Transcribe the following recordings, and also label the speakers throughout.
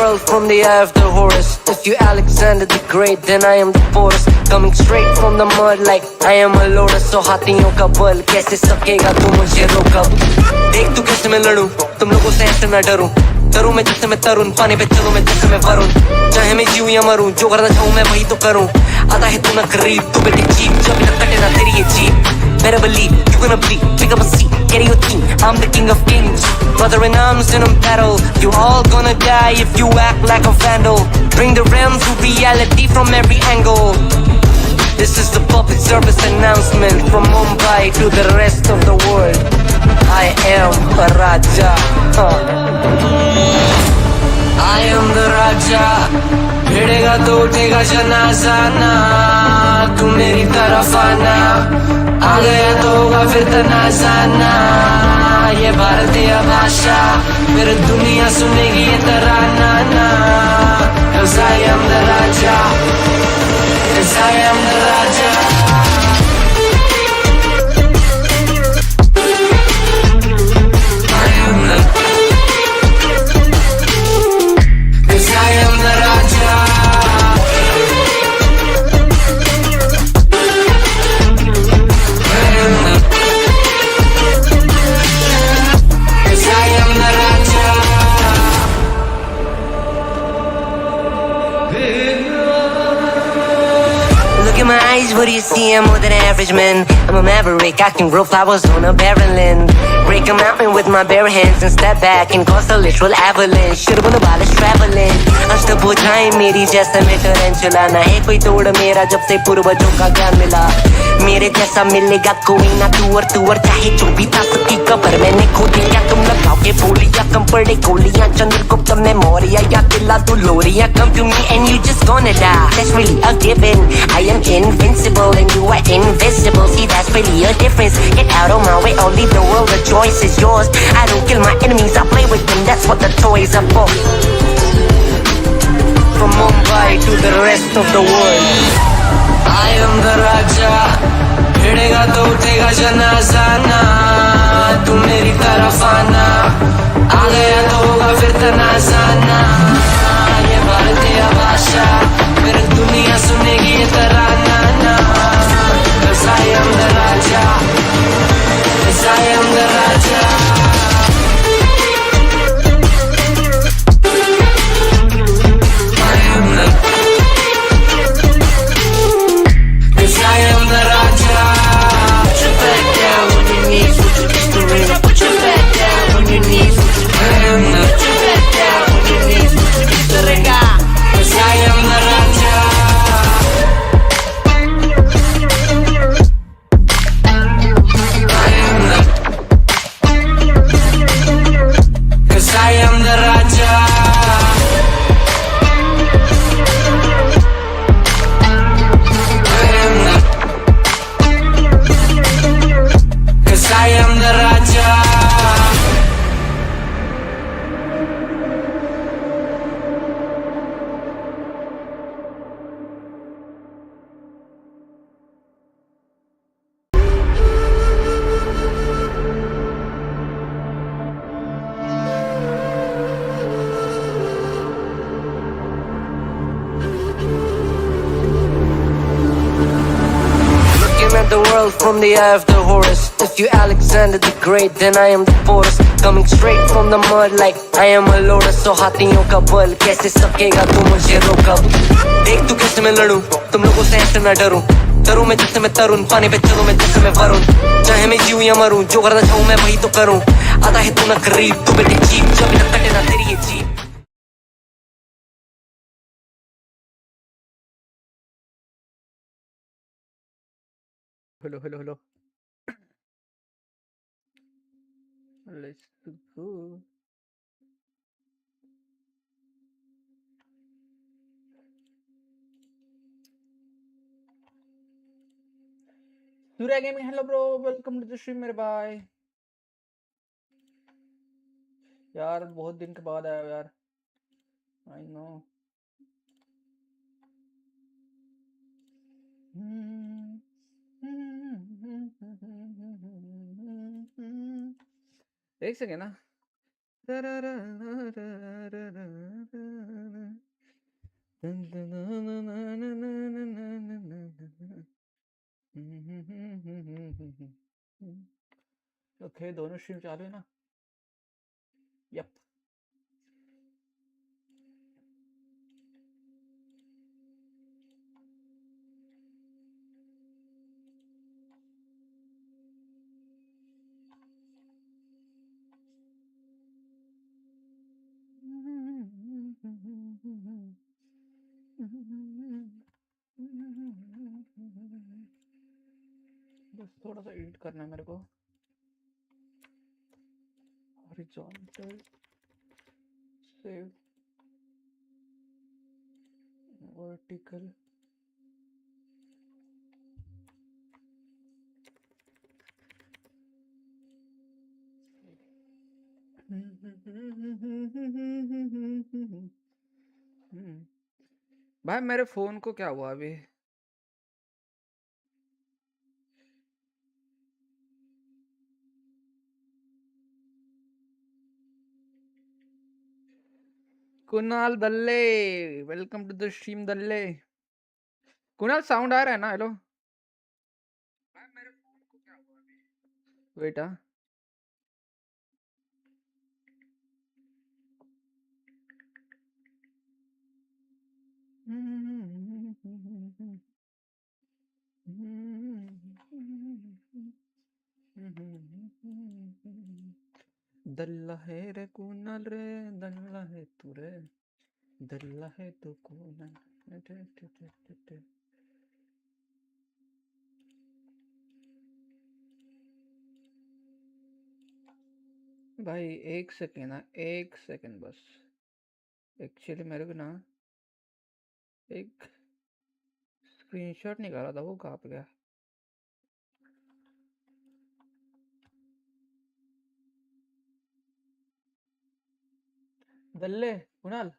Speaker 1: world from the eye of the Horus. If you Alexander the Great, then I am the Porus. Coming straight from the mud like I am a lotus. So हाथियों का बल कैसे सकेगा तू मुझे रोका? देख तू कैसे मैं लड़ूं, तुम लोगों से ऐसे ना डरूं. तरूं मैं जिससे मैं तरुण, पानी पे चलूं मैं जिससे मैं वरुण. चाहे मैं जीऊं या मरूं, जो करना चाहूं मैं वही तो करूं. आता है तू ना करीब, तू बेटी चीप, जब तक कटे ना तेरी ये jeep. Better believe you're gonna bleed. Pick up a seat, get your team. I'm the king of kings. Brother in arms in a battle. You all gonna die if you act like a vandal. Bring the realm to reality from every angle. This is the public service announcement from Mumbai to the rest of the world. I am a Raja. I am the Raja. भिड़ेगा तो उठेगा जनाजा ना. तू मेरी तरफ आना. आ गया तो होगा फिर तनाजाना. ये भारतीय भाषा फिर दुनिया सुनेगी ये तराना ना. 'Cause I am the Raja. 'Cause I am the Raja. What do you see? I'm more than average man. I'm a maverick, I can grow flowers on a barren land. Break a mountain with my bare hands and step back and cause a literal avalanche. Should've been about us traveling. आज तो बुझाएं मेरी जैसा मैं टरेंचुला. ना है कोई तोड़ मेरा जब से पूर्वजों का ज्ञान मिला. मेरे जैसा मिलेगा कोई ना तू और चाहे जो भी था सबकी कबर मैंने खोदी. क्या तुम लगाओगे बोलियां कम पड़े गोलियां. चंद्रगुप्त में मौर्य या किला तू लोरिया. Come to me and you just gonna die. That's really a given. I am invincible and you are invisible. See, that's really a difference. Get out of my way or leave the world. The choice is yours. I don't kill my enemies, I play with them. That's what the toys are for. From Mumbai to the rest of the world, I am the Raja. भिड़ेगा तो उठेगा जनाजा ना. तू मेरी तरफ आना. आ गया तो होगा फिर तनाजाना. ये भारतीय भाषा फिर दुनिया सुनेगी ये तराना ना. 'Cause I am the Raja. 'Cause I am the Raja. The world from the eye of the Horus. If you Alexander the Great, then I am the Porus. Coming straight from the mud like I am a lotus. So हाथियों का बल कैसे सकेगा तू मुझे रोका? देख तू कैसे मैं लड़ूं, तुम लोगों से ऐसे ना डरूं. तरूं मैं जिससे मैं तरुण, पानी पे चलूं मैं जिससे मैं वरुण. चाहे मैं जीऊं या मरूं, जो करना चाहूं मैं वही तो करूं. आता है तू ना करीब, तू बेटी चीप, जब तक कटे ना तेरी ये jeep.
Speaker 2: Hello, hello, hello. Let's go. Surya Gaming, hello bro, welcome to the stream मेरे भाई. यार बहुत दिन के बाद आया यार. I know. एक सेकेंड ना. ओके, दोनों स्ट्रीम चालू है ना? यप। बस थोड़ा सा एडिट करना है मेरे को। हॉरिजॉन्टल सेव, वर्टिकल, भाई मेरे फोन को क्या हुआ अभी? कुणाल दल्ले, वेलकम टू द स्ट्रीम दल्ले। कुणाल साउंड आ रहा है ना? हेलो बेटा। दल्ला है रे कुणाल रे, दल्ला है तू रे, दल्ला है तू कुणाल। भाई एक सेकेंड ना, एक सेकेंड बस। एक्चुअली मेरे को ना एक स्क्रीनशॉट निकाला था, वो कहाँ पे गया? दल्ले कुणाल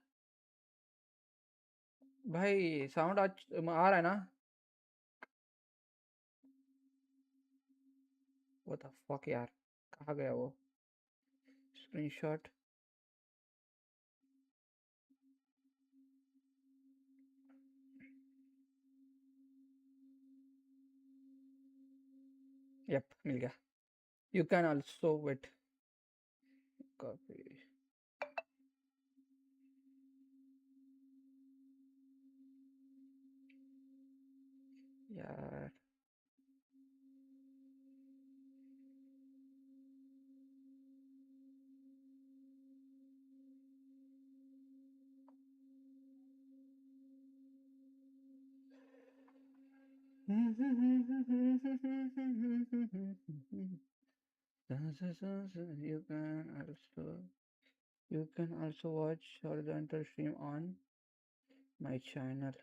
Speaker 2: भाई, साउंड आज आ रहा है ना? वो द फक यार, कहाँ गया वो स्क्रीनशॉट? यप, मिल गया। You can also wait, copy यार। You can also watch horizontal stream on my channel.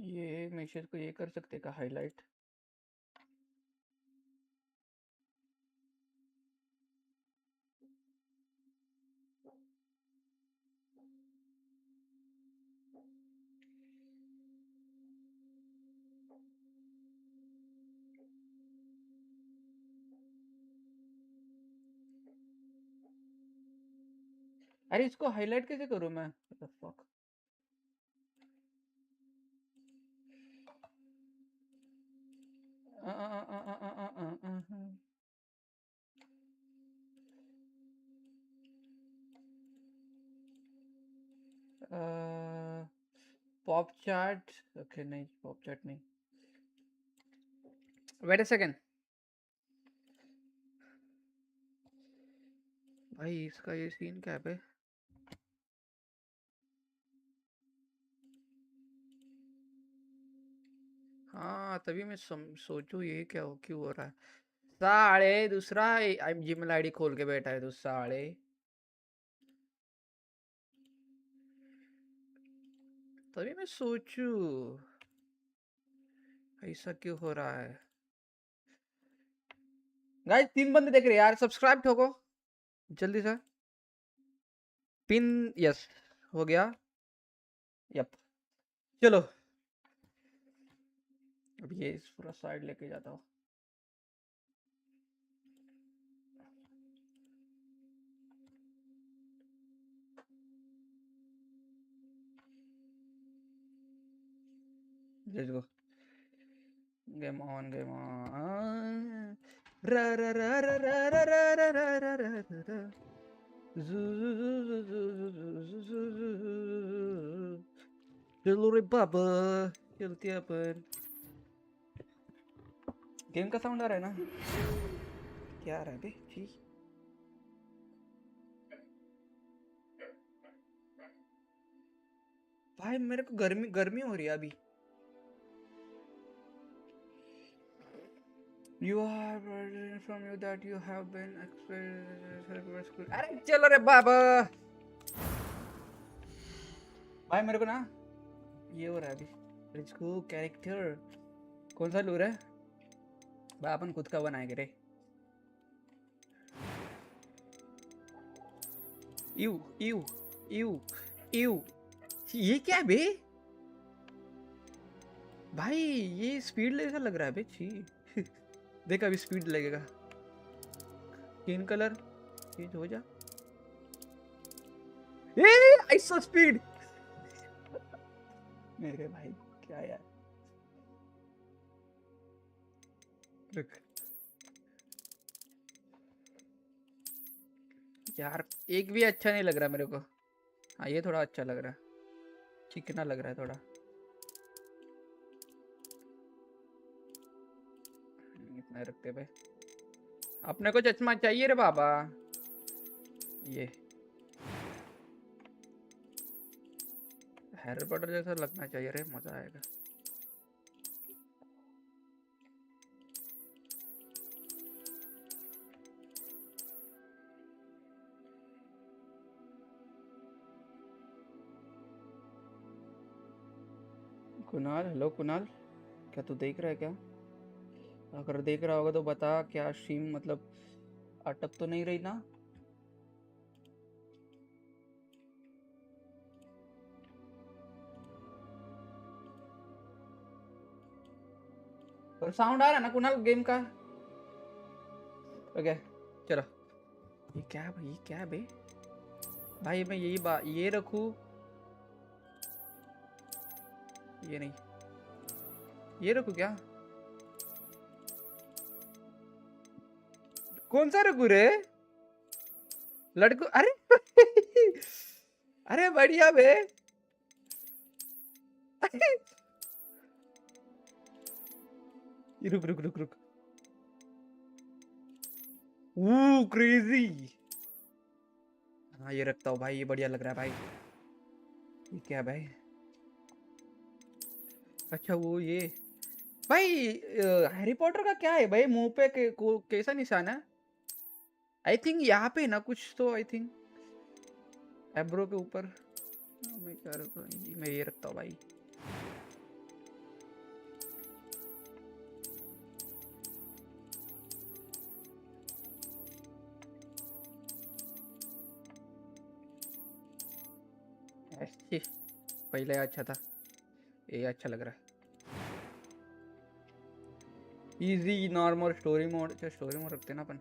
Speaker 2: ये मैसेज को ये कर सकते का हाईलाइट? अरे इसको हाईलाइट कैसे करूं मैं? What the fuck? Pop chart, okay नहीं, पॉप चार्ट नहीं। वेट अ सेकंड भाई, इसका ये सीन क्या है बे? हाँ, तभी मैं सोचूं ये क्या हो, क्यों हो रहा है। साले दूसरा जीमेल आईडी खोल के बैठा है तू साले। तभी मैं सोचूं ऐसा क्यों हो रहा है। गाइस 3 बंदे देख रहे हैं यार, सब्सक्राइब ठोको जल्दी से। पिन, यस हो गया। यप, चलो अब ये इस पूरा साइड लेके जाता हूँ। Let's go, game on game on. रा रा रा रा रा रा रा रा रा रा रा रा। चलो रे बाबा, चलते अपन। गेम का साउंड आ रहा है ना? क्या आ रहा है बे? ठीक, भाई मेरे को गर्मी गर्मी हो रही है अभी। You are from you that you have been experienced. अरे चलो रे बाबा, भाई मेरे को ना ये हो रहा है अभी। लेट्स गो, कैरेक्टर कौन सा लूर है भाई? अपन खुद का बनाएंगे रे। यू यू यू यू, ये क्या बे भाई? ये स्पीड जैसा लग रहा है बे, छी। देख अभी स्पीड लगेगा। स्किन कलर चेंज हो जा। ऐसा स्पीड मेरे भाई, क्या यार। रुक यार, एक भी अच्छा नहीं लग रहा मेरे को। हाँ ये थोड़ा अच्छा लग रहा है, चिकना लग रहा है थोड़ा। इतना रखते भाई, अपने को चश्मा चाहिए रे बाबा। ये हैरी पॉटर जैसा लगना चाहिए रे, मजा आएगा। कुणाल, हेलो कुणाल, क्या तू देख रहा है क्या? अगर देख रहा होगा तो बता, क्या स्ट्रीम मतलब अटक तो नहीं रही ना? और साउंड आ रहा है ना कुणाल गेम का? ओके चलो। ये क्या भाई, ये क्या बे भाई? मैं यही ये रखूं, ये नहीं, ये रखूं क्या? कौन सा रखूं रे लड़को? अरे अरे बढ़िया बे। रुक रुक रुक रुक, क्रेजी। हाँ ये रखता हूँ भाई, ये बढ़िया लग रहा है भाई। ये क्या भाई? अच्छा वो ये भाई हैरी पॉटर का क्या है भाई? मुंह पे कैसा निशान है? आई थिंक यहाँ पे ना कुछ तो, आई थिंक एब्रो के ऊपर। मैं ये रखता हूँ भाई। ऐसे पहले अच्छा था, ये अच्छा लग रहा है। इजी नॉर्मल स्टोरी मोड, अच्छा स्टोरी मोड रखते ना अपन।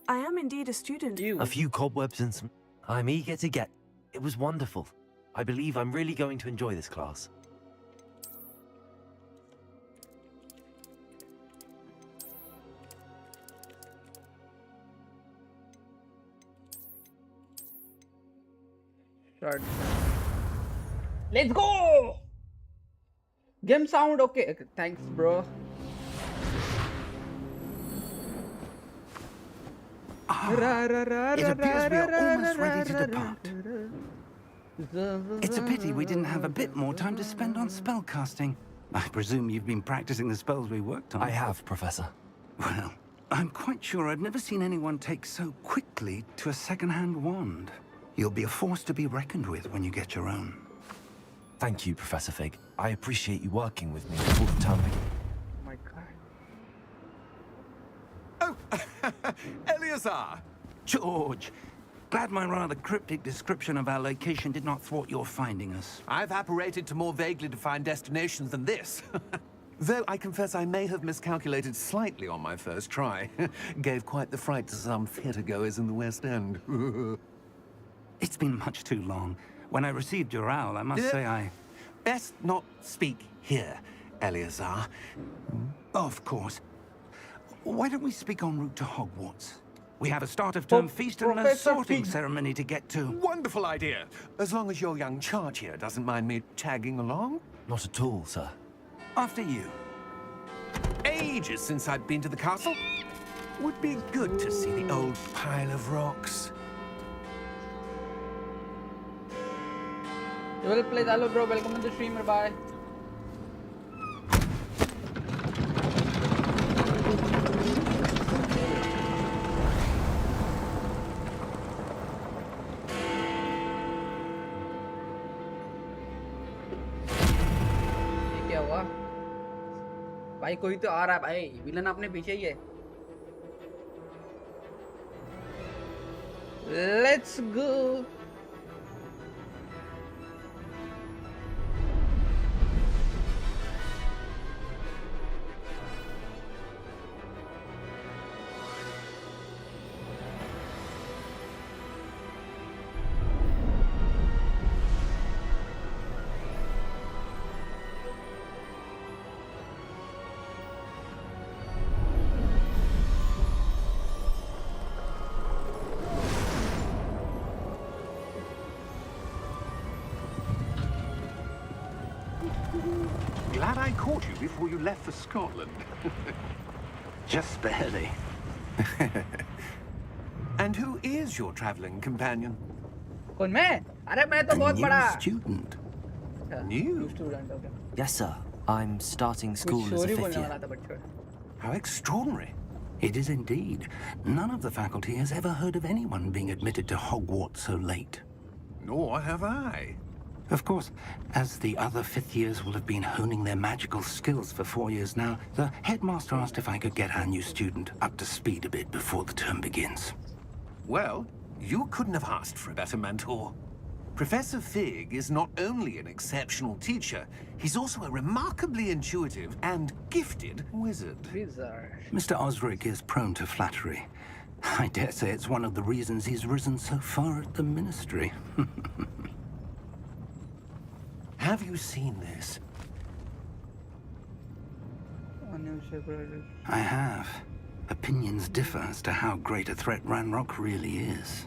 Speaker 3: I am indeed a student.
Speaker 4: A few cobwebs and some... I'm eager to get... It was wonderful. I believe I'm really going to enjoy this class.
Speaker 2: Start. Let's go! Game sound okay. Thanks bro.
Speaker 5: It appears we are almost ready to depart. It's a pity we didn't have a bit more time to spend on spellcasting. I presume you've been practicing the spells we worked on.
Speaker 4: I have, Professor.
Speaker 5: Well, I'm quite sure I've never seen anyone take so quickly to a second-hand wand. You'll be a force to be reckoned with when you get your own.
Speaker 4: Thank you, Professor Fig. I appreciate you working with me all the time.
Speaker 2: Oh my god.
Speaker 6: Oh, Eleazar!
Speaker 5: George, Glad my rather cryptic description of our location did not thwart your finding us.
Speaker 6: I've apparated to more vaguely defined destinations than this. Though I confess I may have miscalculated slightly on my first try. Gave quite the fright to some theatre-goers in the West End.
Speaker 5: It's been much too long. When I received your owl, I must say I...
Speaker 6: Best not speak here, Eleazar.
Speaker 5: Of course. Why don't we speak en route to Hogwarts? We have a start-of-term feast and a
Speaker 2: Professor
Speaker 5: sorting
Speaker 2: Fig.
Speaker 5: ceremony to get to.
Speaker 6: Wonderful idea! As long as your young charge here doesn't mind me tagging along.
Speaker 4: Not at all, sir.
Speaker 5: After you.
Speaker 6: Ages since I'd been to the castle. Would be good to see the old pile of rocks.
Speaker 2: Well played, hello bro, welcome to the streamer, bye. ये क्या हुआ? भाई कोई तो आ रहा है भाई, villain अपने पीछे ही है. Let's go.
Speaker 6: Glad I caught you before you left for Scotland.
Speaker 5: Just barely.
Speaker 6: And who is your travelling companion?
Speaker 2: कौन मैं? अरे मैं तो
Speaker 5: A
Speaker 2: बहुत
Speaker 5: new
Speaker 2: बड़ा.
Speaker 5: student.
Speaker 6: New?
Speaker 2: Student okay.
Speaker 4: Yes, sir. I'm starting school
Speaker 2: कुछ
Speaker 4: as a
Speaker 2: story
Speaker 4: fifth
Speaker 2: बोलने
Speaker 4: year.
Speaker 2: वाला था but छोड़.
Speaker 6: How extraordinary.
Speaker 5: It is indeed. None of the faculty has ever heard of anyone being admitted to Hogwarts so late.
Speaker 6: Nor have I.
Speaker 5: Of course, as the other fifth years will have been honing their magical skills for 4 years now, the headmaster asked if I could get our new student up to speed a bit before the term begins.
Speaker 6: Well, you couldn't have asked for a better mentor. Professor Fig is not only an exceptional teacher, he's also a remarkably intuitive and gifted wizard.
Speaker 2: Wizard.
Speaker 5: Mr. Osric is prone to flattery. I dare say it's one of the reasons he's risen so far at the ministry.
Speaker 6: Have you seen this?
Speaker 5: I have. Opinions differ as to how great a threat Ranrock really is.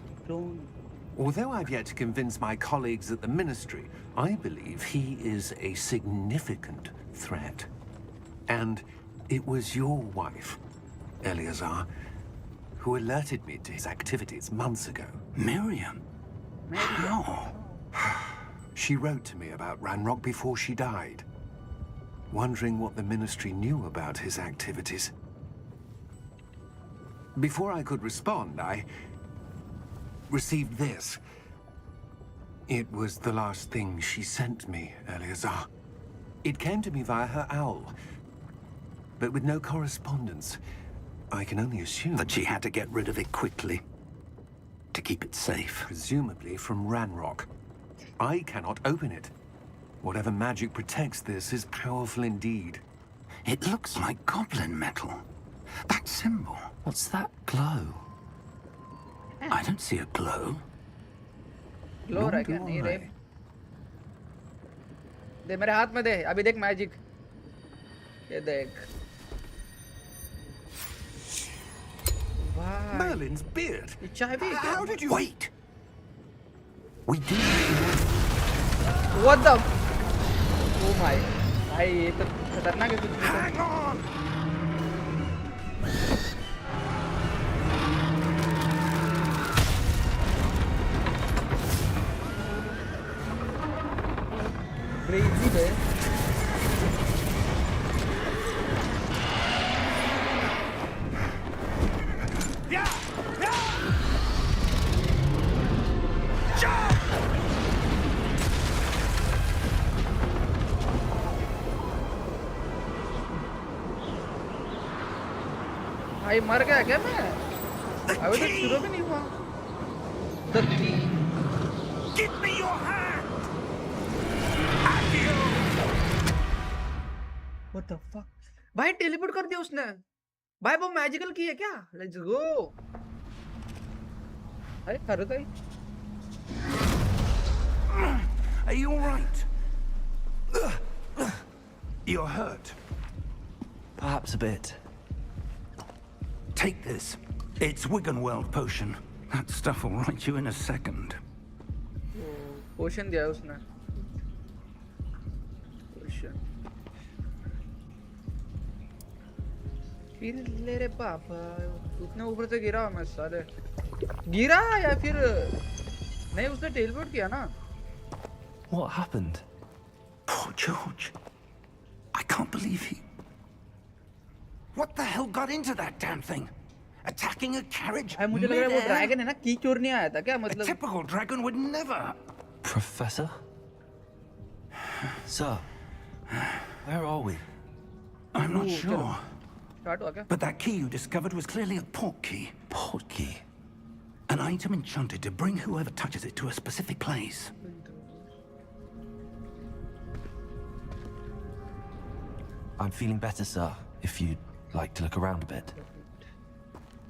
Speaker 6: Although I've yet to convince my colleagues at the Ministry, I believe he is a significant threat. And it was your wife, Eleazar, who alerted me to his activities months ago.
Speaker 5: Miriam? How?
Speaker 6: She wrote to me about Ranrock before she died, wondering what the Ministry knew about his activities. Before I could respond, I received this. It was the last thing she sent me, Eleazar. It came to me via her owl, but with no correspondence. I can only assume
Speaker 5: That she had to get rid of it quickly. To keep it safe.
Speaker 6: presumably from Ranrock. I cannot open it. Whatever magic protects this is powerful indeed.
Speaker 5: It looks like goblin metal. That symbol.
Speaker 4: What's that glow?
Speaker 5: I don't see a glow.
Speaker 2: Glow रहा है क्या? नहीं रे. दे मेरे हाथ में दे. अभी देख मैजिक. ये देख. वाह.
Speaker 6: Merlin's beard!
Speaker 2: ये चाय भी है क्या?
Speaker 6: How did you...
Speaker 5: Wait! We do.
Speaker 2: What the? Oh my. भाई ये तो खतरनाक है कुछ.
Speaker 6: Hang on!
Speaker 2: Crazy है. भाई मर गया क्या मैं? अभी तो शुरू भी नहीं हुआ. the key.
Speaker 5: Give me your hand! Adieu!
Speaker 2: What the fuck? भाई टेलीपोर्ट कर दिया उसने. भाई वो मैजिकल की है क्या? Let's go. अरे खरो तो
Speaker 5: Are you alright? You're hurt.
Speaker 4: Perhaps a bit.
Speaker 5: Take this. It's Wiggenweld potion. That stuff will right you in a second.
Speaker 2: पोशन दिया उसने. पोशन. फिर ले रे पापा. उतने ऊपर से गिरा मैं साले. गिरा या फिर नहीं उसने टेलीपोर्ट किया ना.
Speaker 4: What happened?
Speaker 5: Poor George. I can't believe he... What the hell got into that damn thing? Attacking a carriage?
Speaker 2: भाई मुझे लग रहा है वो
Speaker 5: mid-air?
Speaker 2: ड्रैगन है ना की चोरने आया था क्या
Speaker 5: A
Speaker 2: मतलब.
Speaker 5: typical dragon would never...
Speaker 4: Professor? Sir, where are we?
Speaker 5: I'm not
Speaker 2: Ooh,
Speaker 5: sure.
Speaker 2: Start हुआ क्या.
Speaker 5: But that key you discovered was clearly a port key.
Speaker 4: Port key.
Speaker 5: An item enchanted to bring whoever touches it to a specific place.
Speaker 4: I'm feeling better, sir, if you'd like to look around a bit.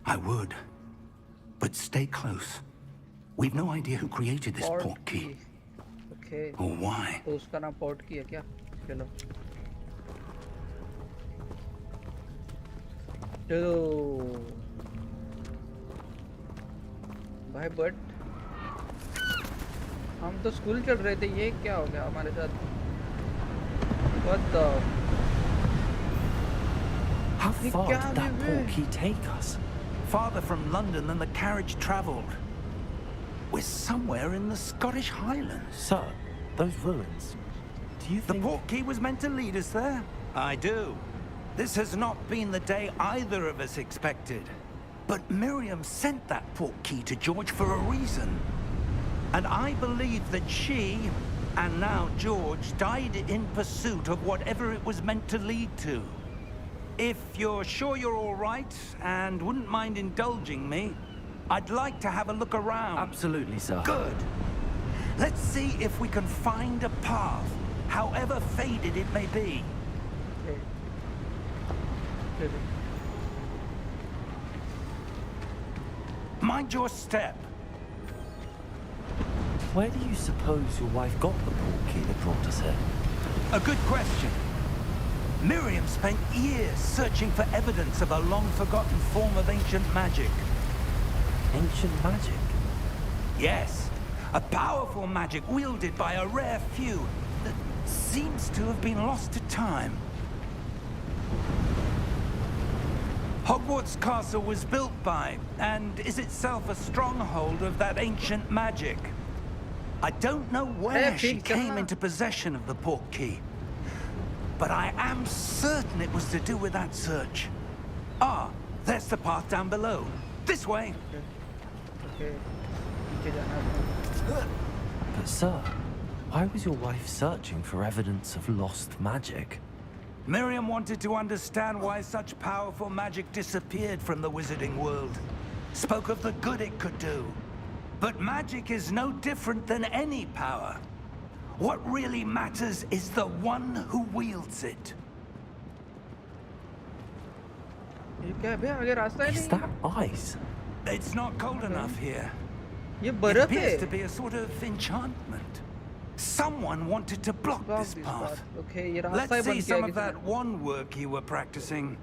Speaker 5: I would. But stay close. We've no idea who created this port key.
Speaker 2: Okay.
Speaker 5: Or why.
Speaker 2: तो उसका नाम port की है क्या. चलो चलो भाई. But हम तो स्कूल चल रहे थे. ये क्या हो गया हमारे साथ. What the.
Speaker 4: How
Speaker 2: ये
Speaker 4: far
Speaker 2: क्या
Speaker 4: did that
Speaker 2: है?
Speaker 4: port key take us?
Speaker 5: Farther from London than the carriage travelled. We're somewhere in the Scottish Highlands.
Speaker 4: Sir, those ruins. Do you
Speaker 5: The
Speaker 4: think...
Speaker 5: port key was meant to lead us there? I do. This has not been the day either of us expected. But Miriam sent that port key to George for a reason. And I believe that she, and now George, died in pursuit of whatever it was meant to lead to. If you're sure you're all right and wouldn't mind indulging me, I'd like to have a look around.
Speaker 4: Absolutely, sir.
Speaker 5: Good. Let's see if we can find a path, however faded it may be.
Speaker 2: Okay. चलो.
Speaker 5: Mind your step.
Speaker 4: Where do you suppose your wife got the port key that brought us here?
Speaker 5: A good question. Miriam spent years searching for evidence of a long-forgotten form of ancient magic.
Speaker 4: Ancient magic?
Speaker 5: Yes, a powerful magic wielded by a rare few that seems to have been lost to time. Hogwarts Castle was built by, and is itself a stronghold of that ancient magic. I don't know where she came into possession of the port key, but I am certain it was to do with that search. Ah, there's the path down below. This way.
Speaker 2: Okay. पीछे जाना है.
Speaker 4: But sir, why was your wife searching for evidence of lost magic?
Speaker 5: Miriam wanted to understand why such powerful magic disappeared from the wizarding world. Spoke of the good it could do. But magic is no different than any power. What really matters is the one who wields it.
Speaker 2: ये क्या है बे? आगे रास्ता ही
Speaker 4: Is
Speaker 2: नहीं.
Speaker 4: that ice?
Speaker 5: It's not cold enough here.
Speaker 2: ये
Speaker 5: It
Speaker 2: बर्फ
Speaker 5: appears to
Speaker 2: है.
Speaker 5: be a sort of enchantment. Someone wanted to block this path.
Speaker 2: Okay, ये रास्ता ही
Speaker 5: Let's
Speaker 2: बंद
Speaker 5: see
Speaker 2: किया
Speaker 5: some
Speaker 2: है
Speaker 5: of that one work you were practicing.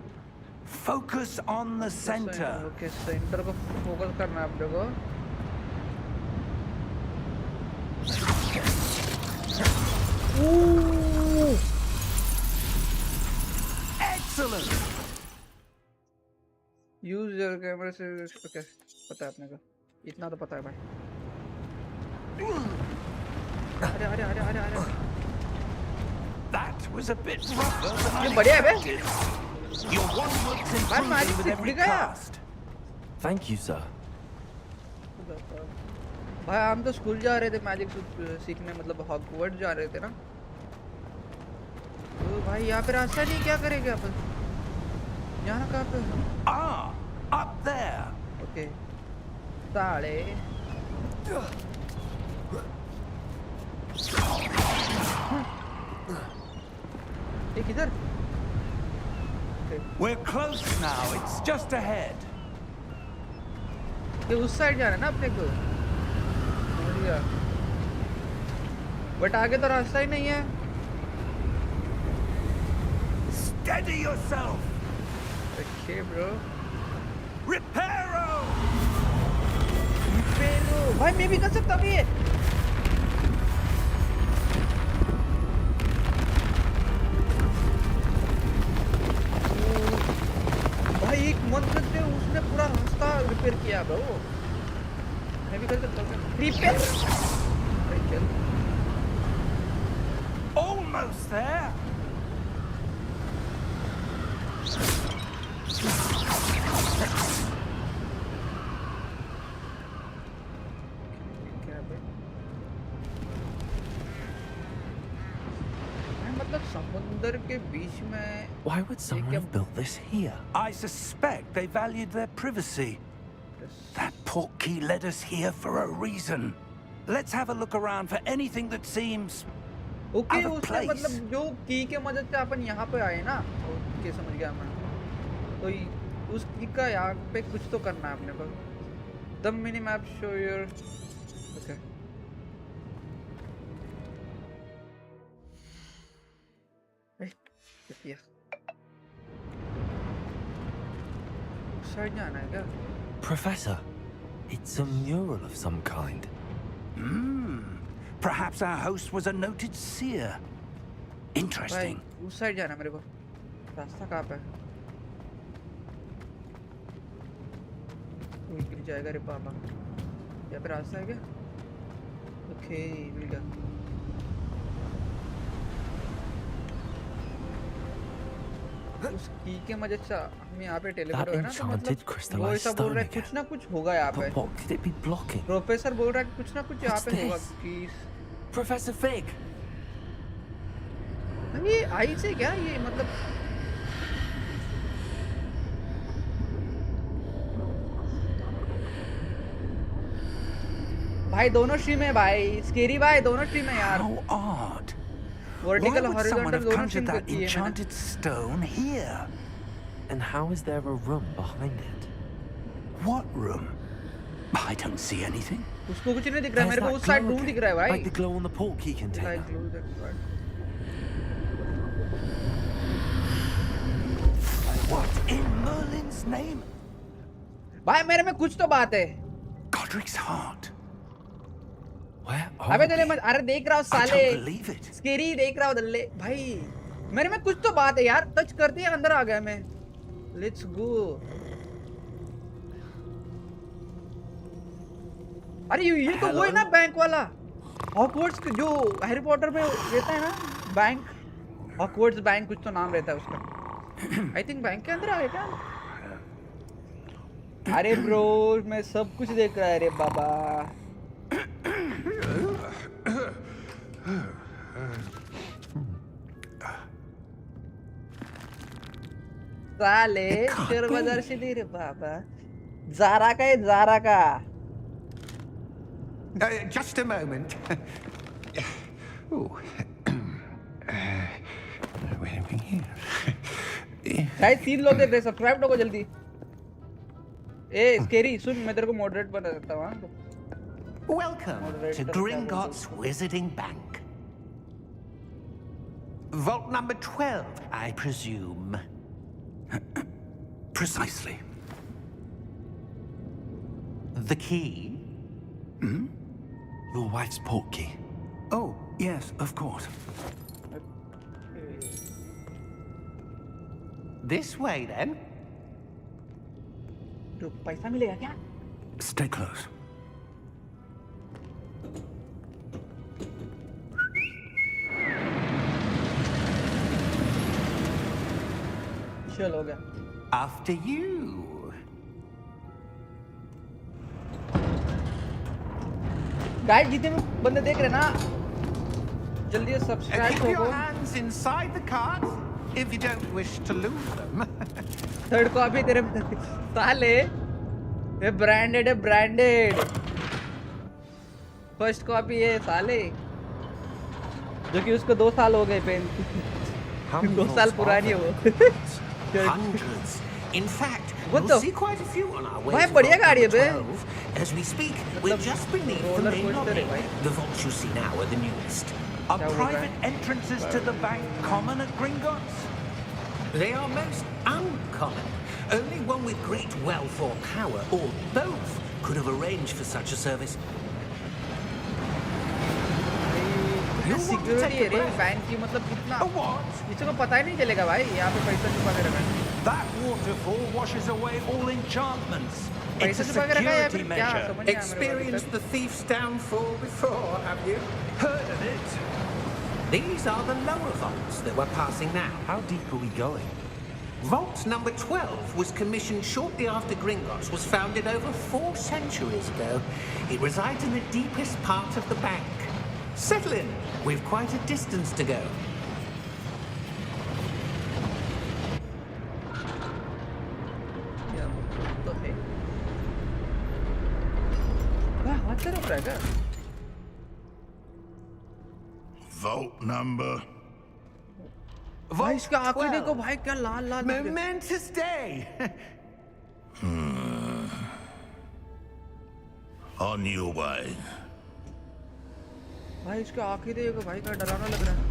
Speaker 5: Focus on the center.
Speaker 2: Okay, center को focus करना है आप लोगों को. Ooh!
Speaker 5: Excellent.
Speaker 2: Use your camera से okay, पता है अपने को. इतना तो पता है भाई. अरे अरे अरे अरे अरे.
Speaker 5: That was a bit rougher than
Speaker 2: ये
Speaker 5: I
Speaker 2: बढ़िया है बे.
Speaker 5: expected. Your one works
Speaker 2: भाई
Speaker 5: improving
Speaker 2: magic
Speaker 5: with
Speaker 2: सीख
Speaker 5: every
Speaker 2: भी गया.
Speaker 5: cast.
Speaker 4: Thank you, sir.
Speaker 2: भाई हम तो स्कूल जा रहे थे मैजिक सीखने मतलब हॉगवर्ट्स जा रहे थे ना. तो भाई यहाँ पे रास्ता नहीं क्या करेंगे अपन. यहाँ कहाँ पे.
Speaker 5: Ah, up there.
Speaker 2: ओके. साले. ये किधर?
Speaker 5: We're close now. It's just ahead.
Speaker 2: ये उस साइड जाना है ना अपने को? बढ़िया। बट आगे तो रास्ता ही नहीं है।
Speaker 5: Steady yourself.
Speaker 2: Okay, bro.
Speaker 5: Reparo.
Speaker 2: भाई मैं भी कर सकता हूँ ये। भाई एक मंत्र से उसने पूरा रास्ता रिपेयर किया ब्रो। मैं भी कर सकता हूँ रिपेयर।
Speaker 5: Almost there.
Speaker 2: मतलब समुद्र के बीच में
Speaker 4: Why would someone have built this here?
Speaker 5: I suspect they valued their privacy. That portkey led us here for a reason. Let's have a look around for anything that seems
Speaker 2: okay
Speaker 5: out of
Speaker 2: उसने
Speaker 5: place.
Speaker 2: मतलब जो की के मदद से अपन यहाँ पे आए ना, ओके समझ गया मैं। तो उस की का यहाँ पे कुछ तो करना है अपने को। The minimap show your okay side जाना है क्या?
Speaker 4: Professor, it's a mural of some kind.
Speaker 5: Perhaps our host was a noted seer. Interesting.
Speaker 2: भाई उस साइड जाना है मेरे को। रास्ता कहाँ पे है? निकल जाएगा रे पापा। यहाँ पे रास्ता है क्या? ओके मिल गया। उस की के मदद से हम यहाँ पे टेलीपोर्ट हो गए ना, तो मतलब वो ऐसा बोल रहा है कुछ ना कुछ होगा यहाँ पे।
Speaker 4: But what could it be blocking?
Speaker 2: Professor बोल रहा है कि कुछ ना कुछ यहाँ पे होगा कि
Speaker 4: Professor Fig!
Speaker 2: ये आई से क्या ये मतलब भाई दोनों स्ट्रीम है भाई, स्केरी भाई दोनों स्ट्रीम है यार।
Speaker 5: How odd.
Speaker 2: Vertical
Speaker 5: Why would someone
Speaker 2: horizontal
Speaker 5: have
Speaker 2: दोनों
Speaker 5: conjured
Speaker 2: स्ट्रीम
Speaker 5: that
Speaker 2: करती है मैंने।
Speaker 5: enchanted stone here?
Speaker 4: And how is there a room behind it?
Speaker 5: What room? I don't see anything.
Speaker 2: उसको कुछ नहीं दिख रहा है, मेरे को
Speaker 4: There's
Speaker 2: उस
Speaker 4: that
Speaker 2: side
Speaker 4: glow
Speaker 2: room
Speaker 4: again,
Speaker 2: दिख रहा है भाई।
Speaker 4: like the glow on the portkey container.
Speaker 2: Like glue that part.
Speaker 5: What in Merlin's name?
Speaker 2: भाई मेरे में कुछ तो बात है।
Speaker 5: Godric's heart.
Speaker 4: Where
Speaker 2: अबे
Speaker 4: are
Speaker 2: तेरे
Speaker 4: we?
Speaker 2: मत अरे देख रहा हूँ
Speaker 5: I
Speaker 2: साले।
Speaker 5: don't believe it.
Speaker 2: स्केरी देख रहा हूँ दल्ले भाई। मेरे में कुछ तो बात है यार, टच करते ही अंदर आ गया मैं। Let's go. अरे ये तो वो है ना बैंक वाला, हॉगवर्ट्स जो हैरी पॉटर में रहता है ना बैंक, हॉगवर्ट्स बैंक कुछ तो नाम रहता है उसका। आई थिंक बैंक के अंदर आ गया क्या? अरे ब्रो मैं सब कुछ देख रहा है रे बाबा। साले शर्मदर्शी रे बाबा। जारा का है जारा का।
Speaker 6: Just a moment.
Speaker 2: शायद 3 लोग देख रहे, सब्सक्राइब करो जल्दी। ए स्केरी सुन, मैं तेरे को मॉडरेट बना सकता हूँ।
Speaker 7: Welcome to Gringotts Wizarding Bank. Vault number 12, I presume.
Speaker 5: Precisely.
Speaker 7: The key?
Speaker 4: Your wife's portkey.
Speaker 5: Oh, yes, of course.
Speaker 7: This way, then.
Speaker 2: तो पैसा मिलेगा क्या?
Speaker 5: Stay close.
Speaker 2: चल हो गया।
Speaker 7: After you.
Speaker 2: गाइस जितने भी बंदे देख रहे हैं ना, जल्दी से सब्सक्राइब
Speaker 6: Keep
Speaker 2: करो।
Speaker 6: your hands inside the cards if you don't wish to lose them.
Speaker 2: Third copy तेरे साले, ये ब्रांडेड है ब्रांडेड। फर्स्ट कॉपी है साले, जो कि उसको 2 साल हो गए पेन। 2 साल पुरानी है वो।
Speaker 7: Hundreds. In fact,
Speaker 2: What
Speaker 7: we'll
Speaker 2: the-
Speaker 7: see quite a few on our way
Speaker 2: भाई
Speaker 7: to
Speaker 2: बढ़िया
Speaker 7: vault
Speaker 2: गाड़ी है
Speaker 7: number
Speaker 2: bay.
Speaker 7: 12. As we speak, we're just beneath the
Speaker 2: roller
Speaker 7: main
Speaker 2: coaster है
Speaker 7: lobby.
Speaker 2: भाई।
Speaker 7: The vaults you see now are the newest.
Speaker 5: Are
Speaker 2: क्या बोल रहा
Speaker 5: private
Speaker 2: है?
Speaker 5: entrances to the bank common at Gringotts?
Speaker 7: They are most uncommon. Only one with great wealth or power, or both, could have arranged for such a service.
Speaker 2: Security है रे bank की, मतलब कितना
Speaker 5: A what?
Speaker 2: किसी को पता ही नहीं चलेगा भाई यहाँ पे पैसा छुपा के रखा है।
Speaker 5: That waterfall washes away all enchantments. It's
Speaker 2: पैसा
Speaker 5: a
Speaker 2: छुपा के रखा है या
Speaker 5: security
Speaker 2: फिर क्या,
Speaker 5: measure.
Speaker 2: समझ नहीं आया मेरे को अभी
Speaker 7: Experienced
Speaker 2: तक।
Speaker 7: the thief's downfall before, have you?
Speaker 5: Heard of it?
Speaker 7: These are the lower vaults that we're passing now.
Speaker 4: How deep are we going?
Speaker 7: Vault number 12 was commissioned shortly after Gringotts was founded over 4 centuries ago. It resides in the deepest part of the bank. Settle in. We've quite a distance to go.
Speaker 2: तो है वाह, हाथ से रुक रहा है क्या?
Speaker 8: Vault number.
Speaker 2: भाई इसका आंखें
Speaker 7: 12.
Speaker 2: देखो भाई, क्या लाल लाल दिख रहे हैं।
Speaker 7: Momentous day.
Speaker 8: On your way.
Speaker 2: भाई इसका आंखें देखो भाई, क्या डरावना लग रहा है।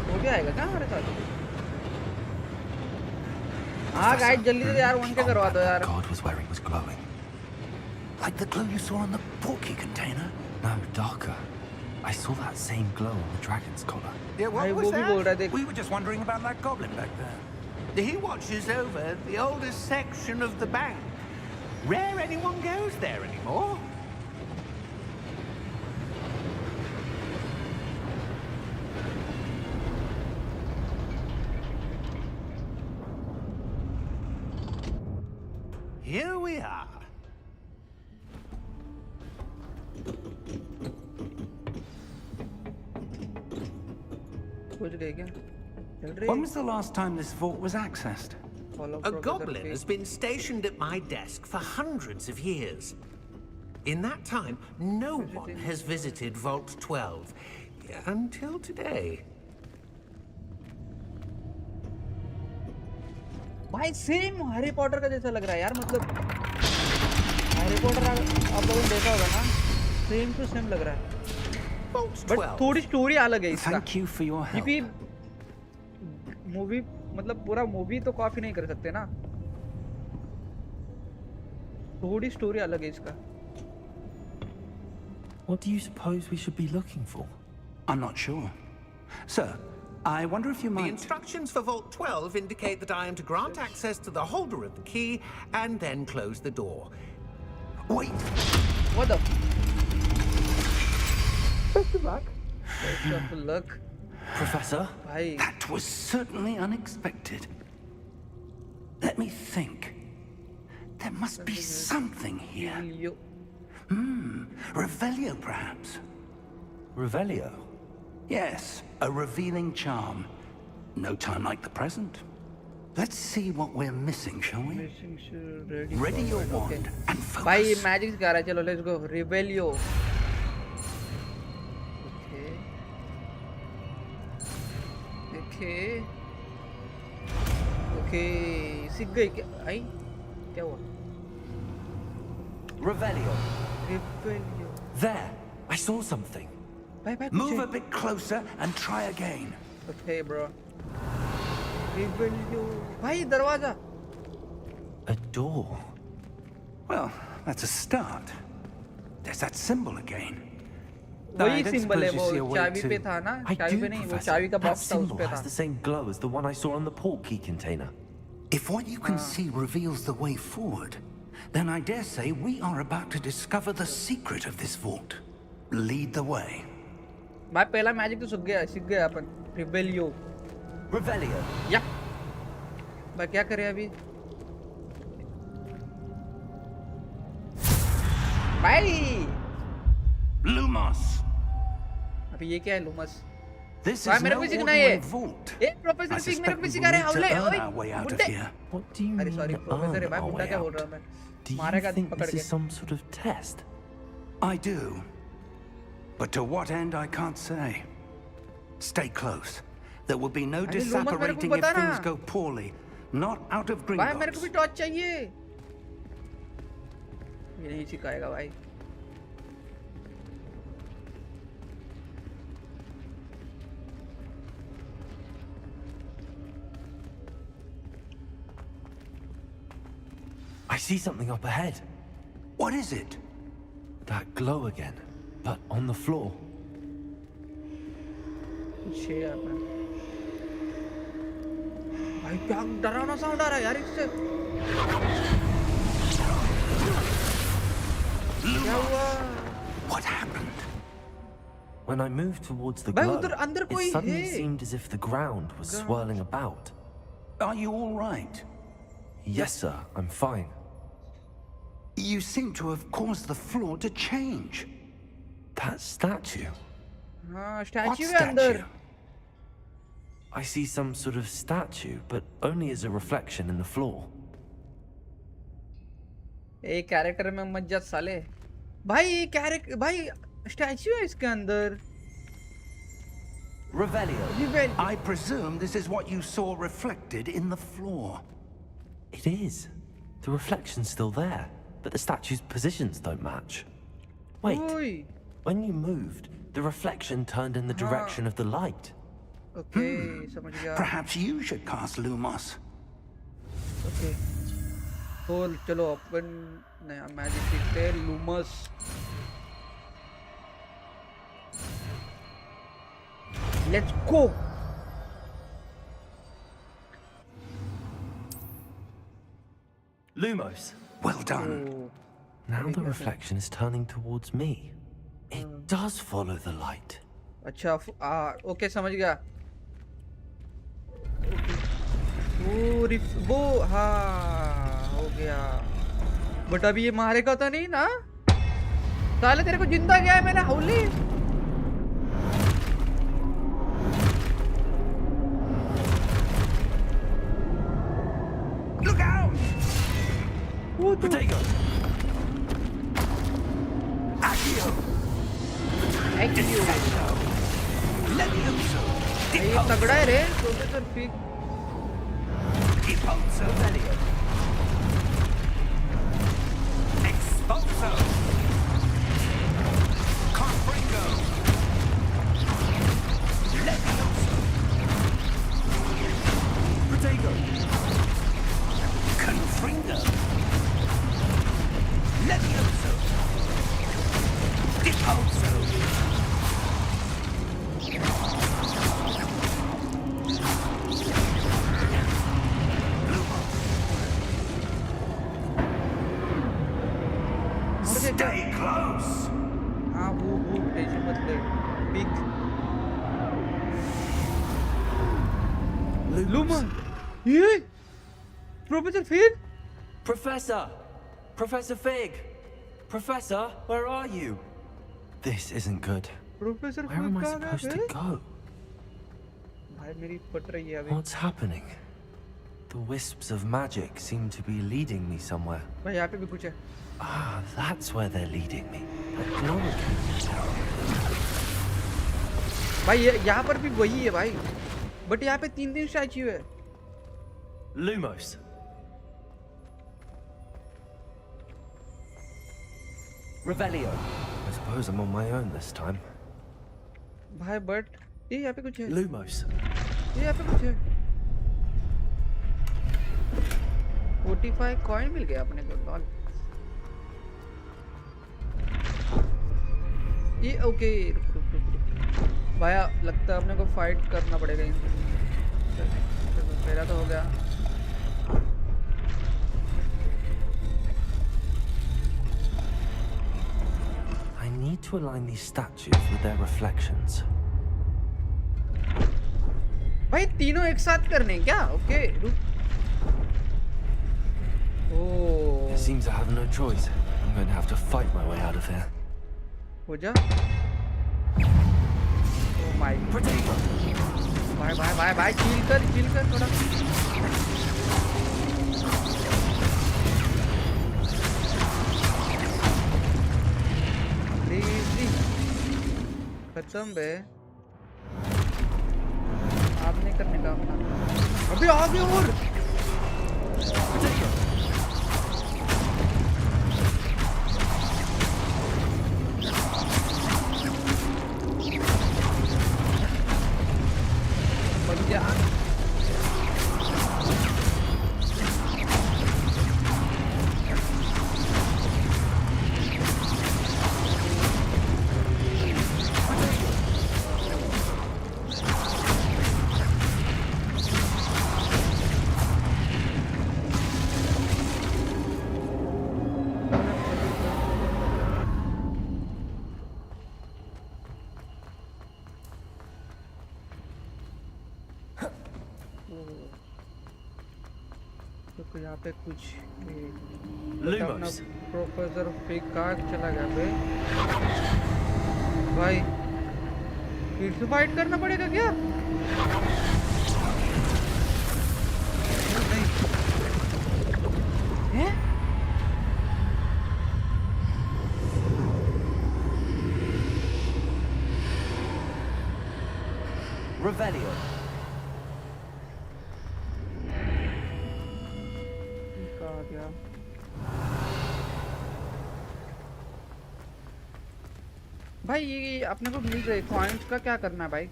Speaker 2: हो गया आएगा क्या हमारे साथ? हाँ गाइस जल्दी से यार 1K करवा दो यार।
Speaker 4: God was where he was glowing. Like the glow you saw on the porky container? No, darker. I saw that same glow on the dragon's collar.
Speaker 7: Yeah,
Speaker 2: भाई
Speaker 7: what
Speaker 2: वो
Speaker 7: was
Speaker 2: भी बोल
Speaker 7: that?
Speaker 2: रहा है देख।
Speaker 5: We were just wondering about that goblin back there.
Speaker 7: He watches over the oldest section of the bank. Rare anyone goes there anymore. Here we are.
Speaker 2: सोच गए क्या? चल रही
Speaker 5: When was the last time this vault was accessed?
Speaker 2: Follow
Speaker 7: A
Speaker 2: Professor
Speaker 7: goblin
Speaker 2: P.
Speaker 7: has been stationed at my desk for hundreds of years. In that time, no one has visited Vault 12 until today.
Speaker 2: भाई same Harry Potter का जैसा लग रहा है यार, मतलब Harry Potter आप लोगों ने देखा होगा ना, सेम टू सेम लग रहा है।
Speaker 7: Vault
Speaker 2: but
Speaker 7: 12.
Speaker 2: थोड़ी स्टोरी अलग है इसका,
Speaker 5: Thank you for your help.
Speaker 2: क्योंकि मूवी मतलब पूरा मूवी तो कॉपी नहीं कर सकते ना, थोड़ी स्टोरी अलग है इसका।
Speaker 4: What do you suppose we should be looking for?
Speaker 5: I'm not sure. Sir, I wonder if you
Speaker 7: The
Speaker 5: might...
Speaker 7: instructions for Vault 12 indicate that I am to grant access to the holder of the key and then close the door.
Speaker 5: Wait!
Speaker 2: What the?
Speaker 7: Best of luck.
Speaker 2: Best of luck.
Speaker 4: Professor?
Speaker 2: भाई
Speaker 5: That was certainly unexpected. Let me think. There must be something here.
Speaker 2: Yo
Speaker 5: Revelio, perhaps?
Speaker 4: Revelio?
Speaker 5: Yes, a revealing charm. No time like the present. Let's see what we're missing, shall we? Ready your wand and focus.
Speaker 2: भाई magic सिखा रहा है, चलो let's go. रिबेलियो okay okay सीख गई क्या? आई क्या हुआ?
Speaker 4: Revelio.
Speaker 2: रिबेलियो
Speaker 4: There! I saw something.
Speaker 2: भाई भाई
Speaker 5: Move a bit closer and try again.
Speaker 2: Okay bro. रिबेलियो भाई दरवाजा।
Speaker 4: A door.
Speaker 5: Well, that's a start. There's that symbol again.
Speaker 2: वही
Speaker 5: I don't
Speaker 2: सिंबल है,
Speaker 5: suppose you see a
Speaker 2: वो
Speaker 5: way
Speaker 2: चाबी
Speaker 5: to-
Speaker 2: पे था ना,
Speaker 4: I
Speaker 2: चाबी
Speaker 4: do,
Speaker 2: पे नहीं, वो
Speaker 4: Professor.
Speaker 2: चाबी का
Speaker 4: That
Speaker 2: बॉक्स था उस
Speaker 4: symbol
Speaker 2: पे
Speaker 4: has
Speaker 2: था।
Speaker 4: the same glow as the one I saw on the portkey container.
Speaker 5: If what you can see reveals the way forward, then I dare say we are about to discover the secret of this vault. Lead the way.
Speaker 2: भाई पहला magic तो सीख गया अपन। रिबेलियो
Speaker 4: Revelio.
Speaker 2: या भाई क्या करें अभी? भाई
Speaker 5: Lumos!
Speaker 2: अभी ये क्या है? लुमस
Speaker 5: This
Speaker 2: भाई
Speaker 5: is
Speaker 2: मेरे
Speaker 5: no
Speaker 2: को भी सीखना है
Speaker 5: ordinary vault.
Speaker 2: A professor
Speaker 5: I
Speaker 2: Singh मेरे को
Speaker 5: suspect
Speaker 2: भी
Speaker 5: we
Speaker 2: सिखा
Speaker 5: will
Speaker 2: रहे
Speaker 5: need to
Speaker 2: हवले
Speaker 5: earn
Speaker 2: ओए
Speaker 5: our way out of
Speaker 2: बुड्ढे
Speaker 5: here.
Speaker 4: What do you
Speaker 2: अरे
Speaker 4: mean
Speaker 2: सॉरी प्रोफेसर है
Speaker 4: earn
Speaker 2: भाई
Speaker 4: our
Speaker 2: बुड्ढा
Speaker 4: way
Speaker 2: क्या बोल
Speaker 4: out?
Speaker 2: रहा हूँ मैं
Speaker 4: Do you
Speaker 2: मारेगा
Speaker 4: think
Speaker 2: पकड़
Speaker 4: this
Speaker 2: के
Speaker 4: is some sort of test?
Speaker 5: I do. But to what end, I can't say. Stay close. There will be no
Speaker 2: अरे लूमस मेरे को
Speaker 5: disapparating if
Speaker 2: बता ना
Speaker 5: things go poorly. Not out of
Speaker 2: भाई मेरे को भी
Speaker 5: Gringotts.
Speaker 2: टॉर्च चाहिए ये नहीं सिखाएगा भाई
Speaker 4: I see something up ahead.
Speaker 5: What is it?
Speaker 4: That glow again, but on the floor.
Speaker 2: कुछ है यहाँ पे भाई क्या डरावना साउंड आ रहा है यार इससे क्या हुआ
Speaker 5: What happened?
Speaker 4: When I moved towards the
Speaker 2: भाई
Speaker 4: glow,
Speaker 2: उधर अंदर कोई
Speaker 4: it suddenly
Speaker 2: है
Speaker 4: seemed as if the ground was swirling about.
Speaker 5: Are you all right?
Speaker 4: Yes, sir, I'm fine.
Speaker 5: You seem to have caused the floor to change.
Speaker 4: That statue.
Speaker 2: हाँ
Speaker 5: What
Speaker 2: statue है अंदर
Speaker 5: statue?
Speaker 4: I see some sort of statue, but only as a reflection in the floor.
Speaker 2: एक character में मत जा साले भाई ये कैरेक्टर भाई स्टैच्यू है इसके अंदर
Speaker 4: Revelio.
Speaker 2: रिवेल
Speaker 5: I presume this is what you saw reflected in the floor.
Speaker 4: It is. The reflection's still there, but the statue's positions don't match. Wait,
Speaker 2: ओए
Speaker 4: when you moved, the reflection turned in the direction of the light.
Speaker 2: Okay समझ गया
Speaker 5: Perhaps you should cast Lumos.
Speaker 2: Okay खोल चलो अपन नया magic सीखते हैं Lumos let's go
Speaker 4: Lumos.
Speaker 5: Well done.
Speaker 4: Now the reflection is turning towards me. It does follow the light.
Speaker 2: अच्छा okay समझ गया वो हाँ हो गया बट अभी ये मारेगा तो नहीं ना साले तेरे को जिंदा गया है मैंने हौली
Speaker 5: Look out!
Speaker 2: वो तो
Speaker 4: Potato.
Speaker 5: Accio!
Speaker 2: Active
Speaker 5: Levioso!
Speaker 2: ये तगड़ा है रे professor fig
Speaker 5: Impulso! Expulso! Confringo! Levioso!
Speaker 4: Potato.
Speaker 5: Confringo! Levioso! Impulso! Stay close!
Speaker 2: हाँ वो टेंशन मत ले पिक लूमा ये professor fig
Speaker 4: Professor! Professor Fig! Professor, where are you? This isn't good.
Speaker 2: Professor
Speaker 4: Where am
Speaker 2: fig
Speaker 4: I
Speaker 2: कहाँ गया
Speaker 4: supposed to
Speaker 2: bay?
Speaker 4: go?
Speaker 2: भाई मेरी पट रही है अभी
Speaker 4: What's happening? The wisps of magic seem to be leading me somewhere.
Speaker 2: भाई यहाँ पे भी कुछ है
Speaker 4: Ah, that's where they're leading me. That glow again.
Speaker 2: भाई यहाँ पर भी वही है भाई बट यहाँ पे 3 स्टैच्यू है
Speaker 4: Lumos. Revelio. I suppose I'm on my own this time.
Speaker 2: भाई बट ये यहाँ पे कुछ है
Speaker 4: Lumos.
Speaker 2: ये यहाँ पे कुछ है 45 कॉइन मिल गया अपने को लॉल ये ओके रुक भाई लगता है अपने को फाइट करना पड़ेगा इनसे चलो मेरा तो हो गया
Speaker 4: I need to align these statues with their reflections.
Speaker 2: भाई तीनों एक साथ करने हैं क्या ओके रुक ओ
Speaker 4: It seems I have no choice. I'm going to have to fight my way out of here.
Speaker 2: हो जा my bye bye bye bye chill कर थोड़ा खत्म बे आप नहीं करने का अपना अभी आगे और तो यहाँ पे कुछ अपना प्रोफेसर फिग कहाँ चला गया बे भाई फिर से फाइट करना पड़ेगा क्या हैं
Speaker 1: Revelio.
Speaker 2: भाई ये अपने को मिल रहे कॉइन्स का क्या करना है भाई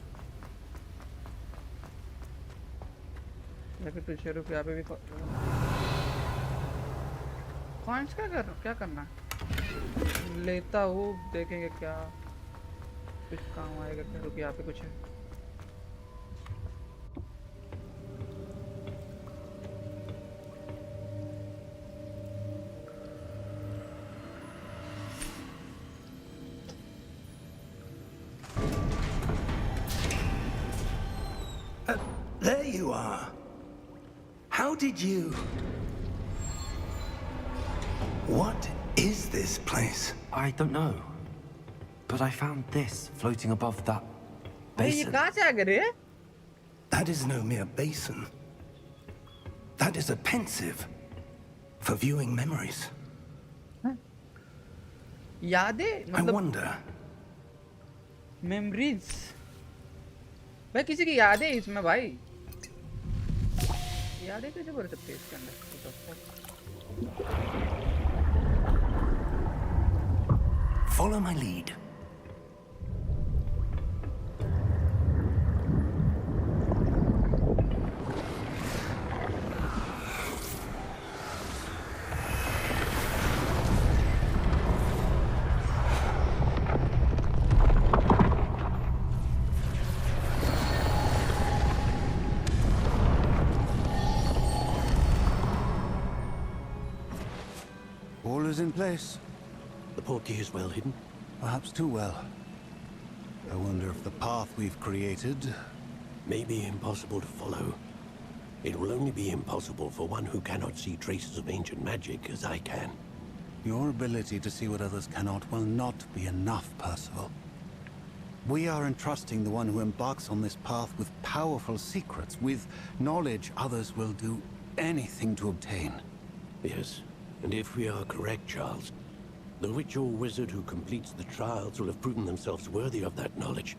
Speaker 2: लेकिन पीछे रुपया पे भी कॉइन्स क्या करना लेता हूँ देखेंगे क्या कुछ काम आएगा क्या रुपया पे कुछ है
Speaker 5: There you are. How did you... What is this place?
Speaker 4: I don't know. But I found this floating above that
Speaker 2: ये
Speaker 4: basin.
Speaker 2: कहाँ से आ गए रे
Speaker 5: That is no mere basin. That is a pensive for viewing memories.
Speaker 2: यादें
Speaker 5: I
Speaker 2: मतलब
Speaker 5: wonder...
Speaker 2: memories भाई किसी की यादें इसमें भाई यादें कैसे भर सकते हैं इसके अंदर
Speaker 5: Follow my lead.
Speaker 9: All is in place.
Speaker 10: The portkey is well hidden.
Speaker 9: Perhaps too well. I wonder if the path we've created...
Speaker 10: May be impossible to follow. It will only be impossible for one who cannot see traces of ancient magic as I can.
Speaker 9: Your ability to see what others cannot will not be enough, Percival. We are entrusting the one who embarks on this path with powerful secrets, with knowledge others will do anything to obtain.
Speaker 10: Yes, and if we are correct, Charles, the witch or wizard who completes the trials will have proven themselves worthy of that knowledge,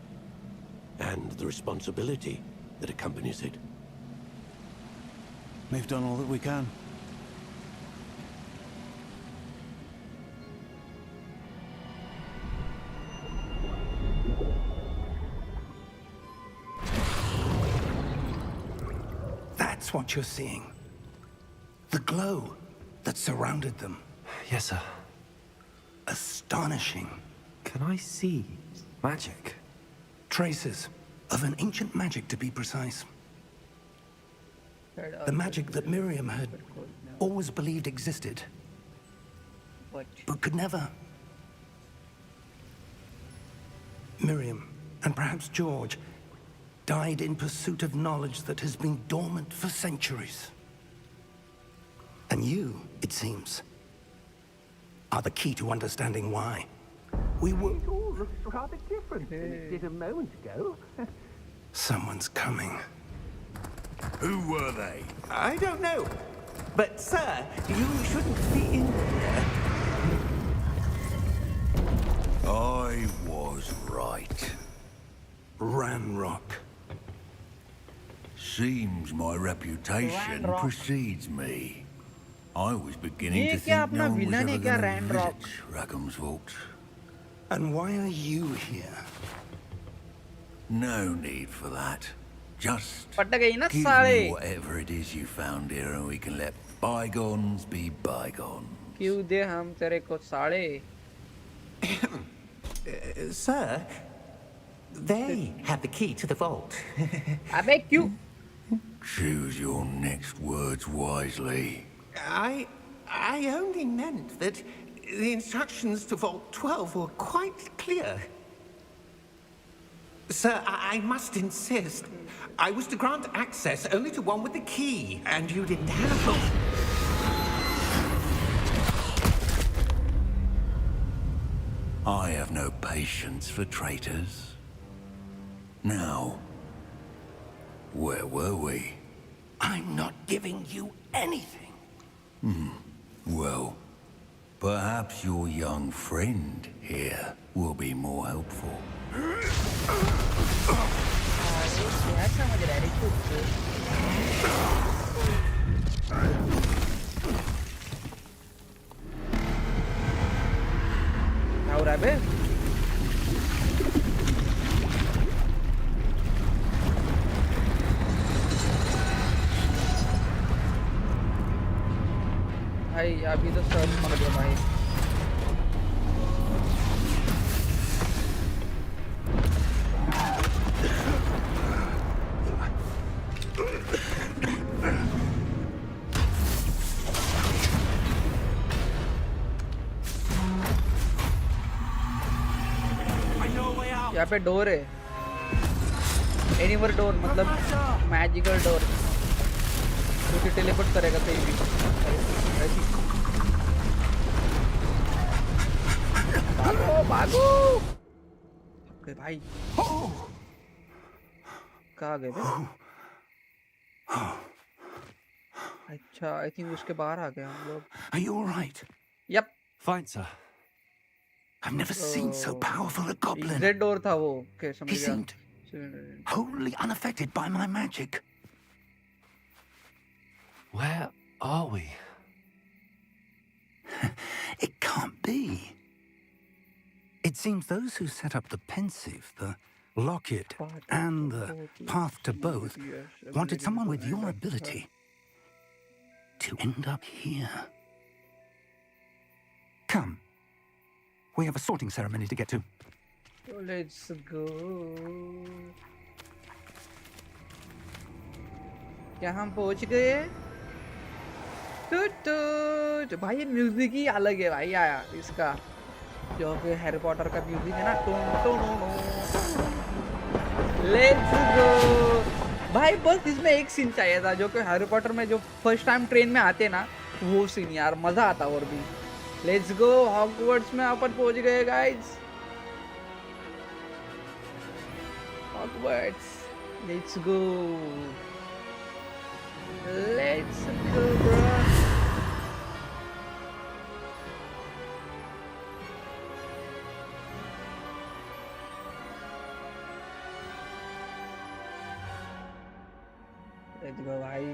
Speaker 10: and the responsibility that accompanies it.
Speaker 9: We've done all that we can.
Speaker 5: That's what you're seeing. The glow that surrounded them.
Speaker 4: Yes, sir.
Speaker 5: Astonishing.
Speaker 4: Can I see magic?
Speaker 5: Traces of an ancient magic, to be precise. The magic that Miriam had always believed existed, but could never. Miriam, and perhaps George, died in pursuit of knowledge that has been dormant for centuries. And you, it seems, are the key to understanding why. We were...
Speaker 7: looks rather different than it did a moment ago.
Speaker 6: Someone's coming.
Speaker 8: Who were they?
Speaker 7: I don't know. But, sir, you shouldn't be in here.
Speaker 8: I was right.
Speaker 6: Ranrock.
Speaker 8: Seems my reputation
Speaker 2: Ranrock.
Speaker 8: precedes me. I was beginning
Speaker 2: ये
Speaker 8: to
Speaker 2: क्या
Speaker 8: think
Speaker 2: अपना
Speaker 8: no one was
Speaker 2: villain है
Speaker 8: ever
Speaker 2: क्या,
Speaker 8: going to
Speaker 2: Ranrock?
Speaker 8: visit Rackham's vault.
Speaker 6: And why are you here?
Speaker 8: No need for that. Just
Speaker 2: पट गई ना
Speaker 8: give
Speaker 2: साले.
Speaker 8: me whatever it is you found here and we can let bygones be bygones.
Speaker 2: क्यों दे हम तेरे को साड़े?
Speaker 7: Sir, they have the key to the vault.
Speaker 2: अबे क्यों?
Speaker 8: Choose your next words wisely.
Speaker 7: I only meant that the instructions to Vault 12 were quite clear. Sir, I must insist. I was to grant access only to one with the key, and you didn't have it.
Speaker 8: I have no patience for traitors. Now, where were we?
Speaker 5: I'm not giving you anything.
Speaker 8: Well, perhaps your young friend here will be more helpful.
Speaker 2: क्या समझ रहा है खुद को? क्या हो रहा है बे? भाई अभी तो सब मर गया भाई. यहाँ पे डोर है. एनीवर डोर मतलब मैजिकल डोर जो कि टेलीपोर्ट करेगा कहीं भी. भागो भागो. ओके भाई. कहाँ गए भाई? अच्छा आई थिंक उसके बाहर आ गए हम लोग.
Speaker 5: Are you all right?
Speaker 2: Yup.
Speaker 9: Fine, sir.
Speaker 5: I've never seen so powerful a goblin.
Speaker 2: Red door था वो. ओके समझ
Speaker 5: He
Speaker 2: गया.
Speaker 5: seemed wholly unaffected by my magic.
Speaker 9: Where are we?
Speaker 5: It can't be. It seems those who set up the pensive, the locket, and the path to both wanted someone with your ability to end up here. Come. We have a sorting ceremony to get to.
Speaker 2: Let's go. क्या हम पहुंच गए? टूट भाई ये music ही अलग है भाई आया इसका जो कि हैरी पॉटर का म्यूजिक है ना. लेट्स गो भाई. बस इसमें एक सीन चाहिए था जो कि हैरी पॉटर में जो फर्स्ट टाइम ट्रेन में आते ना वो सीन यार मजा आता. और भी लेट्स गो. हॉगवर्ट्स में अपन पहुंच गए guys. Hogwarts. Let's go. Let's go, bro. Let's go, भाई.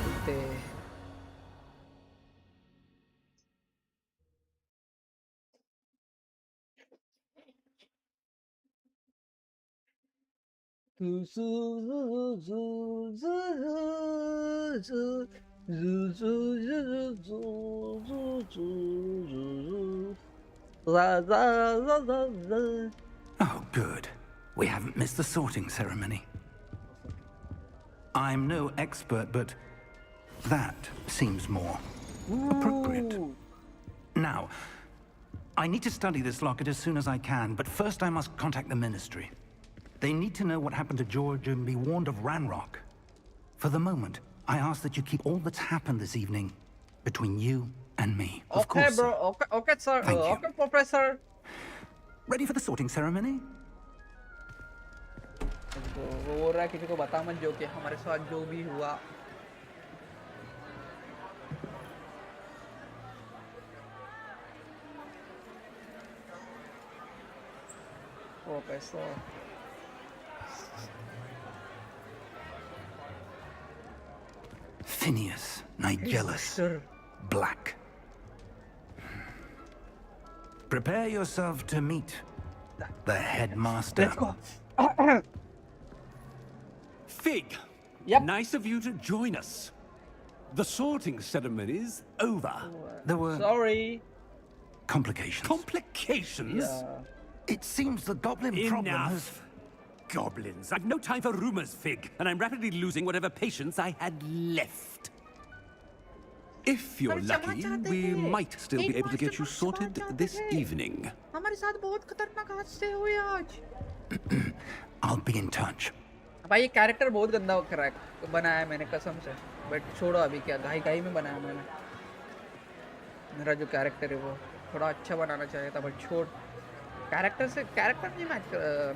Speaker 2: मिलते.
Speaker 5: Oh, good. We haven't missed the sorting ceremony. I'm no expert, but that seems more appropriate. Now, I need to study this locket as soon as I can, but first I must contact the Ministry. They need to know what happened to George and be warned of Ranrock. For the moment, I ask that you keep all that's happened this evening between you
Speaker 4: And me, of
Speaker 2: Okay,
Speaker 4: course.
Speaker 2: bro. Okay, sir.
Speaker 4: Thank you.
Speaker 2: Okay, professor.
Speaker 4: Ready for the sorting ceremony?
Speaker 2: वो बोल रहा है किसी को बता मत जो कि हमारे साथ जो भी हुआ। Professor.
Speaker 4: Phineas, Nigellus, Black.
Speaker 5: Prepare yourself to meet the headmaster.
Speaker 2: Let's go.
Speaker 11: Fig,
Speaker 2: Yep.
Speaker 11: nice of you to join us. The sorting ceremony's over.
Speaker 5: There were
Speaker 2: Sorry.
Speaker 4: Complications.
Speaker 11: Complications?
Speaker 2: Yeah.
Speaker 5: It seems the goblin problem has...
Speaker 11: Enough. Goblins. I've no time for rumors, Fig, and I'm rapidly losing whatever patience I had left. If you're lucky, we might still be able to get you sorted this evening.
Speaker 2: हमारे साथ बहुत खतरनाक हादसे हुए आज।
Speaker 4: I'll be in touch.
Speaker 2: भाई ये character बहुत गंदा बनाया है मैंने कसम से। बट छोड़ो अभी क्या घाई में बनाया मैंने। मेरा जो कैरेक्टर है वो थोड़ा अच्छा बनाना चाहिए था बट छोड़। कैरेक्टर नहीं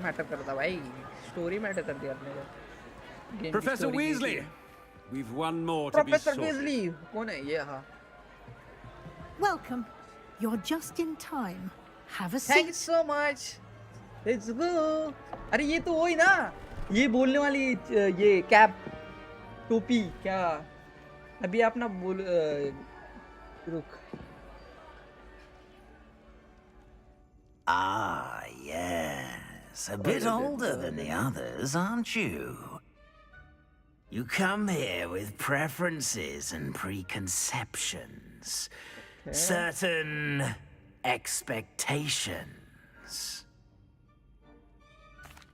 Speaker 2: मैटर करता भाई। स्टोरी मैटर कर दिया आपने को।
Speaker 11: Professor Weasley, we've one more to be
Speaker 2: Professor
Speaker 11: sorted.
Speaker 2: Weasley कौन है ये? हाँ।
Speaker 12: Welcome. You're just in time. Have a seat.
Speaker 2: Thank you so much. Let's go. अरे ये तो वही ना, ये बोलने वाली ये कैप टोपी क्या? अभी आप ना बोल रुक।
Speaker 13: Ah, yes. A bit older than the others, aren't you? You come here with preferences and preconceptions. Certain expectations.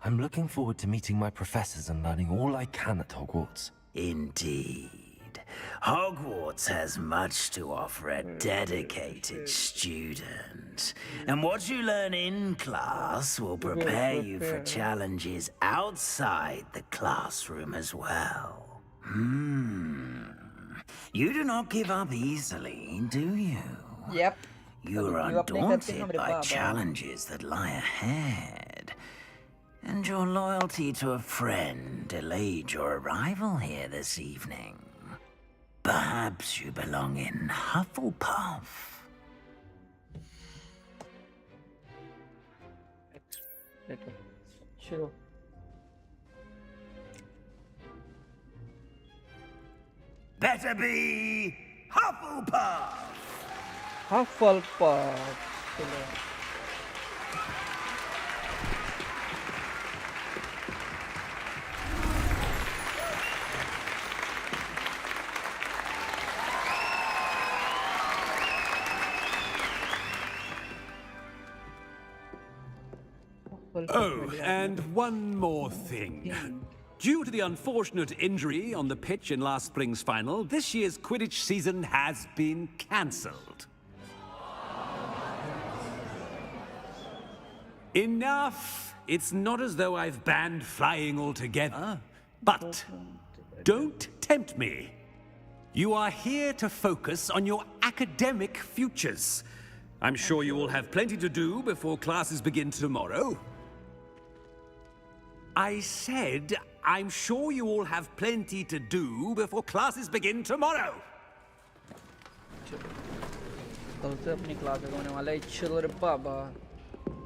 Speaker 8: I'm looking forward to meeting my professors and learning all I can at Hogwarts.
Speaker 13: Indeed. Hogwarts has much to offer a dedicated student. And what you learn in class will prepare you for challenges outside the classroom as well. You do not give up easily, do you?
Speaker 2: Yep.
Speaker 13: You are undaunted by challenges that lie ahead. And your loyalty to a friend delayed your arrival here this evening. Perhaps you belong in Hufflepuff.
Speaker 2: Sure.
Speaker 13: Better be Hufflepuff!
Speaker 2: Hufflepuff.
Speaker 11: Oh, and one more thing. Due to the unfortunate injury on the pitch in last spring's final, this year's Quidditch season has been cancelled. Enough! It's not as though I've banned flying altogether. But don't tempt me. You are here to focus on your academic futures. I'm sure you will have plenty to do before classes begin tomorrow. I said, I'm sure you all have plenty to do before classes begin tomorrow.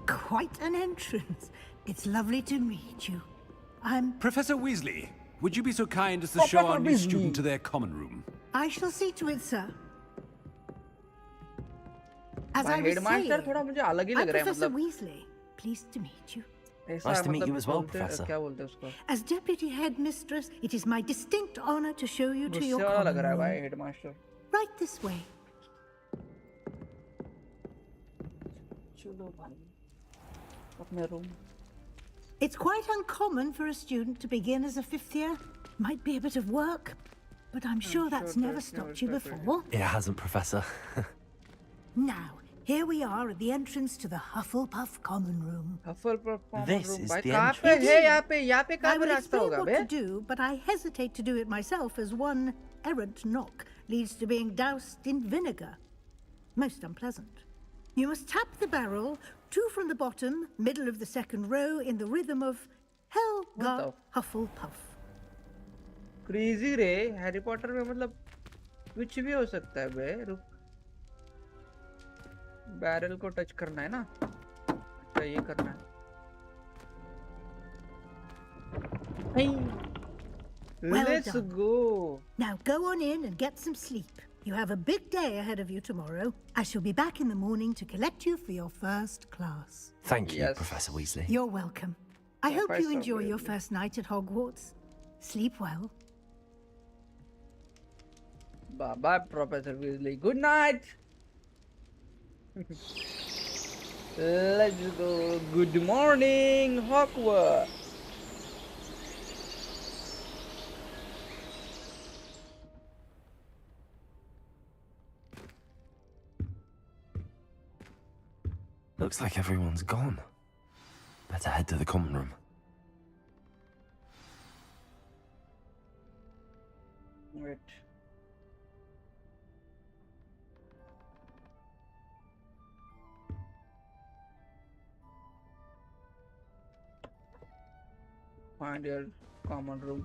Speaker 12: Quite an entrance. It's lovely to meet you. I'm...
Speaker 11: Professor Weasley, would you be so kind as to show our new student to their common room?
Speaker 12: I shall see to it, sir. As I was saying, I'm Professor Weasley. Pleased to meet you.
Speaker 8: Nice to meet you as well, Professor.
Speaker 12: As Deputy Headmistress, it is my distinct honor to show you to your common room. Right this way. It's quite uncommon for a student to begin as a fifth year. Might be a bit of work, but I'm sure that's never stopped you before.
Speaker 8: It hasn't, Professor.
Speaker 12: Now, here we are at the entrance to the Hufflepuff Common Room.
Speaker 8: This is the
Speaker 12: entrance. I will explain what to do, but I hesitate to do it myself as one errant knock leads to being doused in vinegar. most unpleasant. You must tap the barrel, 2 from the bottom, middle of the second row, in the rhythm of Helga Hufflepuff.
Speaker 2: Crazy रे, Harry Potter में मतलब कुछ भी हो सकता है बे। रुक, barrel को टच करना है ना? अच्छा ये करना है। Let's go.
Speaker 12: Now go on in and get some sleep. You have a big day ahead of you tomorrow. I shall be back in the morning to collect you for your first class.
Speaker 4: Thank you, Professor Weasley.
Speaker 12: You're welcome. I hope you enjoy your first night at Hogwarts. Sleep well.
Speaker 2: Bye-bye, Professor Weasley. Good night. Let's go. Good morning, Hogwarts.
Speaker 4: Looks like everyone's gone. Better head to the common room.
Speaker 2: Wait. Find your common room.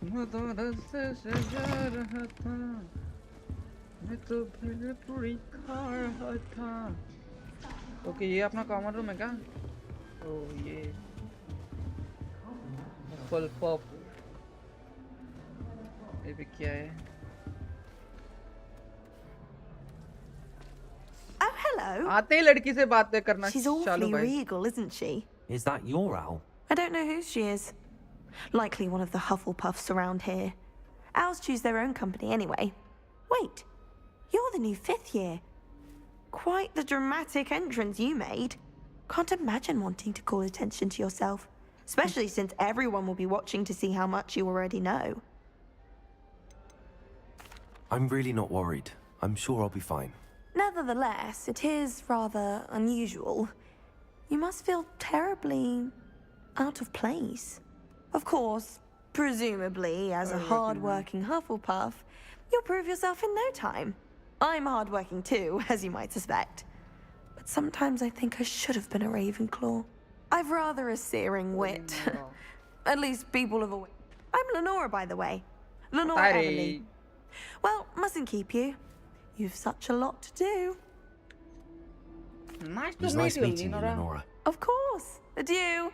Speaker 2: मैं तो रास्ते से जा रहा था, मैं तो भेलपुरी खा रहा था। ओके, ये अपना कॉमन रूम है क्या? ओ ये फुल पॉप, ये भी क्या है?
Speaker 3: Oh, hello.
Speaker 2: आते ही लड़की से बातें करना
Speaker 3: She's
Speaker 2: चालू
Speaker 3: awfully
Speaker 2: भाई।
Speaker 3: regal, isn't she?
Speaker 4: Is that your owl?
Speaker 3: I don't know who she is. Likely one of the Hufflepuffs around here. Owls choose their own company anyway. Wait, you're the new 5th year. Quite the dramatic entrance you made. Can't imagine wanting to call attention to yourself, especially since everyone will be watching to see how much you already know.
Speaker 4: I'm really not worried. I'm sure I'll be fine.
Speaker 3: Nevertheless, it is rather unusual. You must feel terribly out of place. Of course, presumably, as a hard-working Hufflepuff, you'll prove yourself in no time. I'm hard-working too, as you might suspect. But sometimes I think I should have been a Ravenclaw. I've rather a searing wit. At least people have always... I'm Lenora, by the way. Lenora Everly. Well, mustn't keep you. You've such a lot to do.
Speaker 2: Nice
Speaker 4: It was nice meeting you, Lenora.
Speaker 3: Of course. Adieu.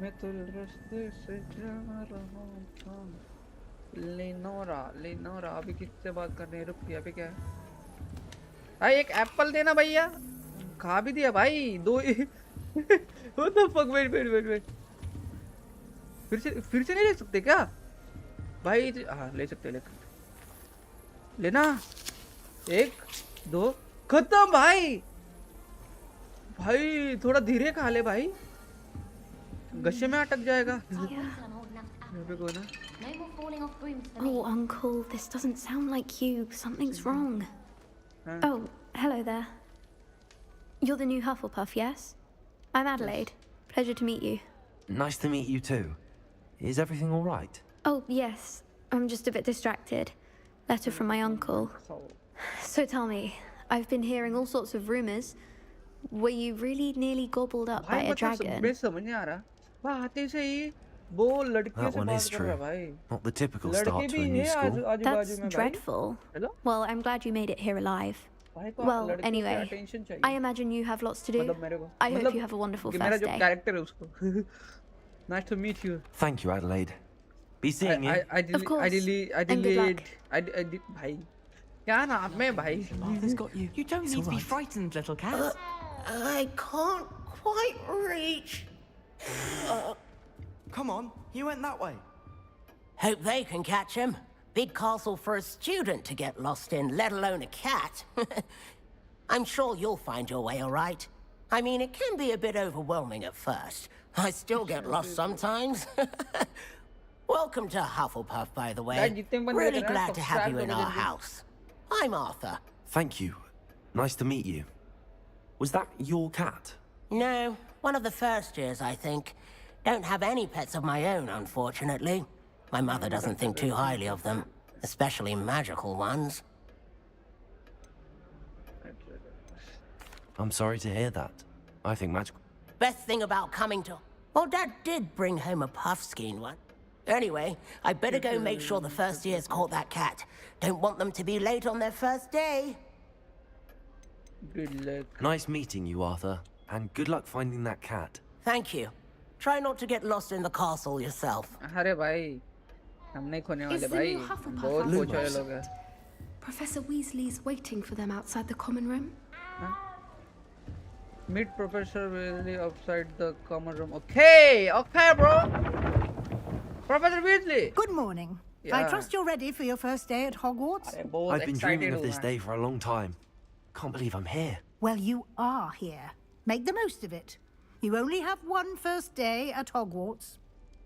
Speaker 2: मैं तो रास्ते से जा रहा था। लेनोरा अभी किससे बात करनी है? रुक, यहाँ पे क्या है? भाई एक एप्पल देना भैया। खा भी दिया भाई, 2 What the fuck? Wait. फिर से नहीं ले सकते क्या भाई? हाँ ले सकते लेना। 1 2 खत्म भाई। भाई थोड़ा धीरे खा ले भाई, गश्से में अटक जाएगा।
Speaker 14: Oh, Uncle, this doesn't sound like you. Something's wrong. Oh, hello there. You're the new Hufflepuff, yes? I'm Adelaide. Pleasure to meet you.
Speaker 4: Nice to meet you too. Is everything all right?
Speaker 14: Oh, yes. I'm just a bit distracted. Letter from my uncle. So tell me, I've been hearing all sorts of rumors. Were you really nearly gobbled up by a dragon?
Speaker 4: That one is true. Not the typical start to a new school.
Speaker 14: That's dreadful. Well, I'm glad you made it here alive. Well, anyway, I imagine you have lots to do. I hope you have a wonderful first day.
Speaker 2: Nice to meet you.
Speaker 4: Thank you, Adelaide. Be seeing you.
Speaker 14: Of course. And good luck.
Speaker 2: भाई क्या नाम है भाई?
Speaker 15: Mother's got you. You don't need to be frightened, little cat.
Speaker 7: I can't quite reach.
Speaker 15: Come on, you went that way.
Speaker 16: Hope they can catch him. Big castle for a student to get lost in, let alone a cat. I'm sure you'll find your way all right. I mean, it can be a bit overwhelming at first. I still get lost sometimes. Welcome to Hufflepuff, by the way. Really glad to have you in our house. I'm Arthur.
Speaker 4: Thank you. Nice to meet you. Was that your cat?
Speaker 16: No, One of the first years, I think. Don't have any pets of my own, unfortunately. My mother doesn't think too highly of them, especially magical ones.
Speaker 17: I'm sorry to hear that. I think magical...
Speaker 16: Best thing about coming to... Well, Dad did bring home a puffskein one. Anyway, I better go make sure the first years caught that cat. Don't want them to be late on their first day.
Speaker 2: Good luck.
Speaker 17: Nice meeting you, Arthur. And good luck finding that cat.
Speaker 16: Thank you. Try not to get lost in the castle yourself.
Speaker 2: अरे भाई, हम नहीं खोने वाले भाई. बहुत पोचा ये लोग हैं.
Speaker 14: Professor Weasley's waiting for them outside the common room.
Speaker 2: Meet Professor Weasley outside the common room. Okay, okay, bro. Professor Weasley.
Speaker 12: Good morning.
Speaker 2: Yeah.
Speaker 12: I trust you're ready for your first day at Hogwarts.
Speaker 17: I've been dreaming of this day for a long time. Can't believe I'm here.
Speaker 12: Well, you are here. Make the most of it. You only have one first day at Hogwarts.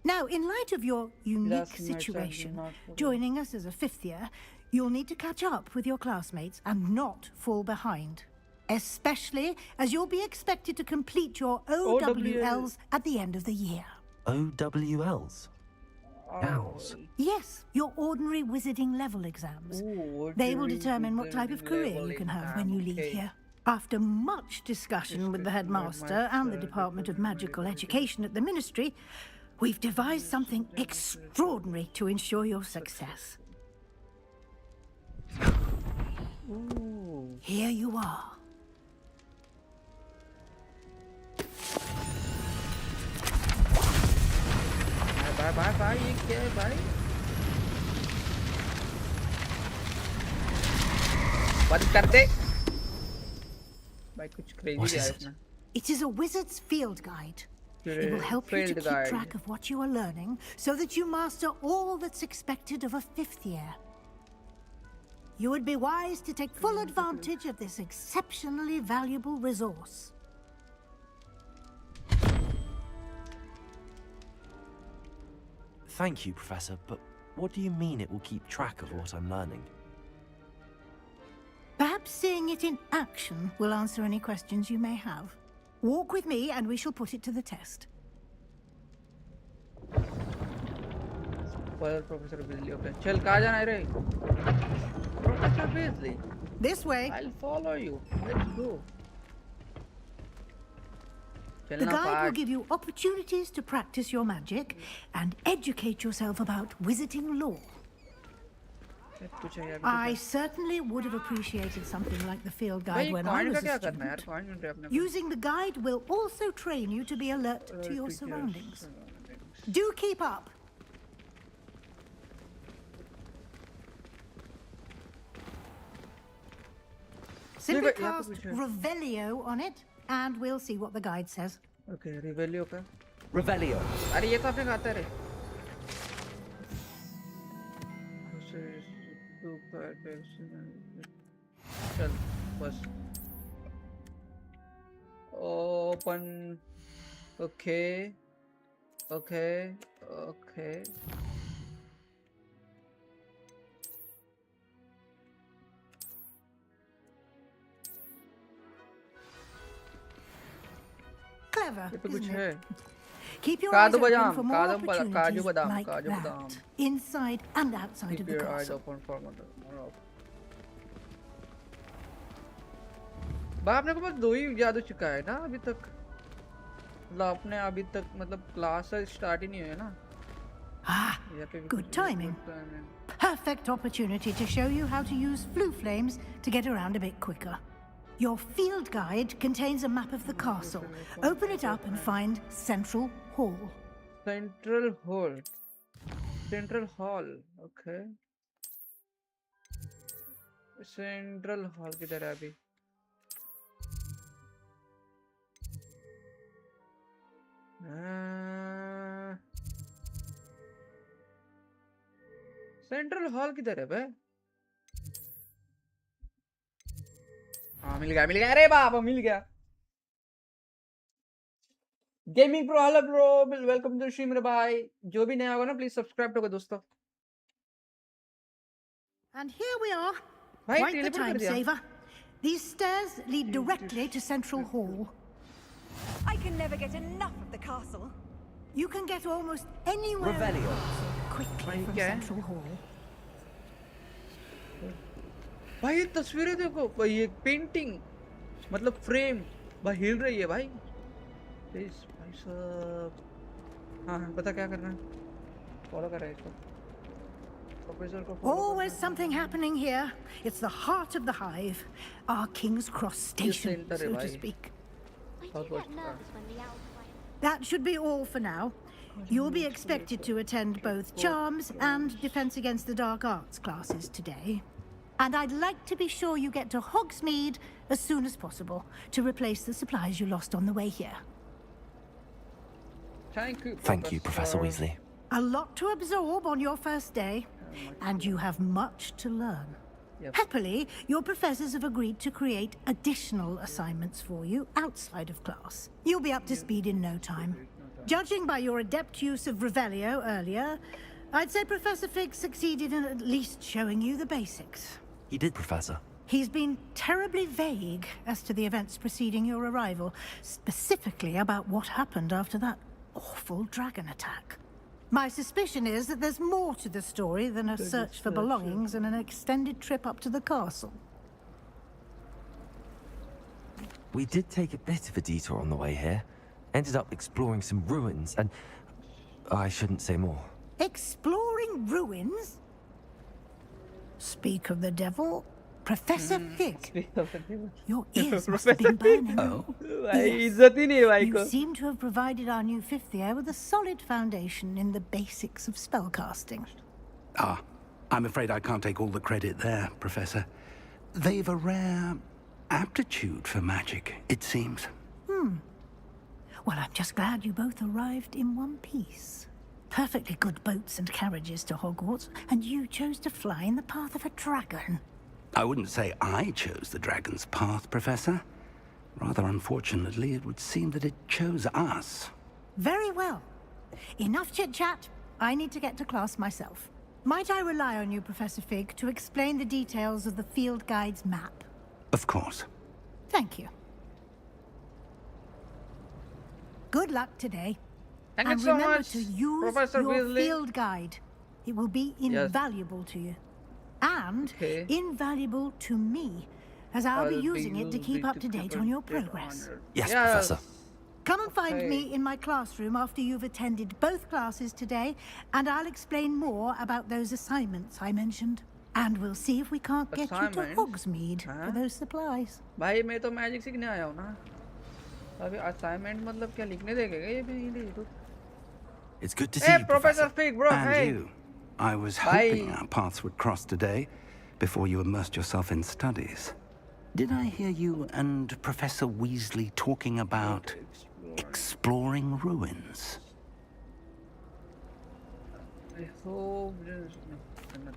Speaker 12: Now, in light of your unique situation, joining us as a fifth year, you'll need to catch up with your classmates and not fall behind. Especially as you'll be expected to complete your OWLs at the end of the year.
Speaker 17: OWLs? Owls?
Speaker 12: Yes, your ordinary wizarding level exams. They will determine what type of career you can have when you leave here. After much discussion with the headmaster and the Department of Magical Education at the Ministry, we've devised something extraordinary to ensure your success. Here you are.
Speaker 2: Bye, ये क्या है भाई? बंद कर दे. भाई कुछ crazy है इसमें.
Speaker 12: It is a wizard's field guide. It will help you to keep track of what you are learning so that you master all that's expected of a fifth year. You would be wise to take full advantage of this exceptionally valuable resource.
Speaker 17: Thank you, Professor, but what do you mean it will keep track of what I'm learning?
Speaker 12: Perhaps seeing it in action will answer any questions you may have. Walk with me and we shall put it to the test.
Speaker 2: Professor Weasley, okay. चल कहाँ जाना है रे? Professor Weasley.
Speaker 12: This way.
Speaker 2: I'll follow you. Let's go.
Speaker 12: The guide will give you opportunities to practice your magic and educate yourself about wizarding lore. I certainly would have appreciated something like the field guide when I was a student. Using the guide will also train you to be alert to your surroundings. Do keep up. Simply cast Revelio on it, and we'll see what the guide says.
Speaker 2: Okay, Revelio का.
Speaker 17: Revelio.
Speaker 2: अरे ये तो आपने खाता है रे. चल बस. Open. Okay. Okay. Okay.
Speaker 12: Clever,
Speaker 2: कुछ
Speaker 12: isn't
Speaker 2: है.
Speaker 12: it? Keep your eyes
Speaker 2: काजू
Speaker 12: open
Speaker 2: बादाम,
Speaker 12: for more opportunities
Speaker 2: बादाम,
Speaker 12: like
Speaker 2: काजू
Speaker 12: that,
Speaker 2: बादाम.
Speaker 12: inside and outside of
Speaker 2: Keep
Speaker 12: the
Speaker 2: your eyes
Speaker 12: castle.
Speaker 2: open for more. भाई आपने को बस 2 ही जादू चुका है ना अभी तक. मतलब आपने अभी तक मतलब क्लास स्टार्ट ही नहीं हुआ है ना.
Speaker 12: Ah, good timing. Perfect opportunity to show you how to use flue flames to get around a bit quicker. Your field guide contains a map of the castle. Open it up and find Central Hall.
Speaker 2: Central Hall. Central Hall. Okay. Central Hall किधर है अभी? Central hall किधर है बे? हाँ मिल गया अरे बाबा मिल गया. Gaming pro hello bro welcome to stream रे भाई. जो भी नया होगा ना प्लीज सब्सक्राइब करो दोस्तों.
Speaker 12: And here we are.
Speaker 2: भाई
Speaker 12: Quite the time saver. These stairs lead directly to Central Hall.
Speaker 18: I can never get enough of the castle.
Speaker 12: You can get almost anywhere quickly from Central Hall.
Speaker 2: भाई ये तस्वीरें देखो भाई, ये painting मतलब frame भाई हिल रही है भाई। प्लीज भाई साहब, हाँ पता क्या करना है, फॉलो कर रहा है इसको, प्रोफेसर को follow
Speaker 12: Always something happening here. It's the heart of the hive, our King's Cross station, so to speak. That should be all for now. You'll be expected to attend both Charms and Defense Against the Dark Arts classes today. And I'd like to be sure you get to Hogsmeade as soon as possible to replace the supplies you lost on the way here.
Speaker 17: Thank you, Professor Weasley.
Speaker 12: A lot to absorb on your first day, and you have much to learn. Happily, your professors have agreed to create additional assignments for you outside of class. You'll be up to speed in no time. Judging by your adept use of Revelio earlier, I'd say Professor Fig succeeded in at least showing you the basics.
Speaker 17: He did, Professor.
Speaker 12: He's been terribly vague as to the events preceding your arrival, specifically about what happened after that awful dragon attack. My suspicion is that there's more to the story than a search for belongings and an extended trip up to the castle.
Speaker 17: We did take a bit of a detour on the way here. Ended up exploring some ruins and... I shouldn't say more.
Speaker 12: Exploring ruins? Speak of the devil, Professor Fig. Your ears must have been burning. Yes. You seem to have provided our new fifth year with a solid foundation in the basics of spellcasting.
Speaker 5: Ah, I'm afraid I can't take all the credit there, Professor. They've a rare aptitude for magic, it seems.
Speaker 12: Well, I'm just glad you both arrived in one piece. Perfectly good boats and carriages to Hogwarts, and you chose to fly in the path of a dragon.
Speaker 5: I wouldn't say I chose the dragon's path, Professor. Rather unfortunately, it would seem that it chose us.
Speaker 12: Very well. Enough chit-chat. I need to get to class myself. Might I rely on you, Professor Fig, to explain the details of the field guide's map?
Speaker 5: Of course.
Speaker 12: Thank you. Good luck today.
Speaker 2: Thank
Speaker 12: and
Speaker 2: you so
Speaker 12: remember
Speaker 2: much,
Speaker 12: to use
Speaker 2: Professor
Speaker 12: your
Speaker 2: Weasley.
Speaker 12: field guide. It will be invaluable to you. And invaluable to me, as I'll be using it to keep up to date on your progress.
Speaker 17: Yes, Professor.
Speaker 12: Come and find me in my classroom after you've attended both classes today, and I'll explain more about those assignments I mentioned. And we'll see if we can't get you to Hogsmeade for those supplies.
Speaker 2: भाई मैं तो magic सीखने आया हूँ ना। अभी assignment मतलब क्या लिखने देंगे ये भी नहीं दे तो।
Speaker 17: It's good to see you,
Speaker 2: Professor Fig, bro.
Speaker 5: And you. I was hoping our paths would cross today, before you immersed yourself in studies. Did I hear you and Professor Weasley talking about exploring ruins?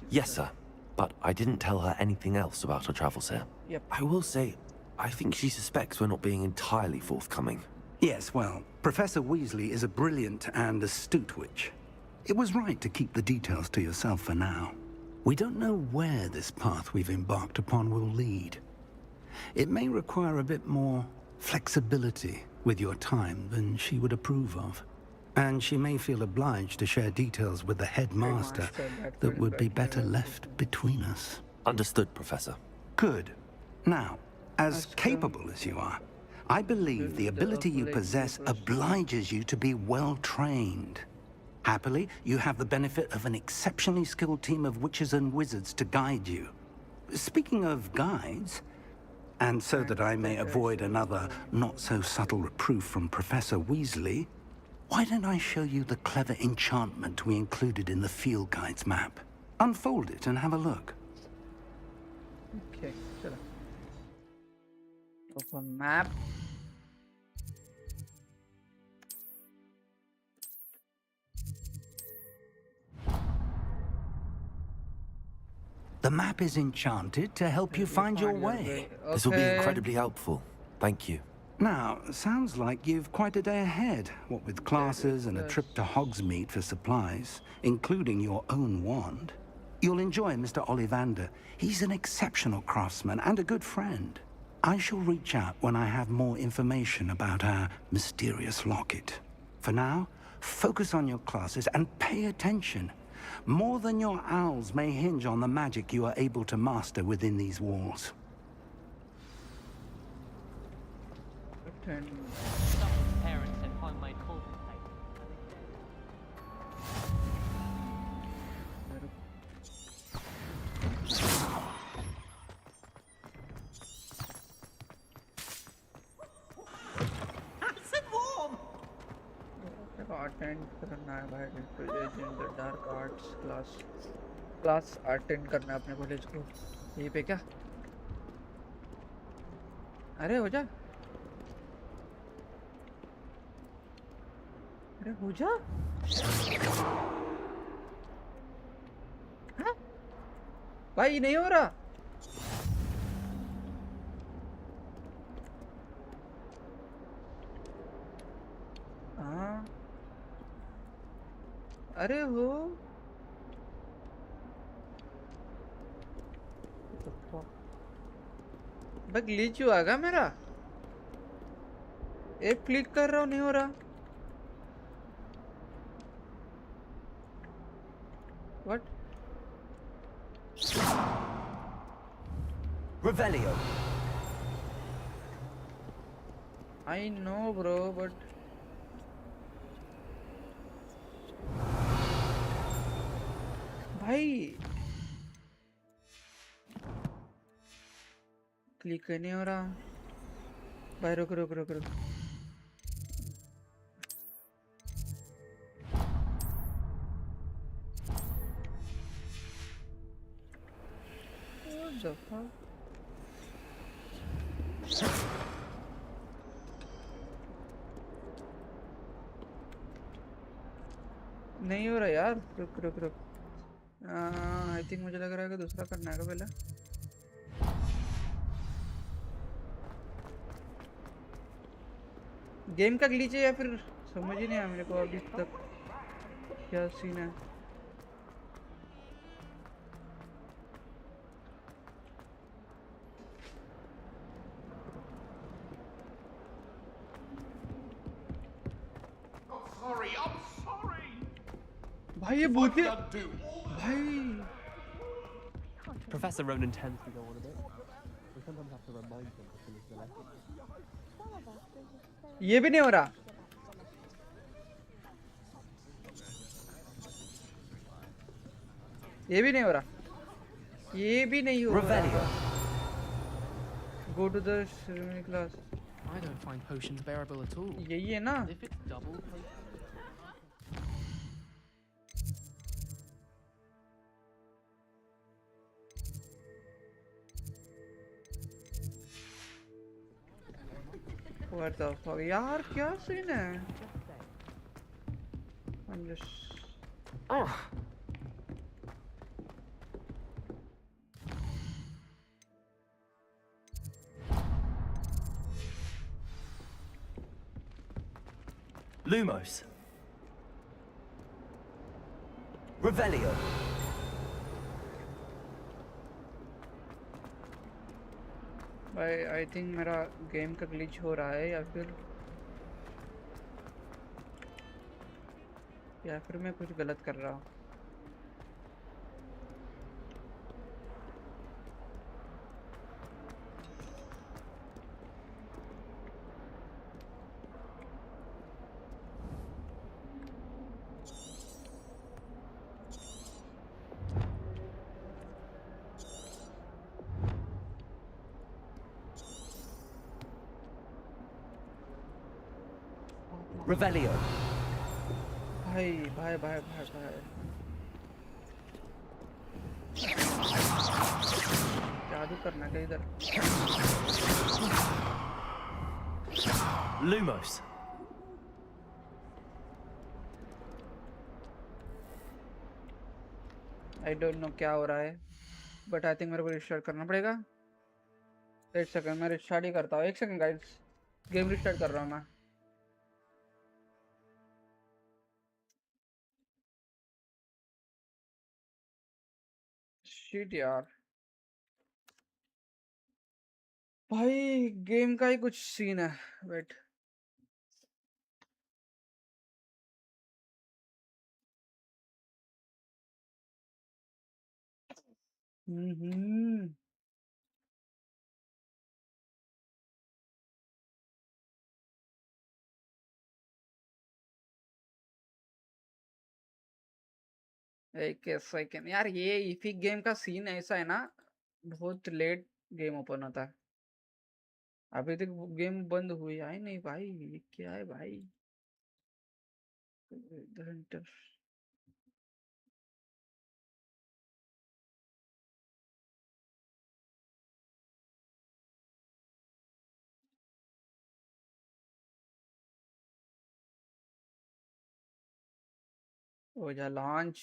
Speaker 17: Yes, sir. But I didn't tell her anything else about her travels here.
Speaker 2: Yep.
Speaker 17: I will say, I think she suspects we're not being entirely forthcoming.
Speaker 5: Yes, well, Professor Weasley is a brilliant and astute witch. It was right to keep the details to yourself for now. We don't know where this path we've embarked upon will lead. It may require a bit more flexibility with your time than she would approve of. And she may feel obliged to share details with the headmaster that would be better left between us.
Speaker 17: Understood, Professor.
Speaker 5: Good. Now, as capable as you are, I believe the ability you possess obliges you to be well-trained. Happily, you have the benefit of an exceptionally skilled team of witches and wizards to guide you. Speaking of guides, and so that I may avoid another not-so-subtle reproof from Professor Weasley, why don't I show you the clever enchantment we included in the field guide's map? Unfold it and have a look.
Speaker 2: Okay, चलो. Open map.
Speaker 5: The map is enchanted to help you find your way.
Speaker 17: This will be incredibly helpful. Thank you.
Speaker 5: Now, sounds like you've quite a day ahead, what with classes and a trip to Hogsmeade for supplies, including your own wand. You'll enjoy Mr. Ollivander. He's an exceptional craftsman and a good friend. I shall reach out when I have more information about our mysterious locket. For now, focus on your classes and pay attention. More than your owls may hinge on the magic you are able to master within these walls.
Speaker 19: Parents and homemade cauldron cake.
Speaker 2: Attend करना है भाई college in the dark arts class attend करना है अपने college को यहीं पे क्या अरे हो जा हाँ? भाई नहीं हो रहा हाँ अरे हो भाई ग्लिच हुआ क्या मेरा एक क्लिक कर रहा हूँ नहीं हो रहा What?
Speaker 17: Revelio.
Speaker 2: I know, bro, but भाई क्लिक नहीं हो रहा भाई रुक रुक रुक रुक नहीं हो रहा यार रुक रुक रुक आई थिंक मुझे लग रहा है कि दूसरा करना है पहले गेम का ग्लिच है या फिर समझ ही नहीं आया मेरे को अभी तक क्या सीन है भाई ये भूतिया भाई
Speaker 15: Professor Ronan tends to go on a bit. We sometimes have to remind him to finish the lesson.
Speaker 2: ये भी नहीं हो रहा ये भी नहीं हो रहा ये भी नहीं हो रहा Go to the ceremony class
Speaker 15: I don't find potions bearable at all.
Speaker 2: यही है ना
Speaker 15: If it's double
Speaker 2: What the fuck यार क्या सीन है I'm just
Speaker 17: Lumos. Revelio.
Speaker 2: भाई आई थिंक मेरा गेम का ग्लिच हो रहा है या फिर मैं कुछ गलत कर रहा हूँ
Speaker 17: Revelio.
Speaker 2: भाई भाई भाई भाई भाई जादू करना है इधर
Speaker 17: Lumos.
Speaker 2: आई डोंट नो क्या हो रहा है बट आई थिंक मेरे को रिस्टार्ट करना पड़ेगा एक सेकंड मैं रिस्टार्ट ही करता हूँ एक सेकंड गाइस गेम रिस्टार्ट कर रहा हूँ मैं शिट यार भाई गेम का ही कुछ सीन है, वेट। एक सेकंड यार, ये इपिक गेम का सीन ऐसा है ना, बहुत लेट गेम ओपन होता है। अभी तक गेम बंद हुई है नहीं भाई, ये क्या है भाई? हो जा launch.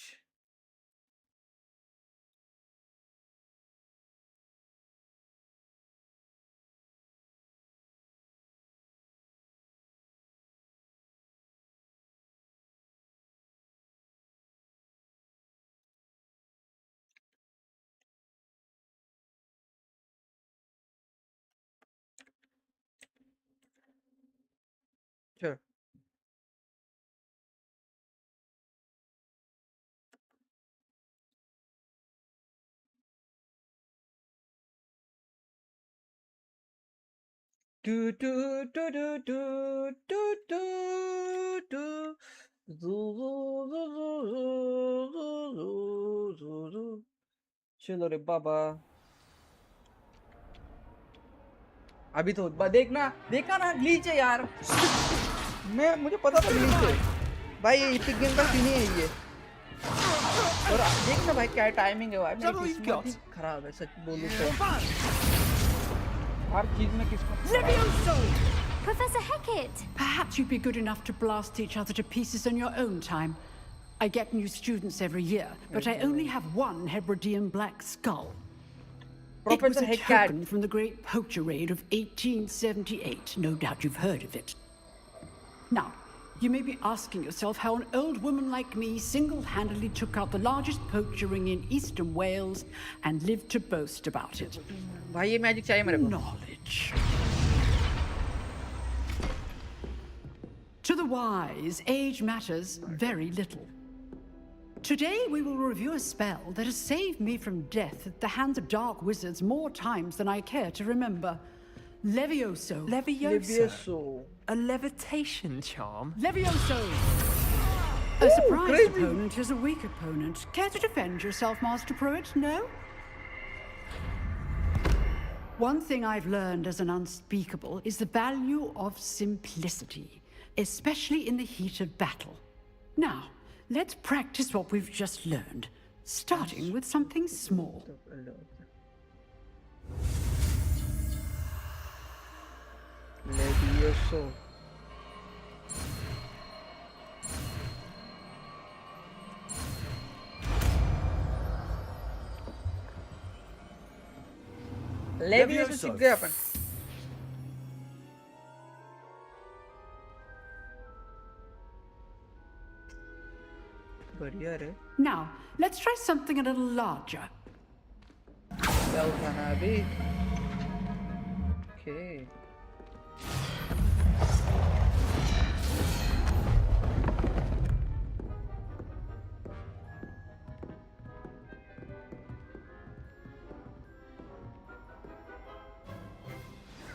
Speaker 2: Sure. Do do do do do do do do. चलो रे बाबा, अभी तो देखना देखा ना, ग्लिच है यार। मुझे पता था ग्लिच है भाई, ये इपिक गेम का सीन ही है ये। और देखना भाई क्या टाइमिंग है भाई, मेरी किस्मत ही खराब है सच बोलूं तो। हर चीज में किस्मत।
Speaker 20: Professor Hecat!
Speaker 21: Perhaps you'd be good enough to blast each other to pieces on your own time. I get new students every year, but I only have one Hebridean black skull. It was a token from the Great Poacher Raid of 1878. No doubt you've heard of it. Now, you may be asking yourself how an old woman like me single-handedly took out the largest poacher ring in eastern Wales and lived to boast about it.
Speaker 2: भाई ये magic चाहिए मेरे को।
Speaker 21: Knowledge. To the wise, age matters very little. Today we will review a spell that has saved me from death at the hands of dark wizards more times than I care to remember. Levioso.
Speaker 17: Levioso? A levitation charm?
Speaker 21: Levioso! A surprised opponent is a weak opponent. Care to defend yourself, Master Pruitt? No? One thing I've learned as an unspeakable is the value of simplicity, especially in the heat of battle. Now, let's practice what we've just learned, starting with something small.
Speaker 2: Levioso. Levioso सीख गए अपन। बढ़िया रे।
Speaker 21: Now, let's try something a little larger.
Speaker 2: क्या उठाना है अभी? Okay.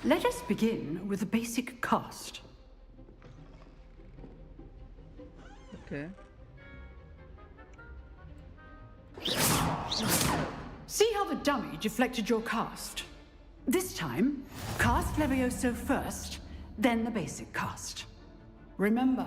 Speaker 21: Let us begin with the basic cast.
Speaker 2: Okay.
Speaker 21: See how the dummy deflected your cast? This time, cast Levioso first, then the basic cast. Remember,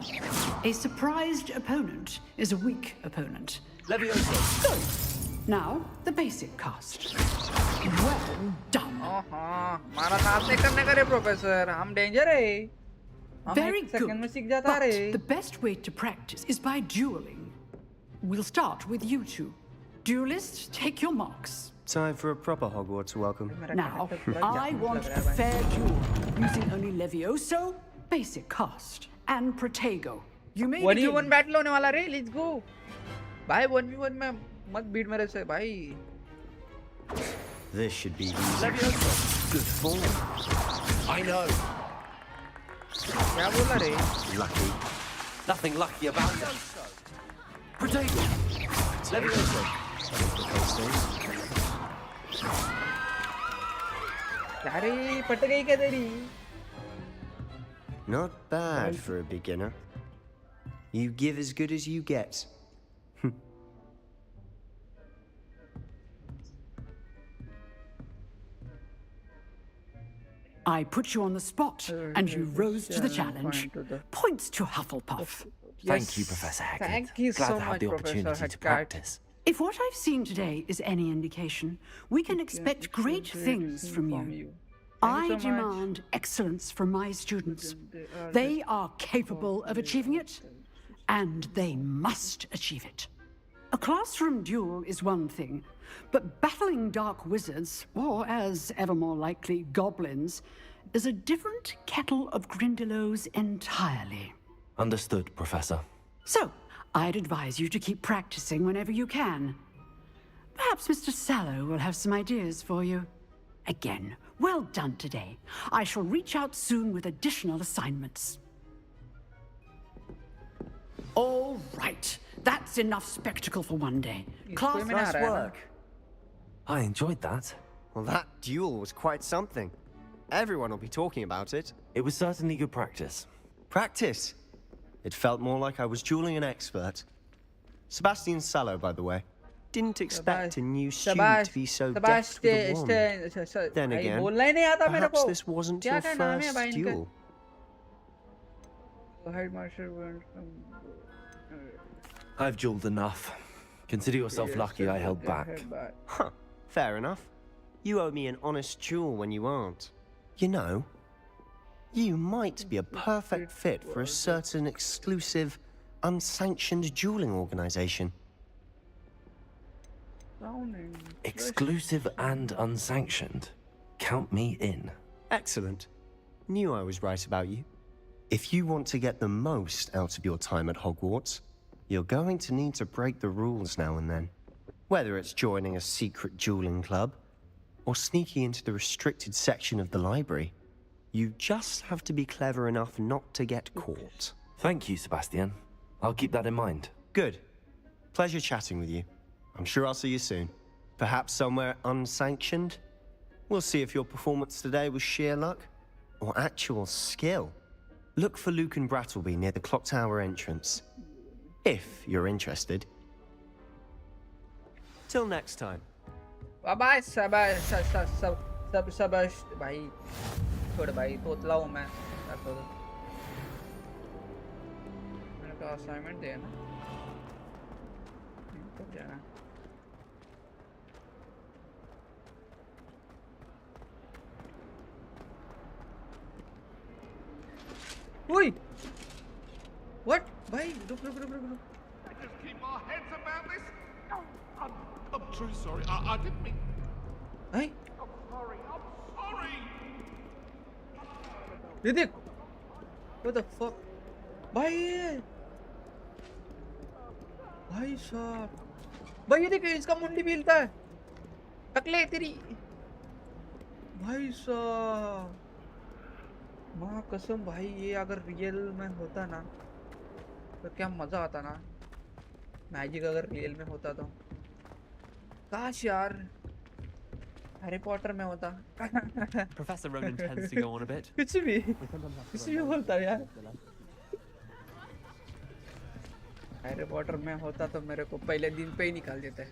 Speaker 21: a surprised opponent is a weak opponent.
Speaker 17: Levioso.
Speaker 21: Good. Now, the basic cast. Well done.
Speaker 2: हमारा साथ नहीं करने का रे professor, हम danger है।
Speaker 21: Very good. But the best way to practice is by dueling. We'll start with you two. Duelists, take your marks.
Speaker 22: Time for a proper Hogwarts welcome.
Speaker 21: Now, I want a fair duel, using only Levioso, basic cast, and Protego. You may
Speaker 2: 1v1 battle होने वाला रे, let's go. भाई 1v1 में मत beat मेरे से भाई।
Speaker 22: This should be easy.
Speaker 4: good form.
Speaker 6: I know.
Speaker 2: क्या बोला रे?
Speaker 4: Lucky. Nothing lucky about it. Potato. Levioso.
Speaker 2: क्या रे? पट गई क्या तेरी?
Speaker 1: Not bad for a beginner. You give as good as you get.
Speaker 21: I put you on the spot, and you rose to the challenge. Points to Hufflepuff.
Speaker 17: Thank you, Professor Hackett.
Speaker 2: Thank you
Speaker 17: Glad
Speaker 2: so
Speaker 17: to have
Speaker 2: much,
Speaker 17: the
Speaker 2: Professor
Speaker 17: opportunity to
Speaker 2: Hackett.
Speaker 17: practice.
Speaker 21: If what I've seen today is any indication, we can expect great things from you. I demand excellence from my students. They are capable of achieving it, and they must achieve it. A classroom duel is one thing, but battling dark wizards, or as ever more likely, goblins, is a different kettle of Grindylows entirely.
Speaker 17: Understood, Professor.
Speaker 21: So, I'd advise you to keep practicing whenever you can. Perhaps Mr. Sallow will have some ideas for you. Again, well done today. I shall reach out soon with additional assignments. All right. That's enough spectacle for one day. Class,
Speaker 1: Nice work.
Speaker 17: I enjoyed that.
Speaker 1: Well, that duel was quite something. Everyone will be talking about it.
Speaker 17: It was certainly good practice.
Speaker 1: Practice? It felt more like I was dueling an expert. Sebastian Sallow, by the way. Didn't expect a new student to be so deft with a wand. Then again, perhaps this wasn't your first duel.
Speaker 17: I've dueled enough. Consider yourself lucky I held back.
Speaker 1: Huh, fair enough. You owe me an honest duel when you aren't. You know, you might be a perfect fit for a certain exclusive, unsanctioned dueling organization.
Speaker 17: Exclusive and unsanctioned. Count me in.
Speaker 1: Excellent. Knew I was right about you. If you want to get the most out of your time at Hogwarts, you're going to need to break the rules now and then. Whether it's joining a secret dueling club, or sneaking into the restricted section of the library, you just have to be clever enough not to get caught.
Speaker 17: Thank you, Sebastian. I'll keep that in mind.
Speaker 1: Good. Pleasure chatting with you. I'm sure I'll see you soon. Perhaps somewhere unsanctioned? We'll see if your performance today was sheer luck, or actual skill. Look for Luke and Brattleby near the clock tower entrance. If you're interested. Till next time.
Speaker 2: Bye-bye, भाई छोड़ भाई तोतला हूँ मैं मैंने कहा assignment दिया ना कब जाना Oi! What? भाई रुक
Speaker 20: Just keep our heads about this. I'm truly sorry. I didn't mean.
Speaker 2: Hey?
Speaker 20: I'm sorry.
Speaker 2: ये देख what the fuck भाई साहब भाई ये देख इसका मुंडी भी हिलता है टकले तेरी भाई साहब माँ कसम भाई ये अगर रियल में होता ना तो क्या मजा आता ना मैजिक अगर रियल में होता तो काश यार हैरी पॉटर में होता
Speaker 23: Professor Ronan tends to go on a bit.
Speaker 2: कुछ भी बोलता यार हैरी पॉटर में होता तो मेरे को पहले दिन पे ही निकाल देते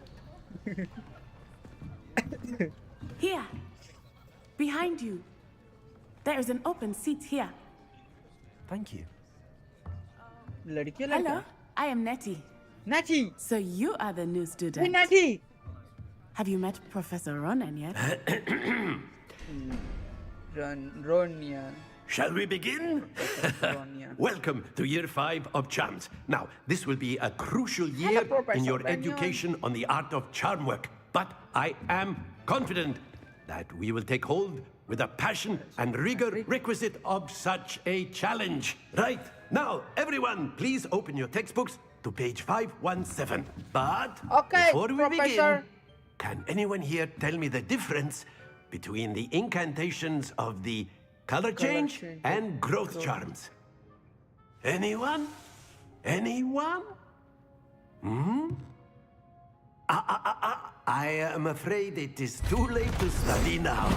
Speaker 24: Here, behind you. There is an open seat here.
Speaker 17: Thank you.
Speaker 2: लड़की
Speaker 24: Hello, I am Nettie.
Speaker 2: Nettie.
Speaker 24: So you are the new student.
Speaker 2: Hey, Nettie.
Speaker 24: Have you met Professor Ronan yet?
Speaker 2: Ronia.
Speaker 25: Shall we begin? Welcome to Year 5 of Charms. Now, this will be a crucial year in your education on the art of charm work. But I am confident that we will take hold with the passion and rigor requisite of such a challenge. Right, now, everyone, please open your textbooks to page 517. But before we begin, can anyone here tell me the difference between the incantations of the color change and growth charms. Anyone? Anyone? Hmm? I am afraid it is too late to study now.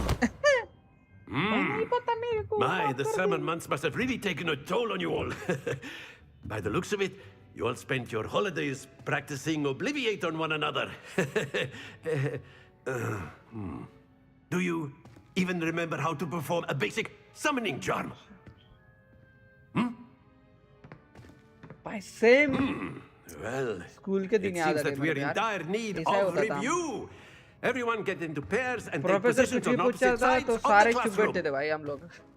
Speaker 25: My, the summer months must have really taken a toll on you all. By the looks of it, you all spent your holidays practicing Obliviate on one another. Do you even remember how to perform a basic summoning charm?
Speaker 2: By same.
Speaker 25: Well,
Speaker 2: School
Speaker 25: it seems that we are in dire need of review. Everyone get into pairs and take positions on opposite sides of the classroom.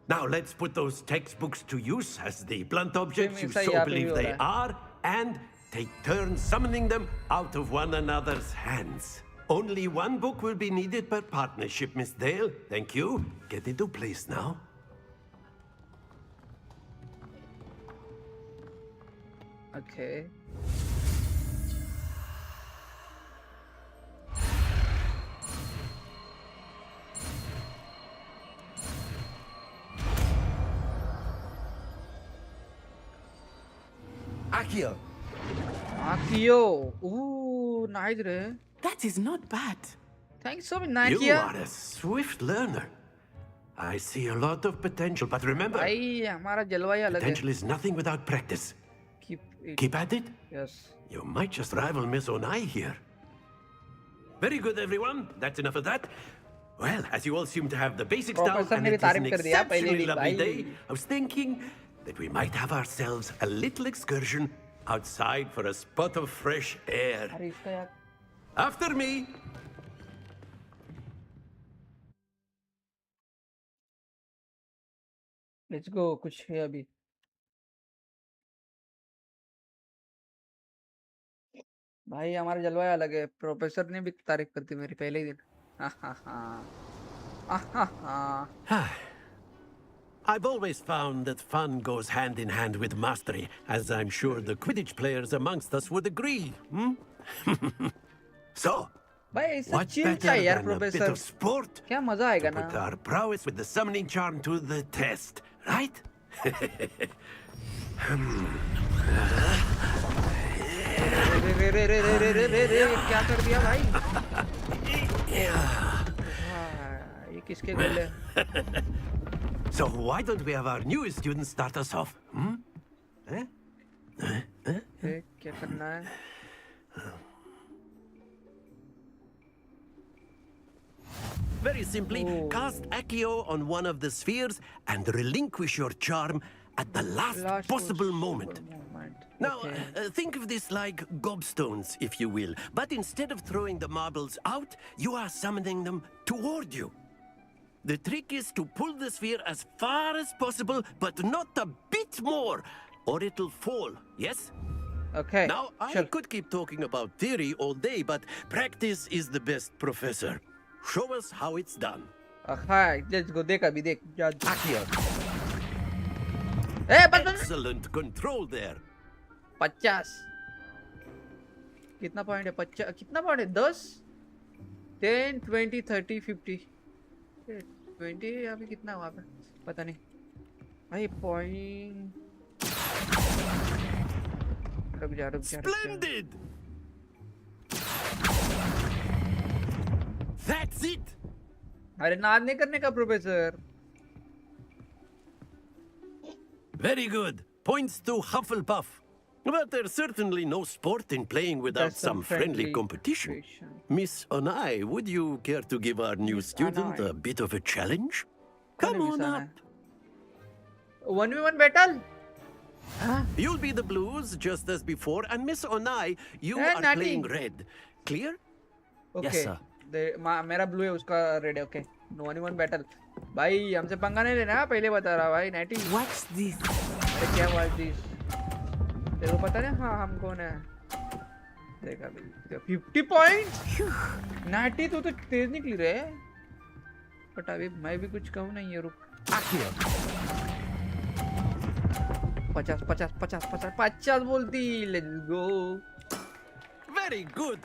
Speaker 25: Now let's put those textbooks to use as the blunt objects you so believe they are, and take turns summoning them out of one another's hands. Only one book will be needed per partnership, Miss Dale. Thank you. Get into place now.
Speaker 2: Okay.
Speaker 25: Akio.
Speaker 2: Akio. Ooh, nice, re.
Speaker 24: That is not bad.
Speaker 2: Thanks so much, Nakia.
Speaker 25: You are a swift learner. I see a lot of potential, but remember, potential is nothing without practice. Keep at it.
Speaker 2: Yes.
Speaker 25: You might just rival Miss Onai here. Very good, everyone. That's enough of that. Well, as you all seem to have the basics down, and it's an exceptionally lovely day, I was thinking that we might have ourselves a little excursion outside for a spot of fresh air. After me.
Speaker 2: Let's go. कुछ है अभी. भाई हमारा जलवा अलग है. Professor ने भी तारीफ कर दी मेरी पहले ही दिन.
Speaker 25: I've always found that fun goes hand in hand with mastery, as I'm sure the Quidditch players amongst us would agree. So, what better than a bit of sport
Speaker 2: क्या मजा आएगा
Speaker 25: to put our prowess with the summoning charm to the test, right?
Speaker 2: क्या कर दिया भाई? ये किसके गोल है?
Speaker 25: So why don't we have our newest students start us off?
Speaker 2: क्या करना है?
Speaker 25: Very simply, cast Accio on one of the spheres and relinquish your charm at the last possible moment. Now, think of this like gobstones, if you will. But instead of throwing the marbles out, you are summoning them toward you. The trick is to pull the sphere as far as possible, but not a bit more, or it'll fall, yes?
Speaker 2: Okay.
Speaker 25: Now, I could keep talking about theory all day, but practice is the best professor. Show us how it's done.
Speaker 2: Okay, let's go. देख अभी देख.
Speaker 25: Excellent control there.
Speaker 2: 50. कितना point है? 50. कितना point है? 10, 10, 20, 30, 50. 20 यहाँ पे कितना वहाँ पे? पता नहीं. भाई पॉइंट. रुक जा.
Speaker 25: Splendid. That's it.
Speaker 2: अरे नाद नहीं करने का professor.
Speaker 25: Very good. Points to Hufflepuff. But there's certainly no sport in playing without some friendly competition. Miss Onai, would you care to give our new student a bit of a challenge? Come on up.
Speaker 2: 1v1 battle?
Speaker 25: You'll be the blues just as before, and Miss Onai, you are playing red. Clear?
Speaker 2: Okay.
Speaker 25: Yes, sir.
Speaker 2: मेरा blue है उसका red है. Okay. 1v1 battle. भाई हमसे पंगा नहीं लेना. पहले बता रहा भाई. 90.
Speaker 24: What's this?
Speaker 2: अरे क्या watch this? तेरे को पता नहीं? हाँ हम कौन है? देखा भाई. 50 पॉइंट. 90 तो तेज निकली रे. बट अभी मैं भी कुछ कहूँ नहीं है. रुक. 50 बोलती. Let's go.
Speaker 25: Very good.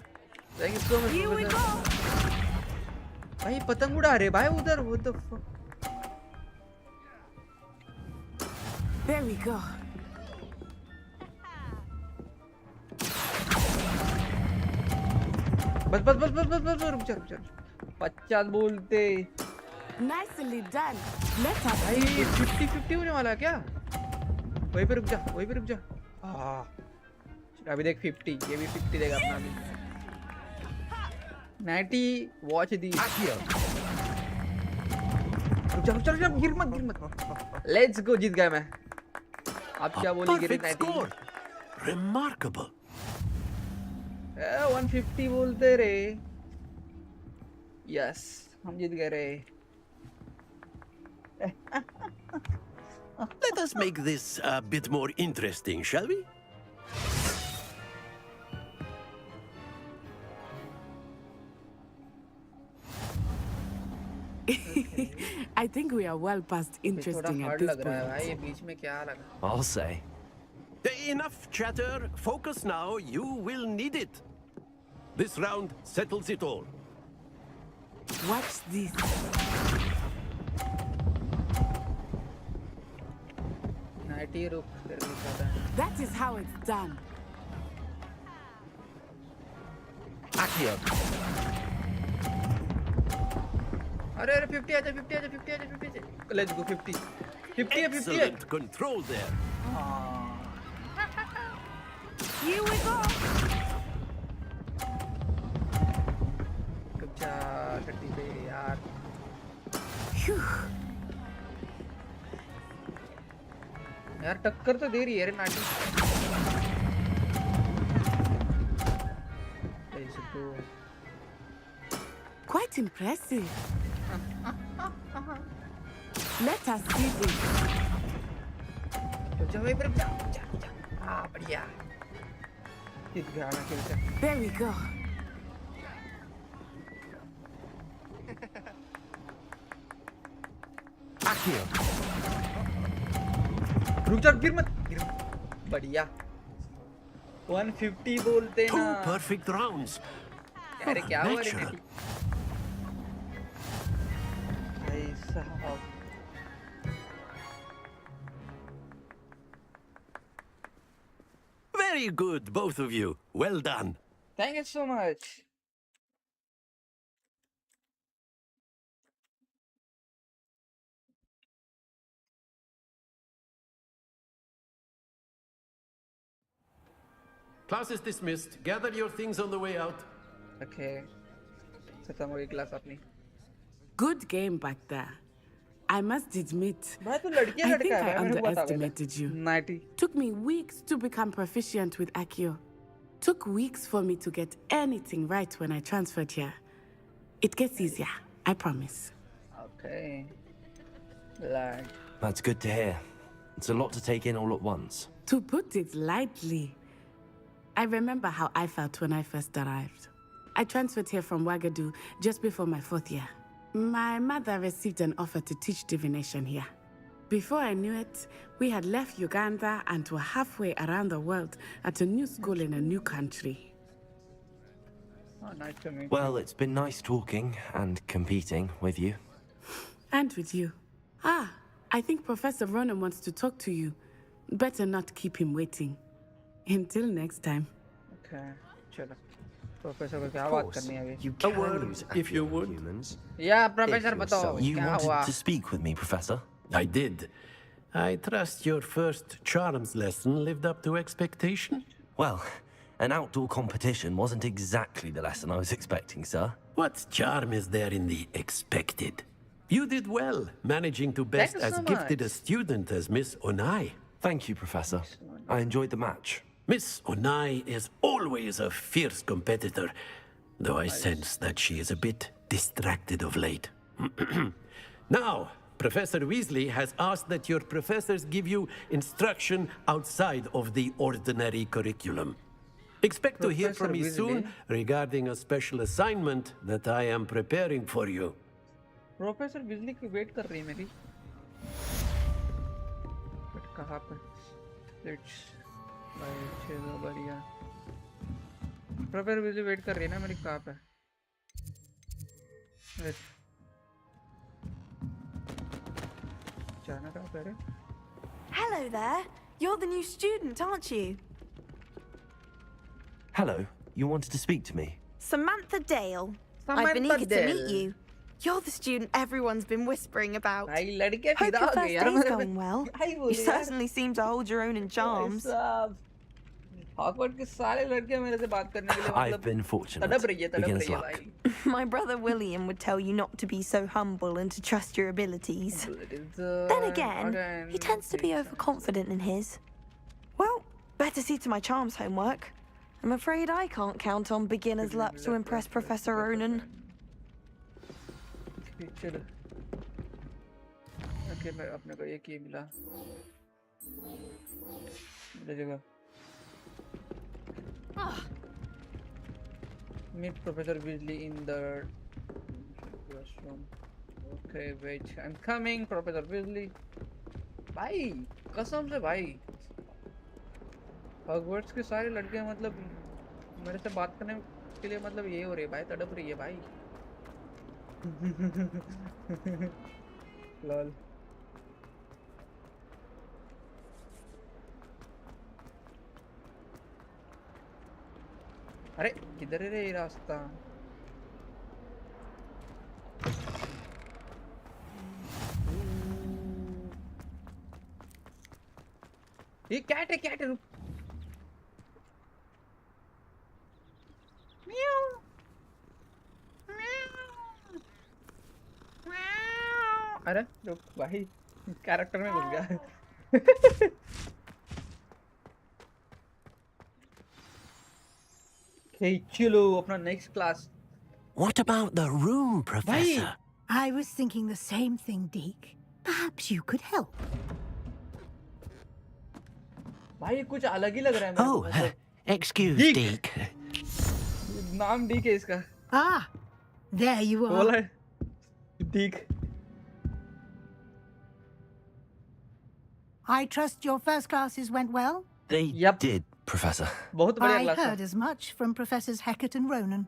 Speaker 2: Thank you so much.
Speaker 24: Here we go.
Speaker 2: भाई पतंग उड़ा रहे भाई उधर, what the fuck?
Speaker 24: There we go.
Speaker 2: बस बस बस बस बस बस रुक जा रुक जा। 50 बोलते।
Speaker 24: Nicely done. Let's have
Speaker 2: भाई 50-50 होने वाला है क्या? वहीं पे रुक जा, वहीं पे रुक जा। अभी देख 50, ये भी 50 देगा अपना भी। 90 वॉच दी। रुक जा गिर मत। लेट्स गो, जीत गया मैं। अब क्या बोली गिरे 90।
Speaker 25: Remarkable.
Speaker 2: 150 बोलते रे। यस, हम जीत गए रे।
Speaker 25: Let us make this a bit more interesting, shall we?
Speaker 24: I think we are well past interesting at this point.
Speaker 2: ये बीच में क्या लगा?
Speaker 17: I'll say.
Speaker 25: Enough chatter. Focus now. You will need it. This round settles it all.
Speaker 24: Watch this. That is how it's done.
Speaker 17: Akio.
Speaker 2: अरे 50 आजा 50 आजा 50 आजा 50 आजा। Let's go 50 है 50 है।
Speaker 25: Excellent control there.
Speaker 24: Here we go.
Speaker 2: कच्चा गड्डी पे यार। यार टक्कर तो दे रही है रे नाटी।
Speaker 24: Quite impressive. Let us see this.
Speaker 2: जा वहीं पर जा। हाँ बढ़िया। जीत गया मैं खेल से।
Speaker 24: There we go.
Speaker 17: Akio.
Speaker 2: रुक जा, गिर मत। बढ़िया। 150 बोलते ना।
Speaker 25: 2 perfect rounds.
Speaker 2: अरे क्या हुआ रे नाटी? ऐसा।
Speaker 25: Very good, both of you. Well done.
Speaker 2: Thank you so much.
Speaker 25: Class is dismissed. Gather your things on the way out.
Speaker 2: Okay. खत्म हो गई क्लास अपनी।
Speaker 24: Good game back there. I must admit,
Speaker 2: भाई तू लड़कियां
Speaker 24: I
Speaker 2: लड़का
Speaker 24: think
Speaker 2: है
Speaker 24: I
Speaker 2: भाई, मेरे को बता पहले।
Speaker 24: underestimated you.
Speaker 2: 90।
Speaker 24: Took me weeks to become proficient with Akio. Took weeks for me to get anything right when I transferred here. It gets easier, I promise.
Speaker 2: Okay. Glad.
Speaker 17: That's good to hear. It's a lot to take in all at once.
Speaker 24: To put it lightly, I remember how I felt when I first arrived. I transferred here from Wagadu just before my 4th year. My mother received an offer to teach divination here. Before I knew it, we had left Uganda and were halfway around the world at a new school in a new country.
Speaker 2: Oh, nice to meet you.
Speaker 17: Well, it's been nice talking and competing with you.
Speaker 24: And with you. I think Professor Ronan wants to talk to you. Better not keep him waiting. Until next time.
Speaker 2: Okay, चलो। Professor को क्या बात करनी है अभी?
Speaker 1: You can use
Speaker 25: if you would.
Speaker 1: humans.
Speaker 2: Yeah, Professor बताओ
Speaker 17: You
Speaker 2: क्या
Speaker 17: wanted
Speaker 2: हुआ?
Speaker 17: to speak with me, Professor?
Speaker 25: I did. I trust your first charms lesson lived up to expectation?
Speaker 17: Well, an outdoor competition wasn't exactly the lesson I was expecting, sir.
Speaker 25: What charm is there in the expected? You did well, managing to best
Speaker 2: Thank you
Speaker 25: as
Speaker 2: so
Speaker 25: gifted a
Speaker 2: much.
Speaker 25: student as Miss Onai.
Speaker 17: Thank you, Professor. I enjoyed the match.
Speaker 25: Miss Onai is always a fierce competitor, though I sense that she is a bit distracted of late. Now, Professor Weasley has asked that your professors give you instruction outside of the ordinary curriculum. Expect to hear from me soon regarding a special assignment that I am preparing for you.
Speaker 2: Professor बिजली की wait कर रही है मेरी। But कहाँ पे? Let's भाई चलो बढ़िया। प्रोफेसर बिजली वेट कर रही है ना मेरी, कहाँ पे? अचानक आप कह रहे?
Speaker 3: Hello there. You're the new student, aren't you?
Speaker 17: Hello, you wanted to speak to me?
Speaker 3: Samantha Dale. I've been eager to meet you. You're the student everyone's been whispering about.
Speaker 2: भाई लड़के
Speaker 3: Hope
Speaker 2: फिदा
Speaker 3: your
Speaker 2: हो
Speaker 3: first
Speaker 2: गए यार
Speaker 3: day's
Speaker 2: मेरे
Speaker 3: going well.
Speaker 2: भाई
Speaker 3: You
Speaker 2: बोले यार
Speaker 3: certainly seem to hold your own in charms.
Speaker 2: Hogwarts के सारे लड़के मेरे से बात करने के लिए
Speaker 17: I've been fortunate.
Speaker 2: तड़प
Speaker 17: Beginner's
Speaker 2: रही है
Speaker 17: luck.
Speaker 2: भाई.
Speaker 3: My brother William would tell you not to be so humble and to trust your abilities. Then again, he tends to be overconfident in his. Well, better see to my charms homework. I'm afraid I can't count on beginner's luck to impress Professor Ronan.
Speaker 2: चलो. Okay मैं अपने को एक ही मिला. मिल जाएगा. Meet Professor Weasley in the classroom. Okay, wait. I'm coming, Professor Weasley. भाई कसम से भाई हॉगवर्ट्स के सारे लड़के मतलब मेरे से बात करने के लिए मतलब ये हो रही है भाई तड़प रही है भाई लॉल अरे किधर है रे ये रास्ता ये कैट है रुक अरे रुक भाई कैरेक्टर में घुस गया Okay, chilo, अपना next class.
Speaker 5: What about the room, Professor?
Speaker 12: I was thinking the same thing, Deke. Perhaps you could help.
Speaker 2: भाई कुछ अलग ही लग रहा है मेरे को
Speaker 5: Oh, excuse Deke.
Speaker 2: नाम डीक है इसका.
Speaker 12: Ah, there you are.
Speaker 2: बोला डीक.
Speaker 12: I trust your first classes went well?
Speaker 17: They did, Professor.
Speaker 12: I heard as much from Professors Hecat and Ronan.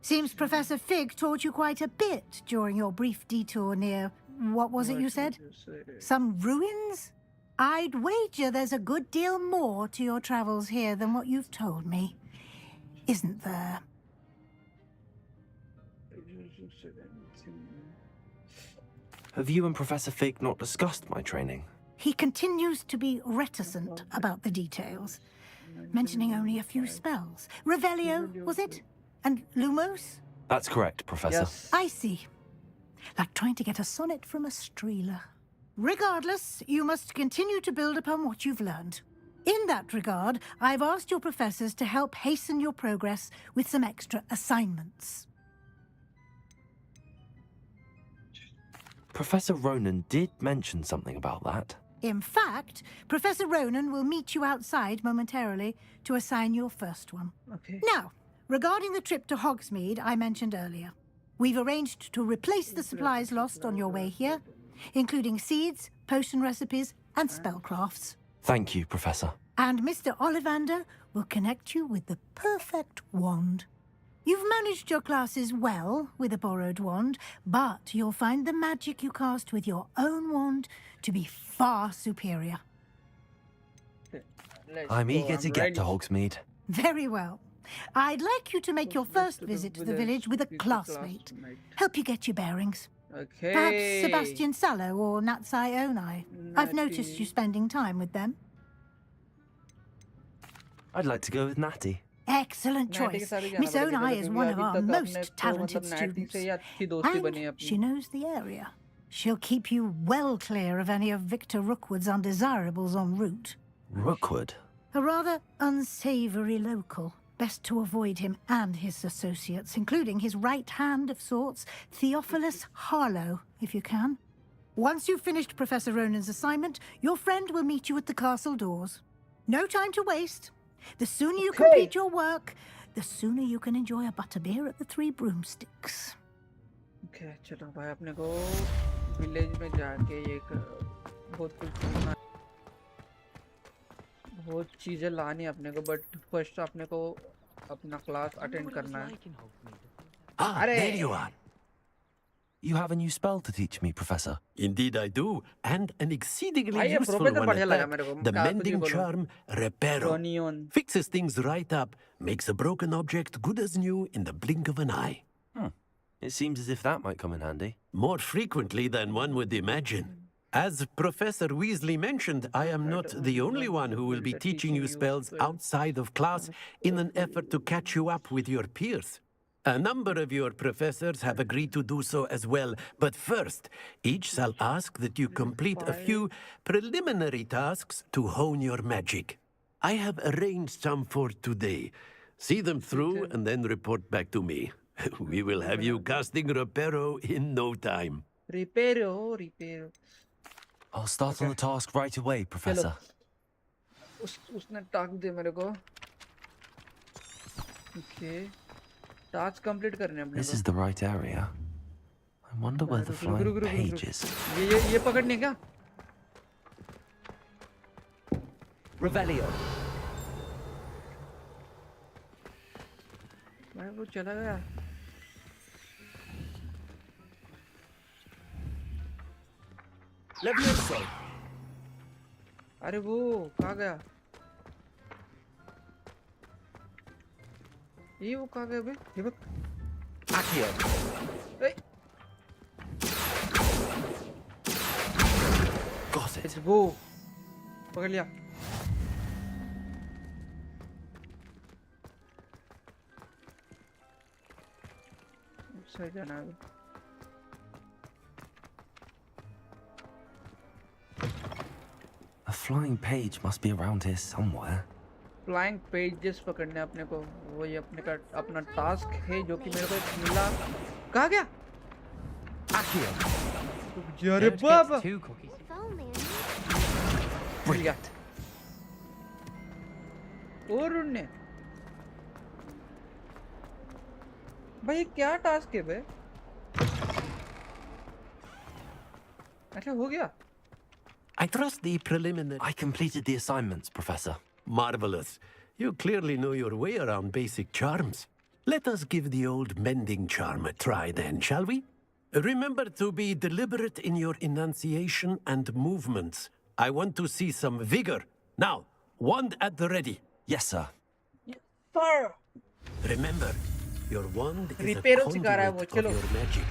Speaker 12: Seems Professor Fig taught you quite a bit during your brief detour near, what was it you said? Some ruins? I'd wager there's a good deal more to your travels here than what you've told me. Isn't there?
Speaker 17: Have you and Professor Fig not discussed my training?
Speaker 12: He continues to be reticent about the details, mentioning only a few spells. Revelio, was it? And Lumos?
Speaker 17: That's correct, Professor.
Speaker 2: Yes.
Speaker 12: I see. Like trying to get a sonnet from a streeler. Regardless, you must continue to build upon what you've learned. In that regard, I've asked your professors to help hasten your progress with some extra assignments.
Speaker 17: Professor Ronan did mention something about that.
Speaker 12: In fact, Professor Ronan will meet you outside momentarily to assign your first one.
Speaker 2: Okay.
Speaker 12: Now, regarding the trip to Hogsmeade I mentioned earlier, we've arranged to replace the supplies lost on your way here, including seeds, potion recipes, and spellcrafts.
Speaker 17: Thank you, Professor.
Speaker 12: And Mr. Ollivander will connect you with the perfect wand. You've managed your classes well with a borrowed wand, but you'll find the magic you cast with your own wand to be far superior.
Speaker 17: I'm eager to get to Hogsmeade.
Speaker 12: Very well. I'd like you to make your first visit to the village with a classmate. Help you get your bearings.
Speaker 2: Okay.
Speaker 12: Perhaps Sebastian Sallow or Natsai Onai. I've noticed you spending time with them.
Speaker 17: I'd like to go with Natty.
Speaker 12: Excellent choice. Miss Onai is one of our most talented students. And she knows the area. She'll keep you well clear of any of Victor Rookwood's undesirables en route.
Speaker 17: Rookwood?
Speaker 12: A rather unsavoury local. Best to avoid him and his associates, including his right hand of sorts, Theophilus Harlow, if you can. Once you've finished Professor Ronan's assignment, your friend will meet you at the castle doors. No time to waste. The sooner you complete your work, the sooner you can enjoy a butterbeer at the Three Broomsticks.
Speaker 2: Okay, चलो भाई अपने को village में जाके एक बहुत कुछ करना बहुत चीजें लानी है अपने को बट फर्स्ट अपने को अपना क्लास अटेंड करना है
Speaker 5: Ah, there you are.
Speaker 17: You have a new spell to teach me, Professor.
Speaker 25: Indeed I do, and an exceedingly
Speaker 2: भाई ये
Speaker 25: useful
Speaker 2: प्रोफेसर
Speaker 25: one
Speaker 2: बढ़िया
Speaker 25: at
Speaker 2: लगा
Speaker 25: that.
Speaker 2: मेरे को
Speaker 25: The
Speaker 2: क्या कुछ भी
Speaker 25: mending
Speaker 2: बोलो
Speaker 25: charm Reparo.
Speaker 2: Ronion.
Speaker 25: Fixes things right up, makes a broken object good as new in the blink of an eye.
Speaker 17: It seems as if that might come in handy.
Speaker 25: More frequently than one would imagine. As Professor Weasley mentioned, I am not the only one who will be teaching you spells outside of class in an effort to catch you up with your peers. A number of your professors have agreed to do so as well, but first, each shall ask that you complete a few preliminary tasks to hone your magic. I have arranged some for today. See them through and then report back to me. We will have you casting Reparo in no time.
Speaker 2: Reparo.
Speaker 17: I'll start on the task right away, Professor.
Speaker 2: उसने task दे मेरे को. Okay. Task complete करने अपने
Speaker 17: This is the right area. I wonder where the flying page is.
Speaker 2: ये पकड़ने क्या?
Speaker 8: Revelio.
Speaker 2: भाई वो चला गया.
Speaker 25: Levioso.
Speaker 2: अरे वो कहाँ गया? ये वो कहाँ गया बे? ये बक.
Speaker 8: Accio.
Speaker 17: Got it.
Speaker 2: Let's go. पकड़ लिया. सही जाना है.
Speaker 17: A flying page must be around here somewhere.
Speaker 2: Flying pages पकड़ने अपने को. वो ये अपने का अपना टास्क है जो कि मेरे को मिला. कहाँ गया? अरे बाबा.
Speaker 17: Brilliant.
Speaker 2: और उन्ने. भाई क्या टास्क है बे? अच्छा हो गया.
Speaker 25: I trust the preliminary...
Speaker 17: I completed the assignments, Professor.
Speaker 25: Marvelous. You clearly know your way around basic charms. Let us give the old mending charm a try then, shall we? Remember to be deliberate in your enunciation and movements. I want to see some vigor. Now, wand at the ready.
Speaker 17: Yes, sir.
Speaker 2: Sir.
Speaker 25: Remember, your wand is a
Speaker 2: Reparo सिखा रहा है वो.
Speaker 25: conduit of
Speaker 2: चलो.
Speaker 25: your magic.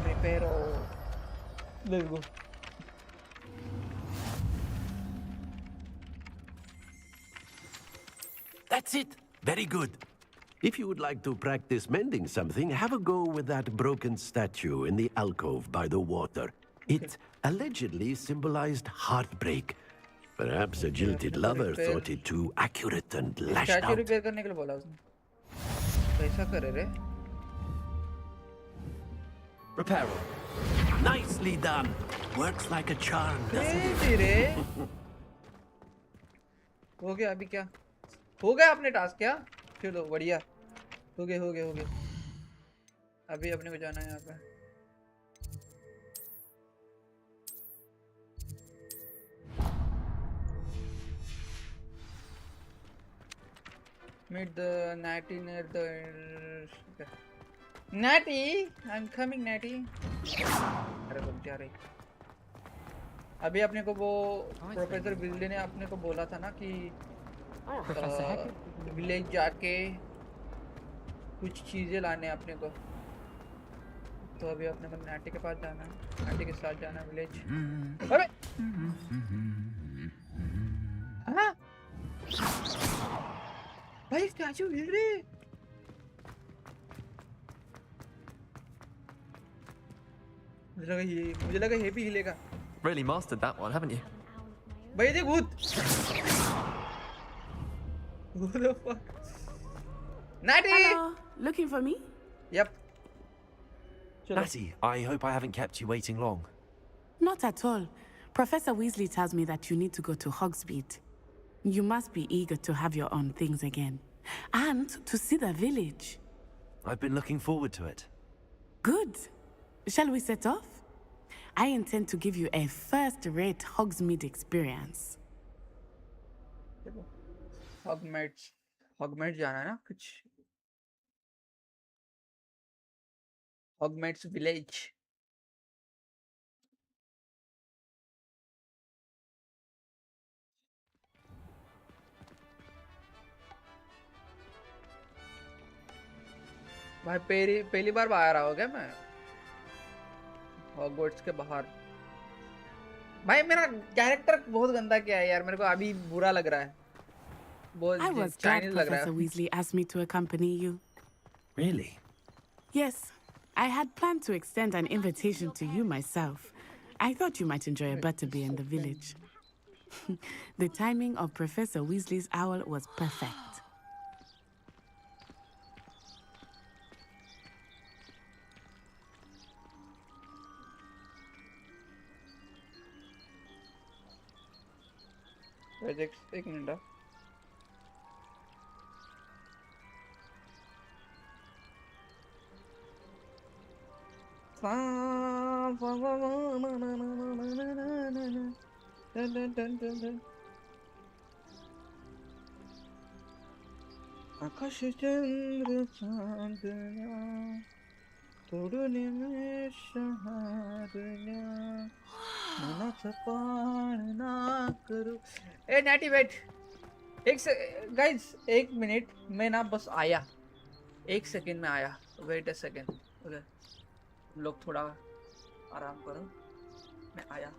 Speaker 2: Reparo. Let's go.
Speaker 25: That's it. Very good. If you would like to practice mending something, have a go with that broken statue in the alcove by the water. It allegedly symbolized heartbreak. Perhaps a jilted lover thought it too accurate and lashed
Speaker 2: statue
Speaker 25: out.
Speaker 2: Repair करने के लिए बोला उसने. कैसा करे रे?
Speaker 25: Reparo. Nicely done. Works like a charm, doesn't
Speaker 2: crazy रे. हो गया अभी क्या? हो गया अपने टास्क क्या? चलो बढ़िया. हो गया. अभी अपने को जाना है यहाँ पे. Meet the Natty near the. Natty, I'm coming, Natty. अरे बनती आ रही. अभी अपने को वो प्रोफेसर विजली ने अपने को बोला था ना कि विलेज जाके कुछ चीजें लाने अपने को. तो अभी अपने को नाटी के पास जाना है. नाटी के साथ जाना है विलेज. अबे हाँ भाई स्टैचू हिल रही है. मुझे लगा ये भी हिलेगा.
Speaker 23: Really mastered that one, haven't you?
Speaker 2: भाई देख भूत. What the fuck? Natty!
Speaker 24: Hello, looking for me?
Speaker 2: Yep.
Speaker 17: Natty, I hope I haven't kept you waiting long.
Speaker 24: Not at all. Professor Weasley tells me that you need to go to Hogsmeade. You must be eager to have your own things again. And to see the village.
Speaker 17: I've been looking forward to it.
Speaker 24: Good. Shall we set off? I intend to give you a first-rate Hogsmeade experience.
Speaker 2: Hogwarts जाना है ना कुछ Hogwarts village. भाई पहली बार बाहर आओ क्या मैं हॉगवर्ट्स के बाहर भाई मेरा कैरेक्टर बहुत गंदा किया है यार मेरे को अभी बुरा लग रहा है बहुत
Speaker 24: I was glad Professor Weasley asked me to accompany you.
Speaker 17: Really?
Speaker 24: Yes, I had planned to extend an invitation to you myself. I thought you might enjoy a butterbeer in the village. The timing of Professor Weasley's owl was perfect.
Speaker 2: एक minute आकाश चंद्र चांदना तोड़ने में शहादना मनाचा पान ना करू ए natty wait guys एक minute मैं ना बस आया 1 सेकंड में आया वेट अ सेकंड ओके तुम लोग थोड़ा आराम करो मैं आया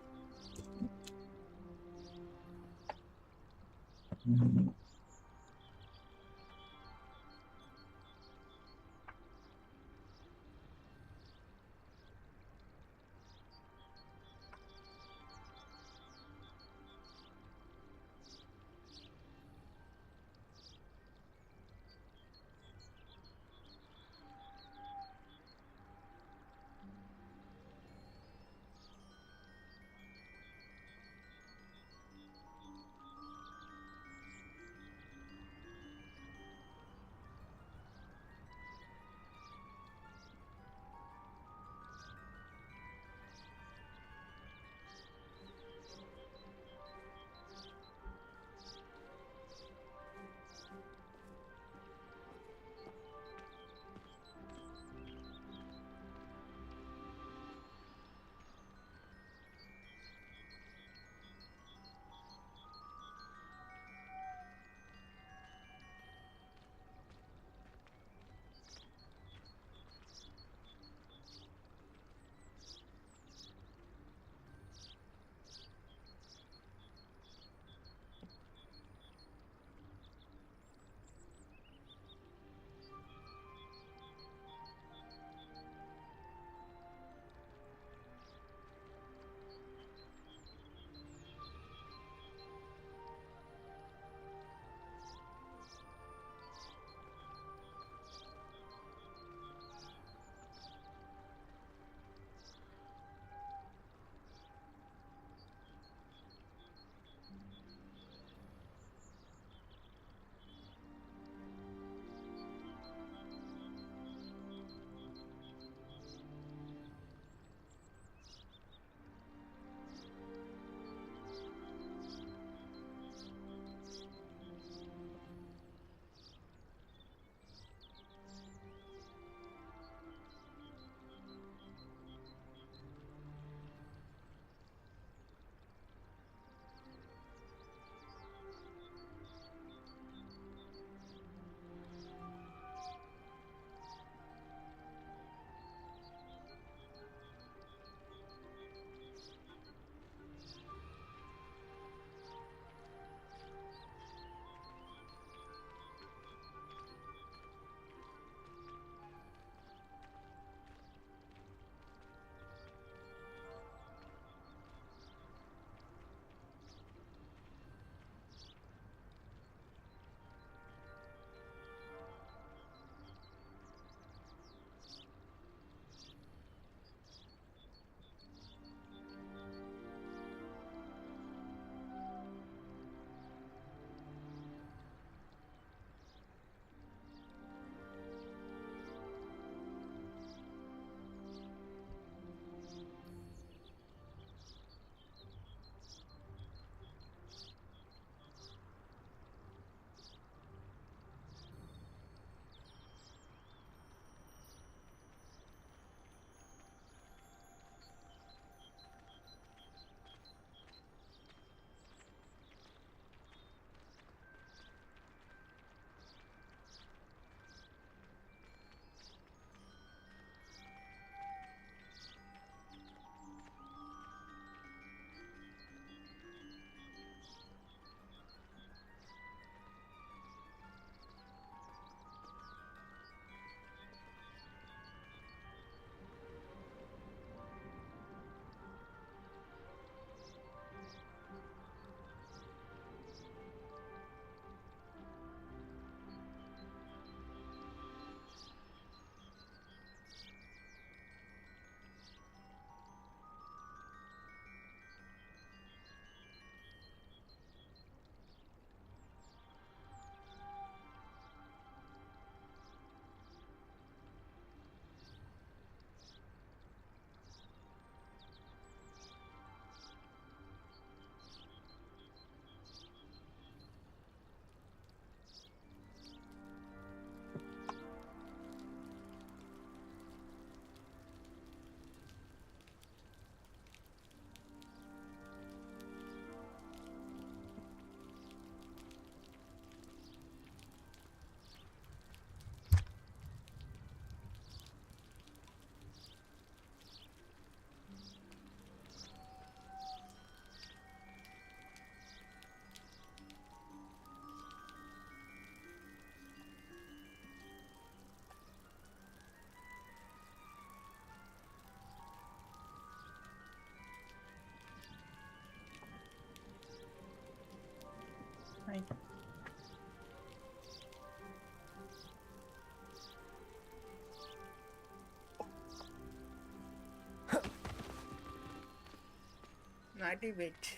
Speaker 2: Natty, wait.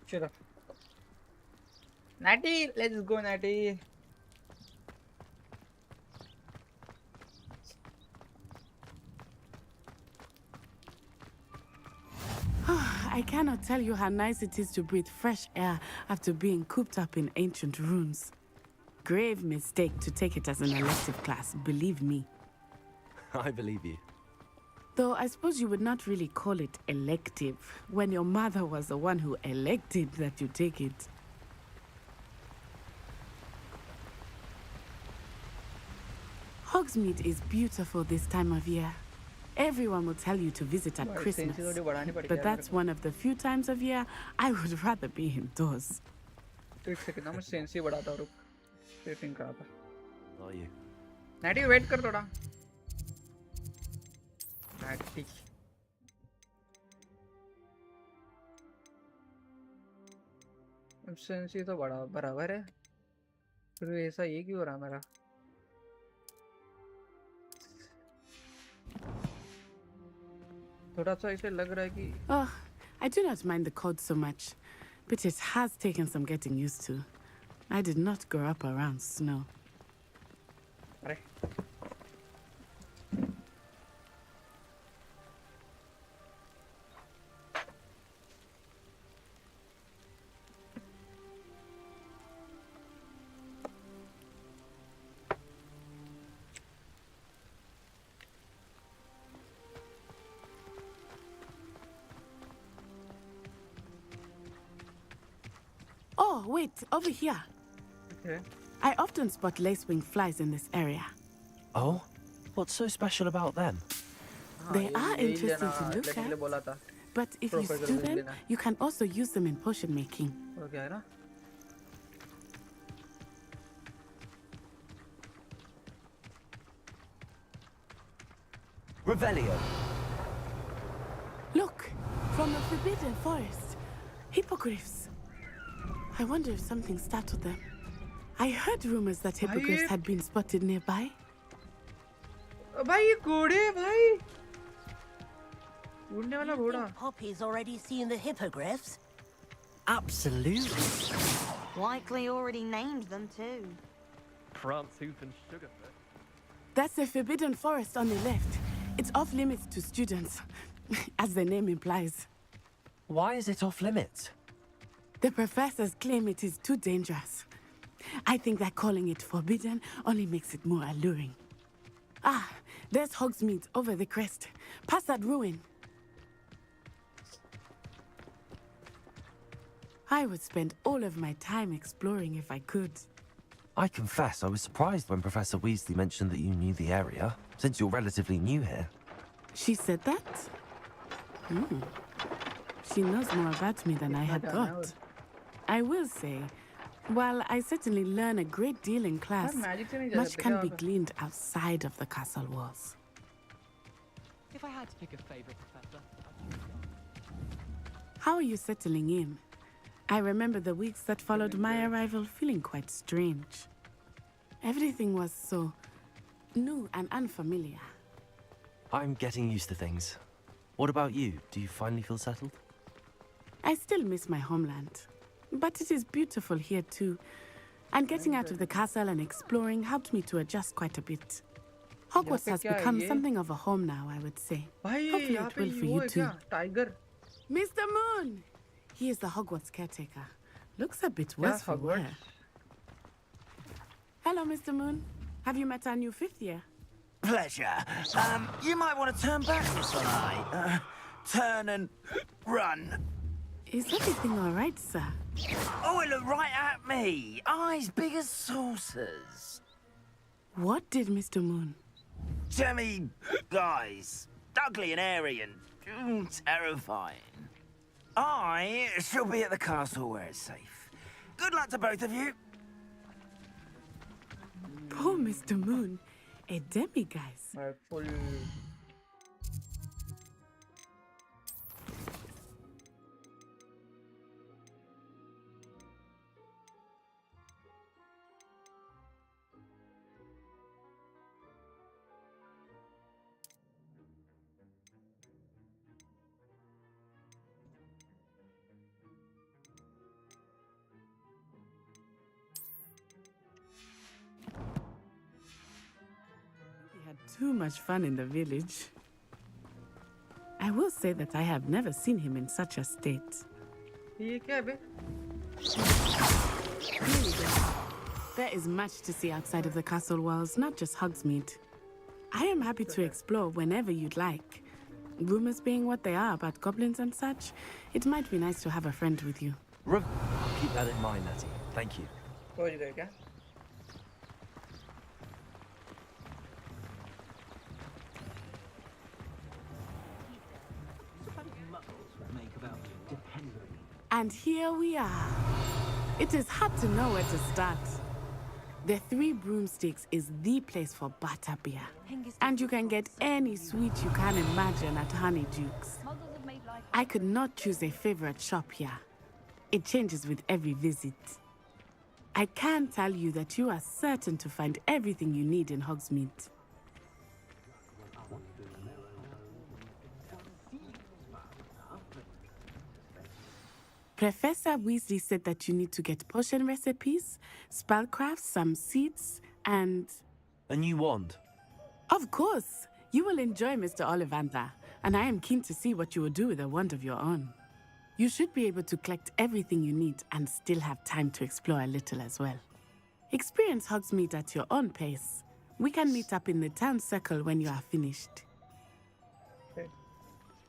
Speaker 2: Sure. Natty, let's go, Natty.
Speaker 24: I cannot tell you how nice it is to breathe fresh air after being cooped up in ancient ruins. Grave mistake to take it as an elective class, believe me.
Speaker 17: I believe you.
Speaker 24: Though I suppose you would not really call it elective when your mother was the one who elected that you take it. Hogsmeade is beautiful this time of year. Everyone will tell you to visit at Christmas, but that's one of the few times of year I would rather be indoors.
Speaker 2: Natty, wait कर थोड़ा. Natty. Efficiency तो बड़ा बराबर है. फिर ऐसा ये क्यों हो रहा मेरा? थोड़ा सा ऐसे लग रहा है कि.
Speaker 24: Oh, I do not mind the code so much, but it has taken some getting used to. I did not grow up around snow.
Speaker 2: अरे.
Speaker 24: Oh, wait, over here.
Speaker 2: Okay.
Speaker 24: I often spot lacewing flies in this area.
Speaker 17: Oh? What's so special about them?
Speaker 24: They are interesting to look at, but if you stew them, you can also use them in potion making.
Speaker 2: Okay, na?
Speaker 17: Revelio.
Speaker 24: Look, from a forbidden forest. Hippogriffs. I wonder if something startled them. I heard rumors that hippogriffs had been spotted nearby.
Speaker 2: भाई घोड़े भाई.
Speaker 16: You think Poppy's already seen the hippogriffs?
Speaker 17: Absolutely.
Speaker 3: Likely already named them too.
Speaker 23: Prantooth and Sugarfoot.
Speaker 24: That's the forbidden forest on the left. It's off limits to students, as the name implies.
Speaker 17: Why is it off limits?
Speaker 24: The professors claim it is too dangerous. I think that calling it forbidden only makes it more alluring. Ah, there's Hogsmeade over the crest. Past that ruin. I would spend all of my time exploring if I could.
Speaker 17: I confess I was surprised when Professor Weasley mentioned that you knew the area, since you're relatively new here.
Speaker 24: She said that? She knows more about me than I had thought. I will say, while I certainly learn a great deal in class, much can be gleaned outside of the castle walls.
Speaker 19: If I had to pick a favorite professor, I'd choose
Speaker 24: How are you settling in? I remember the weeks that followed my arrival feeling quite strange. Everything was so new and unfamiliar.
Speaker 17: I'm getting used to things. What about you? Do you finally feel settled?
Speaker 24: I still miss my homeland, but it is beautiful here too. And getting out of the castle and exploring helped me to adjust quite a bit. Hogwarts has become something of a home now, I would say. Hopefully it will for you too.
Speaker 2: Tiger.
Speaker 24: Mr. Moon! He is the Hogwarts caretaker. Looks a bit worse for wear. Hello, Mr. Moon. Have you met our new fifth year?
Speaker 7: Pleasure. You might want to turn back this way. Turn and run.
Speaker 24: Is everything all right, sir?
Speaker 7: Oh, it looked right at me. Eyes big as saucers.
Speaker 24: What did Mr. Moon?
Speaker 7: Jemmy guys. Ugly and airy and terrifying. I shall be at the castle where it's safe. Good luck to both of you.
Speaker 24: Poor Mr. Moon. A demiguise. too much fun in the village. I will say that I have never seen him in such a state.
Speaker 2: ये क्या है बे?
Speaker 24: There is much to see outside of the castle walls, not just Hogsmeade. I am happy to explore whenever you'd like. Rumors being what they are about goblins and such, it might be nice to have a friend with you.
Speaker 17: Keep that in mind, Natty. Thank you.
Speaker 2: पहुंच गए क्या?
Speaker 24: And here we are. It is hard to know where to start. The Three Broomsticks is the place for butterbeer. And you can get any sweet you can imagine at Honeydukes. I could not choose a favorite shop here. It changes with every visit. I can tell you that you are certain to find everything you need in Hogsmeade. Professor Weasley said that you need to get potion recipes, spellcrafts, some seeds, and...
Speaker 17: A new wand?
Speaker 24: Of course! You will enjoy Mr. Ollivander, and I am keen to see what you will do with a wand of your own. You should be able to collect everything you need and still have time to explore a little as well. Experience Hogsmeade at your own pace. We can meet up in the town circle when you are finished.
Speaker 2: Okay.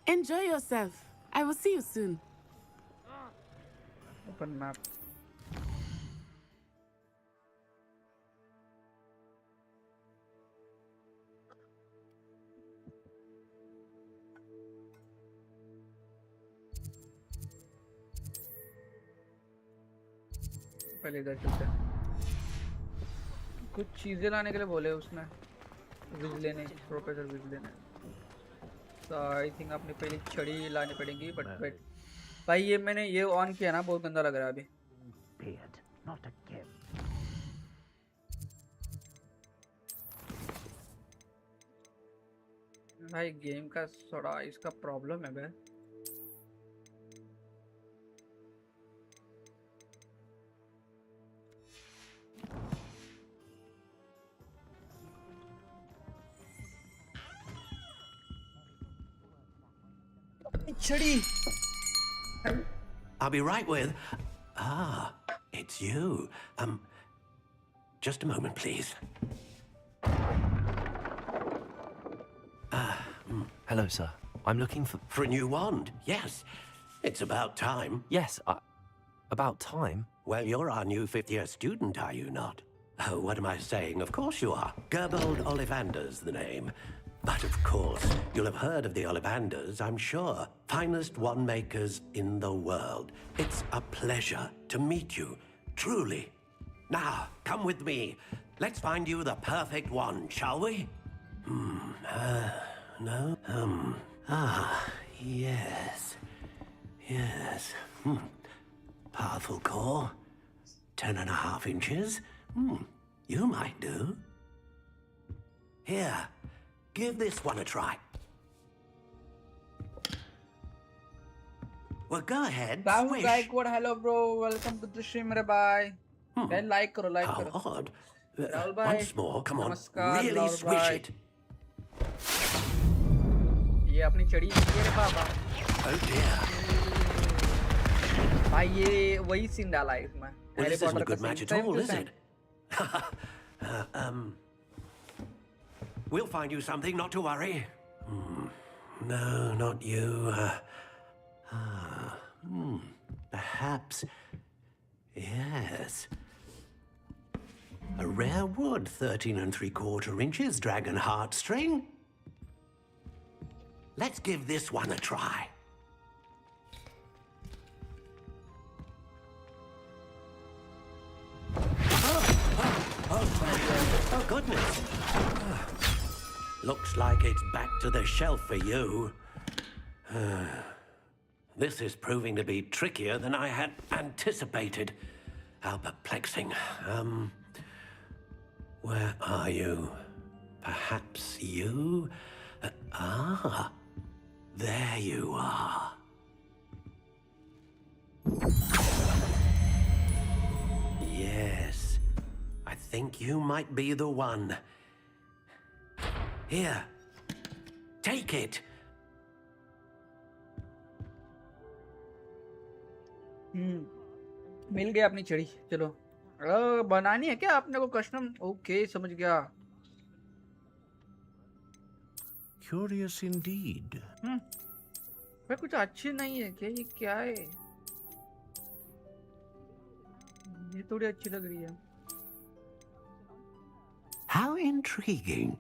Speaker 24: Enjoy yourself. I will see you soon.
Speaker 2: Open map. पहले इधर चलते हैं. कुछ चीजें लाने के लिए बोले उसने. विजले ने, प्रोफेसर विजले ने. तो आई थिंक अपनी पहली छड़ी लानी पड़ेगी. But wait. भाई ये मैंने ये ऑन किया ना, बहुत गंदा लग रहा है अभी. भाई गेम का थोड़ा इसका प्रॉब्लम है भाई. छड़ी.
Speaker 25: I'll be right with... Ah, it's you. Just a moment, please.
Speaker 17: Hello, sir. I'm looking for...
Speaker 25: For a new wand, yes. It's about time.
Speaker 17: Yes, about time?
Speaker 25: Well, you're our new fifth-year student, are you not? Oh, what am I saying? Of course you are. Gerbold Ollivander's the name. But of course, you'll have heard of the Ollivanders, I'm sure. Finest wand makers in the world. It's a pleasure to meet you, truly. Now, come with me. Let's find you the perfect wand, shall we? No? Yes. Yes. Powerful core. 10.5 inches. You might do. Here. Give this one a try. Well, go ahead.
Speaker 2: Rahul Gaikwad, hello bro. Welcome to the stream, bye. Like karo, like karo.
Speaker 25: How odd.
Speaker 2: Rahul bhai.
Speaker 25: Once more, come on.
Speaker 2: Namaskar,
Speaker 25: Really
Speaker 2: Rahul
Speaker 25: swish
Speaker 2: bhai.
Speaker 25: it.
Speaker 2: ये अपनी चढ़ी है रे बाबा.
Speaker 25: Oh dear.
Speaker 2: भाई ये वही scene डाला है इसमें.
Speaker 25: Well, this isn't a good match at all, is it? We'll find you something, not to worry. No, not you. Perhaps. Yes. A rare wood, 13 3/4 inches, dragon heartstring. Let's give this one a try. Oh, goodness. Looks like it's back to the shelf for you. This is proving to be trickier than I had anticipated. How perplexing. Where are you? Perhaps you? There you are. Yes, I think you might be the one. Here. Take it.
Speaker 2: मिल गया अपनी छड़ी। चलो बनानी है क्या आपने को custom? Okay समझ गया।
Speaker 9: Curious indeed.
Speaker 2: भाई कुछ अच्छी नहीं है क्या? ये क्या है? ये थोड़ी अच्छी लग रही है।
Speaker 25: How intriguing.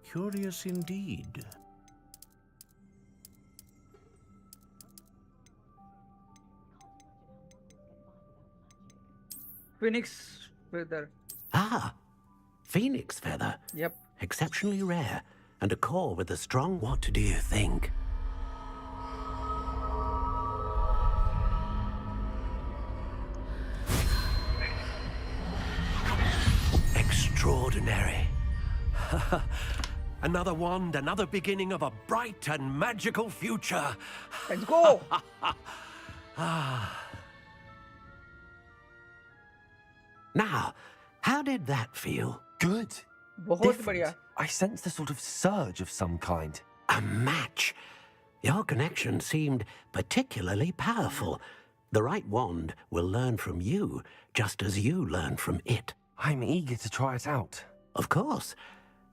Speaker 9: Curious indeed.
Speaker 2: Phoenix feather.
Speaker 25: Ah, phoenix feather.
Speaker 2: Yep.
Speaker 25: Exceptionally rare, and a core with a strong. What do you think? Extraordinary. Another wand, another beginning of a bright and magical future.
Speaker 2: Let's go.
Speaker 25: Now, how did that feel?
Speaker 17: Good.
Speaker 2: बहुत
Speaker 17: Different.
Speaker 2: बढ़िया।
Speaker 17: I sensed a sort of surge of some kind.
Speaker 25: A match. Your connection seemed particularly powerful. The right wand will learn from you, just as you learn from it.
Speaker 17: I'm eager to try it out.
Speaker 25: Of course.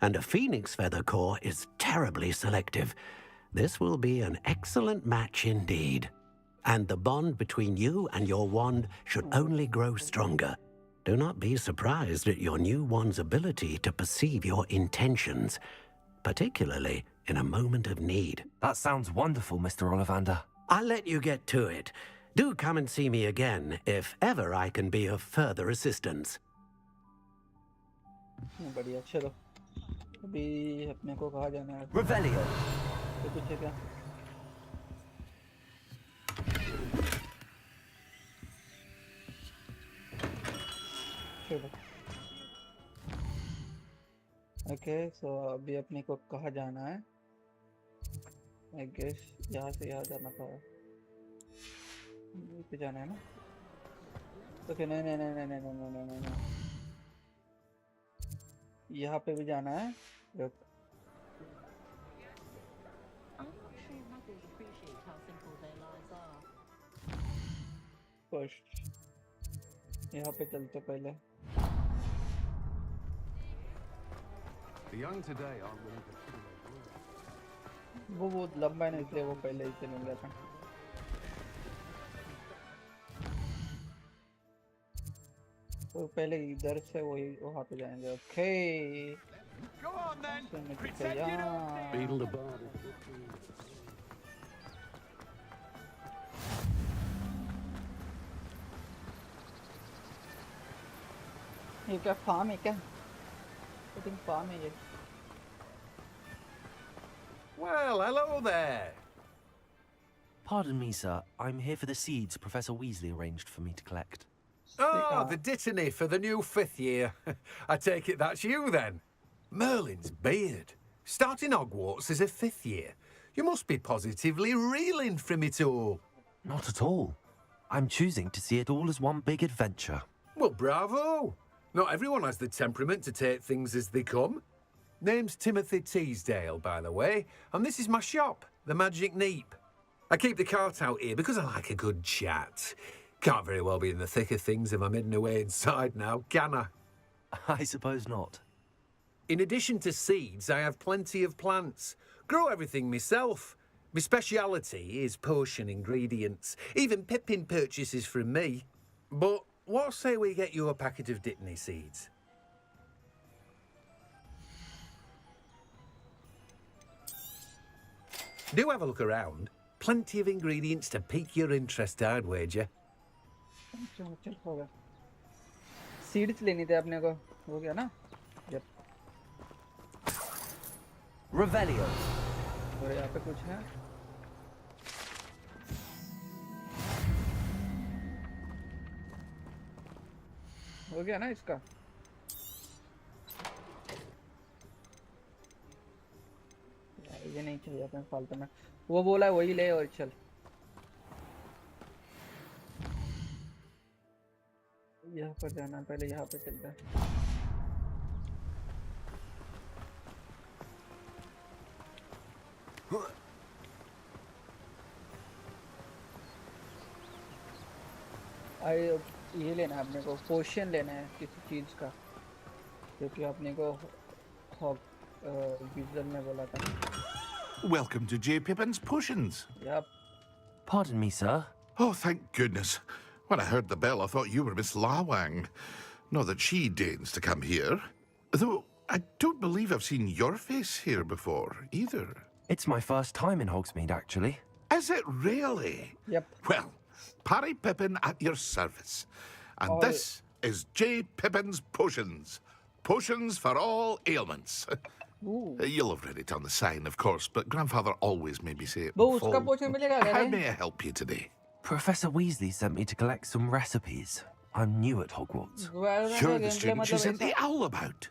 Speaker 25: And a phoenix feather core is terribly selective. This will be an excellent match indeed. And the bond between you and your wand should only grow stronger. Do not be surprised at your new wand's ability to perceive your intentions, particularly in a moment of need.
Speaker 17: That sounds wonderful, Mr. Ollivander.
Speaker 25: I'll let you get to it. Do come and see me again if ever I can be of further assistance.
Speaker 2: बढ़िया चलो अभी अपने को कहाँ जाना है?
Speaker 8: Revelio.
Speaker 2: तो कुछ है क्या? चलो ओके सो अभी अपने को कहाँ जाना है? आई गेस यहाँ से यहाँ जाना पड़ा। पे जाना है ना? ओके नहीं नहीं नहीं नहीं नहीं नहीं नहीं नहीं नहीं यहाँ पे भी जाना है। फर्स्ट यहाँ पे चलते पहले।
Speaker 20: The young today aren't willing to put in their word.
Speaker 2: वो बहुत लंबा है ना इसलिए वो पहले ही चले गया था। तो पहले इधर से वही वहाँ पे जाएंगे। Okay
Speaker 25: Beetle the bard.
Speaker 2: ये क्या फार्म है क्या? आई थिंक फार्म है ये।
Speaker 9: Well, hello there.
Speaker 17: Pardon me, sir. I'm here for the seeds Professor Weasley arranged for me to collect.
Speaker 9: Oh, the dittany for the new 5th year. I take it that's you then. Merlin's beard. Starting Hogwarts as a 5th year. You must be positively reeling from it all.
Speaker 17: Not at all. I'm choosing to see it all as one big adventure.
Speaker 9: Well, bravo. Not everyone has the temperament to take things as they come. Name's Timothy Teasdale, by the way, and this is my shop, the Magic Neep. I keep the cart out here because I like a good chat. Can't very well be in the thick of things if I'm hidden away inside now, can I?
Speaker 17: I suppose not.
Speaker 9: In addition to seeds, I have plenty of plants. Grow everything myself. My speciality is potion ingredients. Even Pippin purchases from me. But what say we get you a packet of Dittany seeds? Do have a look around. Plenty of ingredients to pique your interest, I'd wager.
Speaker 2: चल हो गया। Seeds लेनी थी अपने को। हो गया ना? यप।
Speaker 8: Revelio.
Speaker 2: और यहाँ पे कुछ है? हो गया ना इसका? ये नहीं चाहिए अपने फालतू में। वो बोला वही ले और चल। पर जाना है, पहले यहाँ पे चलते हैं। ये लेना है अपने को, पोशन लेना है किसी चीज का, क्योंकि अपने को विजन में बोला था।
Speaker 20: Welcome to J. Pippin's Potions.
Speaker 2: Yep.
Speaker 17: Pardon me, sir.
Speaker 20: Oh, thank goodness. When I heard the bell, I thought you were Miss Lawang. Not that she deigns to come here. Though, I don't believe I've seen your face here before, either.
Speaker 17: It's my first time in Hogsmeade, actually.
Speaker 20: Is it really?
Speaker 2: Yep.
Speaker 20: Well, Parry Pippin at your service. And this is J. Pippin's Potions. Potions for all ailments. You'll have read it on the sign, of course, but Grandfather always made me say it in full. How may I help you today?
Speaker 17: Professor Weasley sent me to collect some recipes. I'm new at Hogwarts.
Speaker 20: You're the student she sent the owl about.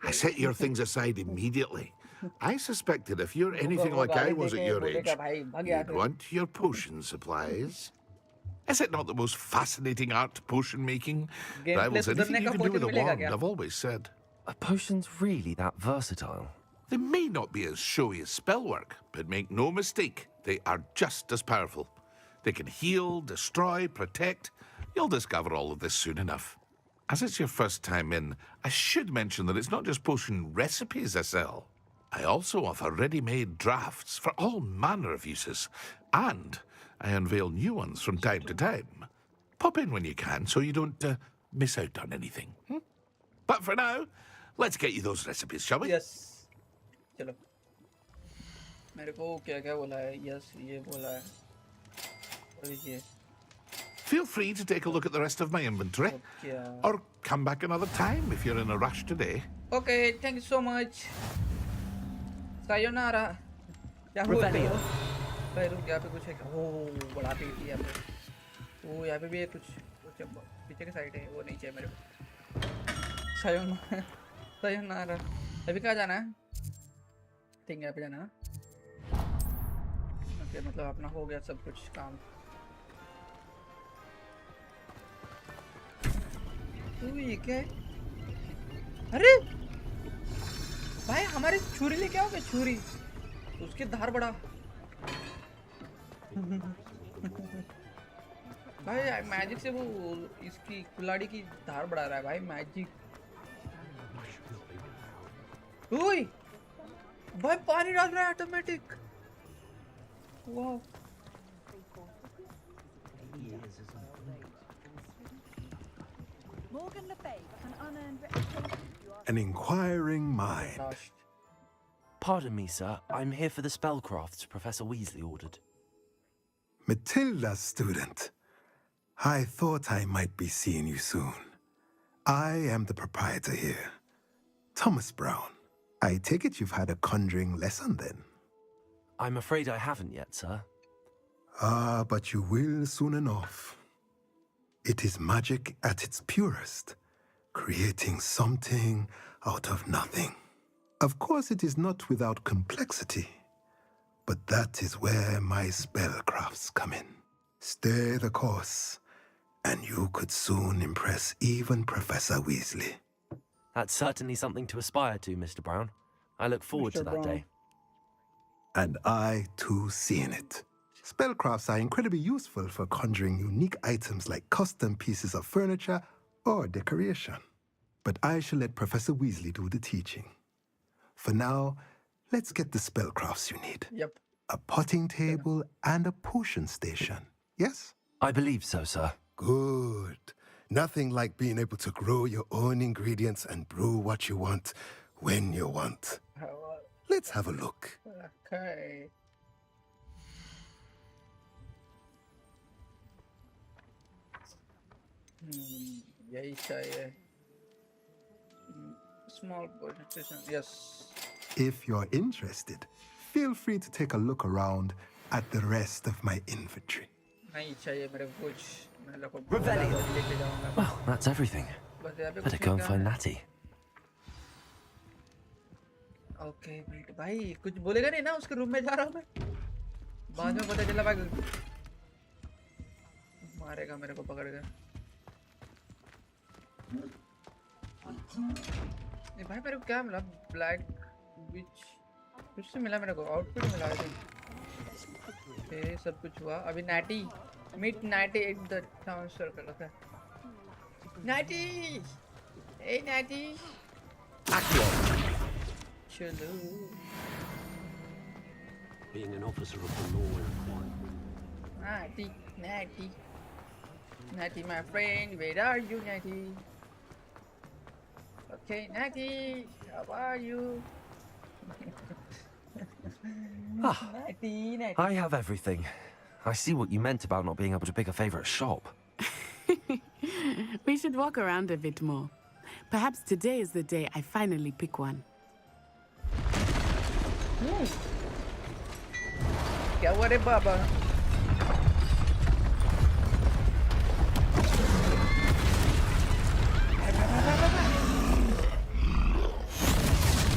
Speaker 20: I set your things aside immediately. I suspected if you're anything like I was at your age, you'd want your potion supplies. Is it not the most fascinating art, potion making? Rivals anything you can do with a wand, I've always said.
Speaker 17: Are potions really that versatile?
Speaker 20: They may not be as showy as spellwork, but make no mistake, they are just as powerful. They can heal, destroy, protect. You'll discover all of this soon enough. As it's your first time in, I should mention that it's not just potion recipes I sell. I also offer ready-made drafts for all manner of uses, and I unveil new ones from time to time. Pop in when you can so you don't miss out on anything. But for now, let's get you those recipes, shall we?
Speaker 2: Yes. चलो. मेरे को क्या बोला है? Yes, ये बोला है. और ये.
Speaker 20: Feel free to take a look at the rest of my inventory.
Speaker 2: Okay.
Speaker 20: Or come back another time if you're in a rush today.
Speaker 2: Okay, thank you so much. Sayonara.
Speaker 8: Revelio.
Speaker 2: भाई रुक, यहाँ पे कुछ है क्या? ओह, बड़ा पेटी यहाँ पे. ओह, यहाँ पे भी है कुछ. पीछे के साइड है, वो नहीं चाहिए मेरे को. sayonara. अभी कहाँ जाना है? ठीक है, यहाँ पे जाना है. ओके, मतलब अपना हो गया सब कुछ काम. ये क्या है? अरे भाई हमारी छुरी लेके आओगे? छुरी उसकी धार बड़ा. भाई मैजिक से वो इसकी कुल्हाड़ी की धार बढ़ा रहा है भाई. मैजिक. ओए भाई पानी डाल रहा है ऑटोमेटिक. वाह.
Speaker 10: An inquiring mind.
Speaker 17: Pardon me, sir. I'm here for the spellcrafts Professor Weasley ordered.
Speaker 10: Matilda's student. I thought I might be seeing you soon. I am the proprietor here, Thomas Brown. I take it you've had a conjuring lesson then?
Speaker 17: I'm afraid I haven't yet, sir.
Speaker 10: Ah, but you will soon enough. It is magic at its purest, creating something out of nothing. Of course, it is not without complexity, but that is where my spellcrafts come in. Stay the course, and you could soon impress even Professor Weasley.
Speaker 17: That's certainly something to aspire to, Mr. Brown. I look forward to that day.
Speaker 10: And I, too, seeing it. Spellcrafts are incredibly useful for conjuring unique items like custom pieces of furniture or decoration. But I shall let Professor Weasley do the teaching. For now, let's get the spellcrafts you need.
Speaker 2: Yep.
Speaker 10: A potting table and a potion station, yes?
Speaker 17: I believe so, sir.
Speaker 10: Good. Nothing like being able to grow your own ingredients and brew what you want when you want. Let's have a look.
Speaker 2: Okay. यही चाहिए. Small portion, yes.
Speaker 10: If you're interested, feel free to take a look around at the rest of my inventory.
Speaker 2: नहीं चाहिए मेरे को कुछ.
Speaker 17: Well, that's everything. Better go and find Natty.
Speaker 2: Okay, भाई कुछ बोलेगा नहीं ना? उसके रूम में जा रहा हूँ मैं. बाद में पता चला भाई मारेगा मेरे को पकड़ कर. भाई मेरे को क्या मिला? ब्लैक विच कुछ से मिला मेरे को, आउटफिट मिला है। ये सब कुछ हुआ। अभी नाटी मीट नाटी एक द टाउन सर्कल रखा है। नाटी ए नाटी चलो।
Speaker 25: Being an officer of the law requires...
Speaker 2: Natty, Natty, Natty, my friend, where are you, Natty? Okay, Natty, how are you? Natty, Natty.
Speaker 17: I have everything. I see what you meant about not being able to pick a favorite shop.
Speaker 24: We should walk around a bit more. Perhaps today is the day I finally pick one.
Speaker 2: क्या हुआ रे बाबा?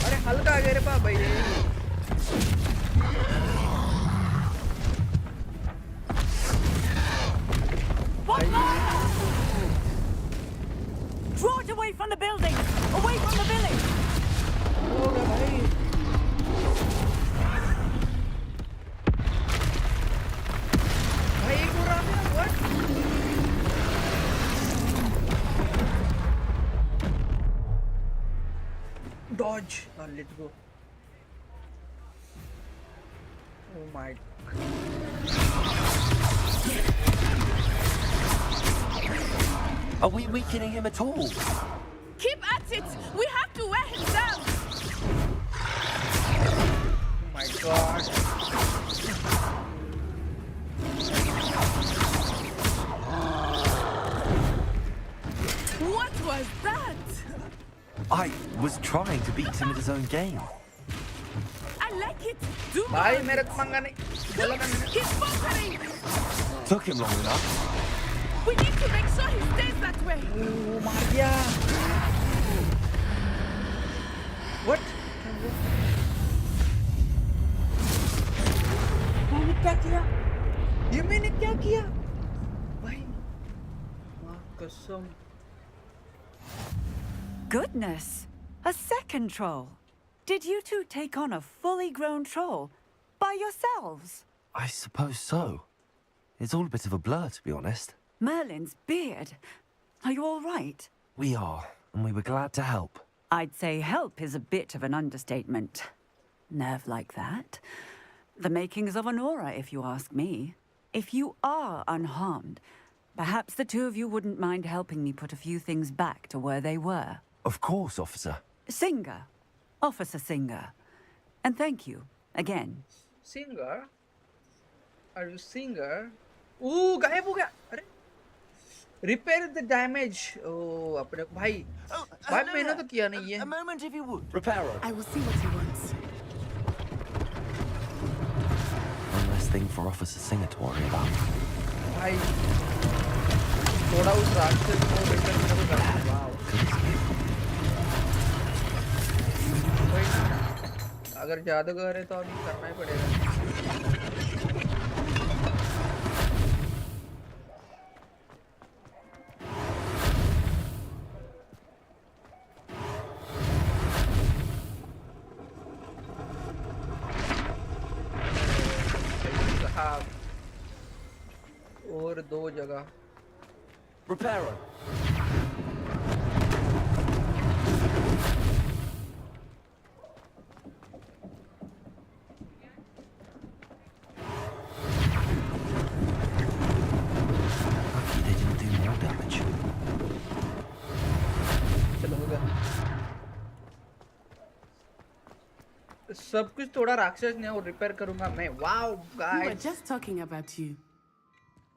Speaker 2: अरे हल्का आ गया रे बाबा ये।
Speaker 11: Draw it away from the building! Away from the village!
Speaker 2: होगा भाई। भाई एक और आ गया, what? Dodge. Let's go. Oh my.
Speaker 17: Are we weakening him at all?
Speaker 24: Keep at it! We have to wear him down!
Speaker 2: Oh my god.
Speaker 24: What was that?
Speaker 17: I was trying to beat him at his own game.
Speaker 24: I like it. Do
Speaker 2: भाई
Speaker 24: more.
Speaker 2: मेरे को मंगा नहीं बोला ना मैंने।
Speaker 24: Keep bunkering.
Speaker 17: Took him long enough.
Speaker 24: We need to make sure he stays that way.
Speaker 2: Oh, मार दिया। What? मैंने क्या किया? ये मैंने क्या किया? भाई माँ कसम।
Speaker 11: Goodness! A second troll! Did you two take on a fully grown troll by yourselves?
Speaker 17: I suppose so. It's all a bit of a blur, to be honest.
Speaker 11: Merlin's beard. Are you all right?
Speaker 17: We are, and we were glad to help.
Speaker 11: I'd say help is a bit of an understatement. Nerve like that. The makings of an aura, if you ask me. If you are unharmed, perhaps the two of you wouldn't mind helping me put a few things back to where they were.
Speaker 17: Of course, officer.
Speaker 11: Singer. Officer Singer. And thank you, again.
Speaker 2: Singer? Are you singer? Ooh, गायब हो गया। अरे Repair the damage. Oh, अपने भाई भाई मैंने तो किया नहीं है।
Speaker 7: A moment if you would.
Speaker 24: Reparo. I will see what he wants.
Speaker 17: One less thing for Officer Singer to worry about.
Speaker 2: भाई थोड़ा उस रास्ते को बेटर मेरे को करना। वाव। भाई अगर जादूगर है तो अभी करना ही पड़ेगा। और दो जगह
Speaker 7: Reparo.
Speaker 17: Lucky they didn't do more damage.
Speaker 2: चलो हो गया। सब कुछ थोड़ा राक्षस ने और रिपेयर करूंगा मैं। Wow
Speaker 24: We were
Speaker 2: guys.
Speaker 24: just talking about you.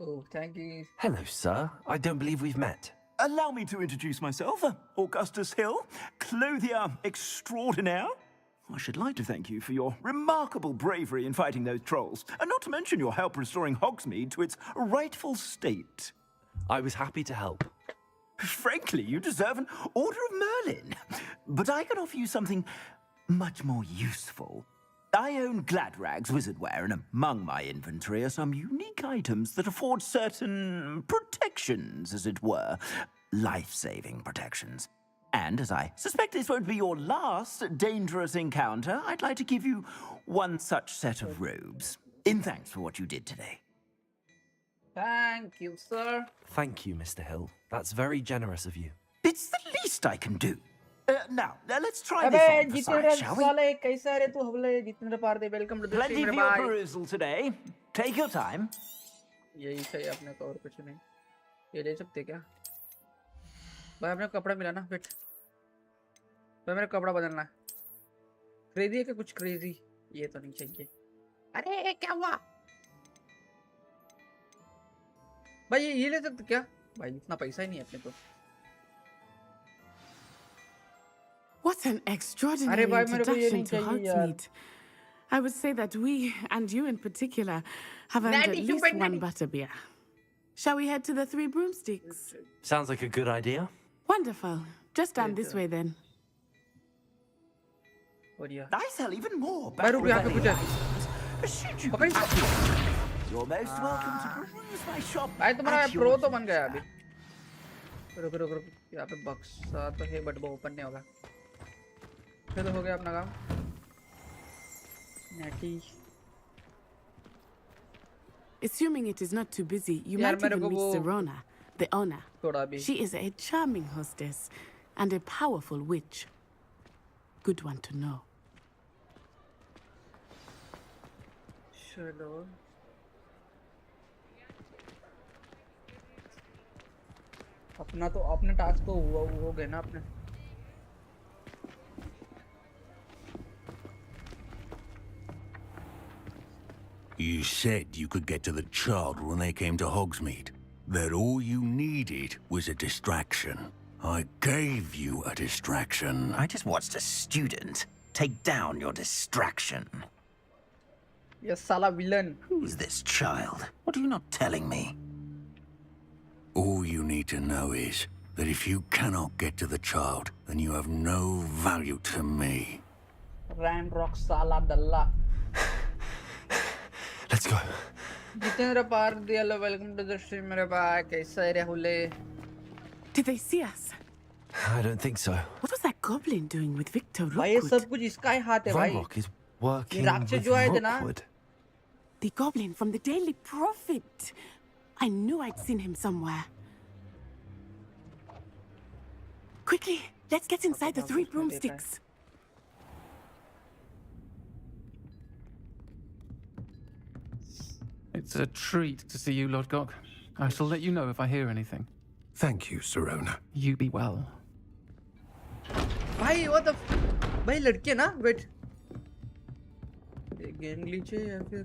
Speaker 2: Oh, thank you.
Speaker 17: Hello, sir. I don't believe we've met.
Speaker 7: Allow me to introduce myself, Augustus Hill, clothier extraordinaire. I should like to thank you for your remarkable bravery in fighting those trolls, and not to mention your help restoring Hogsmeade to its rightful state.
Speaker 17: I was happy to help.
Speaker 7: Frankly, you deserve an Order of Merlin. But I can offer you something much more useful. I own Gladrag's wizardware, and among my inventory are some unique items that afford certain protections, as it were.
Speaker 13: life-saving protections. And as I suspect this won't be your last dangerous encounter, I'd like to give you one such set of robes, in thanks for what you did today.
Speaker 2: Thank you, sir.
Speaker 17: Thank you, Mr. Hill. That's very generous of you.
Speaker 13: It's the least I can do. Now, let's try this on for size, shall we?
Speaker 2: Welcome to the
Speaker 13: Plenty
Speaker 2: stream,
Speaker 13: for your perusal today. Take your time.
Speaker 2: यही सही अपने को और कुछ नहीं ये ले सकते क्या भाई अपने कपड़ा मिला ना फिट भाई मेरा कपड़ा बदलना है क्रेजी है क्या कुछ क्रेजी ये तो नहीं चाहिए अरे क्या हुआ भाई ये ले सकते क्या भाई इतना पैसा ही नहीं है अपने को
Speaker 24: What an extraordinary introduction to Hogsmeade. I would say that we, and you in particular, have earned at least one butterbeer. Shall we head to the Three Broomsticks?
Speaker 17: Sounds like a good idea.
Speaker 24: Wonderful. Just stand this way then.
Speaker 13: I sell even more.
Speaker 2: You're
Speaker 13: most welcome to peruse my shop.
Speaker 2: भाई तुम्हारा pro तो बन गया अभी रुक रुक रुक यहाँ पे बक्सा तो है बट वो ओपन नहीं होगा फिर तो हो गया अपना काम नेटी
Speaker 24: Assuming it is not too busy, you might even meet Serona, the owner. She is a charming hostess and a powerful witch. Good one to know.
Speaker 2: चलो अपना तो अपने टास्क तो हुआ हो गए ना अपने
Speaker 5: You said you could get to the child when they came to Hogsmeade. That all you needed was a distraction. I gave you a distraction.
Speaker 13: I just watched a student take down your distraction.
Speaker 2: Yes, Sala villain.
Speaker 13: Who's this child? What are you not telling me?
Speaker 5: All you need to know is that if you cannot get to the child, then you have no value to me.
Speaker 2: Ram Rock Sala Dalla.
Speaker 17: Let's go.
Speaker 2: Jitendra Park, welcome to the stream, मेरे भाई कैसा है Rahul?
Speaker 24: Did they see us?
Speaker 17: I don't think so.
Speaker 24: What was that goblin doing with Victor Rookwood?
Speaker 2: भाई ये सब कुछ इसका ही हाथ है भाई.
Speaker 17: Varrock is working
Speaker 2: राक्षस
Speaker 17: with
Speaker 2: जो आए थे ना?
Speaker 17: Rookwood.
Speaker 24: The goblin from the Daily Prophet. I knew I'd seen him somewhere. Quickly, let's get inside the Three Broomsticks.
Speaker 14: It's a treat to see you, Lord Gok. I shall let you know if I hear anything.
Speaker 6: Thank you, Serona.
Speaker 14: You be well.
Speaker 2: भाई what the भाई लड़के ना wait ये game glitch है या फिर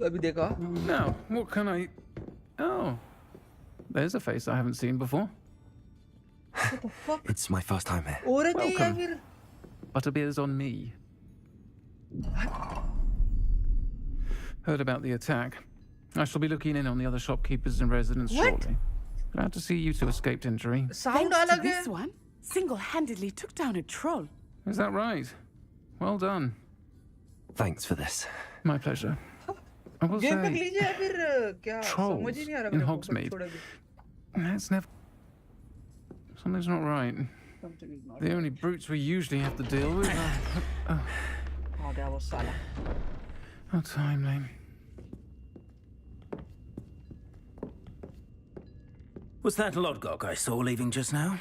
Speaker 2: अभी देखा
Speaker 14: Now, what can I... Oh, there's a face I haven't seen before.
Speaker 2: What the fuck?
Speaker 17: It's my first time here.
Speaker 2: औरत है या फिर
Speaker 14: Butterbeer's on me. Heard about the attack. I shall be looking in on the other shopkeepers and residents shortly. Glad to see you two escaped injury.
Speaker 2: Sound
Speaker 24: Thanks to
Speaker 2: अलग
Speaker 24: this
Speaker 2: है
Speaker 24: one, single-handedly took down a troll.
Speaker 14: Is that right? Well done.
Speaker 17: Thanks for this.
Speaker 14: My pleasure. I will
Speaker 2: game पे
Speaker 14: say,
Speaker 2: glitch है या फिर क्या
Speaker 14: trolls
Speaker 2: समझ ही नहीं आ रहा
Speaker 14: in
Speaker 2: मेरे को
Speaker 14: Hogsmeade.
Speaker 2: छोड़ अभी
Speaker 14: That's never... Something's not right.
Speaker 2: Something is not
Speaker 14: The only brutes we usually have to deal with are...
Speaker 2: आ गया वो साला
Speaker 14: How timely.
Speaker 13: Was that Lodgok I saw leaving just now?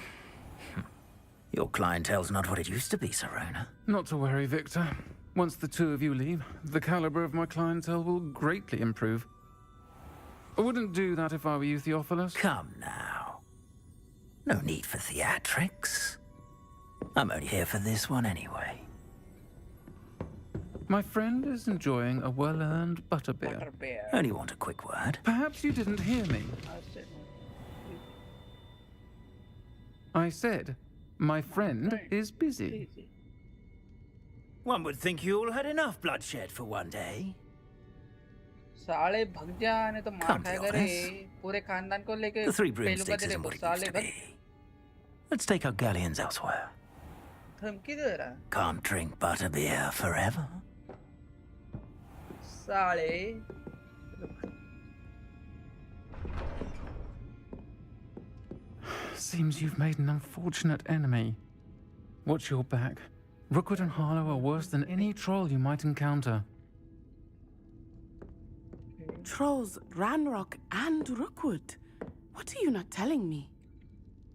Speaker 13: Your clientele's not what it used to be, Serona.
Speaker 14: Not to worry, Victor. Once the two of you leave, the caliber of my clientele will greatly improve. I wouldn't do that if I were you, Theophilus.
Speaker 13: Come now. No need for theatrics. I'm only here for this one anyway.
Speaker 14: My friend is enjoying a well-earned butterbeer.
Speaker 13: Only want a quick word.
Speaker 14: Perhaps you didn't hear me. I said, my friend is busy.
Speaker 13: One would think you all had enough bloodshed for one day.
Speaker 2: साले भग जा नहीं तो मार खाएगा रे पूरे खानदान को लेके
Speaker 13: The Three
Speaker 2: पेलूंगा
Speaker 13: Broomsticks
Speaker 2: तेरे
Speaker 13: isn't
Speaker 2: को
Speaker 13: what it used
Speaker 2: साले
Speaker 13: to
Speaker 2: भग
Speaker 13: be. Let's take our galleons elsewhere.
Speaker 2: धमकी दे रहा
Speaker 13: Can't drink butterbeer forever.
Speaker 2: साले
Speaker 14: Seems you've made an unfortunate enemy. Watch your back. Rookwood and Harlow are worse than any troll you might encounter.
Speaker 24: Trolls, Ranrock, and Rookwood. What are you not telling me?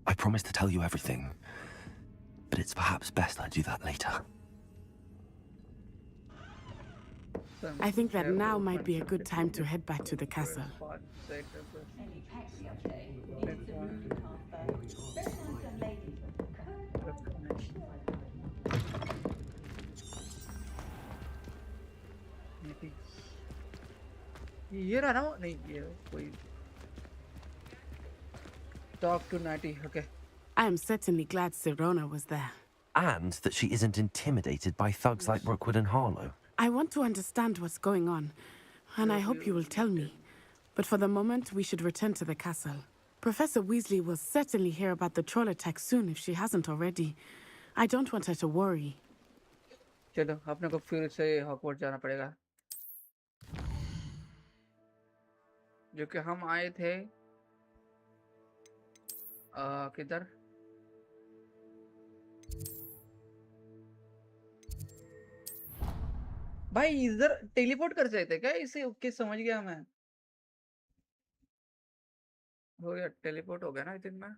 Speaker 17: I promised to tell you everything, but it's perhaps best I do that later.
Speaker 24: I think that now might be a good time to head back to the castle.
Speaker 2: ये रहा ना वो नहीं ये कोई talk to Natty. Okay.
Speaker 24: I am certainly glad Sirona was there.
Speaker 17: And that she isn't intimidated by thugs like Rookwood and Harlow.
Speaker 24: I want to understand what's going on, and I hope you will tell me. But for the moment, we should return to the castle. Professor Weasley will certainly hear about the troll attack soon if she hasn't already. I don't want her to worry.
Speaker 2: चलो अपने को फिर से Hogwarts जाना पड़ेगा जो कि हम आए थे किधर भाई इधर टेलीपोर्ट कर सकते क्या इसे ओके समझ गया मैं हो गया टेलीपोर्ट हो गया ना आई थिंक मैं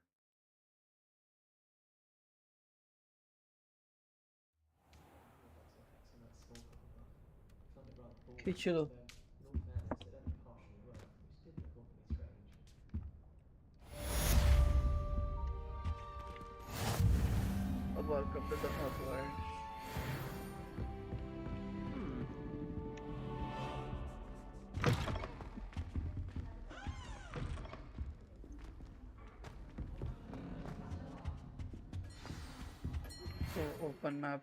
Speaker 2: खींच दो Welcome to the Hogwarts. So open map.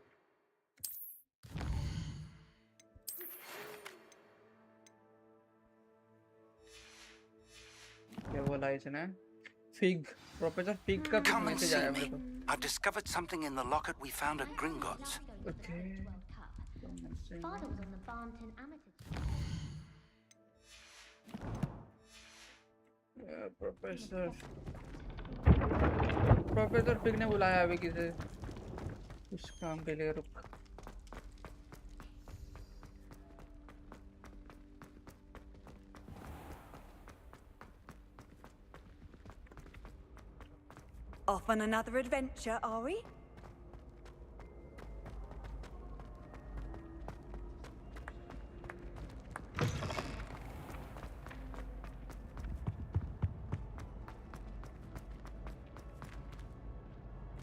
Speaker 2: क्या बोला इसने? Fig. Professor Fig का कुछ मैसेज आया मेरे को.
Speaker 5: I've discovered something in the locket we found at Gringotts.
Speaker 2: Okay.
Speaker 4: Father was on the Barnton Amethyst.
Speaker 2: Professor fig ने बुलाया अभी किसे उस काम के लिए रुक
Speaker 11: Off on another adventure, are we?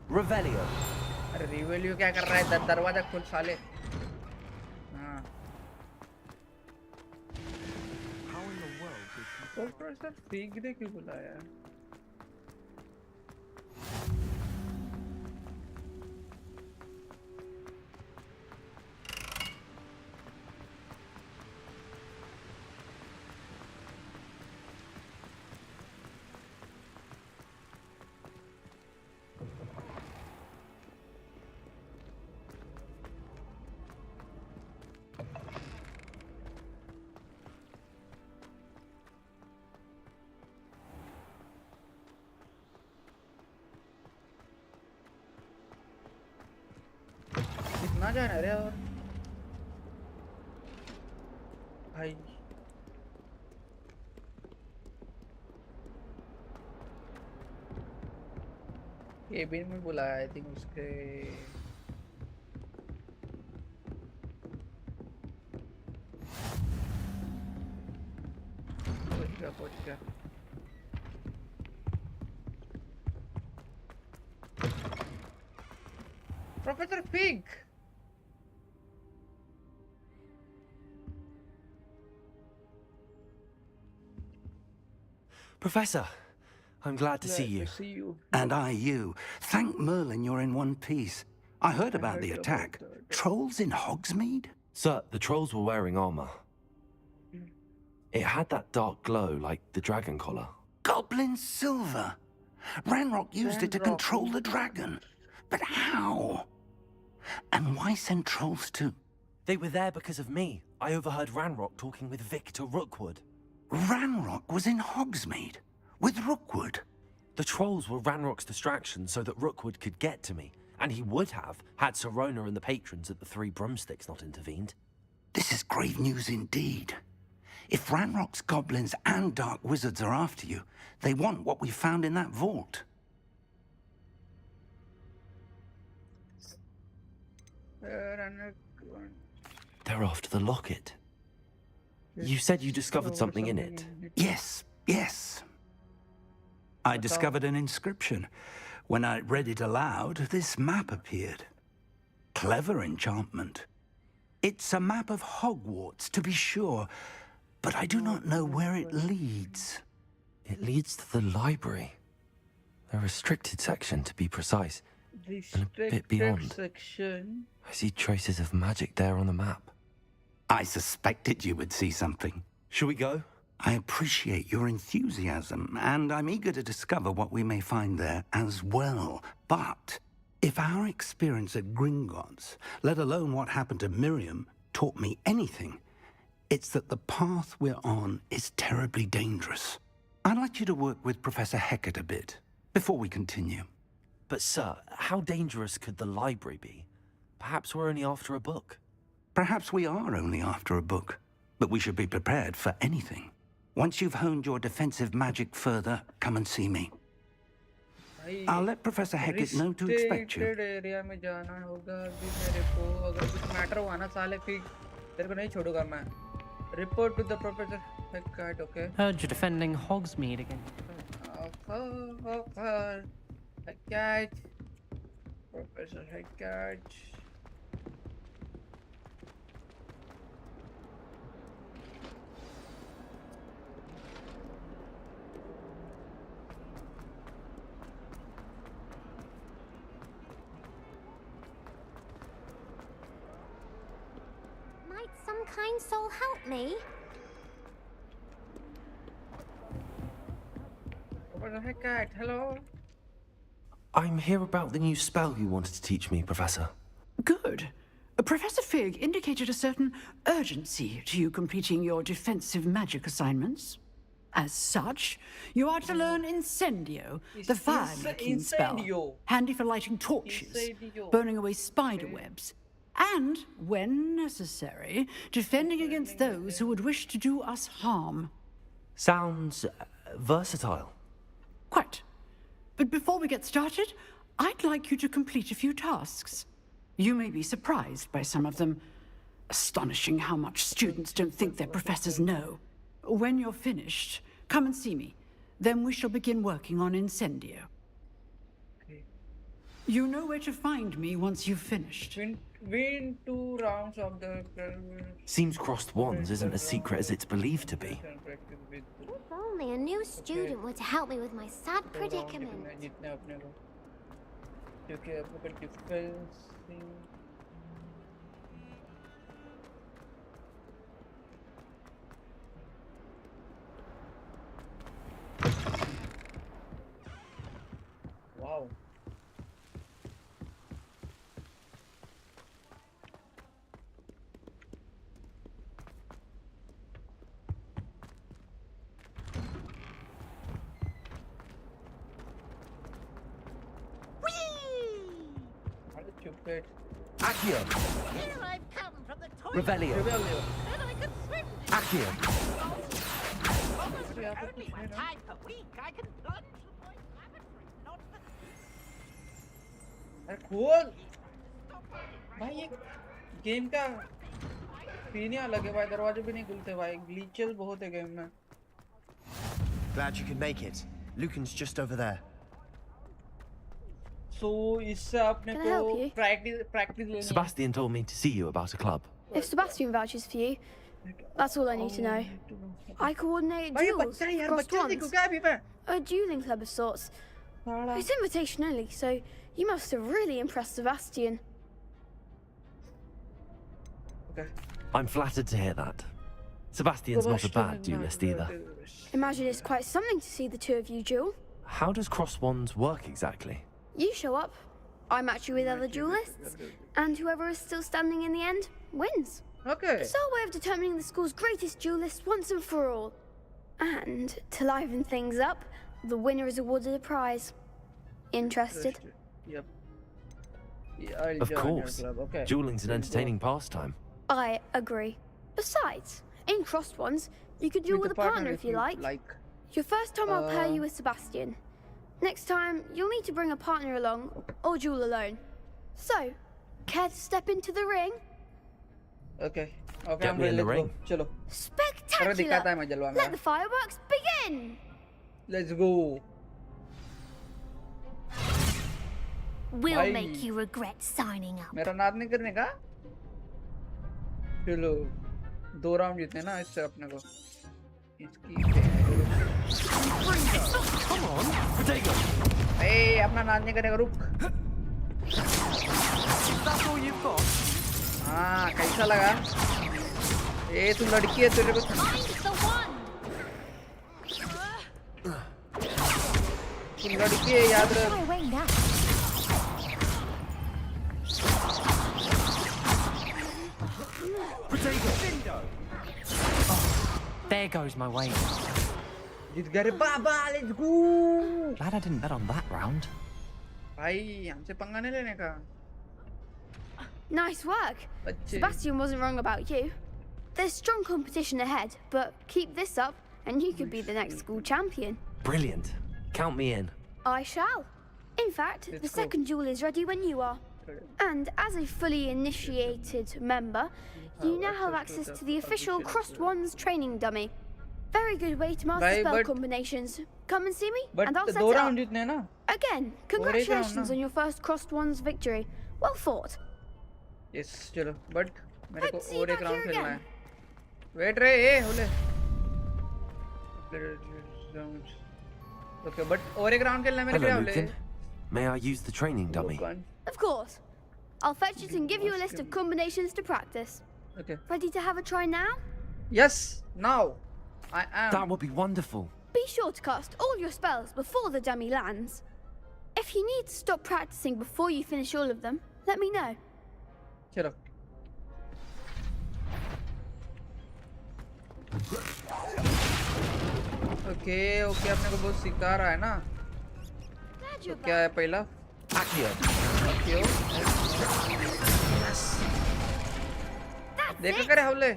Speaker 8: Revelio.
Speaker 2: अरे रिवेलियो क्या कर रहा है दरवाजा खोल साले हाँ प्रोफेसर फिग ने क्यों बुलाया कितना जाना रे और भाई केबिन में बुलाया आई थिंक उसके पहुंच गया professor fig
Speaker 17: Professor, I'm glad to see you.
Speaker 5: And I you. Thank Merlin you're in one piece. I heard about the attack. Trolls in Hogsmeade?
Speaker 17: Sir, the trolls were wearing armor. It had that dark glow like the dragon collar.
Speaker 5: Goblin silver. Ranrock used it to control the dragon. But how? And why send trolls to?
Speaker 17: They were there because of me. I overheard Ranrock talking with Victor Rookwood.
Speaker 5: Ranrock was in Hogsmeade with Rookwood.
Speaker 17: The trolls were Ranrock's distraction so that Rookwood could get to me. And he would have, had Sirona and the patrons at the Three Broomsticks not intervened.
Speaker 5: This is grave news indeed. If Ranrock's goblins and dark wizards are after you, they want what we found in that vault.
Speaker 17: They're after the locket. You said you discovered something in it.
Speaker 5: Yes, yes. I discovered an inscription. When I read it aloud, this map appeared. Clever enchantment. It's a map of Hogwarts, to be sure, but I do not know where it leads.
Speaker 17: It leads to the library. A restricted section, to be precise. And a bit beyond.
Speaker 2: Section.
Speaker 17: I see traces of magic there on the map.
Speaker 5: I suspected you would see something.
Speaker 17: Shall we go?
Speaker 5: I appreciate your enthusiasm, and I'm eager to discover what we may find there as well. But if our experience at Gringotts, let alone what happened to Miriam, taught me anything, it's that the path we're on is terribly dangerous. I'd like you to work with Professor Hecat a bit before we continue.
Speaker 17: But sir, how dangerous could the library be? Perhaps we're only after a book.
Speaker 5: Perhaps we are only after a book, but we should be prepared for anything. Once you've honed your defensive magic further, come and see me. I'll let Professor Hecat know to expect you.
Speaker 2: Area में जाना होगा अभी मेरे को अगर कुछ matter हुआ ना साले फिर तेरे को नहीं छोड़ूंगा मैं. Report to the Professor Hecat, okay?
Speaker 19: Heard you're defending Hogsmeade again.
Speaker 2: Hecat. Professor Hecat.
Speaker 4: Might some kind soul help me?
Speaker 2: Professor Hecat, hello.
Speaker 17: I'm here about the new spell you wanted to teach me, Professor.
Speaker 1: Good. Professor Fig indicated a certain urgency to you completing your defensive magic assignments. As such, you are to learn Incendio, the fire-making spell, handy for lighting torches, burning away spider webs, and, when necessary, defending against those who would wish to do us harm.
Speaker 17: Sounds versatile.
Speaker 1: Quite. But before we get started, I'd like you to complete a few tasks. You may be surprised by some of them. Astonishing how much students don't think their professors know. When you're finished, come and see me. Then we shall begin working on Incendio.
Speaker 2: Okay.
Speaker 1: You know where to find me once you've finished.
Speaker 2: Win 2 rounds of the...
Speaker 17: Seems crossed wands isn't as secret as it's believed to be.
Speaker 4: If only a new student were to help me with my sad predicament.
Speaker 2: Wow. Stupid.
Speaker 8: Accio.
Speaker 16: Here I've come from the toilet.
Speaker 8: Revelio.
Speaker 16: And I can swim.
Speaker 8: Accio.
Speaker 16: Only one time per week I can plunge from my lavatory, not the...
Speaker 2: अरे खोल भाई ये game का पीने अलग है भाई दरवाजे भी नहीं खुलते भाई ग्लिचेस बहुत है गेम में.
Speaker 15: Glad you could make it. Lucan's just over there.
Speaker 2: So इससे आपने को practice लेनी है.
Speaker 17: Sebastian told me to see you about a club.
Speaker 18: If Sebastian vouches for you, that's all I need to know. I coordinate duels across wands. A dueling club of sorts. It's invitation only, so you must have really impressed Sebastian.
Speaker 2: Okay.
Speaker 17: I'm flattered to hear that. Sebastian's not a bad duelist either.
Speaker 18: Imagine it's quite something to see the two of you duel.
Speaker 17: How does cross wands work exactly?
Speaker 18: You show up, I match you with other duelists, and whoever is still standing in the end wins.
Speaker 2: Okay.
Speaker 18: It's our way of determining the school's greatest duelist once and for all. And to liven things up, the winner is awarded a prize. Interested?
Speaker 2: Yep. Yeah, I'll
Speaker 17: Of
Speaker 2: join your
Speaker 17: course.
Speaker 2: club. Okay.
Speaker 17: Dueling's an entertaining pastime.
Speaker 18: I agree. Besides, in crossed ones, you could duel with a partner if you like. Your first time I'll pair you with Sebastian. Next time, you'll need to bring a partner along or duel alone. So, care to step into the ring?
Speaker 2: Okay. Okay,
Speaker 17: Get
Speaker 2: I'm
Speaker 17: me in
Speaker 2: ready.
Speaker 17: the ring.
Speaker 2: Chalo.
Speaker 18: Spectacular! Let the fireworks begin!
Speaker 2: Let's go.
Speaker 4: We'll
Speaker 2: Bhai.
Speaker 4: make you regret signing up.
Speaker 2: मेरा नाद नहीं करने का? चलो 2 round जीतने ना इससे अपने को. इसकी
Speaker 17: Come on, potato.
Speaker 2: ए अपना नाद नहीं करने का रुक.
Speaker 17: That's all you've got.
Speaker 2: हाँ कैसा लगा? ए तू लड़की है तेरे को. तू लड़की है याद रख.
Speaker 8: There goes my way.
Speaker 2: जीत गए रे बाबा. Let's go.
Speaker 8: Glad I didn't bet on that round.
Speaker 2: भाई हमसे पंगा नहीं लेने का.
Speaker 18: Nice work. Sebastian wasn't wrong about you. There's strong competition ahead, but keep this up and you could be the next school champion.
Speaker 17: Brilliant. Count me in.
Speaker 18: I shall. In fact, the second duel is ready when you are. And as a fully initiated member, you now have access to the official Crossed Wands training dummy. Very good way to master spell combinations. Come and see me, and I'll set it up. Again, congratulations on your first Crossed Wands victory. Well fought.
Speaker 2: Yes, चलो. But मेरे को और एक round खेलना है. Wait रे, ए होले. Okay, but और एक राउंड खेलना है मेरे
Speaker 17: Hello,
Speaker 2: को.
Speaker 17: Lucan. May I use the training dummy?
Speaker 18: Of course. I'll fetch it and give you a list of combinations to practice.
Speaker 2: Okay.
Speaker 18: Ready to have a try now?
Speaker 2: Yes, now. I am.
Speaker 17: That would be wonderful.
Speaker 18: Be sure to cast all your spells before the dummy lands. If you need to stop practicing before you finish all of them, let me know.
Speaker 2: चलो. Okay, okay, अपने को बहुत सिखा रहा है ना. तो क्या है पहला?
Speaker 17: Accio.
Speaker 2: Accio. Yes. देखा करे हमले.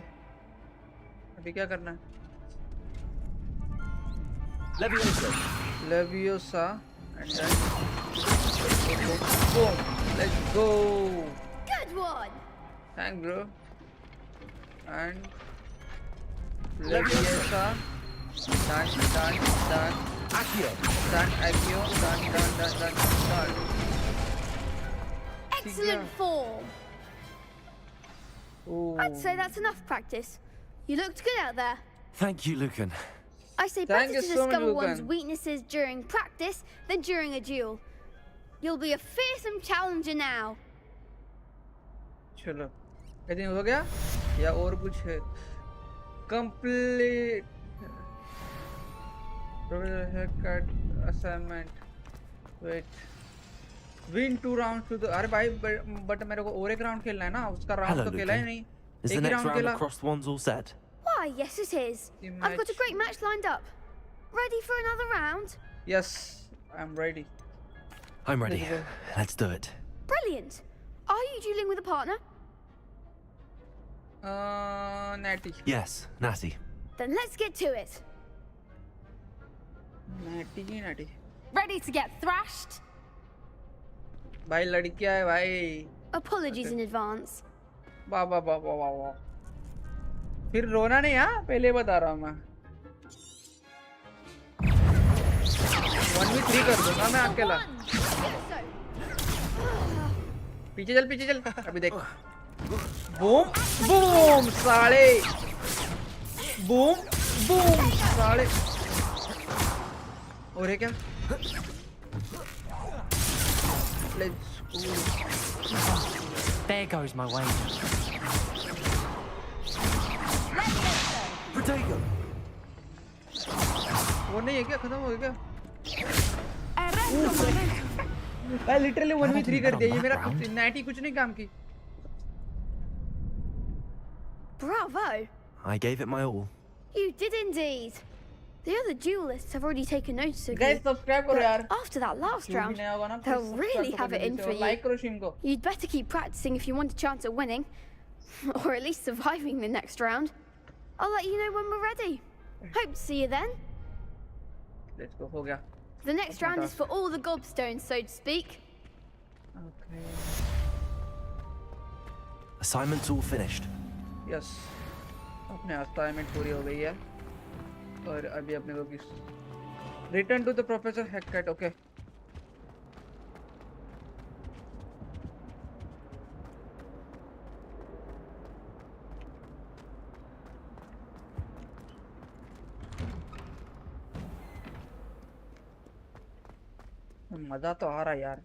Speaker 2: अभी क्या करना है?
Speaker 17: Leviosa.
Speaker 2: Leviosa. And then. Boom. Let's go.
Speaker 18: Good one.
Speaker 2: Thank bro. And. Leviosa. Done.
Speaker 17: Accio.
Speaker 2: Done.
Speaker 18: Excellent form.
Speaker 2: Ooh.
Speaker 18: I'd say that's enough practice. You looked good out there.
Speaker 17: Thank you, Lucan.
Speaker 18: I say better to discover one's weaknesses during practice than during a duel. You'll be a fearsome challenger now.
Speaker 2: चलो. I think हो गया? या और कुछ है? Complete. Haircut assignment. Wait. Win 2 rounds to the. अरे भाई but मेरे को और एक राउंड खेलना है ना. उसका राउंड तो खेला ही नहीं.
Speaker 17: Is the next round of Crossed Wands all set?
Speaker 18: Why, yes it is. I've got a great match lined up. Ready for another round?
Speaker 2: Yes, I'm ready.
Speaker 17: I'm ready. Let's do it.
Speaker 18: Brilliant. Are you dueling with a partner?
Speaker 2: Natty.
Speaker 17: Yes, Natty.
Speaker 18: Then let's get to it.
Speaker 2: Natty.
Speaker 18: Ready to get thrashed?
Speaker 2: भाई लड़कियां है भाई.
Speaker 18: Apologies in advance.
Speaker 2: वाह. फिर रोना नहीं हाँ पहले बता रहा हूँ मैं. 1v3 कर दूंगा मैं अकेला. पीछे चल अभी देख. बूम साले. बूम साले. और है क्या? Let's go.
Speaker 8: There goes my way.
Speaker 17: Potato.
Speaker 2: वो नहीं है क्या? खत्म हो गया क्या? भाई लिटरली 1v3 कर दिया. ये मेरा कुछ नाइटी कुछ नहीं काम की.
Speaker 18: Bravo.
Speaker 17: I gave it my all.
Speaker 18: You did indeed. The other duelists have already taken notice of
Speaker 2: Guys,
Speaker 18: you.
Speaker 2: subscribe karo yaar.
Speaker 18: But after that last
Speaker 2: जो भी
Speaker 18: round,
Speaker 2: नया होगा ना,
Speaker 18: they'll
Speaker 2: please subscribe
Speaker 18: really
Speaker 2: तो
Speaker 18: have
Speaker 2: कर
Speaker 18: it in
Speaker 2: दीजिए
Speaker 18: for
Speaker 2: और
Speaker 18: you.
Speaker 2: like करो stream को.
Speaker 18: You'd better keep practicing if you want a chance at winning. Or at least surviving the next round. I'll let you know when we're ready. Hope to see you then.
Speaker 2: Let's go, हो गया.
Speaker 18: The next round is for all the gobstones, so to speak.
Speaker 2: Okay.
Speaker 17: Assignment's all finished.
Speaker 2: Yes. अपने assignment पूरी हो गई है. और अभी अपने को किस Return to the Professor Hackett, okay. मजा तो आ रहा है यार.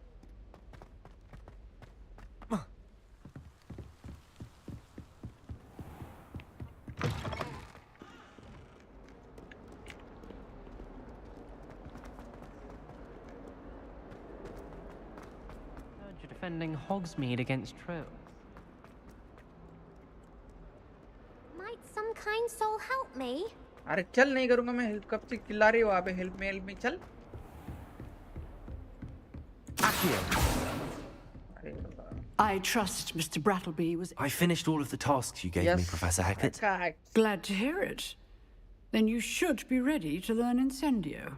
Speaker 8: You're defending Hogsmeade against Trill.
Speaker 4: Might some kind soul help me?
Speaker 2: अरे चल नहीं करूँगा मैं. हेल्प कब से चिल्ला रही हो वहाँ पे? हेल्प में चल.
Speaker 1: I trust Mr. Brattleby was...
Speaker 17: I finished all of the tasks you gave me, Professor Hackett.
Speaker 1: Glad to hear it. Then you should be ready to learn Incendio.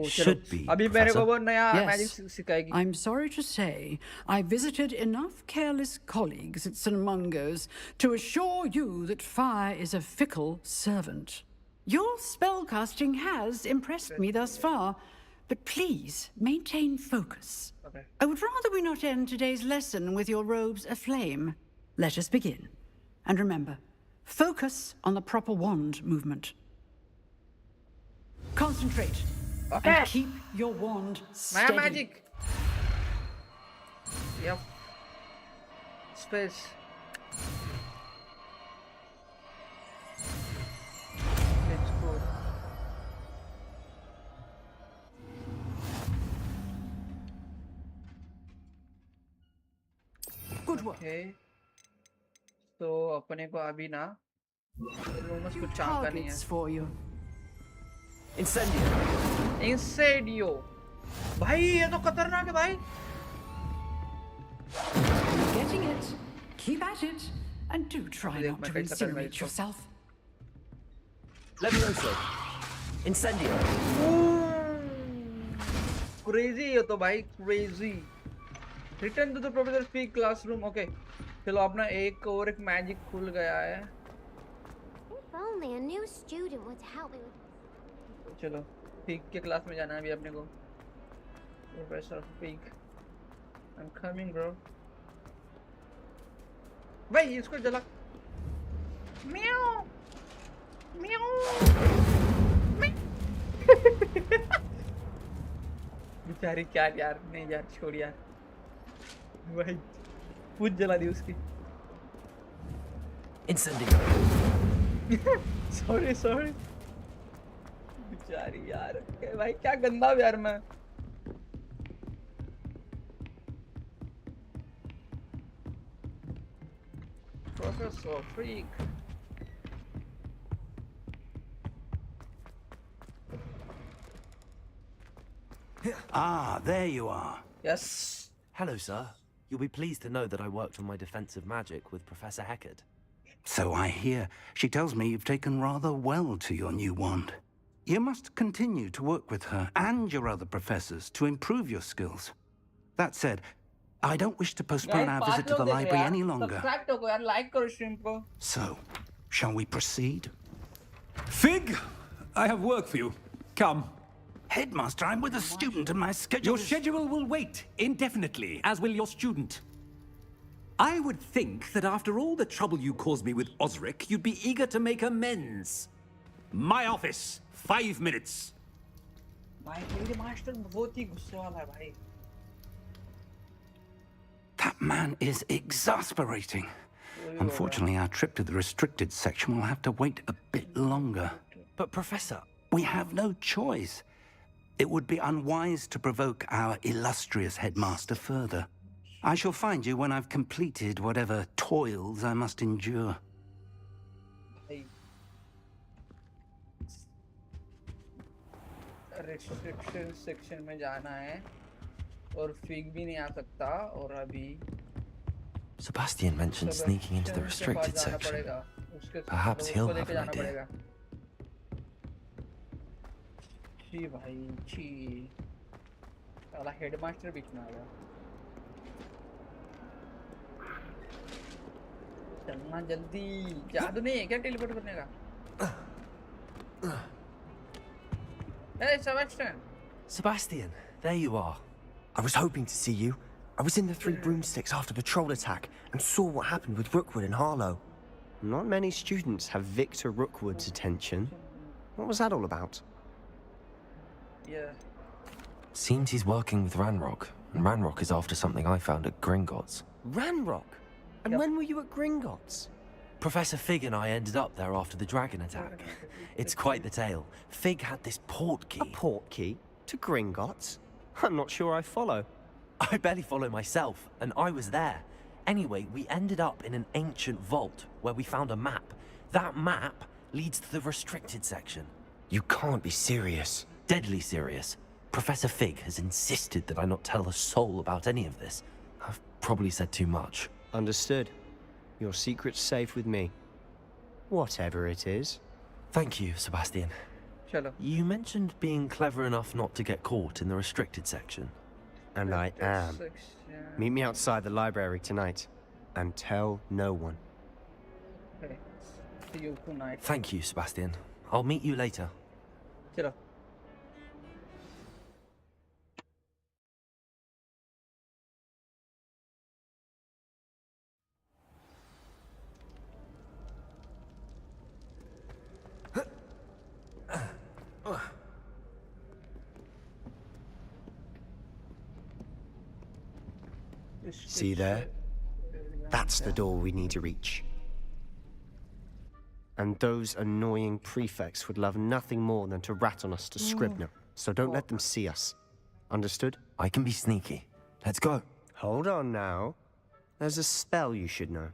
Speaker 17: Should be,
Speaker 2: अभी मेरे को
Speaker 17: Professor.
Speaker 2: वो नया magic
Speaker 1: Yes.
Speaker 2: सिखाएगी.
Speaker 1: I'm sorry to say, I visited enough careless colleagues at St. Mungo's to assure you that fire is a fickle servant. Your spellcasting has impressed me thus far, but please maintain focus.
Speaker 2: Okay.
Speaker 1: I would rather we not end today's lesson with your robes aflame. Let us begin. And remember, focus on the proper wand movement. Concentrate.
Speaker 2: Okay.
Speaker 1: And keep your wand steady.
Speaker 2: Maya magic. Yep. Space. Let's go.
Speaker 1: Good work.
Speaker 2: Okay. So अपने को अभी ना रूमस
Speaker 1: Few
Speaker 2: कुछ काम करनी है.
Speaker 1: targets for you.
Speaker 2: Incendio. भाई ये तो खतरनाक है भाई.
Speaker 1: Getting it. Keep at it. And do try not to incinerate yourself.
Speaker 17: Levioso. Incendio.
Speaker 2: Crazy ये तो भाई crazy. Return to the Professor's Peak classroom. Okay. चलो अपना एक और एक मैजिक खुल गया है.
Speaker 4: If only a new student would help me with.
Speaker 2: चलो पीक के क्लास में जाना है अभी अपने को. Professor Peak. I'm coming, bro. भाई इसको जला. म्याऊ. म्याऊ. बेचारी क्या यार. नहीं यार छोड़ यार. भाई पूछ जला दी उसकी.
Speaker 17: Incendio.
Speaker 2: Sorry. बेचारी यार. भाई क्या गंदा यार मैं. Professor Freak.
Speaker 5: Ah, there you are.
Speaker 2: Yes.
Speaker 17: Hello, sir. You'll be pleased to know that I worked on my defensive magic with Professor Hackett.
Speaker 5: So I hear. She tells me you've taken rather well to your new wand. You must continue to work with her and your other professors to improve your skills. That said, I don't wish to postpone our visit to the library any longer.
Speaker 2: Subscribe to यार, like करो stream को.
Speaker 5: So, shall we proceed?
Speaker 3: Fig, I have work for you. Come.
Speaker 5: Headmaster, I'm with a student and my schedule
Speaker 3: Your schedule will wait indefinitely, as will your student. I would think that after all the trouble you caused me with Osric, you'd be eager to make amends. My office, 5 minutes.
Speaker 2: भाई मेरे master बहुत ही गुस्से वाला है भाई.
Speaker 5: That man is exasperating. Unfortunately, our trip to the restricted section will have to wait a bit longer.
Speaker 17: But, Professor...
Speaker 5: We have no choice. It would be unwise to provoke our illustrious headmaster further. I shall find you when I've completed whatever toils I must endure.
Speaker 2: Restriction section में जाना है और fig भी नहीं आ सकता और अभी
Speaker 17: Sebastian mentioned sneaking into the restricted section. Perhaps he'll have an idea.
Speaker 2: छी भाई छी साला हेडमास्टर बीच में आ गया चलना जल्दी जादू नहीं है क्या टेलीपोर्ट करने का Hey Sebastian
Speaker 15: Sebastian, there you are. I was hoping to see you. I was in the Three Broomsticks after the troll attack and saw what happened with Rookwood and Harlow. Not many students have Victor Rookwood's attention. What was that all about?
Speaker 2: Yeah.
Speaker 17: Seems he's working with Ranrock, and Ranrock is after something I found at Gringotts.
Speaker 15: Ranrock? And when were you at Gringotts?
Speaker 17: Professor Fig and I ended up there after the dragon attack. It's quite the tale. Fig had this port key.
Speaker 15: A port key? To Gringotts? I'm not sure I follow.
Speaker 17: I barely follow myself, and I was there. Anyway, we ended up in an ancient vault where we found a map. That map leads to the restricted section.
Speaker 15: You can't be serious.
Speaker 17: Deadly serious. Professor Fig has insisted that I not tell a soul about any of this. I've probably said too much.
Speaker 15: Understood. Your secret's safe with me. Whatever it is.
Speaker 17: Thank you, Sebastian.
Speaker 2: Chalo.
Speaker 17: You mentioned being clever enough not to get caught in the restricted section.
Speaker 15: And I am. Meet me outside the library tonight. And tell no one.
Speaker 2: Okay. See you tonight.
Speaker 17: Thank you, Sebastian. I'll meet you later.
Speaker 2: Chalo.
Speaker 15: See there? That's the door we need to reach. And those annoying prefects would love nothing more than to rat on us to Scribner, so don't let them see us. Understood?
Speaker 17: I can be sneaky. Let's go.
Speaker 15: Hold on now. There's a spell you should know.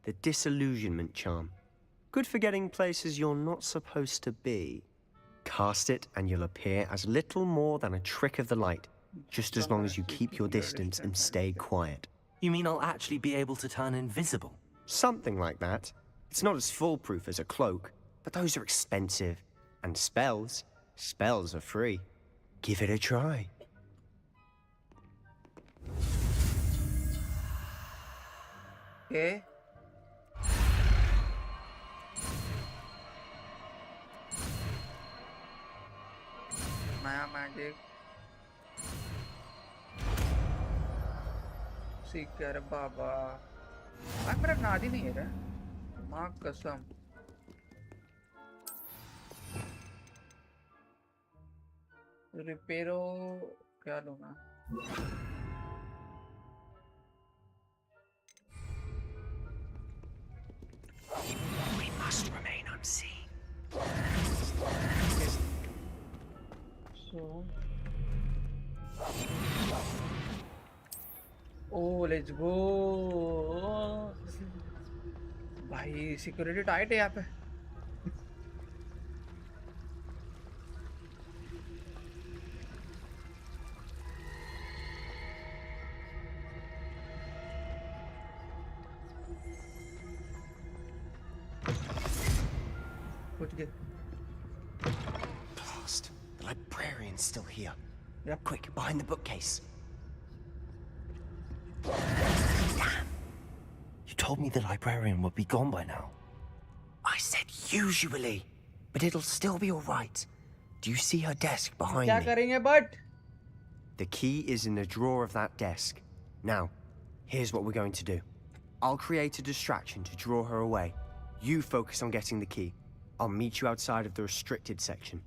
Speaker 15: The Disillusionment Charm. Good for getting places you're not supposed to be. Cast it and you'll appear as little more than a trick of the light, just as long as you keep your distance and stay quiet.
Speaker 17: You mean I'll actually be able to turn invisible?
Speaker 15: Something like that. It's not as foolproof as a cloak, but those are expensive. And spells are free. Give it a try.
Speaker 2: Okay. Maya magic. Seeker Baba. I'm मेरा नादी नहीं है रे. माँ कसम. रिपेरो क्या लूँगा?
Speaker 15: We must remain unseen.
Speaker 2: So. Oh, let's go. भाई सिक्योरिटी टाइट है यहाँ पे.
Speaker 15: Blast. The librarian's still here.
Speaker 2: Yep.
Speaker 15: Quick, behind the bookcase.
Speaker 17: You told me the librarian would be gone by now.
Speaker 15: I said usually, but it'll still be all right. Do you see her desk behind
Speaker 2: क्या
Speaker 15: me?
Speaker 2: करेंगे but?
Speaker 15: The key is in the drawer of that desk. Now, here's what we're going to do. I'll create a distraction to draw her away. You focus on getting the key. I'll meet you outside of the restricted section.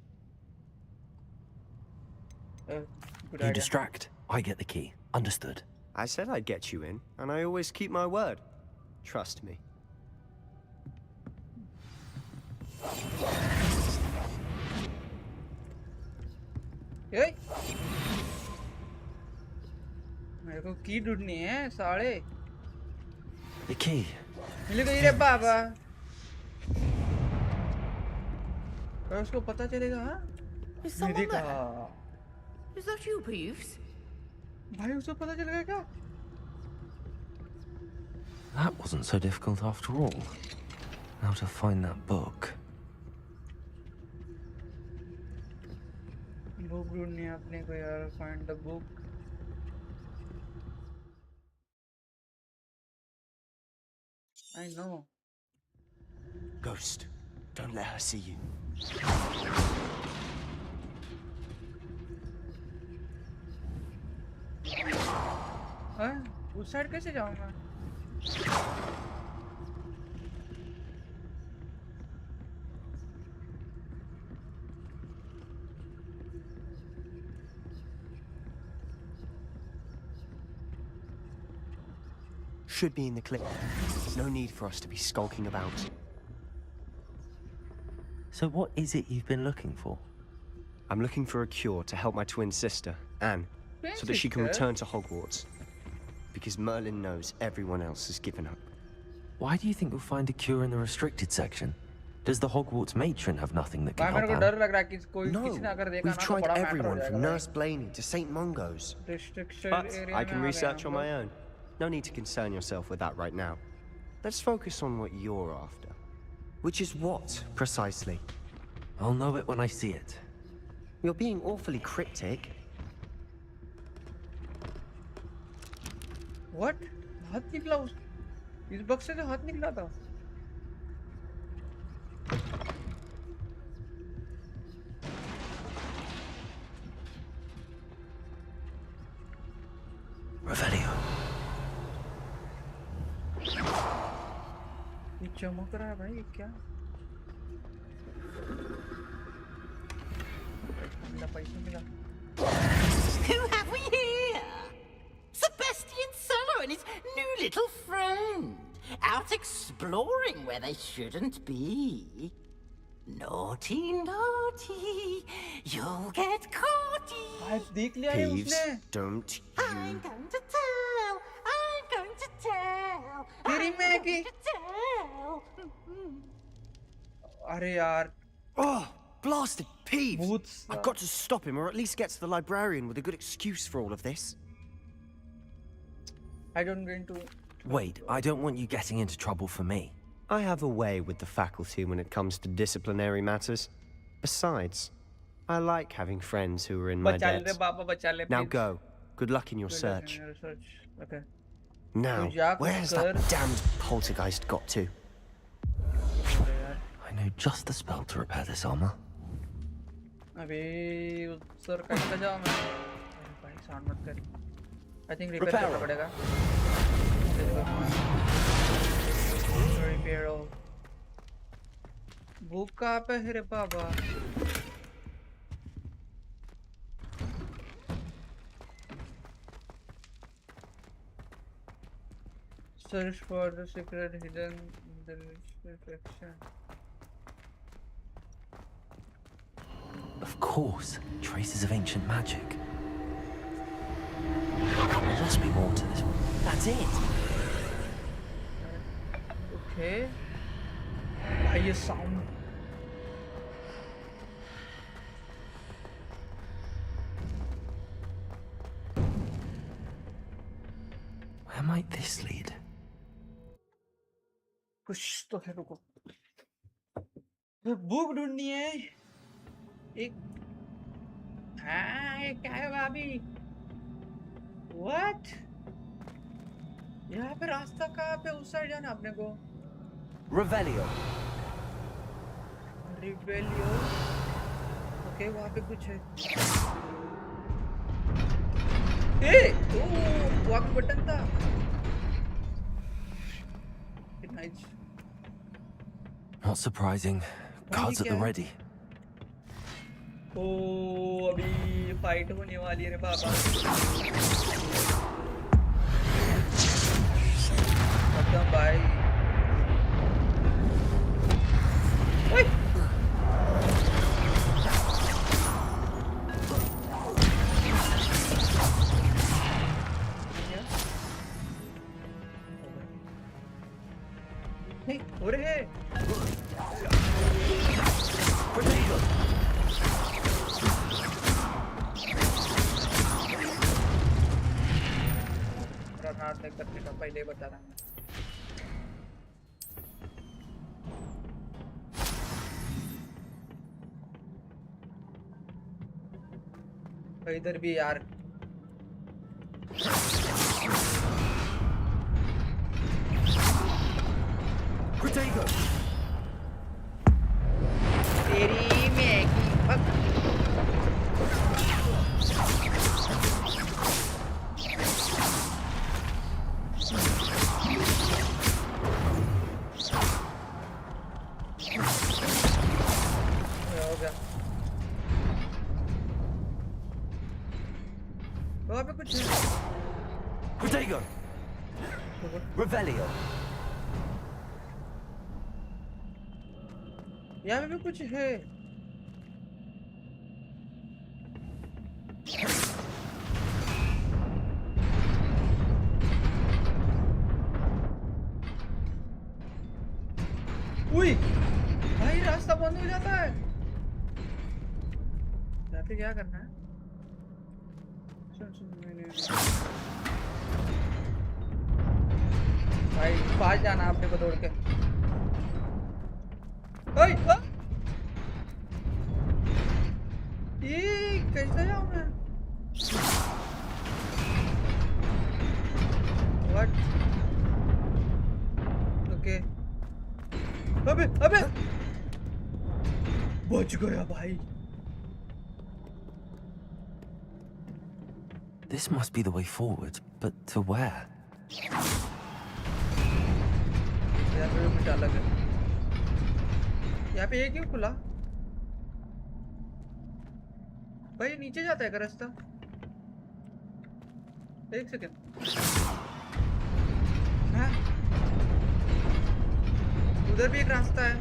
Speaker 17: You distract, I get the key. Understood.
Speaker 15: I said I'd get you in, and I always keep my word. Trust me.
Speaker 2: Hey! मेरे को की ढूंढनी है साले.
Speaker 17: The key.
Speaker 2: मिल गई रे बाबा. पर उसको पता चलेगा हाँ?
Speaker 9: Is someone there? Is that you, Peeves?
Speaker 2: भाई उसको पता चल गया क्या?
Speaker 17: That wasn't so difficult after all. How to find that book?
Speaker 2: Book ढूंढनी है अपने को यार. Find the book. I know.
Speaker 15: Ghost, don't let her see you.
Speaker 2: हाँ? उस साइड कैसे जाऊँगा?
Speaker 15: Should be in the clip. No need for us to be skulking about.
Speaker 17: So what is it you've been looking for?
Speaker 15: I'm looking for a cure to help my twin sister, Anne, so that she can return to Hogwarts. Because Merlin knows everyone else has given up.
Speaker 17: Why do you think you'll find a cure in the restricted section? Does the Hogwarts matron have nothing that can help out?
Speaker 15: No, we've tried everyone from Nurse Blaney to St. Mungo's. But I can research on my own. No need to concern yourself with that right now. Let's focus on what you're after. Which is what, precisely?
Speaker 17: I'll know it when I see it.
Speaker 15: You're being awfully cryptic.
Speaker 2: What? हाथ निकला उस इस बक्से से हाथ निकला था.
Speaker 17: Revelio.
Speaker 2: ये चमक रहा है भाई क्या? मिला पैसा मिला.
Speaker 16: Who have we here? Sebastian Cello and his new little friend, out exploring where they shouldn't be. Naughty, naughty, you'll get caughty.
Speaker 15: Peeves, don't
Speaker 16: I'm going to tell. I'm going to tell. I'm going to tell.
Speaker 2: अरे यार.
Speaker 15: Oh, blasted Peeves! I've got to stop him, or at least get to the librarian with a good excuse for all of this.
Speaker 2: I don't going to.
Speaker 17: Wait, I don't want you getting into trouble for me.
Speaker 15: I have a way with the faculty when it comes to disciplinary matters. Besides, I like having friends who are in my debt. Now go. Good luck in your search.
Speaker 2: Okay.
Speaker 15: Now, where's that damned poltergeist got to?
Speaker 17: I know just the spell to repair this armor.
Speaker 2: अबे sir कैसे जाऊँ मैं? भाई sound मत कर. I think repair करना पड़ेगा. Repair all. Book कहाँ पे है रे बाबा? Search for the secret hidden in the section.
Speaker 17: Of course, traces of ancient magic. There must be more to this one. That's it.
Speaker 2: Okay. Why you sound?
Speaker 17: Where might this lead?
Speaker 2: कुछ तो है रुको. Book ढूंढनी है. एक हाँ क्या है भाभी? What? यहाँ पे रास्ता कहाँ पे उस साइड जाना अपने को?
Speaker 17: Revelio.
Speaker 2: Revelio. ओके वहाँ पे कुछ है. ए ओह वहाँ पे बटन था. Nice.
Speaker 17: Not surprising. Guards at the ready.
Speaker 2: Oh, अभी फाइट होने वाली है रे बाबा. खत्म भाई. ओए. नहीं हो रहे हैं. रास्ता है करने का, पहले बता रहा हूँ मैं। इधर भी यार तेरी मैगी हो गया। वहाँ पे कुछ
Speaker 17: Protego! Revelio!
Speaker 2: यहाँ पे भी कुछ है। उई भाई रास्ता बंद हो जाता है। यहाँ पे क्या करना है? सुन भाई पास जाना आपने को दौड़ के। ओए ये कैसे जाऊँ मैं? What? Okay. अबे बच गया भाई।
Speaker 17: This must be the way forward, but to where?
Speaker 2: यहाँ पे कुछ अलग है। यहाँ पे ये क्यों खुला? भाई नीचे जाता है का रास्ता? एक सेकंड। हाँ? उधर भी एक रास्ता है।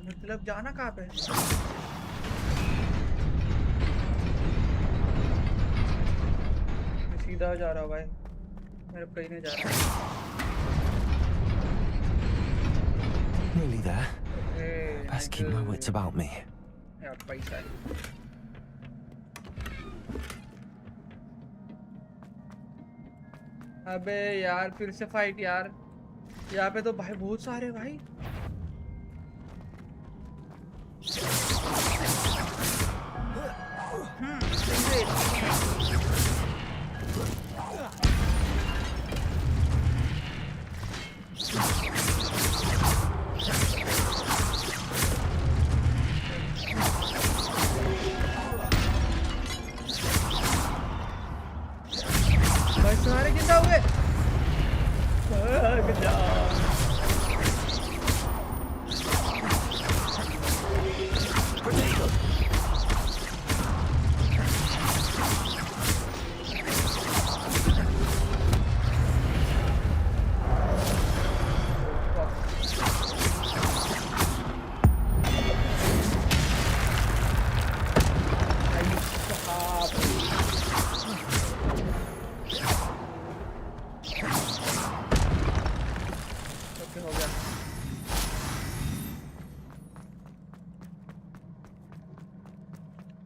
Speaker 2: मतलब जाना कहाँ पे? मैं सीधा जा रहा हूँ भाई। मेरे कहीं नहीं जा रहा।
Speaker 17: Nearly there. Best keep my wits about me.
Speaker 2: यार पैसा है। अबे यार फिर से फाइट यार। यहाँ पे तो भाई बहुत सारे भाई। भाई सारे जिंदा हुए।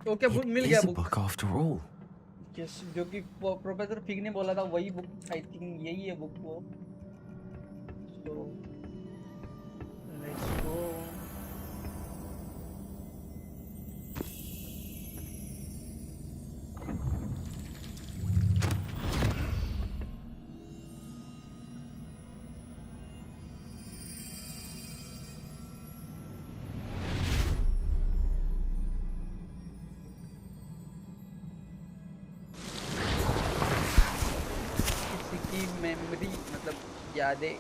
Speaker 2: ओके बुक मिल गया book.
Speaker 17: Book after all.
Speaker 2: Yes जो कि प्रोफेसर फिग ने बोला था वही बुक आई थिंक यही है बुक वो। So let's go. मेमोरी मतलब यादें।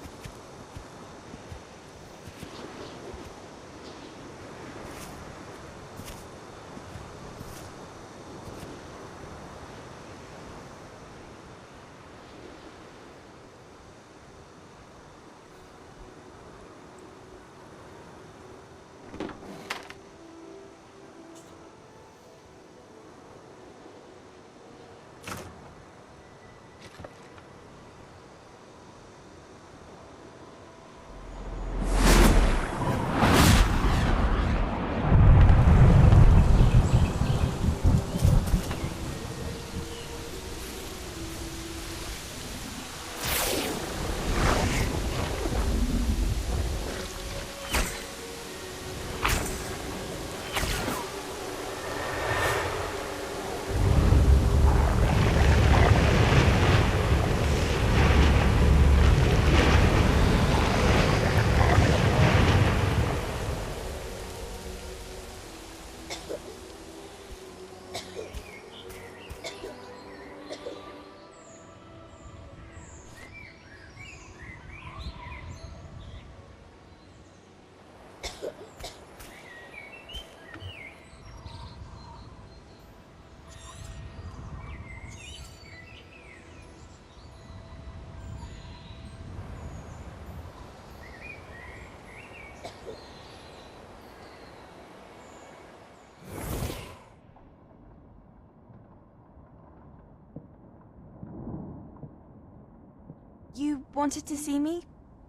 Speaker 12: You wanted to see me?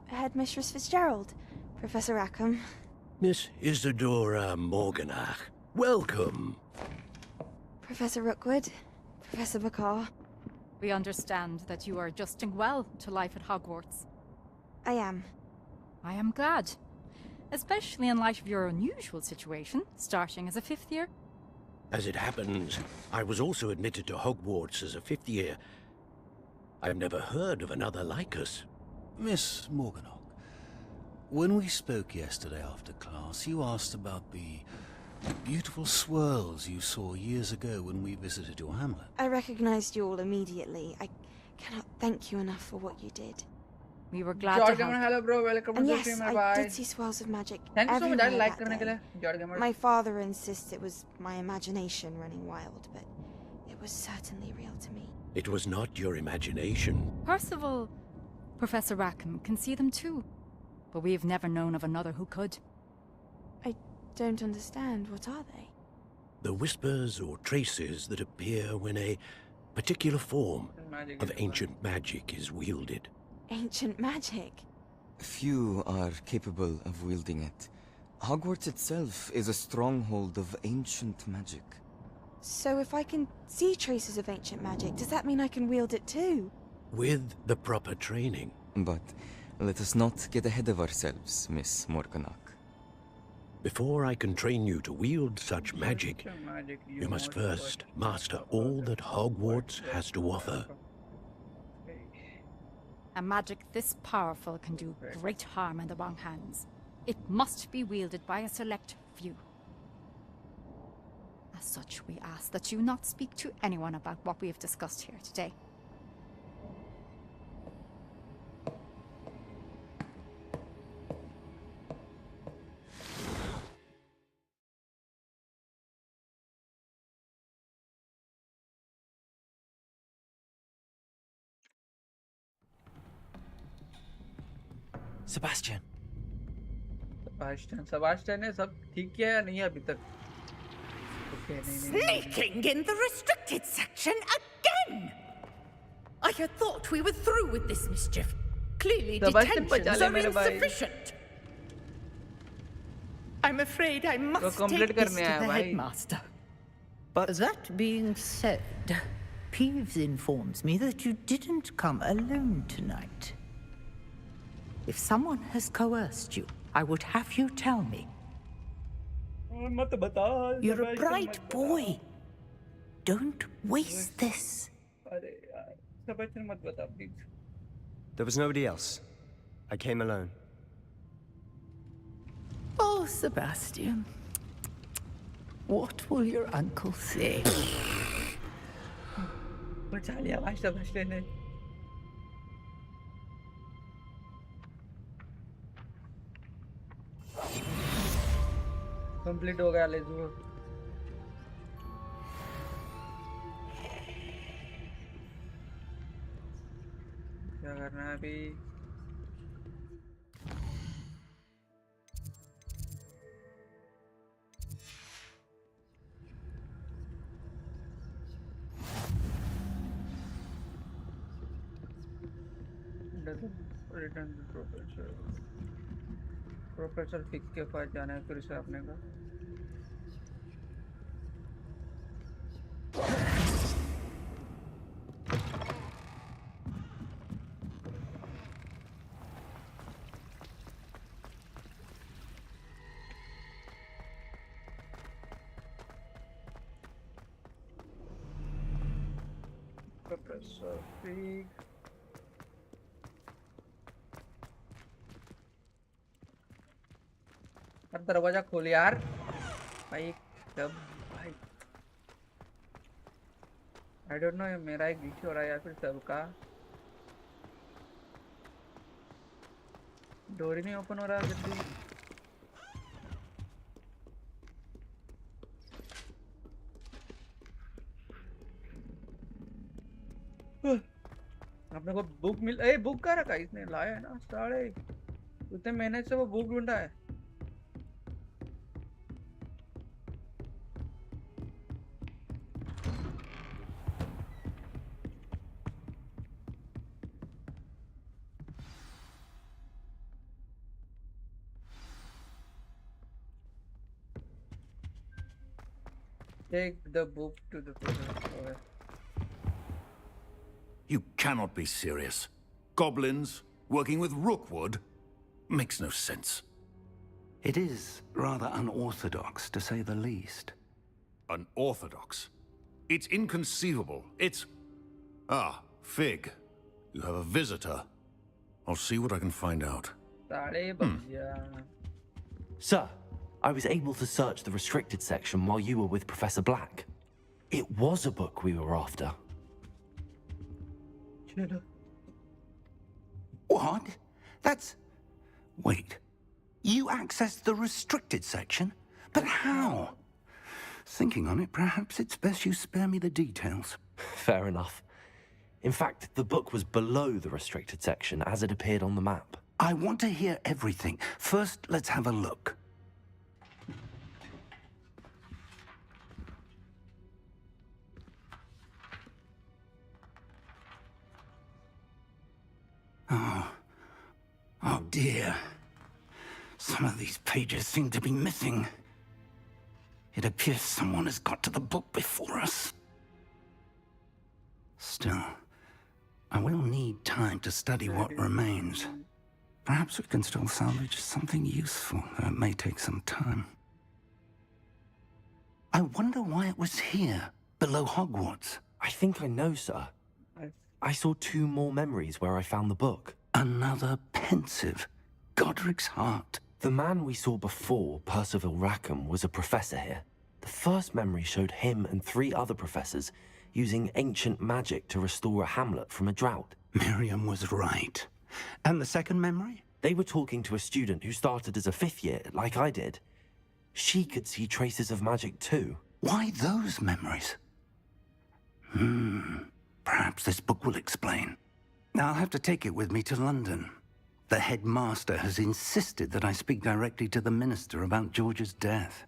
Speaker 12: Headmistress Fitzgerald, Professor Rackham.
Speaker 25: Miss Isadora Morganach, welcome.
Speaker 12: Professor Rookwood, Professor Bakar.
Speaker 20: We understand that you are adjusting well to life at Hogwarts.
Speaker 12: I am.
Speaker 20: I am glad. Especially in light of your unusual situation, starting as a 5th year.
Speaker 25: As it happens, I was also admitted to Hogwarts as a 5th year. I've never heard of another like us.
Speaker 21: Miss Morganach, when we spoke yesterday after class, you asked about the beautiful swirls you saw years ago when we visited your hamlet.
Speaker 12: I recognized you all immediately. I cannot thank you enough for what you did.
Speaker 20: We were glad to help.
Speaker 2: Hello bro, welcome
Speaker 12: And
Speaker 2: to the
Speaker 12: yes,
Speaker 2: stream.
Speaker 12: I
Speaker 2: Bye.
Speaker 12: did see swirls of magic
Speaker 2: Thank you so much
Speaker 12: everywhere
Speaker 2: like
Speaker 12: that
Speaker 2: करने के
Speaker 12: day.
Speaker 2: लिए. George Gamer.
Speaker 12: My father insists it was my imagination running wild, but it was certainly real to me.
Speaker 25: It was not your imagination.
Speaker 20: Percival, Professor Rackham can see them too. But we've never known of another who could.
Speaker 12: I don't understand. What are they?
Speaker 25: The whispers or traces that appear when a particular form of ancient magic is wielded.
Speaker 12: Ancient magic?
Speaker 22: Few are capable of wielding it. Hogwarts itself is a stronghold of ancient magic.
Speaker 12: So if I can see traces of ancient magic, does that mean I can wield it too?
Speaker 25: With the proper training.
Speaker 22: But let us not get ahead of ourselves, Miss Morganach.
Speaker 25: Before I can train you to wield such magic, you must first master all that Hogwarts has to offer.
Speaker 20: A magic this powerful can do great harm in the wrong hands. It must be wielded by a select few. As such, we ask that you not speak to anyone about what we have discussed here today.
Speaker 17: Sebastian.
Speaker 2: Sebastian ने सब ठीक किया या नहीं अभी तक? Okay,
Speaker 9: Sneaking in the restricted section again! I had thought we were through with this mischief. Clearly
Speaker 2: Sebastian,
Speaker 9: detentions
Speaker 2: बचा ले
Speaker 9: are
Speaker 2: मेरे भाई.
Speaker 9: insufficient. I'm afraid I must
Speaker 2: complete
Speaker 9: take this to
Speaker 2: करने आया
Speaker 9: the
Speaker 2: भाई.
Speaker 9: headmaster. But that being said, Peeves informs me that you didn't come alone tonight. If someone has coerced you, I would have you tell me.
Speaker 2: मत बता.
Speaker 9: You're a bright boy. Don't waste this.
Speaker 2: अरे यार, Sebastian मत बता please.
Speaker 15: There was nobody else. I came alone.
Speaker 9: Oh, Sebastian. What will your uncle say?
Speaker 2: बचा लिया भाई Sebastian ने. कंप्लीट हो गया लेट्स गो. क्या करना है अभी? Return professor. प्रोफेसर फिक के पास जाना है फिर से अपने का. प्रोफेसर फिक. अब दरवाजा खोल यार भाई. कब भाई आई डोंट नो, ये मेरा एक ग्लिच हो रहा है या फिर सबका. डोर ही नहीं ओपन हो रहा जल्दी. अपने को बुक मिल. ए बुक का रखा इसने लाया है ना. साढ़े उतने मेहनत से वो बुक ढूंढा है. Take the book to the professor.
Speaker 21: You cannot be serious. Goblins working with Rookwood makes no sense.
Speaker 5: It is rather unorthodox, to say the least.
Speaker 21: Unorthodox? It's inconceivable. It's... Ah, Fig. You have a visitor. I'll see what I can find out.
Speaker 17: Sir, I was able to search the restricted section while you were with Professor Black. It was a book we were after.
Speaker 5: What? That's... Wait. You accessed the restricted section? But how? Thinking on it, perhaps it's best you spare me the details.
Speaker 17: Fair enough. In fact, the book was below the restricted section as it appeared on the map.
Speaker 5: I want to hear everything. First, let's have a look. Oh dear. Some of these pages seem to be missing. It appears someone has got to the book before us. Still, I will need time to study what remains. Perhaps we can still salvage something useful, though it may take some time. I wonder why it was here, below Hogwarts.
Speaker 17: I think I know, sir. I saw 2 more memories where I found the book.
Speaker 5: Another pensive. Godric's heart.
Speaker 17: The man we saw before, Percival Rackham, was a professor here. The first memory showed him and 3 other professors using ancient magic to restore a hamlet from a drought.
Speaker 5: Miriam was right. And the second memory?
Speaker 17: They were talking to a student who started as a 5th year, like I did. She could see traces of magic too.
Speaker 5: Why those memories? Perhaps this book will explain. I'll have to take it with me to London. The headmaster has insisted that I speak directly to the minister about George's death.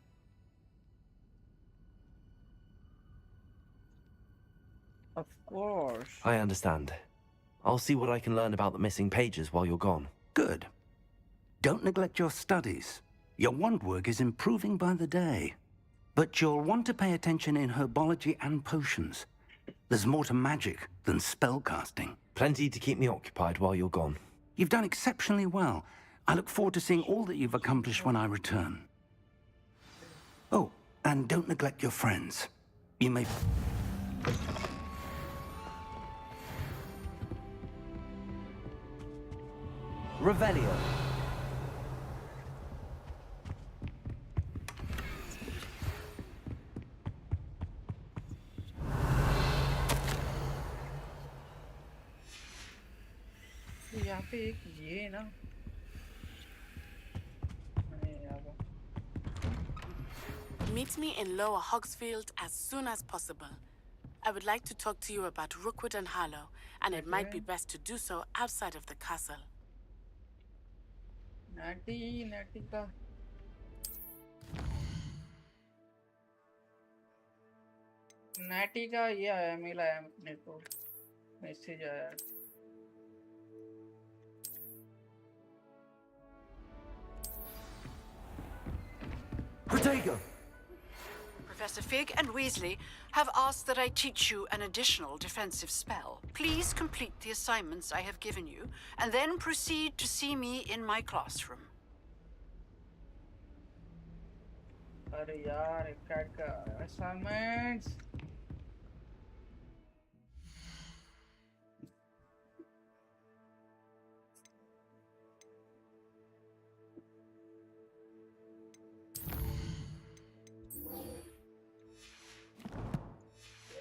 Speaker 2: Of course.
Speaker 17: I understand. I'll see what I can learn about the missing pages while you're gone.
Speaker 5: Good. Don't neglect your studies. Your wand work is improving by the day. But you'll want to pay attention in herbology and potions. There's more to magic than spellcasting.
Speaker 17: Plenty to keep me occupied while you're gone.
Speaker 5: You've done exceptionally well. I look forward to seeing all that you've accomplished when I return. Oh, and don't neglect your friends. You may...
Speaker 17: Revelio.
Speaker 2: यहाँ पे एक ये है ना
Speaker 6: Meet me in Lower Hogsfield as soon as possible. I would like to talk to you about Rookwood and Harlow, and it might be best to do so outside of the castle.
Speaker 2: Natty का Natty का ये आया mail आया अपने को message आया
Speaker 17: Protego!
Speaker 1: Professor Fig and Weasley have asked that I teach you an additional defensive spell. Please complete the assignments I have given you, and then proceed to see me in my classroom.
Speaker 2: अरे यार cat का assignments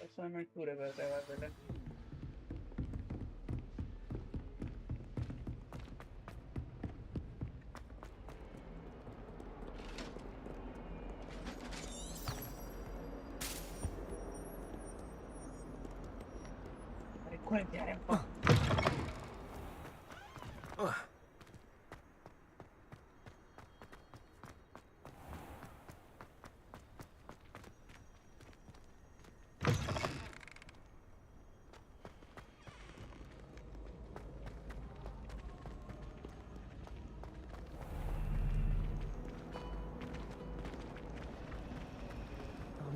Speaker 2: assignment पूरे करते हैं पहले ¿Cuál tiempo?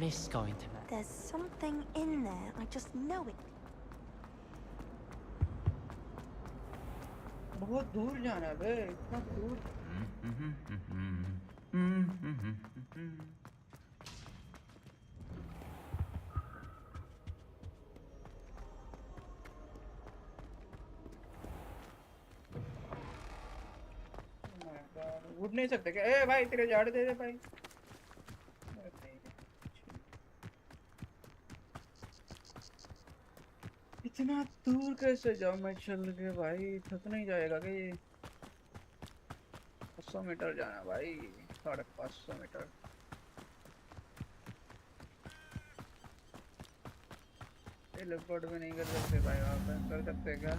Speaker 8: This is going to matter.
Speaker 12: There's something in there. I just know it.
Speaker 2: बहुत दूर जाना है बे, इतना दूर. उठ नहीं सकते क्या? ए भाई तेरे झाड़ दे दे भाई. इतना दूर कैसे जाऊं मैं चल के भाई? थक नहीं जाएगा क्या ये? 500 मीटर जाना भाई, 550 मीटर. टेलीपोर्ट भी नहीं कर सकते भाई, वहाँ पे कर सकते क्या?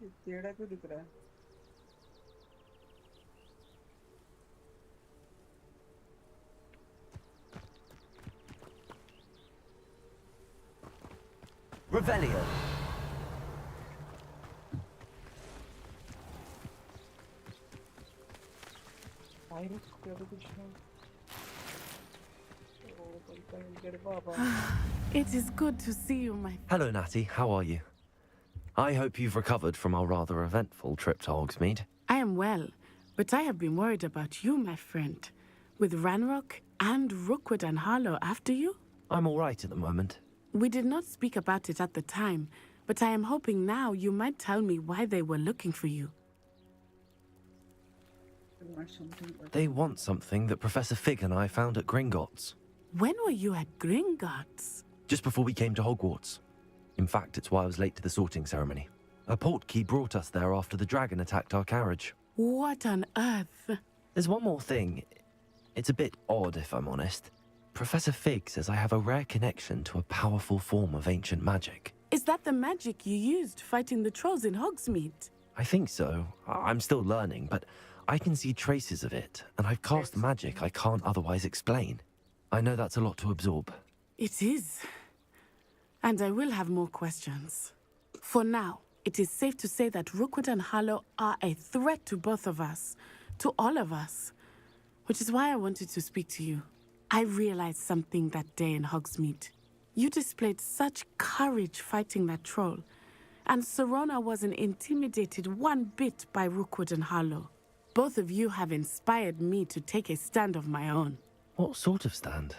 Speaker 2: ये टेढ़ा क्यों दिख रहा है?
Speaker 17: Revelio.
Speaker 24: It is good to see you, my...
Speaker 17: Hello, Natty. How are you? I hope you've recovered from our rather eventful trip to Hogsmeade.
Speaker 24: I am well, but I have been worried about you, my friend. With Ranrock and Rookwood and Harlow after you?
Speaker 17: I'm all right at the moment.
Speaker 24: We did not speak about it at the time, but I am hoping now you might tell me why they were looking for you.
Speaker 17: They want something that Professor Fig and I found at Gringotts.
Speaker 24: When were you at Gringotts?
Speaker 17: Just before we came to Hogwarts. In fact, it's why I was late to the sorting ceremony. A portkey brought us there after the dragon attacked our carriage.
Speaker 24: What on earth?
Speaker 17: There's one more thing. It's a bit odd, if I'm honest. Professor Fig says I have a rare connection to a powerful form of ancient magic.
Speaker 24: Is that the magic you used fighting the trolls in Hogsmeade?
Speaker 17: I think so. I'm still learning, but I can see traces of it, and I've cast magic I can't otherwise explain. I know that's a lot to absorb.
Speaker 24: It is. And I will have more questions. For now, it is safe to say that Rookwood and Harlow are a threat to both of us, to all of us, which is why I wanted to speak to you. I realized something that day in Hogsmeade. You displayed such courage fighting that troll, and Serona wasn't intimidated one bit by Rookwood and Harlow. Both of you have inspired me to take a stand of my own.
Speaker 17: What sort of stand?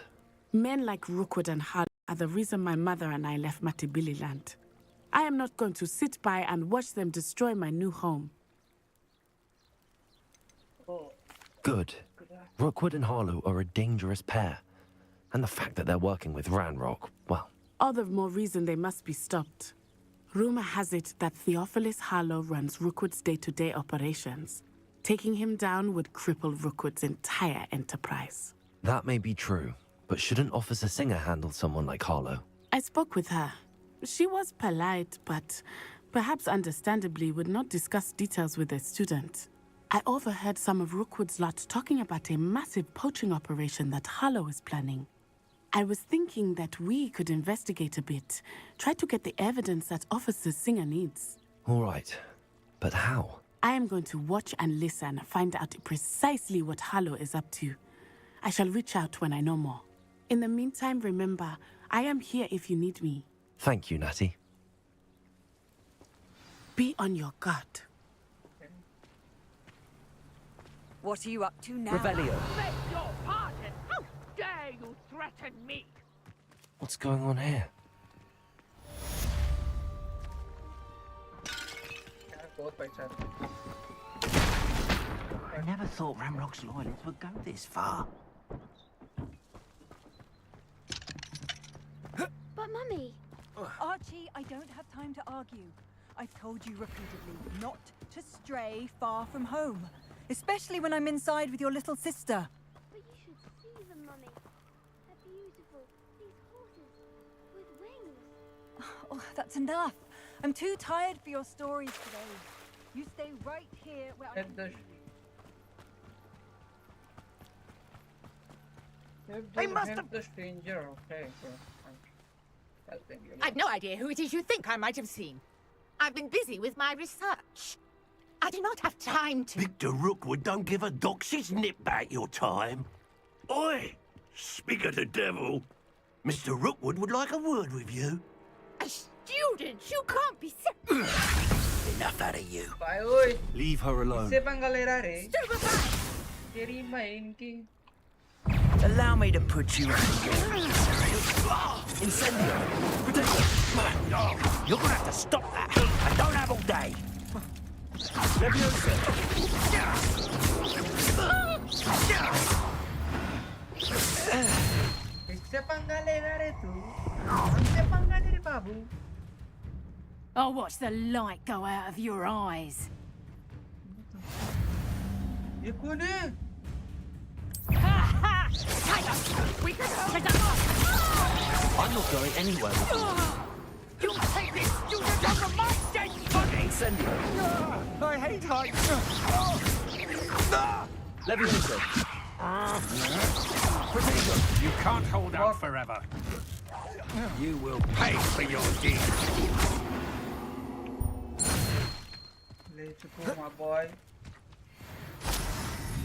Speaker 24: Men like Rookwood and Harlow are the reason my mother and I left Matibili land. I am not going to sit by and watch them destroy my new home.
Speaker 17: Good. Rookwood and Harlow are a dangerous pair. And the fact that they're working with Ranrock, well...
Speaker 24: All the more reason they must be stopped. Rumor has it that Theophilus Harlow runs Rookwood's day-to-day operations. Taking him down would cripple Rookwood's entire enterprise.
Speaker 17: That may be true, but shouldn't Officer Singer handle someone like Harlow?
Speaker 24: I spoke with her. She was polite, but perhaps understandably would not discuss details with a student. I overheard some of Rookwood's lot talking about a massive poaching operation that Harlow is planning. I was thinking that we could investigate a bit, try to get the evidence that Officer Singer needs.
Speaker 17: All right, but how?
Speaker 24: I am going to watch and listen, find out precisely what Harlow is up to. I shall reach out when I know more. In the meantime, remember, I am here if you need me.
Speaker 17: Thank you, Natty.
Speaker 24: Be on your guard.
Speaker 11: What are you up to now?
Speaker 17: Revelio.
Speaker 7: Beg your pardon! How dare you threaten me?
Speaker 17: What's going on here?
Speaker 7: I never thought Ramrock's loyalists would go this far.
Speaker 18: But Mummy...
Speaker 11: Archie, I don't have time to argue. I've told you repeatedly not to stray far from home. Especially when I'm inside with your little sister.
Speaker 18: But you should see them, Mummy. They're beautiful. These horses with wings.
Speaker 11: Oh, that's enough. I'm too tired for your stories today. You stay right here where I can...
Speaker 7: I must have...
Speaker 2: the stranger. Okay.
Speaker 7: I've no idea who it is you think I might have seen. I've been busy with my research. I do not have time to...
Speaker 25: Victor Rookwood don't give a doxy's nip back your time. Oi! Speak of the devil. Mr. Rookwood would like a word with you.
Speaker 7: A student? You can't be...
Speaker 25: Enough out of you.
Speaker 2: Bye, oi.
Speaker 25: Leave her alone.
Speaker 2: इससे पंगा ले रहा रे. तेरी बहन की.
Speaker 3: Allow me to put you out. Incendio! You're gonna have to stop that. I don't have all day.
Speaker 2: इससे पंगा ले रहा रे तू. हमसे पंगा नहीं रे बाबू.
Speaker 20: I'll watch the light go out of your eyes.
Speaker 2: ये कौन है?
Speaker 17: I'm not going anywhere with you.
Speaker 7: You'll take this student over my dead body!
Speaker 3: Incendio!
Speaker 7: I hate heights!
Speaker 17: Leviosa.
Speaker 3: Proceed. You can't hold out forever. You will pay for your deeds.
Speaker 2: ले चुको my boy.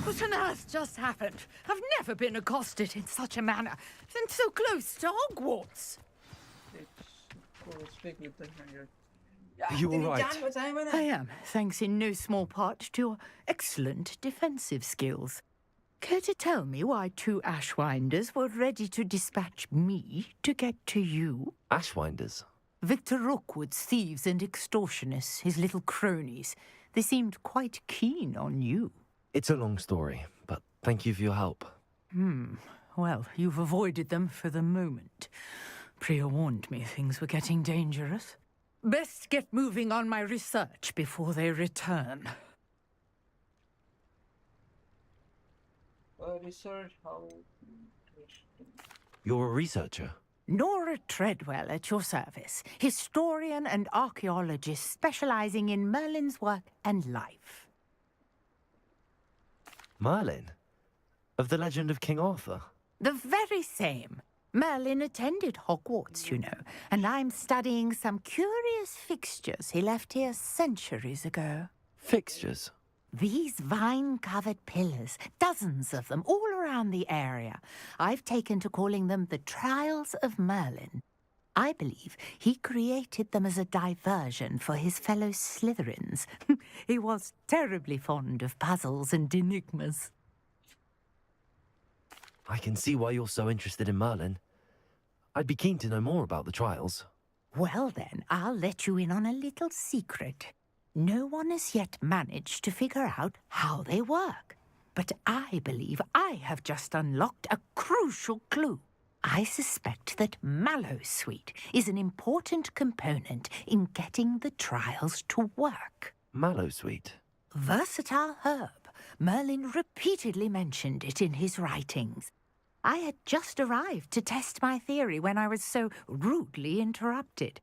Speaker 7: What on earth just happened? I've never been accosted in such a manner, and so close to Hogwarts.
Speaker 2: Speak with the stranger.
Speaker 17: Are you all right?
Speaker 9: I am, thanks in no small part to your excellent defensive skills. Care to tell me why two Ashwinders were ready to dispatch me to get to you?
Speaker 17: Ashwinders?
Speaker 9: Victor Rookwood's thieves and extortionists, his little cronies. They seemed quite keen on you.
Speaker 17: It's a long story, but thank you for your help.
Speaker 9: Well, you've avoided them for the moment. Priya warned me things were getting dangerous. Best get moving on my research before they return.
Speaker 2: Research how...
Speaker 17: You're a researcher?
Speaker 9: Nora Treadwell at your service, historian and archaeologist specializing in Merlin's work and life.
Speaker 17: Merlin? Of the legend of King Arthur?
Speaker 9: The very same. Merlin attended Hogwarts, you know, and I'm studying some curious fixtures he left here centuries ago.
Speaker 17: Fixtures?
Speaker 9: These vine-covered pillars, dozens of them, all around the area. I've taken to calling them the Trials of Merlin. I believe he created them as a diversion for his fellow Slytherins. He was terribly fond of puzzles and enigmas.
Speaker 17: I can see why you're so interested in Merlin. I'd be keen to know more about the trials.
Speaker 9: Well then, I'll let you in on a little secret. No one has yet managed to figure out how they work. But I believe I have just unlocked a crucial clue. I suspect that mallow sweet is an important component in getting the trials to work.
Speaker 17: Mallow sweet?
Speaker 9: Versatile herb. Merlin repeatedly mentioned it in his writings. I had just arrived to test my theory when I was so rudely interrupted.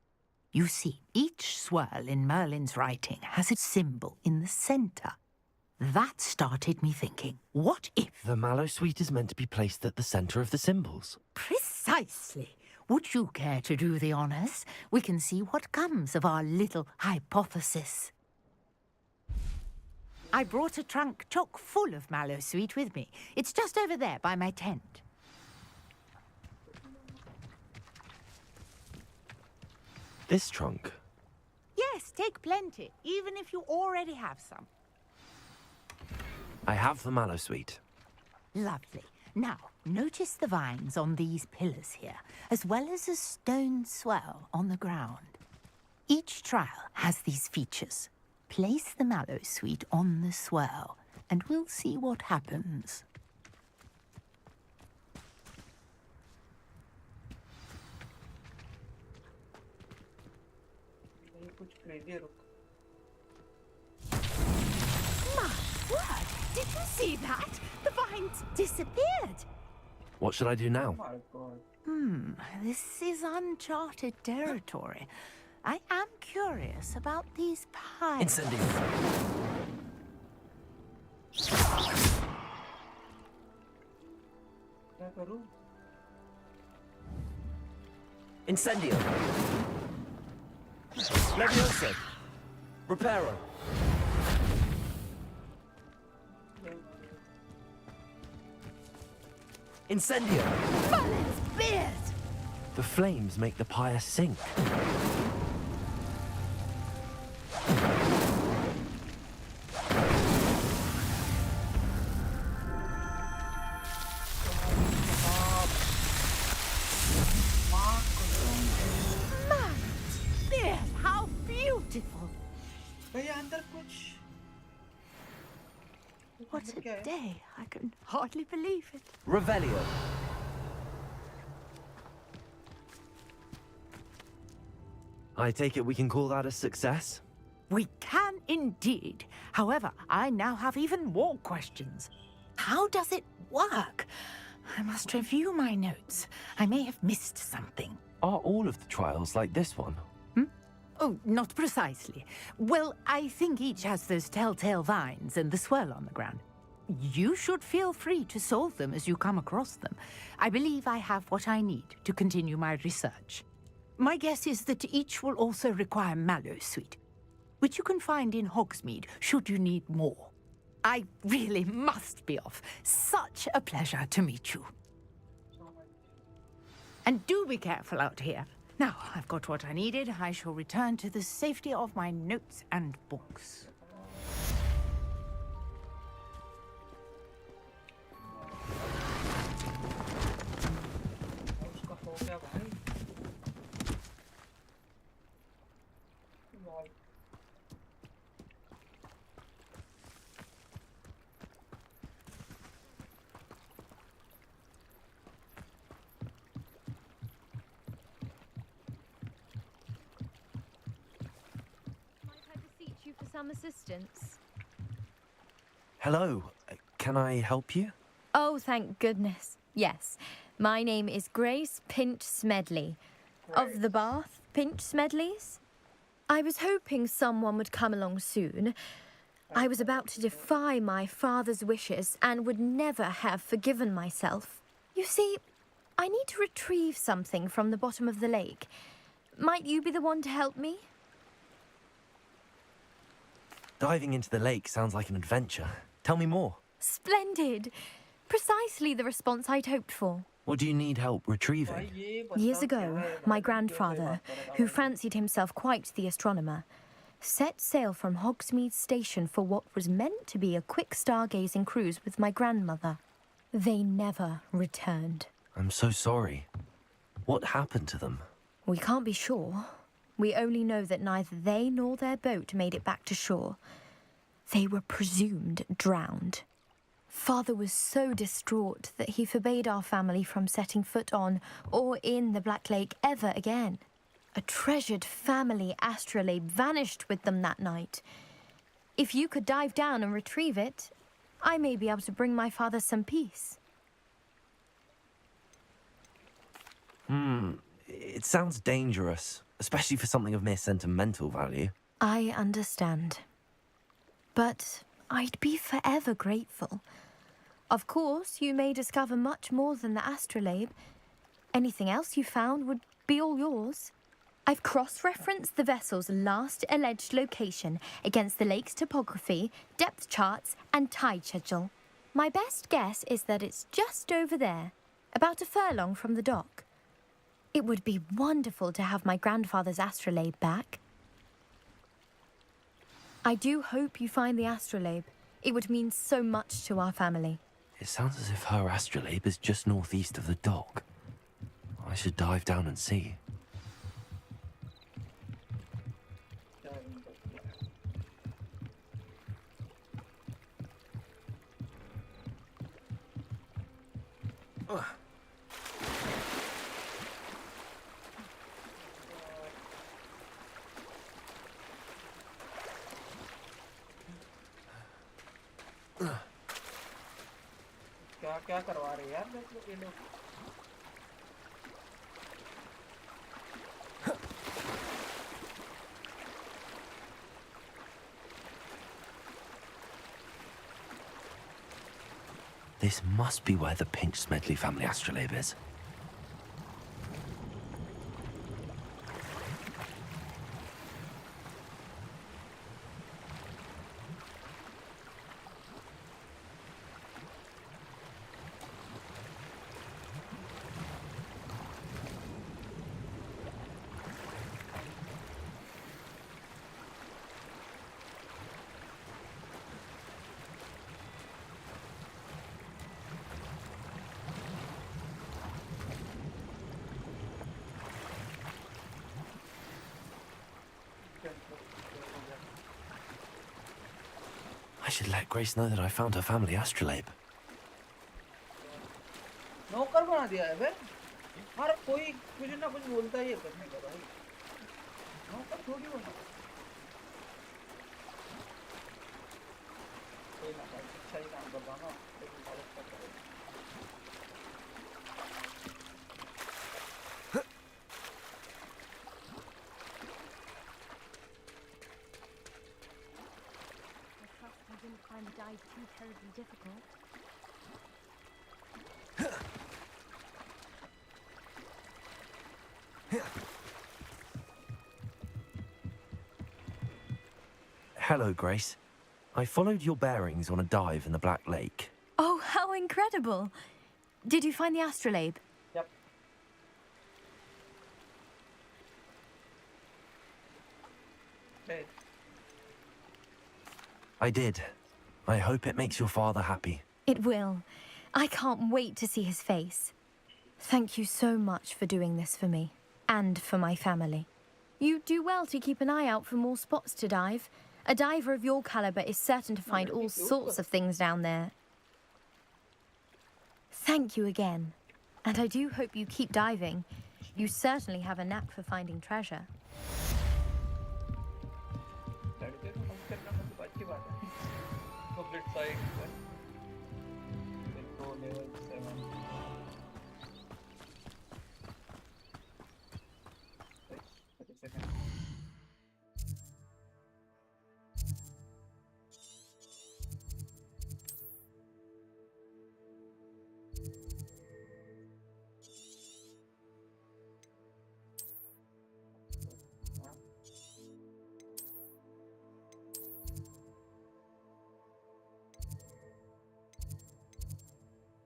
Speaker 9: You see, each swirl in Merlin's writing has a symbol in the center. That started me thinking, what if...
Speaker 17: The mallow sweet is meant to be placed at the center of the symbols.
Speaker 9: Precisely. Would you care to do the honors? We can see what comes of our little hypothesis. I brought a trunk chock full of mallow sweet with me. It's just over there by my tent.
Speaker 17: This trunk?
Speaker 9: Yes, take plenty, even if you already have some.
Speaker 17: I have the mallow sweet.
Speaker 9: Lovely. Now, notice the vines on these pillars here, as well as a stone swell on the ground. Each trial has these features. Place the mallow sweet on the swirl, and we'll see what happens. My word! Did you see that? The vines disappeared.
Speaker 17: What should I do now?
Speaker 9: This is uncharted territory. I am curious about these pies.
Speaker 17: Incendio. Incendio. Leviosa. Reparo. Incendio.
Speaker 9: Merlin's beard!
Speaker 17: The flames make the pyre sink.
Speaker 9: How beautiful! What a day! I can hardly believe it.
Speaker 17: Revelio. I take it we can call that a success?
Speaker 9: We can indeed. However, I now have even more questions. How does it work? I must review my notes. I may have missed something.
Speaker 17: Are all of the trials like this one?
Speaker 9: Oh, not precisely. Well, I think each has those telltale vines and the swirl on the ground. You should feel free to solve them as you come across them. I believe I have what I need to continue my research. My guess is that each will also require mallow sweet, which you can find in Hogsmeade should you need more. I really must be off. Such a pleasure to meet you. And do be careful out here. Now, I've got what I needed. I shall return to the safety of my notes and books.
Speaker 10: Some assistance.
Speaker 17: Hello. Can I help you?
Speaker 10: Oh, thank goodness. Yes. My name is Grace Pinch Smedley. Of the Bath Pinch Smedleys. I was hoping someone would come along soon. I was about to defy my father's wishes and would never have forgiven myself. You see, I need to retrieve something from the bottom of the lake. Might you be the one to help me?
Speaker 17: Diving into the lake sounds like an adventure. Tell me more.
Speaker 10: Splendid. Precisely the response I'd hoped for.
Speaker 17: What do you need help retrieving?
Speaker 10: Years ago, my grandfather, who fancied himself quite the astronomer, set sail from Hogsmeade Station for what was meant to be a quick stargazing cruise with my grandmother. They never returned.
Speaker 17: I'm so sorry. What happened to them?
Speaker 10: We can't be sure. We only know that neither they nor their boat made it back to shore. They were presumed drowned. Father was so distraught that he forbade our family from setting foot on or in the Black Lake ever again. A treasured family astrolabe vanished with them that night. If you could dive down and retrieve it, I may be able to bring my father some peace.
Speaker 17: It sounds dangerous, especially for something of mere sentimental value.
Speaker 10: I understand. But I'd be forever grateful. Of course, you may discover much more than the astrolabe. Anything else you found would be all yours. I've cross-referenced the vessel's last alleged location against the lake's topography, depth charts, and tide schedule. My best guess is that it's just over there, about a furlong from the dock. It would be wonderful to have my grandfather's astrolabe back. I do hope you find the astrolabe. It would mean so much to our family.
Speaker 17: It sounds as if her astrolabe is just northeast of the dock. I should dive down and see.
Speaker 2: क्या करवा रहे यार ये लोग
Speaker 17: This must be where the Pinch Smedley family astrolabe is. I should let Grace know that I found her family astrolabe.
Speaker 2: नौकर बना दिया है फिर हर कोई कुछ ना कुछ बोलता ही है करने का भाई नौकर थोड़ी बना कोई ना भाई अच्छा ही काम कर रहा हूँ लेकिन गलत कर रहा हूँ
Speaker 10: I didn't find the dive too terribly difficult.
Speaker 17: Hello, Grace. I followed your bearings on a dive in the Black Lake.
Speaker 10: Oh, how incredible! Did you find the astrolabe?
Speaker 2: Yep. Hey.
Speaker 17: I did. I hope it makes your father happy.
Speaker 10: It will. I can't wait to see his face. Thank you so much for doing this for me, and for my family. You do well to keep an eye out for more spots to dive. A diver of your caliber is certain to find all sorts of things down there. Thank you again. And I do hope you keep diving. You certainly have a knack for finding treasure.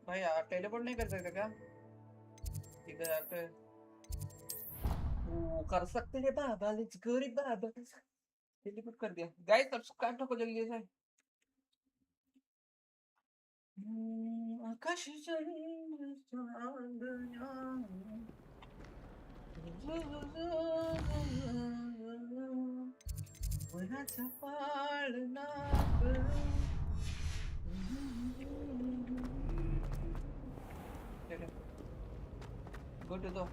Speaker 2: भाई यार teleport नहीं कर सकते क्या इधर आके वो कर सकते हैं बाबा लेट्स गो रे बाबा टेलीपोर्ट कर दिया गाइस सब्सक्राइब ठोको जल्दी से आकाश चली चांदनिया वह चपाल ना Go to the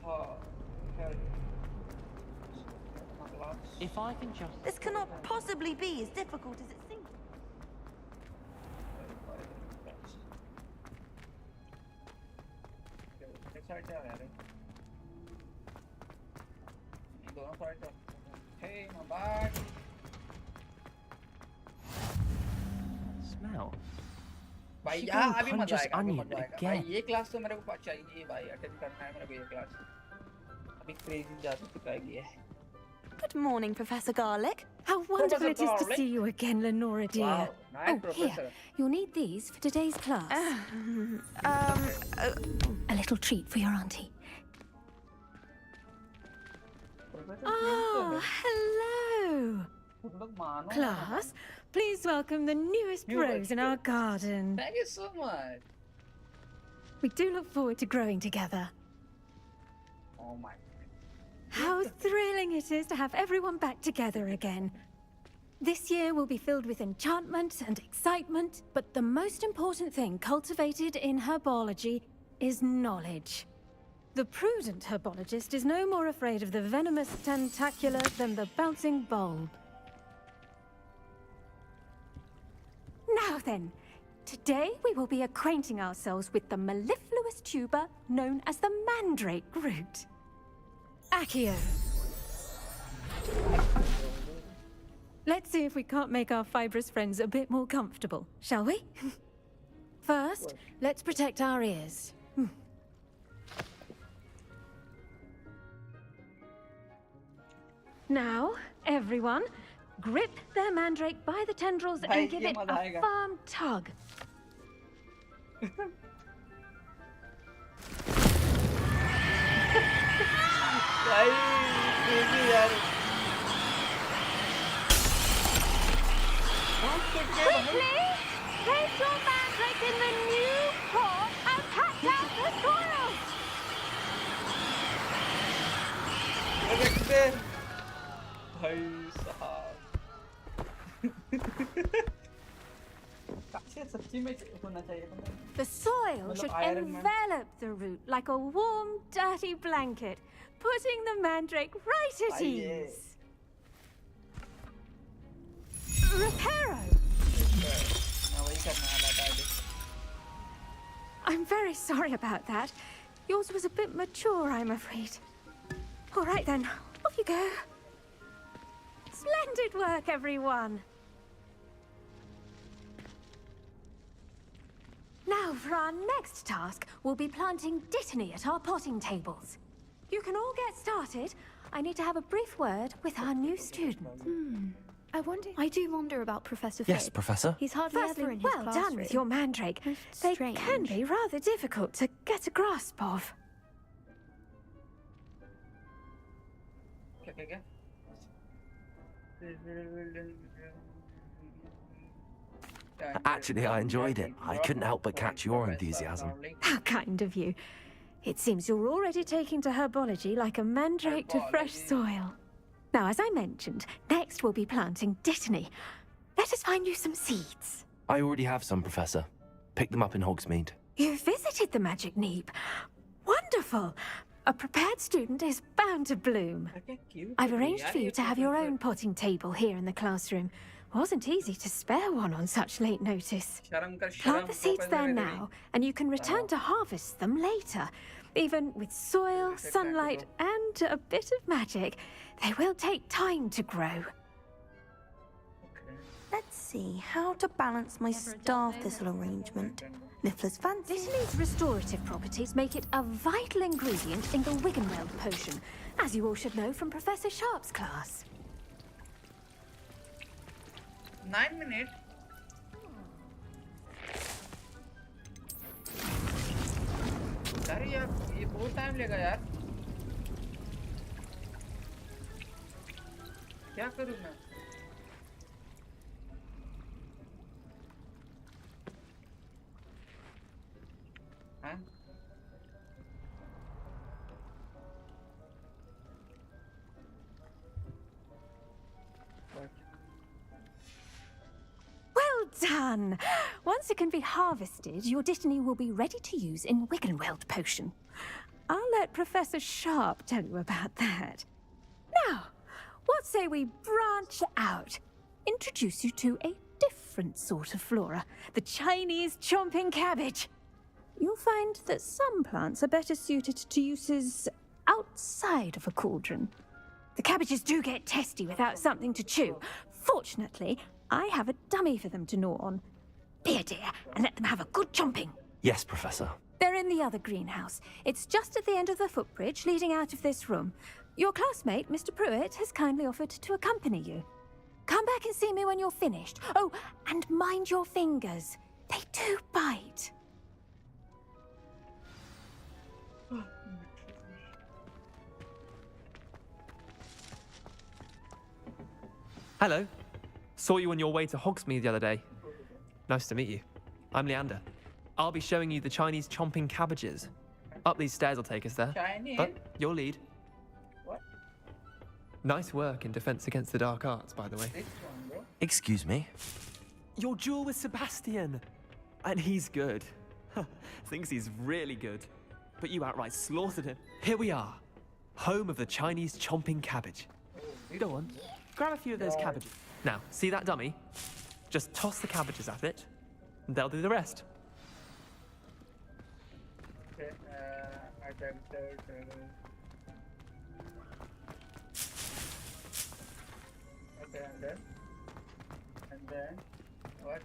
Speaker 8: If I can just...
Speaker 4: This cannot possibly be as difficult as it seems.
Speaker 2: Hey, my bag.
Speaker 8: Smell.
Speaker 2: भाई
Speaker 8: She
Speaker 2: यहाँ
Speaker 8: going
Speaker 2: अभी मजा
Speaker 8: punches
Speaker 2: आएगा, अभी
Speaker 8: onion
Speaker 2: मजा आएगा।
Speaker 8: again.
Speaker 2: भाई ये क्लास तो मेरे को चाहिए भाई, अटेंड करना है मेरे को ये क्लास। अभी क्रेजी जा चुकाएगी है।
Speaker 4: Good morning, Professor Garlic.
Speaker 10: How wonderful it is to
Speaker 2: Garlic.
Speaker 10: see you again, Lenora dear.
Speaker 2: Wow, nice,
Speaker 10: oh,
Speaker 2: Professor.
Speaker 10: here. You'll need these for today's class. A little treat for your auntie. Oh, hello. Class, please welcome the newest bros in our garden.
Speaker 2: Thank you so much.
Speaker 10: We do look forward to growing together.
Speaker 2: Oh my.
Speaker 10: How thrilling it is to have everyone back together again. This year will be filled with enchantment and excitement, but the most important thing cultivated in herbology is knowledge. The prudent herbologist is no more afraid of the venomous tentacular than the bouncing bulb. Now then, today we will be acquainting ourselves with the mellifluous tuber known as the mandrake root. Accio. Let's see if we can't make our fibrous friends a bit more comfortable, shall we? First, let's protect our ears. Now, everyone, grip their mandrake by the tendrils and give it a firm tug. Quickly! Place your mandrake in the new pot and cut out the soil!
Speaker 2: भाई साहब सच्ची में होना चाहिए था।
Speaker 10: The soil should envelop the root like a warm, dirty blanket, putting the mandrake right at ease. Reparo! I'm very sorry about that. Yours was a bit mature, I'm afraid. All right then, off you go. Splendid work, everyone. Now, for our next task, we'll be planting dittany at our potting tables. You can all get started. I need to have a brief word with our new student.
Speaker 18: I do wonder about Professor Fig.
Speaker 17: Yes, Professor.
Speaker 18: He's hardly
Speaker 10: Firstly,
Speaker 18: ever in his
Speaker 10: well
Speaker 18: classroom.
Speaker 10: done with your mandrake. They can be rather difficult to get a grasp of.
Speaker 17: Actually, I enjoyed it. I couldn't help but catch your enthusiasm.
Speaker 10: How kind of you. It seems you're already taking to herbology like a mandrake to fresh soil. Now, as I mentioned, next we'll be planting dittany. Let us find you some seeds.
Speaker 17: I already have some, Professor. Picked them up in Hogsmeade.
Speaker 10: You visited the Magic Neep. Wonderful. A prepared student is bound to bloom. I've arranged for you to have your own potting table here in the classroom. Wasn't easy to spare one on such late notice. Plant the seeds there now, and you can return to harvest them later. Even with soil, sunlight, and a bit of magic, they will take time to grow.
Speaker 4: Let's see how to balance my star thistle arrangement. Niffler's fancy.
Speaker 10: Dittany's restorative properties make it a vital ingredient in the Wiggenweld potion, as you all should know from Professor Sharp's class.
Speaker 2: 9 minutes. अरे यार ये बहुत time लेगा यार क्या करूं मैं हाँ
Speaker 10: Well done! Once
Speaker 13: Once it can be harvested, your Dittany will be ready to use in Wiggenweld potion. I'll let Professor Sharp tell you about that. Now, what say we branch out? Introduce you to a different sort of flora, the Chinese chomping cabbage. You'll find that some plants are better suited to uses outside of a cauldron. The cabbages do get testy without something to chew. Fortunately, I have a dummy for them to gnaw on. Be a dear and let them have a good chomping.
Speaker 17: Yes, Professor.
Speaker 13: They're in the other greenhouse. It's just at the end of the footbridge leading out of this room. Your classmate, Mr. Pruitt, has kindly offered to accompany you. Come back and see me when you're finished. Oh, and mind your fingers. They do bite.
Speaker 14: Hello. Saw you on your way to Hogsmeade the other day. Nice to meet you. I'm Leander. I'll be showing you the Chinese chomping cabbages. Up these stairs will take us there.
Speaker 2: Chinese?
Speaker 14: But your lead.
Speaker 2: What?
Speaker 14: Nice work in Defense Against the Dark Arts, by the way.
Speaker 17: Excuse me?
Speaker 14: Your duel with Sebastian. And he's good. Thinks he's really good. But you outright slaughtered him. Here we are. Home of the Chinese chomping cabbage. Go on. Grab a few of those cabbages. Now, see that dummy? Just toss the cabbages at it, and they'll do the rest.
Speaker 2: Okay, and then what?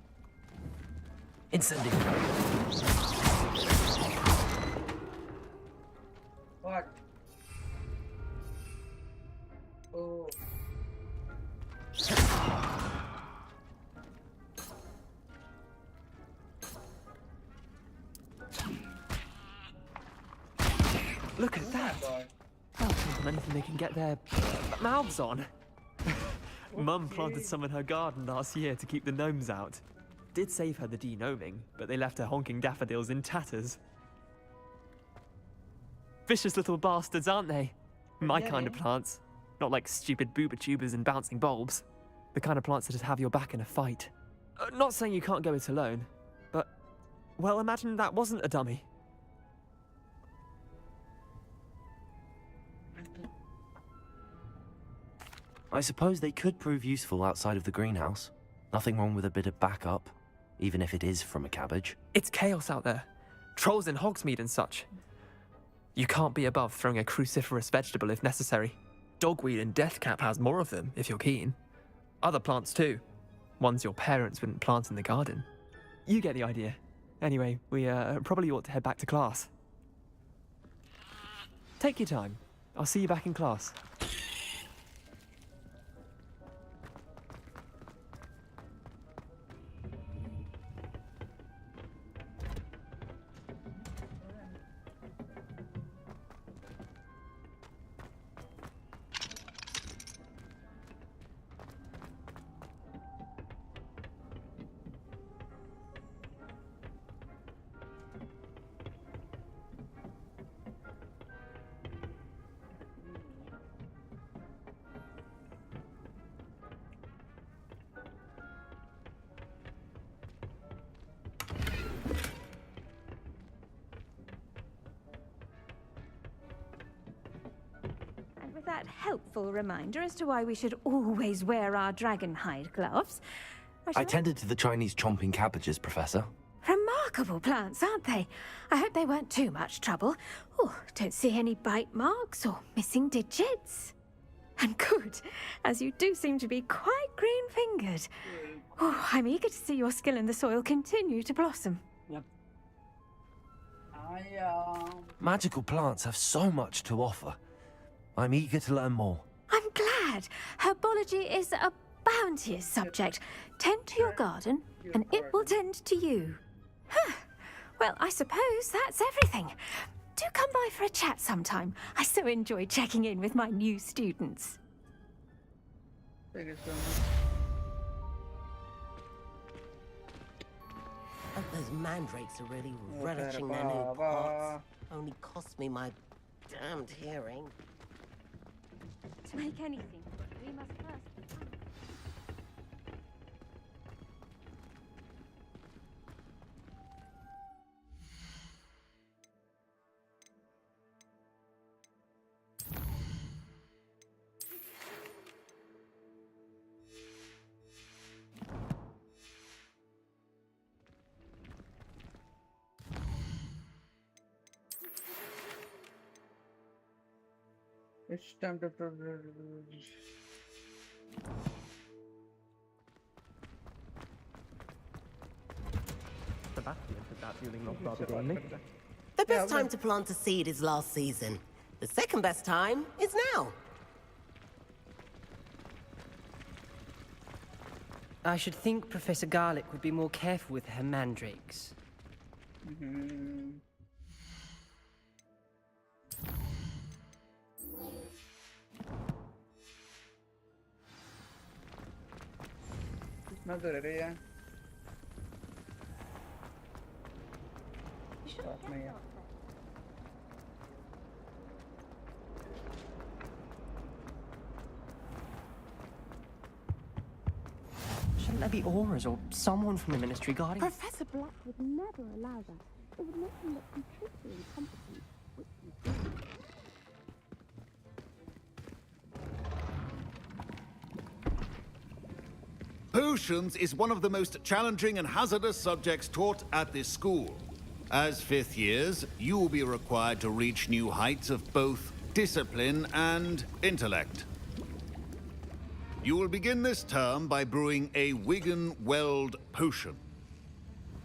Speaker 17: Incendio.
Speaker 2: What? Oh.
Speaker 14: Look at that! Oh, anything they can get their mouths on. Mum planted some in her garden last year to keep the gnomes out. Did save her the de-gnoming, but they left her honking daffodils in tatters. Vicious little bastards, aren't they? My kind of plants. Not like stupid booba tubers and bouncing bulbs. The kind of plants that just have your back in a fight. Not saying you can't go it alone, but, well, imagine that wasn't a dummy.
Speaker 17: I suppose they could prove useful outside of the greenhouse. Nothing wrong with a bit of backup, even if it is from a cabbage.
Speaker 14: It's chaos out there. Trolls in Hogsmeade and such. You can't be above throwing a cruciferous vegetable if necessary. Dogweed and deathcap has more of them, if you're keen. Other plants too. Ones your parents wouldn't plant in the garden. You get the idea. Anyway, we probably ought to head back to class. Take your time. I'll see you back in class.
Speaker 13: That helpful reminder as to why we should always wear our dragon hide gloves.
Speaker 17: I tended to the Chinese chomping cabbages, Professor.
Speaker 13: Remarkable plants, aren't they? I hope they weren't too much trouble. Oh, don't see any bite marks or missing digits. And good, as you do seem to be quite green-fingered. Oh, I'm eager to see your skill in the soil continue to blossom.
Speaker 2: Yep.
Speaker 17: Magical plants have so much to offer. I'm eager to learn more.
Speaker 13: I'm glad. Herbology is a bounteous subject. Tend to your garden, and it will tend to you. Huh. Well, I suppose that's everything. Do come by for a chat sometime. I so enjoy checking in with my new students.
Speaker 2: Thank you so much.
Speaker 16: Those mandrakes are really relishing their new pots. Only cost me my damned hearing.
Speaker 13: To make anything, we must first...
Speaker 2: It's time to...
Speaker 8: Sebastian said that feeling not rather gamely.
Speaker 16: The best time to plant a seed is last season. The second best time is now.
Speaker 15: I should think Professor Garlick would be more careful with her mandrakes.
Speaker 2: Not the area.
Speaker 15: Shouldn't there be auras or someone from the Ministry guarding?
Speaker 13: Professor Black would never allow that. It would make him look completely incompetent, which he did.
Speaker 19: Potions is one of the most challenging and hazardous subjects taught at this school. As fifth years, you will be required to reach new heights of both discipline and intellect. You will begin this term by brewing a Wigan Weld potion.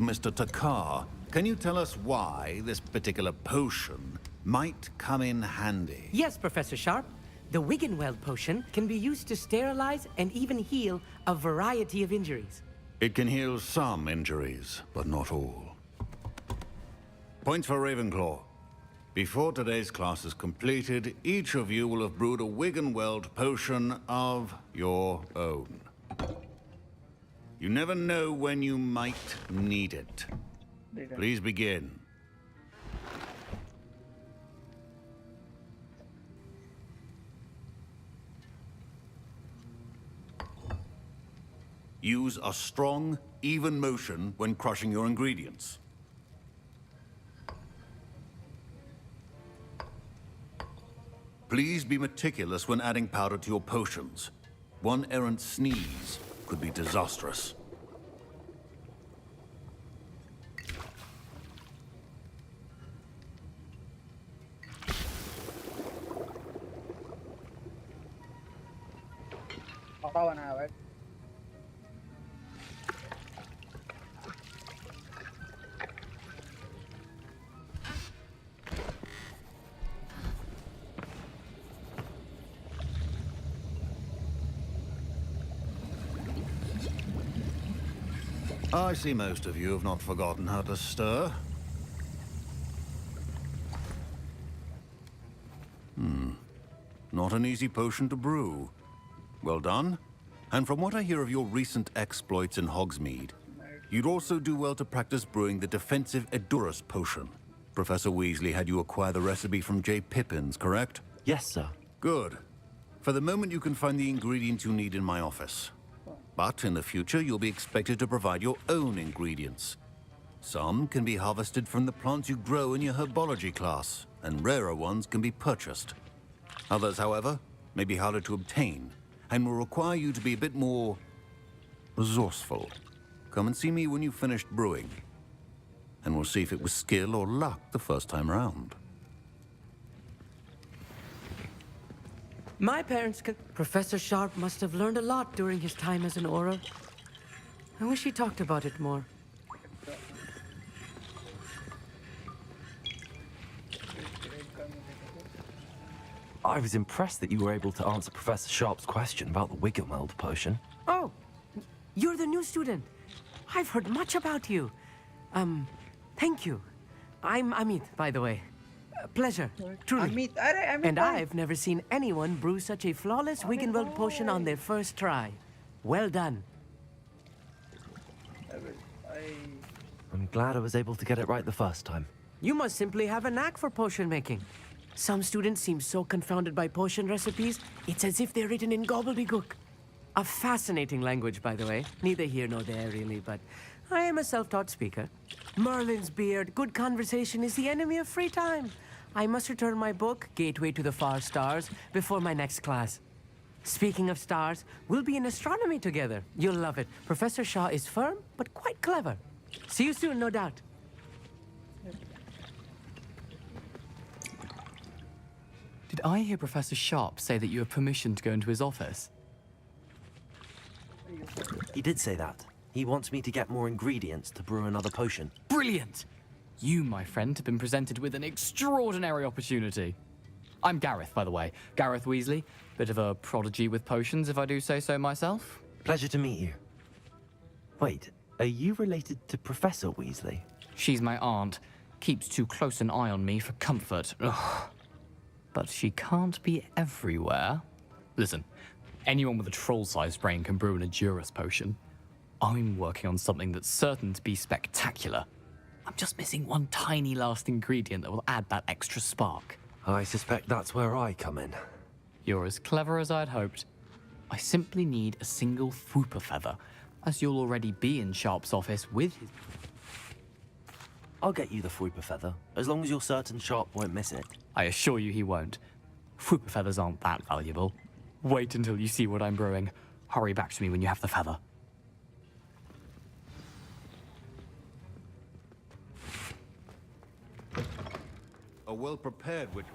Speaker 19: Mr. Takar, can you tell us why this particular potion might come in handy?
Speaker 15: Yes, Professor Sharp. The Wiggenweld potion can be used to sterilize and even heal a variety of injuries.
Speaker 19: It can heal some injuries, but not all. Points for Ravenclaw. Before today's class is completed, each of you will have brewed a Wiggenweld potion of your own. You never know when you might need it. Please begin. Use a strong, even motion when crushing your ingredients. Please be meticulous when adding powder to your potions. One errant sneeze could be disastrous. I see most of you have not forgotten how to stir. Not an easy potion to brew. Well done. And from what I hear of your recent exploits in Hogsmeade, you'd also do well to practice brewing the defensive Edurus potion. Professor Weasley had you acquire the recipe from J. Pippins, correct?
Speaker 17: Yes, sir.
Speaker 19: Good. For the moment, you can find the ingredients you need in my office. But in the future, you'll be expected to provide your own ingredients. Some can be harvested from the plants you grow in your herbology class, and rarer ones can be purchased. Others, however, may be harder to obtain, and will require you to be a bit more resourceful. Come and see me when you've finished brewing, and we'll see if it was skill or luck the first time round.
Speaker 15: My parents could... Professor Sharp must have learned a lot during his time as an Auror. I wish he talked about it more.
Speaker 17: I was impressed that you were able to answer Professor Sharp's question about the Wiggenweld potion.
Speaker 15: Oh, you're the new student. I've heard much about you. Thank you. I'm Amit, by the way. Pleasure, truly.
Speaker 2: Amit,
Speaker 15: and I've never seen anyone brew such a flawless Wiggenweld potion on their first try. Well done.
Speaker 17: I'm glad I was able to get it right the first time.
Speaker 15: You must simply have a knack for potion making. Some students seem so confounded by potion recipes, it's as if they're written in gobbledygook. A fascinating language, by the way. Neither here nor there, really, but I am a self-taught speaker. Merlin's beard, good conversation is the enemy of free time. I must return my book, Gateway to the Far Stars, before my next class. Speaking of stars, we'll be in astronomy together. You'll love it. Professor Shaw is firm, but quite clever. See you soon, no doubt.
Speaker 5: Did I hear Professor Sharp say that you have permission to go into his office?
Speaker 17: He did say that. He wants me to get more ingredients to brew another potion.
Speaker 5: Brilliant! You, my friend, have been presented with an extraordinary opportunity. I'm Gareth, by the way. Gareth Weasley. Bit of a prodigy with potions, if I do say so myself.
Speaker 17: Pleasure to meet you. Wait, are you related to Professor Weasley?
Speaker 5: She's my aunt. Keeps too close an eye on me for comfort. Ugh. But she can't be everywhere. Listen, anyone with a troll-sized brain can brew an Edurus potion. I'm working on something that's certain to be spectacular. I'm just missing one tiny last ingredient that will add that extra spark.
Speaker 17: I suspect that's where I come in.
Speaker 5: You're as clever as I'd hoped. I simply need a single Fwooper feather, as you'll already be in Sharp's office with his...
Speaker 17: I'll get you the Fwooper feather, as long as you're certain Sharp won't miss it.
Speaker 5: I assure you he won't. Fwooper feathers aren't that valuable. Wait until you see what I'm brewing. Hurry back to me when you have the feather.
Speaker 19: A well-prepared ritual.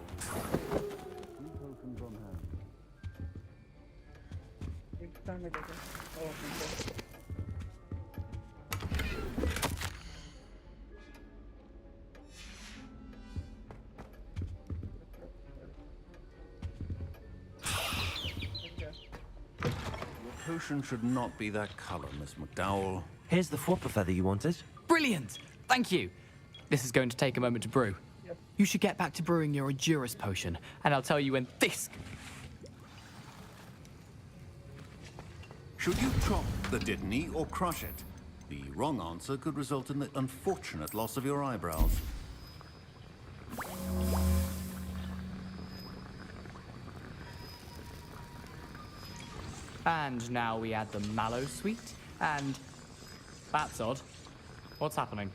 Speaker 19: Your potion should not be that color, Miss McDowell.
Speaker 17: Here's the Fwooper feather you wanted.
Speaker 5: Brilliant! Thank you! This is going to take a moment to brew. You should get back to brewing your Edurus potion, and I'll tell you when this...
Speaker 19: Should you chop the Dittany or crush it? The wrong answer could result in the unfortunate loss of your eyebrows.
Speaker 5: And now we add the mallow sweet, and... That's odd. What's happening?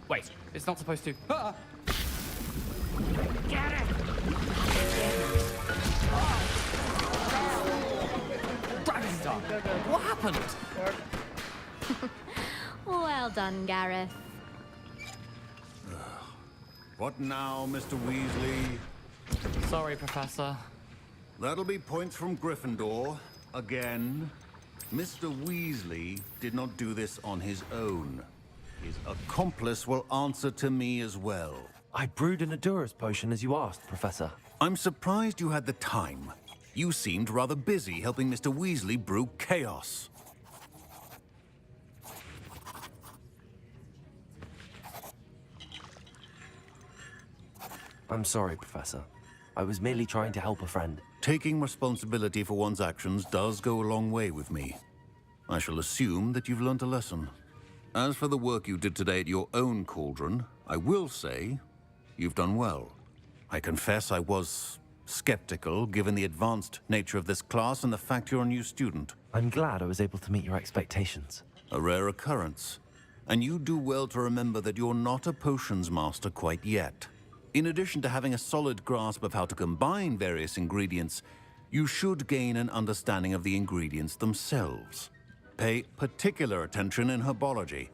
Speaker 5: Wait, it's not supposed to... Ah!
Speaker 7: Get it!
Speaker 5: Dragonstar! What happened?
Speaker 10: Well done, Gareth.
Speaker 19: What now, Mr. Weasley?
Speaker 5: Sorry, Professor.
Speaker 19: That'll be points from Gryffindor. Again. Mr. Weasley did not do this on his own. His accomplice will answer to me as well.
Speaker 17: I brewed an Edurus potion as you asked, Professor.
Speaker 19: I'm surprised you had the time. You seemed rather busy helping Mr. Weasley brew chaos.
Speaker 17: I'm sorry, Professor. I was merely trying to help a friend.
Speaker 19: Taking responsibility for one's actions does go a long way with me. I shall assume that you've learnt a lesson. As for the work you did today at your own cauldron, I will say you've done well. I confess I was skeptical, given the advanced nature of this class and the fact you're a new student.
Speaker 17: I'm glad I was able to meet your expectations.
Speaker 19: A rare occurrence. And you do well to remember that you're not a potions master quite yet. In addition to having a solid grasp of how to combine various ingredients, you should gain an understanding of the ingredients themselves. Pay particular attention in herbology.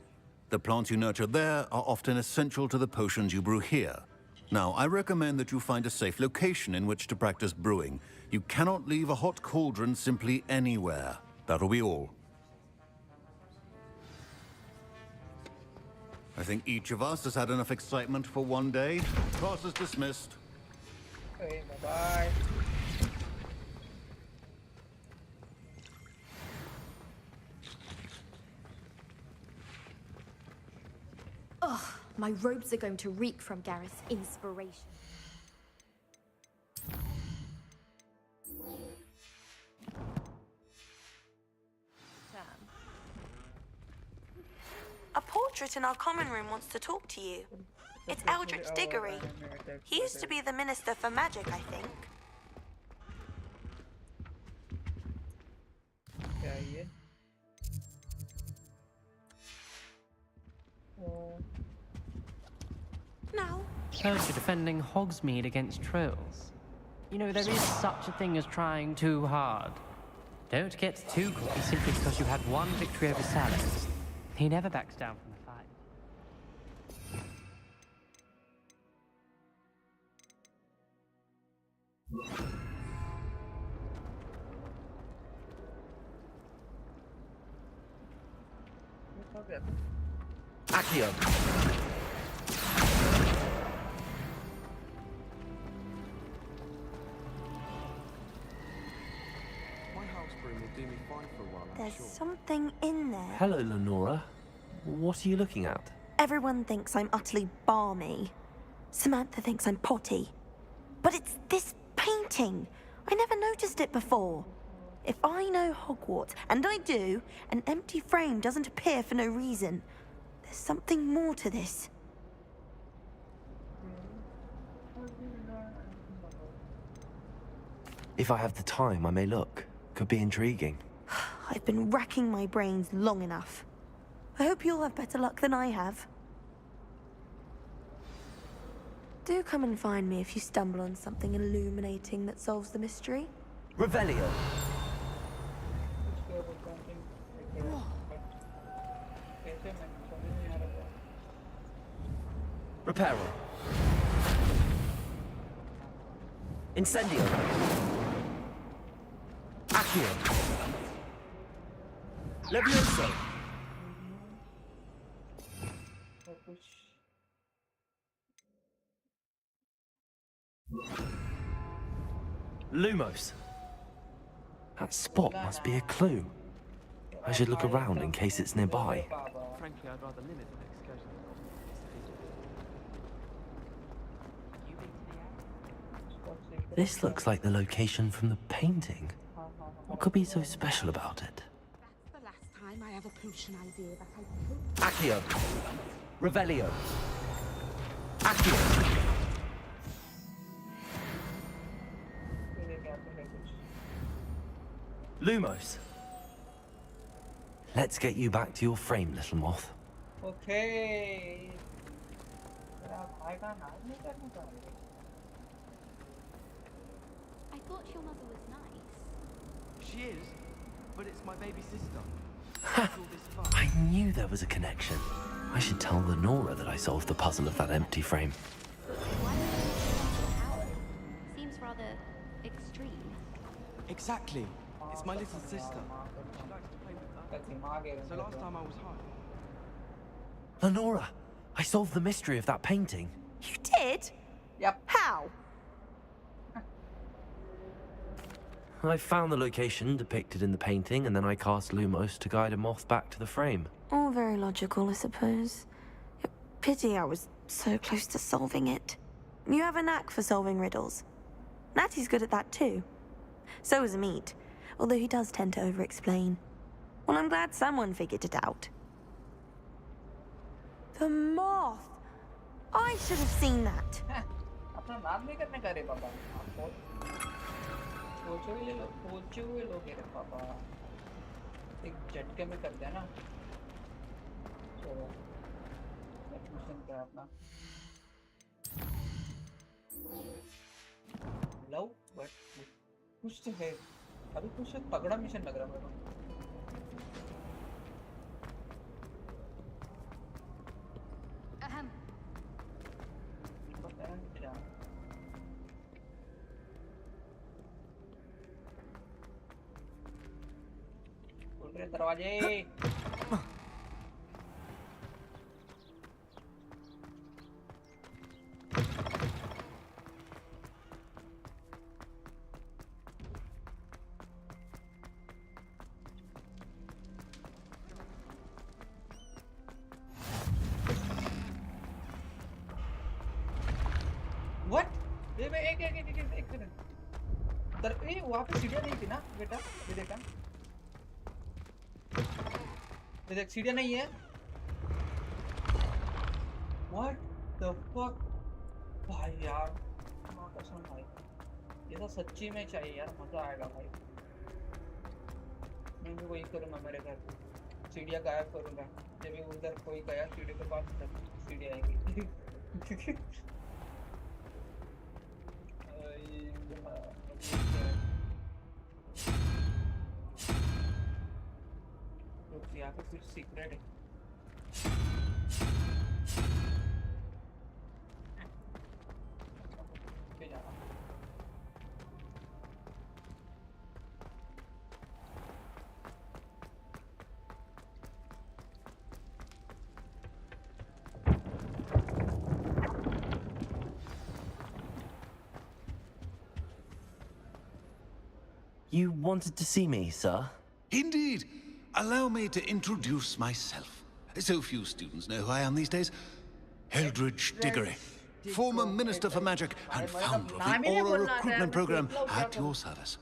Speaker 19: The plants you nurture there are often essential to the potions you brew here. Now, I recommend that you find a safe location in which to practice brewing. You cannot leave a hot cauldron simply anywhere. That'll be all. I think each of us has had enough excitement for one day. Class is dismissed.
Speaker 2: Okay, bye-bye.
Speaker 10: Ugh, my robes are going to reek from Gareth's inspiration.
Speaker 4: A portrait in our common room wants to talk to you. It's Eldritch Diggory. He used to be the Minister for Magic, I think. No.
Speaker 8: Heard you're defending Hogsmeade against trolls. You know, there is such a thing as trying too hard. Don't get too cocky simply because you had one victory over Sallows. He never backs down from the fight.
Speaker 17: Accio.
Speaker 1: My house broom will do me fine for a while, I'm
Speaker 4: There's
Speaker 1: sure.
Speaker 4: something in there.
Speaker 17: Hello, Lenora. What are you looking at?
Speaker 4: Everyone thinks I'm utterly balmy. Samantha thinks I'm potty. But it's this painting. I never noticed it before. If I know Hogwarts, and I do, an empty frame doesn't appear for no reason. There's something more to this.
Speaker 17: If I have the time, I may look. Could be intriguing.
Speaker 4: I've been racking my brains long enough. I hope you'll have better luck than I have. Do come and find me if you stumble on something illuminating that solves the mystery.
Speaker 17: Revelio. Reparo. Incendio. Accio. Levioso. Lumos. That spot must be a clue. I should look around in case it's nearby.
Speaker 14: Frankly, I'd rather limit the excursion.
Speaker 17: This looks like the location from the painting. What could be so special about it?
Speaker 24: That's the last time I have a potion idea that I took.
Speaker 17: Accio. Revelio. Accio. Lumos. Let's get you back to your frame, little moth.
Speaker 2: Okay.
Speaker 6: I thought your mother was nice.
Speaker 1: She is, but it's my baby sister.
Speaker 17: I knew there was a connection. I should tell Lenora that I solved the puzzle of that empty frame.
Speaker 6: Why would you use your power? Seems rather extreme.
Speaker 1: Exactly. It's my little sister. She likes to play with that. So last time I was home.
Speaker 17: Lenora, I solved the mystery of that painting.
Speaker 4: You did?
Speaker 2: Yep.
Speaker 4: How?
Speaker 17: I found the location depicted in the painting, and then I cast Lumos to guide a moth back to the frame.
Speaker 4: All very logical, I suppose. Pity I was so close to solving it. You have a knack for solving riddles. Natty's good at that too. So is Amit, although he does tend to over-explain. Well, I'm glad someone figured it out. The moth! I should have seen that.
Speaker 2: अपना नाम नहीं करने का रे पापा आपको सोचे हुए लोग रे पापा एक झटके में कर दिया ना चलो मिशन क्या अपना लव बट कुछ तो है अभी कुछ तगड़ा मिशन लग रहा है मेरे को दरवाजे व्हाट एक सेकंड वहां पे सीढ़ियां नहीं थी ना बेटा ये देखा ये देख सीढ़ियां नहीं है व्हाट द फक भाई यार कसम भाई ये तो सच्ची में चाहिए यार मजा आएगा भाई मैं भी वही करूंगा मेरे घर सीढ़ियां गायब करूंगा जब भी उधर कोई गया सीढ़ी के पास सीढ़ी आएगी यहाँ पे कुछ सीक्रेट है
Speaker 17: You wanted to see me, sir?
Speaker 19: Indeed. Allow me to introduce myself. So few students know who I am these days. Eldridge Diggory, former Minister for Magic and founder of the Aura recruitment program at your service.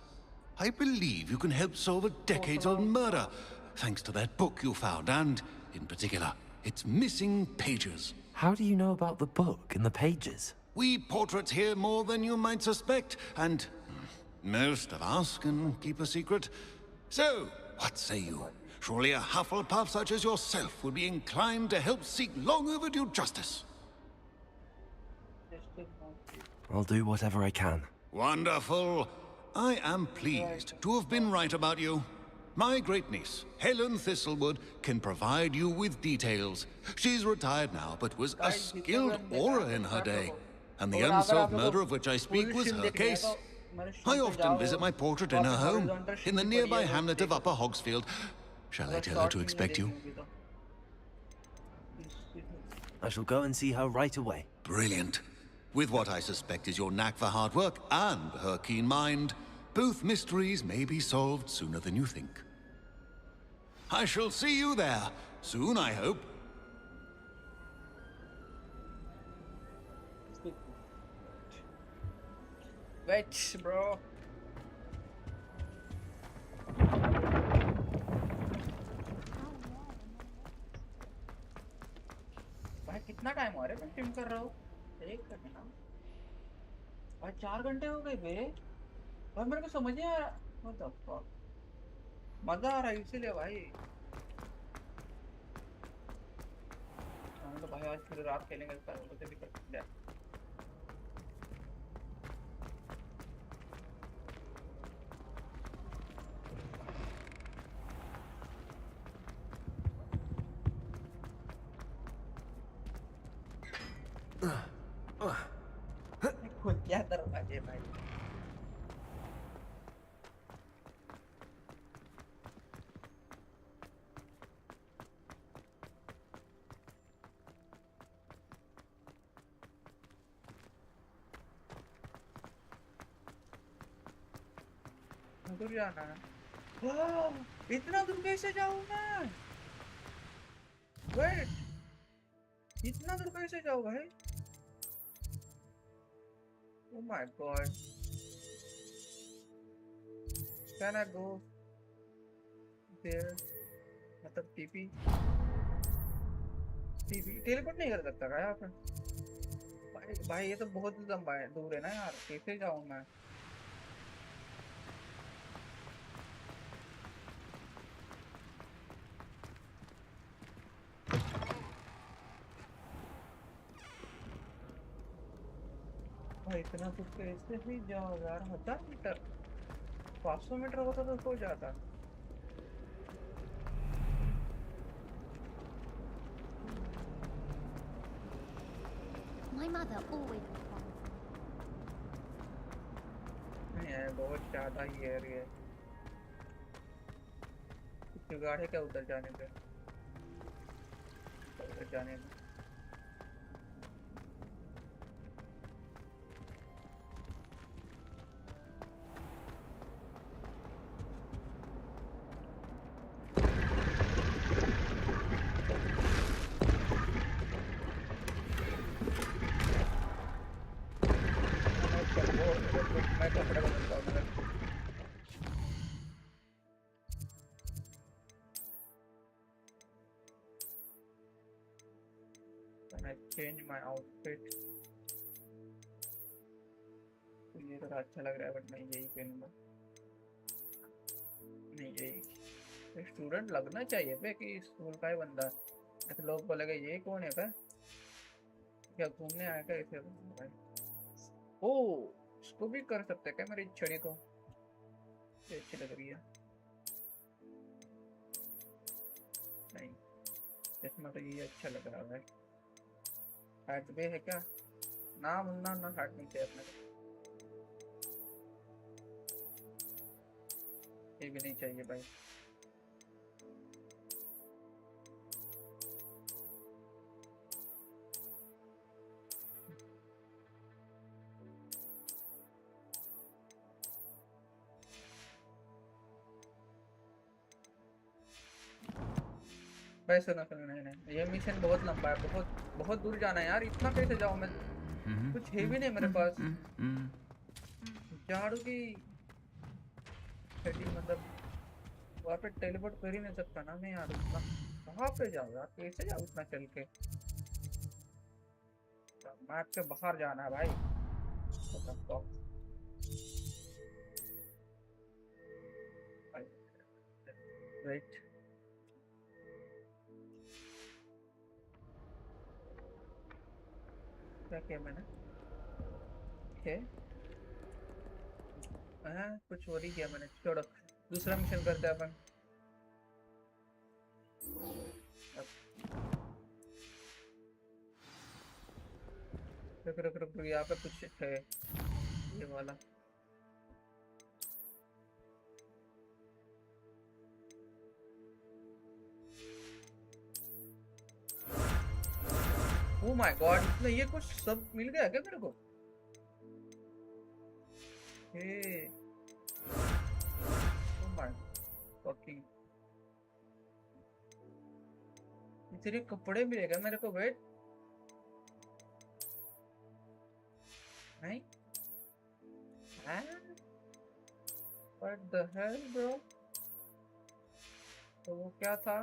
Speaker 19: I believe you can help solve a decades-old murder, thanks to that book you found, and, in particular, its missing pages.
Speaker 17: How do you know about the book and the pages?
Speaker 19: We portraits here more than you might suspect, and most of us can keep a secret. So, what say you? Surely a Hufflepuff such as yourself would be inclined to help seek long overdue justice.
Speaker 17: I'll do whatever I can.
Speaker 19: Wonderful. I am pleased to have been right about you. My great-niece, Helen Thistlewood, can provide you with details. She's retired now, but was a skilled aura in her day. And the unsolved murder of which I speak was her case. I often visit my portrait in her home, in the nearby hamlet of Upper Hogsfield. Shall I tell her to expect you?
Speaker 17: I shall go and see her right away.
Speaker 19: Brilliant. With what I suspect is your knack for hard work and her keen mind, both mysteries may be solved sooner than you think. I shall see you there, soon I hope.
Speaker 2: Wait, bro. भाई कितना time हो रहा है मैं stream कर रहा हूँ? एक घंटा। भाई 4 घंटे हो गए बे। भाई मेरे को समझ नहीं आ रहा। What the fuck? मजा आ रहा है इसीलिए भाई। हम तो भाई आज पूरी रात खेलेंगे इस पर मुझे भी कर सकते हैं। खुद क्या दरवाजे भाई दूर जाना है इतना दूर कैसे जाऊँ मैं वेट इतना दूर कैसे जाऊँ भाई Oh my god. Can I go there? मतलब TP teleport नहीं कर सकता क्या यहाँ पे? भाई ये तो बहुत लंबा है दूर है ना यार कैसे जाऊँ मैं? भाई इतना कुछ कैसे भी जाओ यार 1000 मीटर 500 मीटर होता तो हो जाता
Speaker 6: My mother always
Speaker 2: नहीं है बहुत ज्यादा ही एरिया है जुगाड़ है क्या उधर जाने पे उधर जाने में change my outfit तो ये थोड़ा अच्छा लग रहा है बट मैं यही पहनूंगा नहीं यही स्टूडेंट लगना चाहिए पे कि स्कूल का ही बंदा ऐसे लोग बोलेगा ये कौन है पे क्या घूमने आएगा ऐसे भाई ओ इसको भी कर सकते क्या मेरी छड़ी को ये अच्छी लग रही है नहीं इसमें तो ये अच्छा लग रहा है हैट भी है क्या ना मुन्ना ना हैट नहीं चाहिए अपने ये भी नहीं चाहिए भाई भाई सुनो सुनो, नहीं नहीं, ये मिशन बहुत लंबा है, बहुत बहुत दूर जाना है यार, इतना कैसे जाऊँ मैं? कुछ है भी नहीं मेरे पास झाड़ू की सेटिंग, मतलब वहाँ पे टेलीपोर्ट कर ही नहीं सकता ना मैं यार, उतना कहाँ पे जाऊँ यार, कैसे जाऊँ उतना चल के? मैप से बाहर जाना है भाई। राइट, क्या किया मैंने? ओके, कुछ और ही किया मैंने, छोड़ो, दूसरा मिशन करते हैं अपन। रुक रुक रुक, यहाँ पे कुछ है, ये वाला। ओह माय गॉड, इसमें ये कुछ सब मिल गया क्या मेरे को? हे, ओह माय फकिंग, इतने कपड़े मिलेगा मेरे को? वेट, नहीं, व्हाट द हेल ब्रो? तो वो क्या था?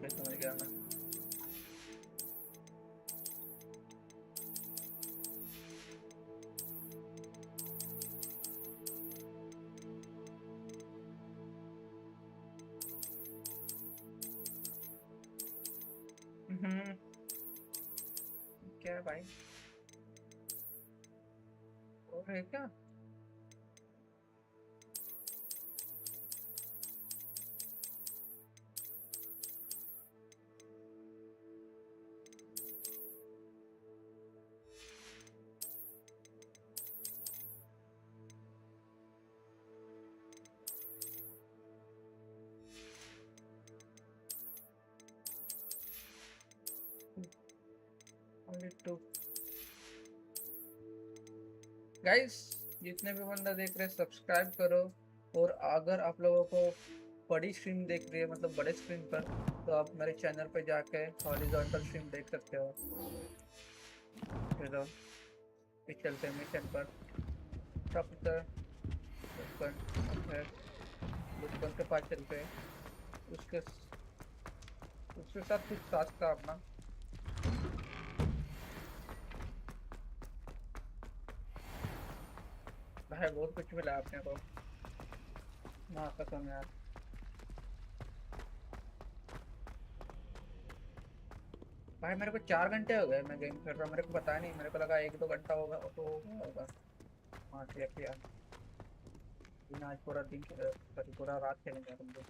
Speaker 2: समझ गया मैं। क्या है भाई, और है क्या? गाइस, जितने भी बंदा देख रहे हैं सब्सक्राइब करो, और अगर आप लोगों को बड़ी स्ट्रीम देख रही है, मतलब बड़े स्क्रीन पर, तो आप मेरे चैनल पे जाके हॉरिजॉन्टल स्ट्रीम देख सकते हो। चलो चलते हैं मिशन पर। दुकान के पास चलते हैं, उसके साथ कुछ टास्क था अपना। भाई बहुत कुछ मिला आपने को, ना कसम यार। भाई मेरे को 4 घंटे हो गए मैं गेम खेल रहा हूँ, मेरे को पता नहीं, मेरे को लगा 1-2 घंटा होगा तो होगा। हाँ किया आज पूरा दिन पूरा रात खेलेंगे हम लोग।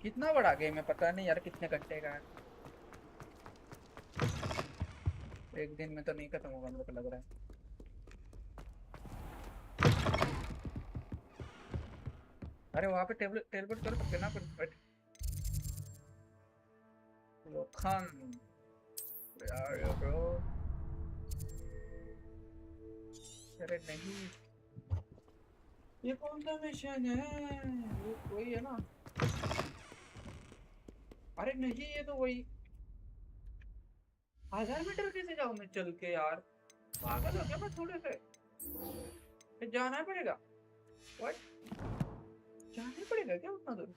Speaker 2: कितना बड़ा गेम है पता नहीं यार, कितने घंटे का है। एक दिन में तो नहीं खत्म होगा मेरे को लग रहा है। अरे वहाँ पे टेलीपोर्ट कर सकते ना फिर। खान ब्रो, अरे नहीं, ये कौन सा मिशन है? वो वही है ना? अरे नहीं, ये तो वही 1000 मीटर कैसे जाऊँ मैं चल के यार? पागल हो गया मैं थोड़े से? फिर जाना पड़ेगा? व्हाट, जाना पड़ेगा क्या उतना दूर?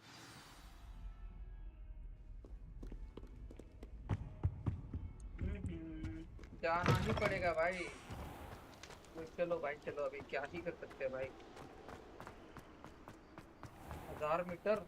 Speaker 2: जाना ही पड़ेगा भाई। तो चलो भाई चलो, अभी क्या ही कर सकते हैं भाई। 1000 मीटर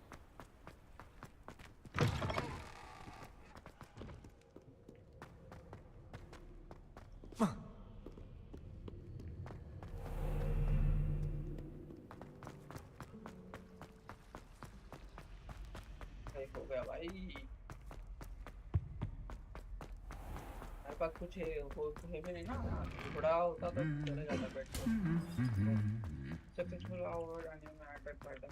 Speaker 2: भाई मेरे पास कुछ है भी नहीं ना, बड़ा होता तो चले जाता बेड पे। Successful out and you attack fighter.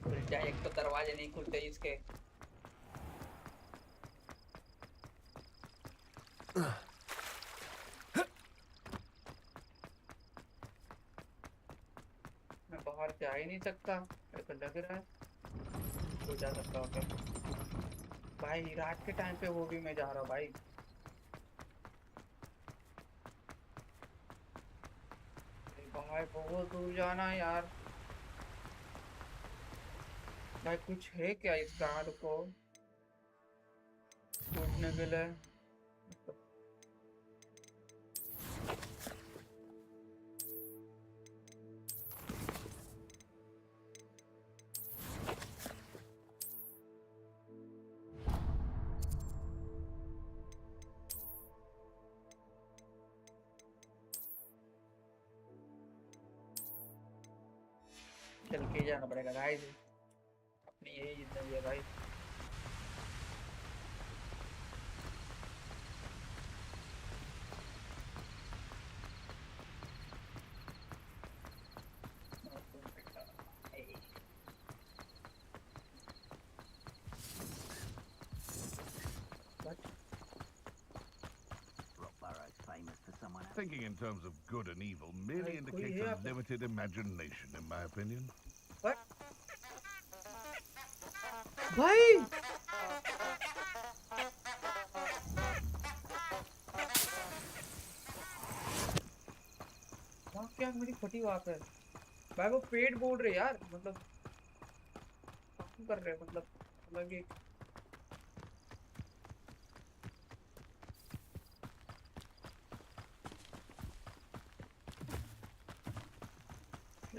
Speaker 2: खुल जाए, एक तो दरवाजे नहीं खुलते इसके। मैं बाहर जा ही नहीं सकता, मेरे को लग रहा है। तो जा सकता हूँ क्या भाई? रात के टाइम पे वो भी मैं जा रहा हूँ भाई। बाहर बहुत दूर जाना है यार भाई। कुछ है क्या इस कार को टूटने के लिए? चल के जाना पड़ेगा गाइस, अपनी यही जिंदगी है भाई।
Speaker 11: Thinking in terms of good and evil merely indicates a limited imagination, in my opinion.
Speaker 2: What? भाई वहाँ क्या मेरी फटी वहाँ पे भाई? वो पेट बोल रहे यार, मतलब कर रहे मतलब कि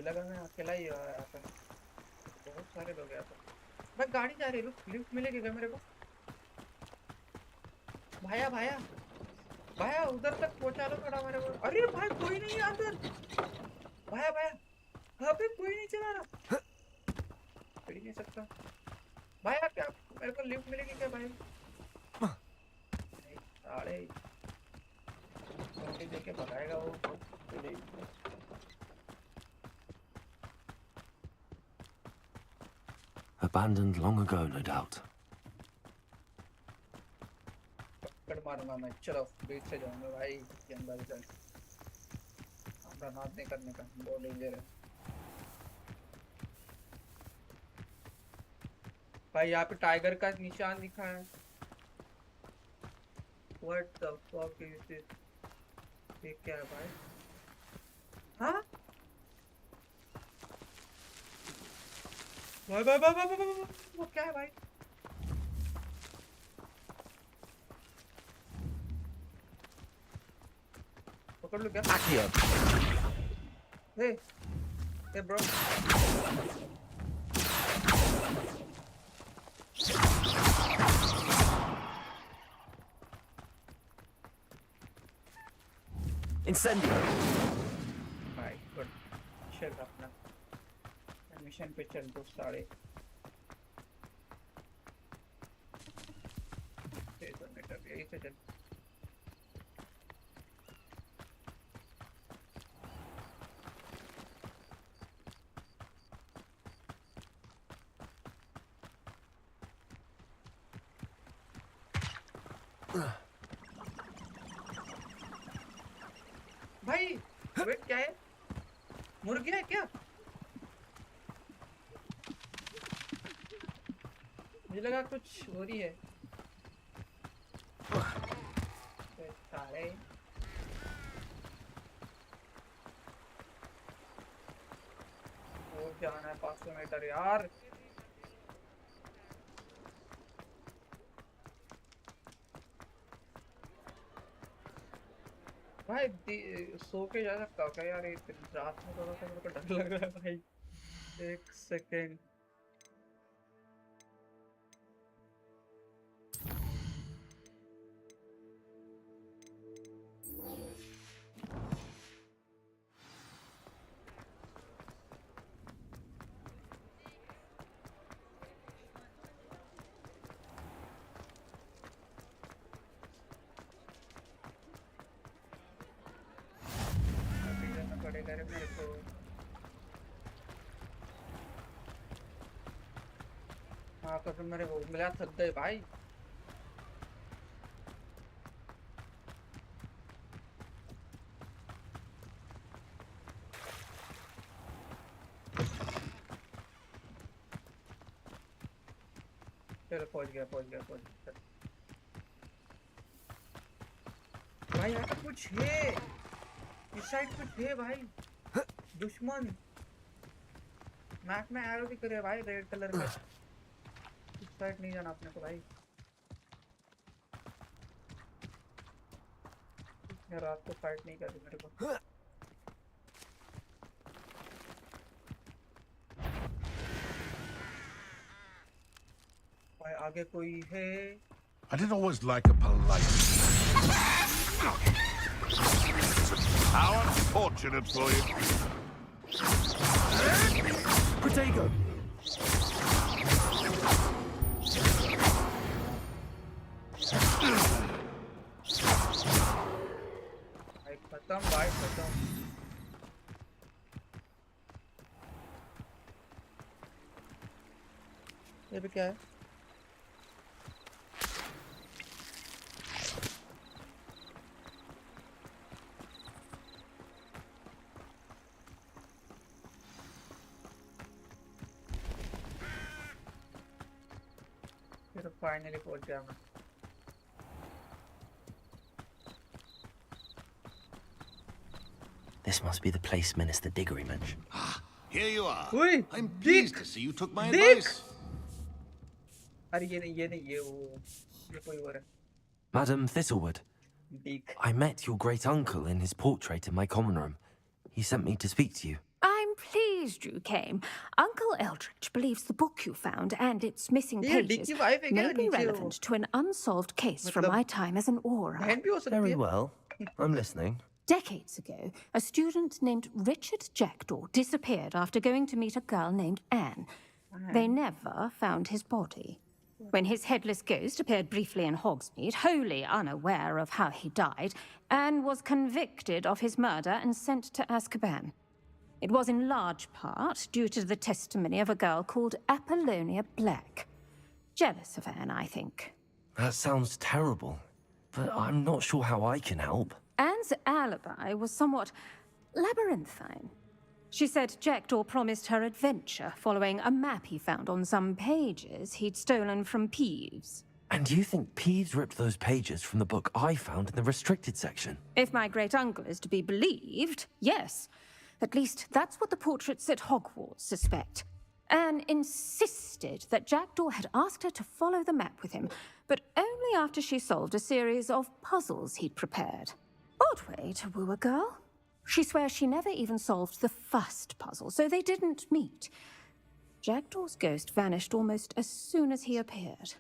Speaker 2: लगा मैं अकेला ही यहाँ पे, बहुत सारे लोग यहाँ पे। भाई गाड़ी जा रही है, रुक, लिफ्ट मिलेगी क्या मेरे को? भाया भाया भाया उधर तक पहुंचा लो थोड़ा मेरे को। अरे भाई कोई नहीं है अंदर। भाया भाया यहाँ पे कोई नहीं चला रहा, चढ़ ही नहीं सकता भाया। क्या मेरे को लिफ्ट मिलेगी क्या भाई? साले देख के भगाएगा वो।
Speaker 17: Abandoned long ago, no doubt.
Speaker 2: Cut मारूंगा मैं, चलो बीच से जाऊंगा भाई के अंदर चल। हमरा नाच नहीं करने का, बहुत डेंजर है भाई। यहाँ पे टाइगर का निशान दिखा है। What the fuck is this? ये क्या है भाई? हाँ भाई भाई भाई भाई भाई वो क्या है भाई? पकड़ लो क्या? Hey bro
Speaker 14: Incendio.
Speaker 2: भाई गुड, चल अपना मिशन पे चल दो सारे। यही से चल। भाई वेट क्या है? मुर्गी है क्या? मुझे लगा कुछ हो रही है। सारे वो जाना है 500 मीटर यार। भाई सो के जा सकता हूँ क्या यार? रात में थोड़ा सा मेरे को डर लग रहा है भाई। एक सेकेंड मिलेगा रे मेरे को। हाँ कसम मेरे को मिला सकते हैं भाई। चलो पहुंच गया भाई। यहाँ पे कुछ है, इस साइड कुछ है भाई, दुश्मन। मैप में एरो दिख रहे भाई रेड कलर का। इस साइड नहीं जाना अपने को भाई। मैं रात को फाइट नहीं करनी मेरे को। भाई आगे कोई है?
Speaker 11: I didn't always like a polite. How unfortunate for you.
Speaker 14: Protego.
Speaker 2: भाई खत्म। ये भी क्या है? फाइनली पहुंच गया मैं।
Speaker 17: This must be the place Minister Diggory mentioned.
Speaker 19: Here you are.
Speaker 2: Oi,
Speaker 19: I'm pleased to see you took my
Speaker 2: Dick!
Speaker 19: advice.
Speaker 2: अरे ये नहीं ये कोई और है।
Speaker 17: Madam Thistlewood,
Speaker 2: Dick.
Speaker 17: I met your great uncle in his portrait in my common room. He sent me to speak to you.
Speaker 13: I'm pleased you came. Uncle Eldridge believes the book you found and its missing
Speaker 2: Yeah,
Speaker 13: pages
Speaker 2: Dicky wife है क्या
Speaker 13: may be
Speaker 2: नीचे वो?
Speaker 13: relevant to an unsolved case from
Speaker 2: मतलब
Speaker 13: my time as an aura.
Speaker 2: बहन भी हो सकती
Speaker 17: Very
Speaker 2: है।
Speaker 17: well. I'm listening.
Speaker 13: Decades ago, a student named Richard Jackdaw disappeared after going to meet a girl named Anne. They never found his body. When his headless ghost appeared briefly in Hogsmeade, wholly unaware of how he died, Anne was convicted of his murder and sent to Azkaban. It was in large part due to the testimony of a girl called Apollonia Black. Jealous of Anne, I think.
Speaker 17: That sounds terrible, but I'm not sure how I can help.
Speaker 13: Anne's alibi was somewhat labyrinthine. She said Jackdaw promised her adventure following a map he found on some pages he'd stolen from Peeves.
Speaker 17: And you think Peeves ripped those pages from the book I found in the restricted section?
Speaker 13: If my great-uncle is to be believed, yes. At least that's what the portraits at Hogwarts suspect. Anne insisted that Jackdaw had asked her to follow the map with him, but only after she solved a series of puzzles he'd prepared. Odd way to woo a girl. She swears she never even solved the first puzzle, so they didn't meet. Jackdaw's ghost vanished almost as soon as he appeared.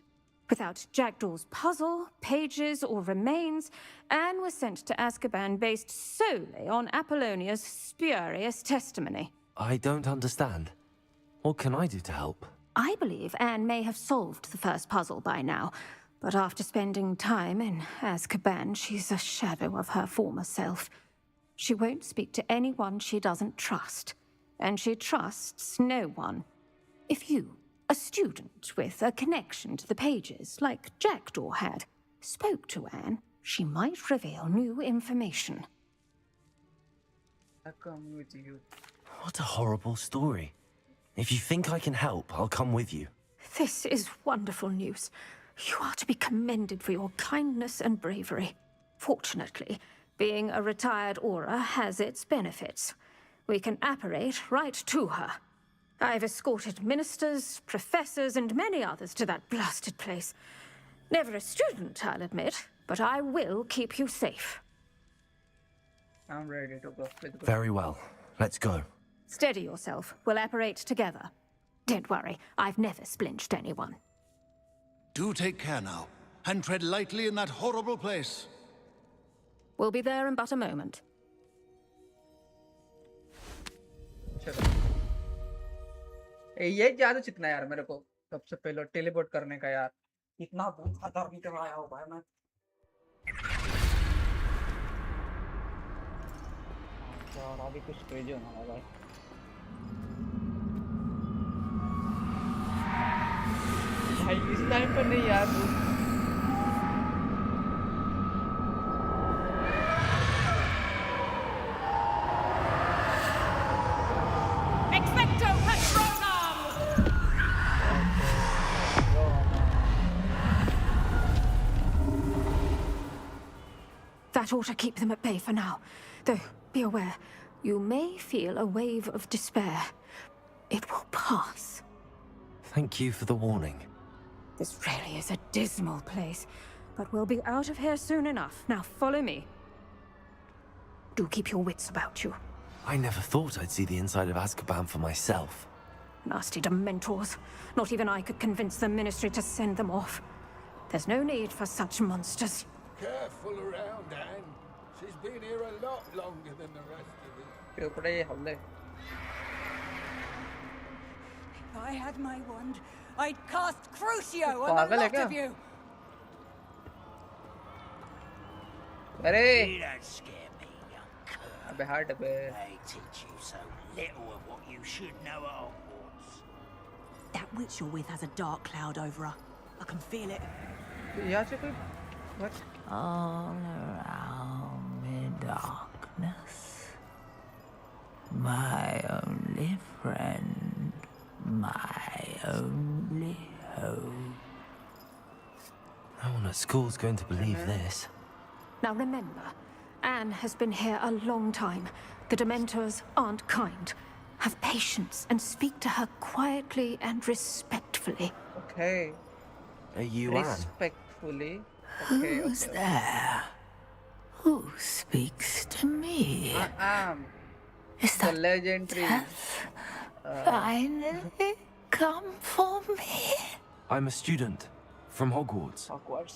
Speaker 13: Without Jackdaw's puzzle, pages, or remains, Anne was sent to Azkaban based solely on Apollonia's spurious testimony.
Speaker 17: I don't understand. What can I do to help?
Speaker 13: I believe Anne may have solved the first puzzle by now, but after spending time in Azkaban, she's a shadow of her former self. She won't speak to anyone she doesn't trust, and she trusts no one. If you, a student with a connection to the pages, like Jackdaw had, spoke to Anne, she might reveal new information.
Speaker 2: I come with you.
Speaker 17: What a horrible story. If you think I can help, I'll come with you.
Speaker 13: This is wonderful news. You are to be commended for your kindness and bravery. Fortunately, being a retired Aura has its benefits. We can apparate right to her. I've escorted ministers, professors, and many others to that blasted place. Never a student, I'll admit, but I will keep you safe.
Speaker 2: I'm ready to go.
Speaker 17: Very well. Let's go.
Speaker 13: Steady yourself. We'll apparate together. Don't worry, I've never splinched anyone.
Speaker 19: Do take care now, and tread lightly in that horrible place.
Speaker 13: We'll be there in but a moment.
Speaker 2: ये जादू चिकना यार मेरे को सबसे पहले teleport करने का यार इतना बहुत खतरनाक मीटर आया हो भाई मैं यार अभी कुछ क्रेजी होना है भाई इस टाइम पर नहीं यार
Speaker 13: That ought to keep them at bay for now. Though, be aware, you may feel a wave of despair. It will pass.
Speaker 17: Thank you for the warning.
Speaker 13: This really is a dismal place, but we'll be out of here soon enough. Now follow me. Do keep your wits about you.
Speaker 17: I never thought I'd see the inside of Azkaban for myself.
Speaker 13: Nasty Dementors. Not even I could convince the Ministry to send them off. There's no need for such monsters.
Speaker 11: Careful around, Anne. She's been here a lot longer than the rest of us.
Speaker 12: If I had my wand, I'd cast Crucio on the lot of you.
Speaker 2: अरे
Speaker 16: You don't scare me, young cur.
Speaker 2: अबे हट बे
Speaker 16: They teach you so little of what you should know at Hogwarts.
Speaker 12: That witch you're with has a dark cloud over her. I can feel it.
Speaker 2: यहाँ से कोई what?
Speaker 9: All around me darkness. My only friend. My only hope.
Speaker 17: No one at school's going to believe this.
Speaker 13: Now remember, Anne has been here a long time. The Dementors aren't kind. Have patience and speak to her quietly and respectfully.
Speaker 2: Okay.
Speaker 17: Are you Anne?
Speaker 2: Respectfully. Okay,
Speaker 9: Who's there? Who speaks to me?
Speaker 2: I am.
Speaker 9: Is
Speaker 2: the
Speaker 9: that
Speaker 2: legendary
Speaker 9: finally come for me?
Speaker 17: I'm a student from Hogwarts.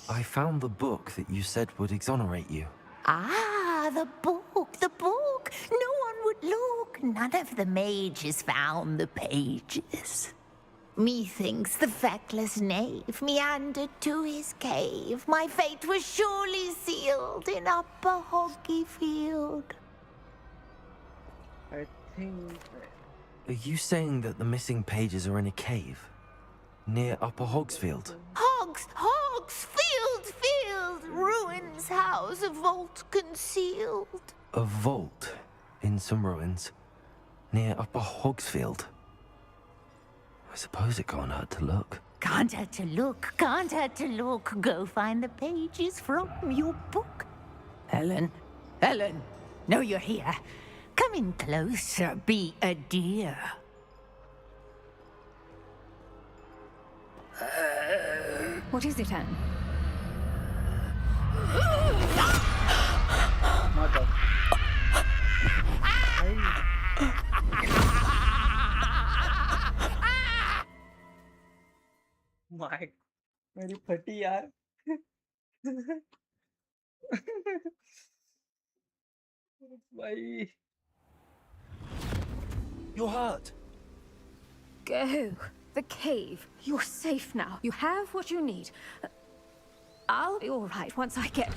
Speaker 17: I found the book that you said would exonerate you.
Speaker 9: Ah, the book, the book. No one would look. None of the mages found the pages. Methinks the feckless knave meandered to his cave. My fate was surely sealed in Upper Hoggy Field.
Speaker 2: I think.
Speaker 17: Are you saying that the missing pages are in a cave? Near Upper Hogsfield?
Speaker 9: Field. Ruins house, a vault concealed.
Speaker 17: A vault in some ruins near Upper Hogsfield. I suppose it can't hurt to look.
Speaker 9: Can't hurt to look, can't hurt to look. Go find the pages from your book. Helen, know you're here. Come in closer, be a dear.
Speaker 13: What is it, Anne?
Speaker 2: Mother. My, मेरी फटी यार. भाई.
Speaker 17: You're hurt.
Speaker 13: Go. The cave. You're safe now. You have what you need. I'll be all right once I get...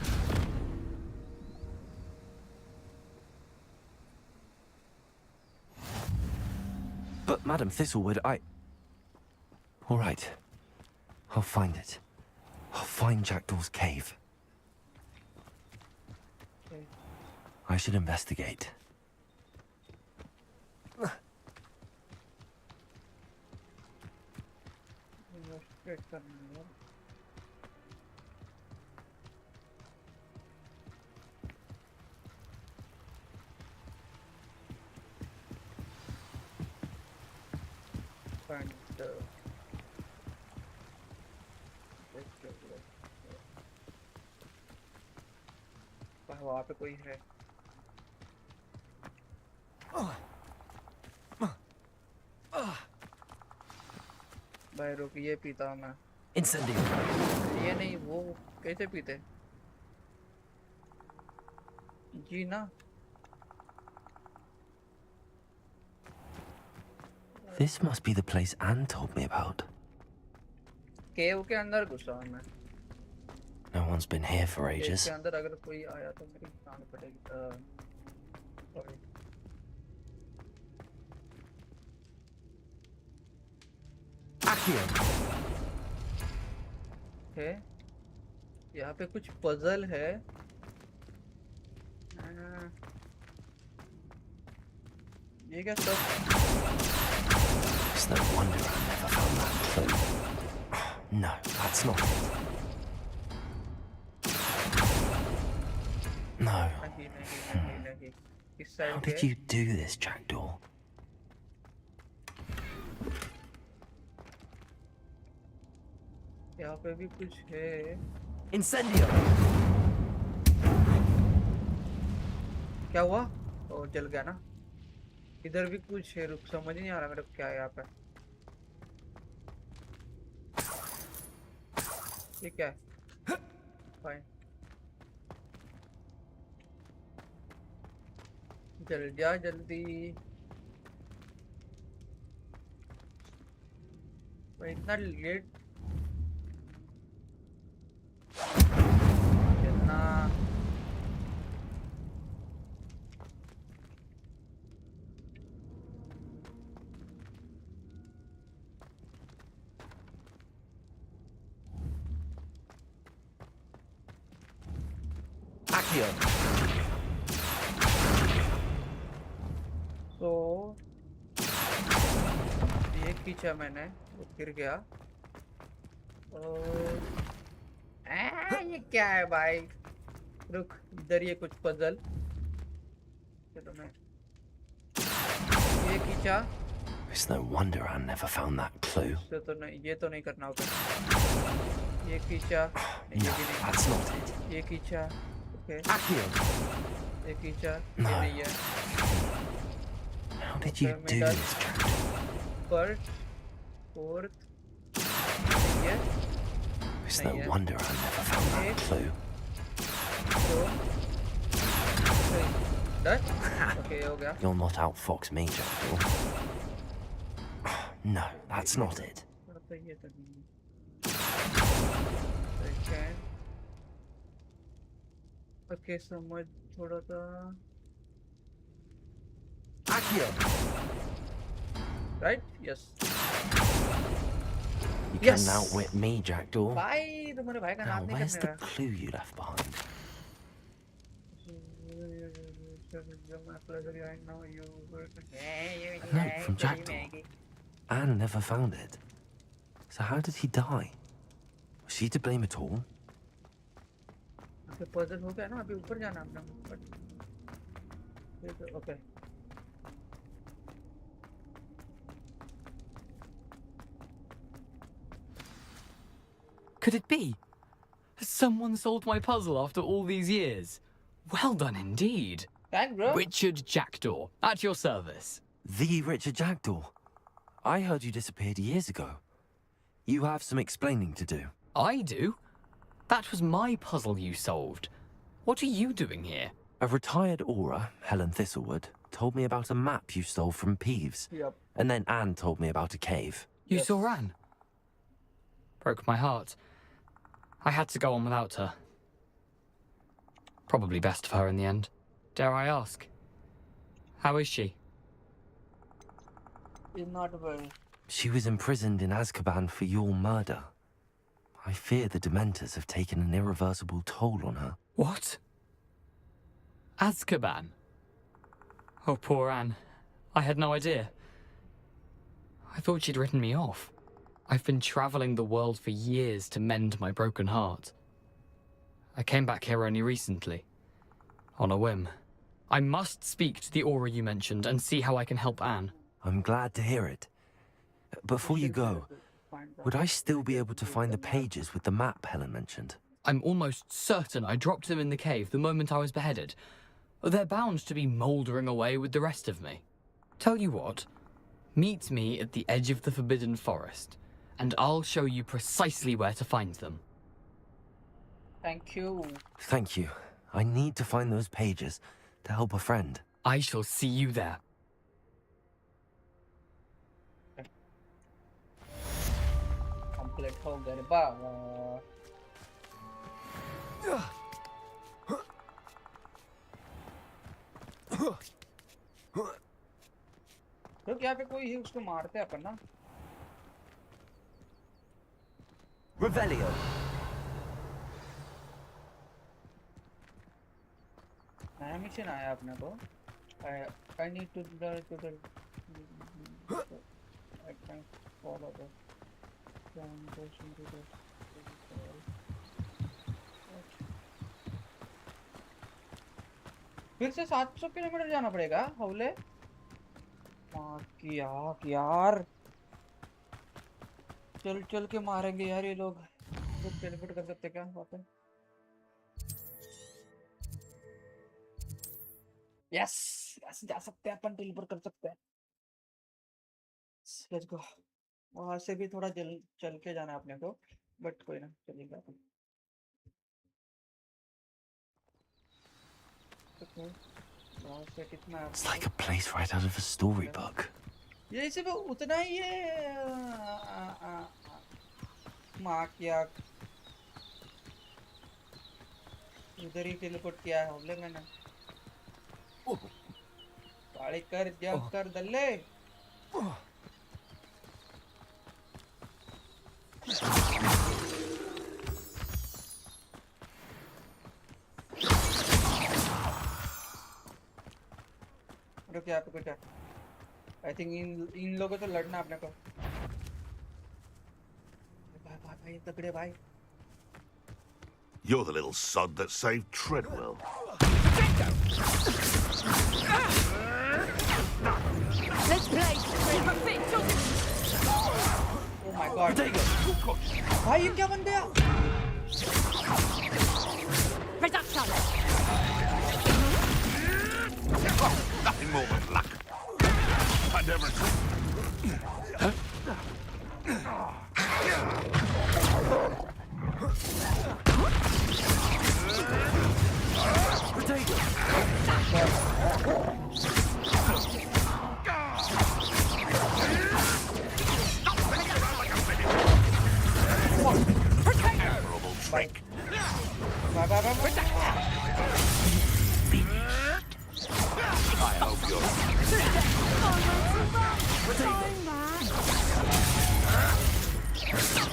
Speaker 17: But Madam Thistlewood, All right. I'll find it. I'll find Jackdaw's cave.
Speaker 2: Okay.
Speaker 17: I should investigate.
Speaker 2: Investigate करना है. Find the. वहाँ पे कोई है. भाई रुक ये पीता हूँ मैं.
Speaker 17: Incendio.
Speaker 2: ये नहीं वो कैसे पीते? जी ना.
Speaker 17: This must be the place Anne told me about.
Speaker 2: केव के अंदर घुसा हूँ मैं.
Speaker 17: No one's been here for ages.
Speaker 2: के अंदर अगर कोई आया तो मेरी जान पड़ेगी. Sorry. है यहाँ पे कुछ पजल है। ये क्या सब?
Speaker 17: It's no wonder I never found that clue. No, that's not it. No.
Speaker 2: नहीं। इस
Speaker 17: How
Speaker 2: side
Speaker 17: did you do this, Jackdaw?
Speaker 2: यहाँ पे भी कुछ है।
Speaker 17: Incendio!
Speaker 2: क्या हुआ? ओ जल गया ना। इधर भी कुछ है, रुक समझ नहीं आ रहा मेरे को क्या है यहाँ पे। ये क्या है? फाइन। जल जा जल्दी। भाई इतना लेट कितना तो ये खींचा मैंने, वो गिर गया। और ये क्या है भाई? रुक, इधर ये कुछ पजल। चलो मैं ये खींचा।
Speaker 17: It's no wonder I never found that clue.
Speaker 2: इससे तो नहीं, ये तो नहीं करना होगा। ये खींचा।
Speaker 17: No, that's not it.
Speaker 2: ये खींचा। ओके। ये खींचा।
Speaker 17: No.
Speaker 2: ये नहीं है।
Speaker 17: How did you do this, Jackdaw?
Speaker 2: First, fourth. ये
Speaker 17: It's no wonder I never found that clue.
Speaker 2: So, done? Okay, हो गया।
Speaker 17: You'll not outfox me, Jackdaw. No, that's not it.
Speaker 2: तो ये तो नहीं। Second. Okay, समझ थोड़ा सा। Right? Yes.
Speaker 17: You
Speaker 2: Yes.
Speaker 17: can outwit me, Jackdaw.
Speaker 2: भाई तुम्हारे भाई का
Speaker 17: Now,
Speaker 2: नाम नहीं
Speaker 17: where's
Speaker 2: करने
Speaker 17: the clue you left behind? A note from Jackdaw. Anne never found it. So how did he die? Was she to blame at all?
Speaker 2: तो puzzle हो गया ना, अभी ऊपर जाना अपना ऊपर। Okay.
Speaker 5: Could it be? Has someone solved my puzzle after all these years? Well done indeed.
Speaker 2: Thanks, bro.
Speaker 5: Richard Jackdaw, at your service.
Speaker 17: The Richard Jackdaw? I heard you disappeared years ago. You have some explaining to do.
Speaker 5: I do? That was my puzzle you solved. What are you doing here?
Speaker 17: A retired aura, Helen Thistlewood, told me about a map you stole from Peeves.
Speaker 2: Yep.
Speaker 17: And then Anne told me about a cave.
Speaker 5: You saw Anne? Broke my heart. I had to go on without her. Probably best for her in the end. Dare I ask? How is she?
Speaker 2: She's not well.
Speaker 17: She was imprisoned in Azkaban for your murder. I fear the Dementors have taken an irreversible toll on her.
Speaker 5: What? Azkaban? Oh, poor Anne. I had no idea. I thought she'd written me off. I've been traveling the world for years to mend my broken heart. I came back here only recently. On a whim. I must speak to the aura you mentioned and see how I can help Anne.
Speaker 17: I'm glad to hear it. Before you go, would I still be able to find the pages with the map Helen mentioned?
Speaker 5: I'm almost certain I dropped them in the cave the moment I was beheaded. They're bound to be mouldering away with the rest of me. Tell you what, meet me at the edge of the Forbidden Forest, and I'll show you precisely where to find them.
Speaker 2: Thank you.
Speaker 17: Thank you. I need to find those pages to help a friend.
Speaker 5: I shall see you there.
Speaker 2: Complete हो गया रे बाबा। तो यहाँ पे कोई है, उसको मारते हैं अपन ना।
Speaker 17: Revelio.
Speaker 2: नया मिशन आया अपने को. I need to do the I can't follow the transition to the फिर से 700 किलोमीटर जाना पड़ेगा हौले. माँ की आँख यार. चल चल के मारेंगे यार ये लोग. कुछ टेलीपोर्ट कर सकते क्या वहाँ पे? यस यस जा सकते हैं अपन. टेलीपोर्ट कर सकते हैं. Let's go. वहां से भी थोड़ा चल के जाना है अपने को, बट कोई ना चलेगा. वहां से कितना है?
Speaker 17: It's like a place right out of a storybook.
Speaker 2: ये सिर्फ उतना ही है. माँ की आँख. उधर ही टेलीपोर्ट किया है हमले मैंने. गाड़ी कर जंप कर दल्ले. रुक यहाँ पे कुछ है. आई थिंक इन लोगों तो लड़ना अपने को. भाई भाई भाई तगड़े भाई.
Speaker 11: You're the little sod that saved Treadwell.
Speaker 13: Let's play.
Speaker 2: Oh my god. भाई ये क्या बन गया?
Speaker 13: Reduction.
Speaker 11: Nothing more than luck. And everything.
Speaker 2: Trick.
Speaker 11: I hope you're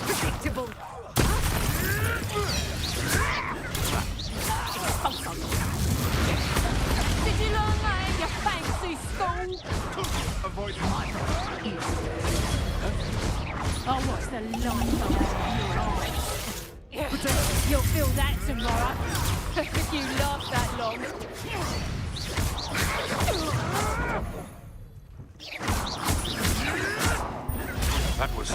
Speaker 13: predictable. Did you learn that in your fancy school?
Speaker 11: avoid it.
Speaker 13: Oh, what's the light of your eyes? You'll feel that tomorrow. If you last that long.
Speaker 11: That was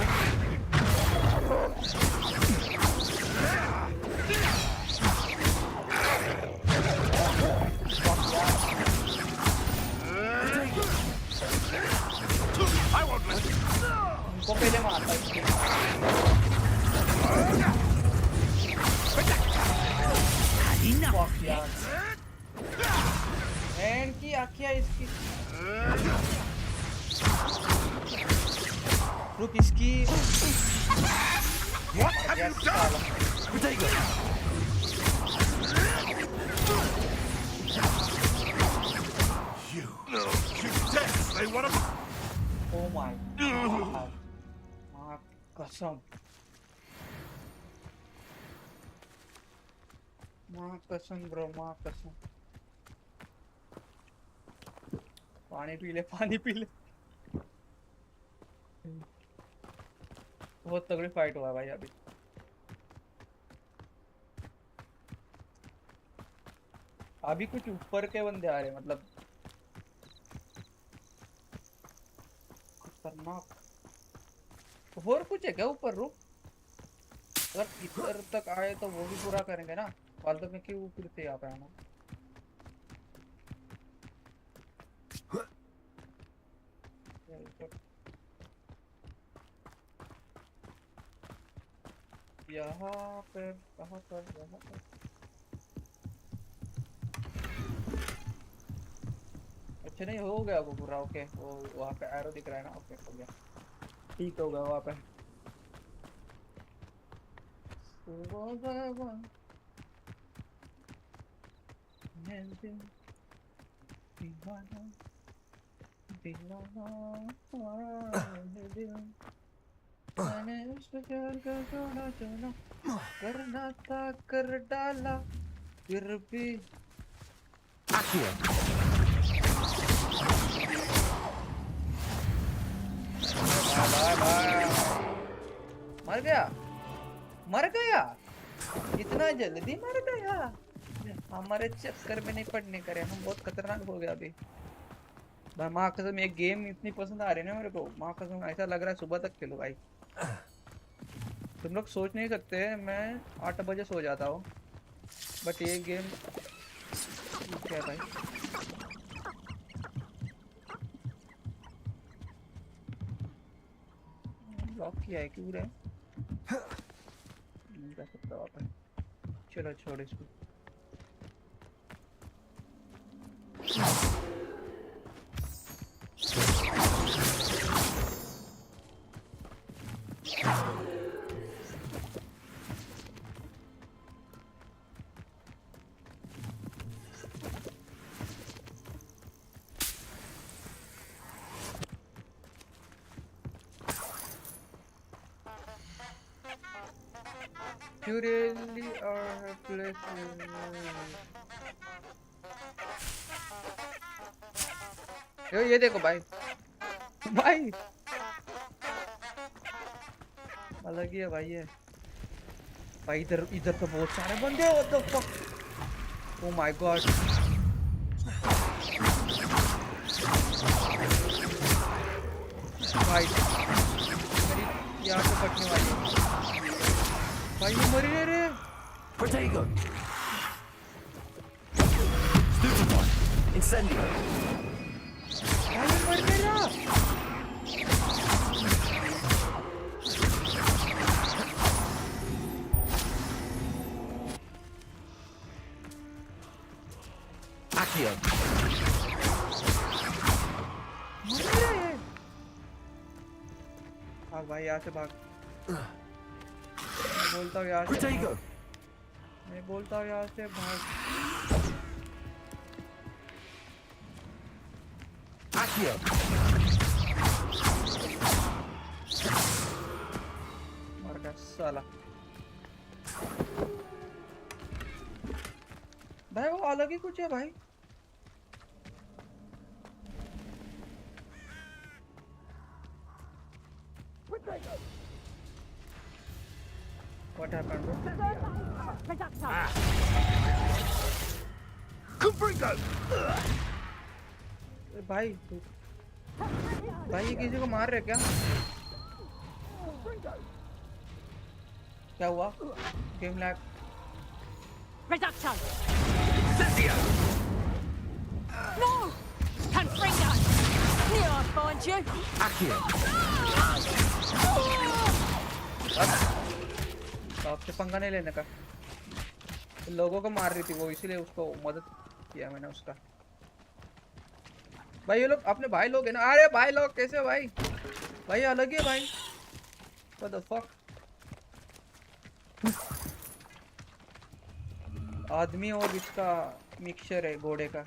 Speaker 11: I won't let you.
Speaker 2: उनको पहले मारता है. And की आँखें इसकी. रुक इसकी.
Speaker 11: What have you done? You death! They want to.
Speaker 2: Oh my god. माँ कसम. माँ कसम ब्रो. माँ कसम. पानी पी ले. पानी पी ले. बहुत तगड़ी फाइट हुआ भाई अभी. अभी कुछ ऊपर के बंदे आ रहे हैं मतलब खतरनाक. और कुछ है क्या ऊपर? रुक. अगर इधर तक आए तो वो भी पूरा करेंगे ना. फालतू में क्यों फिर से यहाँ पे आना. यहाँ पे कहाँ पर? यहाँ पर अच्छा नहीं हो गया वो पूरा. ओके वो वहाँ पे एरो दिख रहा है ना. ओके हो गया. ठीक हो गया वहाँ पे. मैंने उसको प्यार का जोड़ा जोड़ा करना था कर डाला फिर भी मर गया इतना जल्दी मर गया। हमारे चक्कर में नहीं पड़ने करे, हम बहुत खतरनाक हो गया अभी। माँ कसम ये गेम इतनी पसंद आ रही है ना मेरे को, माँ कसम ऐसा लग रहा है सुबह तक खेलो भाई। तुम लोग सोच नहीं सकते मैं 8 बजे सो जाता हूँ, बट ये गेम क्या है भाई। लॉक किया है क्यों रे, नहीं जा सकता वापस। चलो छोड़ इसको। You really are a blessing. ये देखो भाई अलग ही है भाई ये भाई। इधर तो बहुत सारे बंदे, what the fuck? Oh my god। भाई मेरी यहाँ से फटने वाली है भाई, ये मर गए रे।
Speaker 17: Protego. Stupefy. Incendio.
Speaker 2: भाई मर गया।
Speaker 17: Accio.
Speaker 2: मर गया ये। भाग भाई यहाँ से भाग। मैं बोलता हूँ यहाँ से भाग। मैं बोलता हूँ यहाँ से भाग। मर गया साला। भाई वो अलग ही कुछ है भाई। What happened? भाई ये किसी को मार रहे क्या? क्या हुआ? Game lag.
Speaker 7: No! Confringo! Knew I'd find you!
Speaker 2: आपसे पंगा नहीं लेने का। लोगों को मार रही थी वो, इसीलिए उसको मदद किया मैंने उसका। भाई ये लोग अपने भाई लोग है ना। अरे भाई लोग कैसे भाई? भाई अलग ही है भाई। What the fuck? आदमी और इसका मिक्सचर है घोड़े का।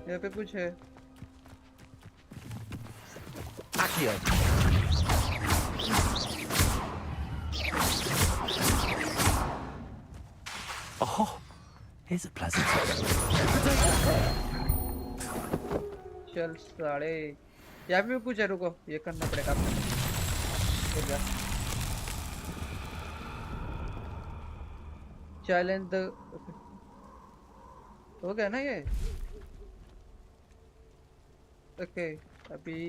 Speaker 2: यहाँ पे कुछ है।
Speaker 17: Oh, here's a pleasant
Speaker 2: चल साले यहाँ पे कुछ है, रुको ये करना पड़ेगा आपको। चैलेंज हो गया ना ये। ओके अभी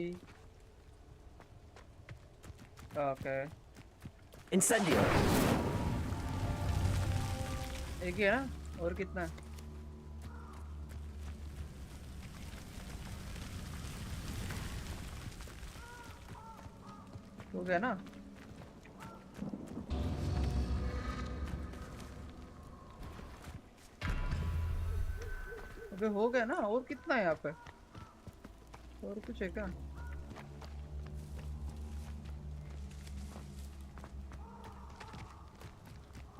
Speaker 2: ओके
Speaker 17: Incendio.
Speaker 2: एक ही है ना, और कितना है? हो गया ना। अबे हो गया ना, और कितना है यहाँ पे? और कुछ है क्या?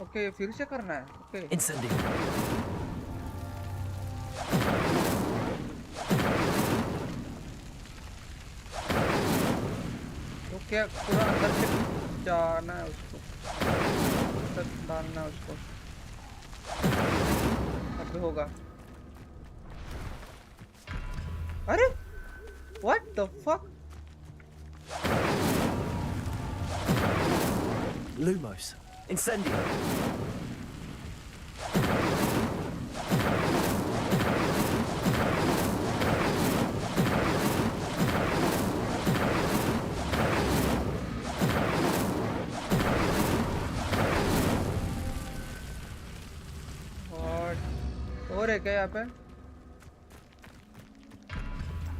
Speaker 2: ओके फिर से करना है ओके
Speaker 17: Incendio.
Speaker 2: तो क्या पूरा अंदर से जाना है उसको तक डालना है उसको अब होगा अरे what the fuck
Speaker 17: Lumos. Incendio.
Speaker 2: और है क्या यहाँ पे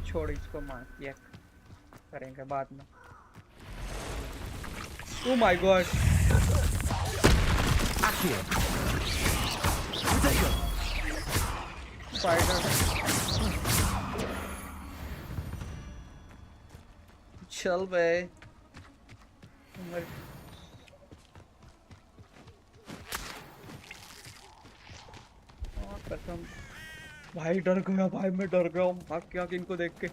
Speaker 2: छोड़ इसको मार ये करेंगे बाद में Oh my god Spider चल बे कसम भाई डर गया भाई मैं डर गया हूँ भाग क्या इनको देख के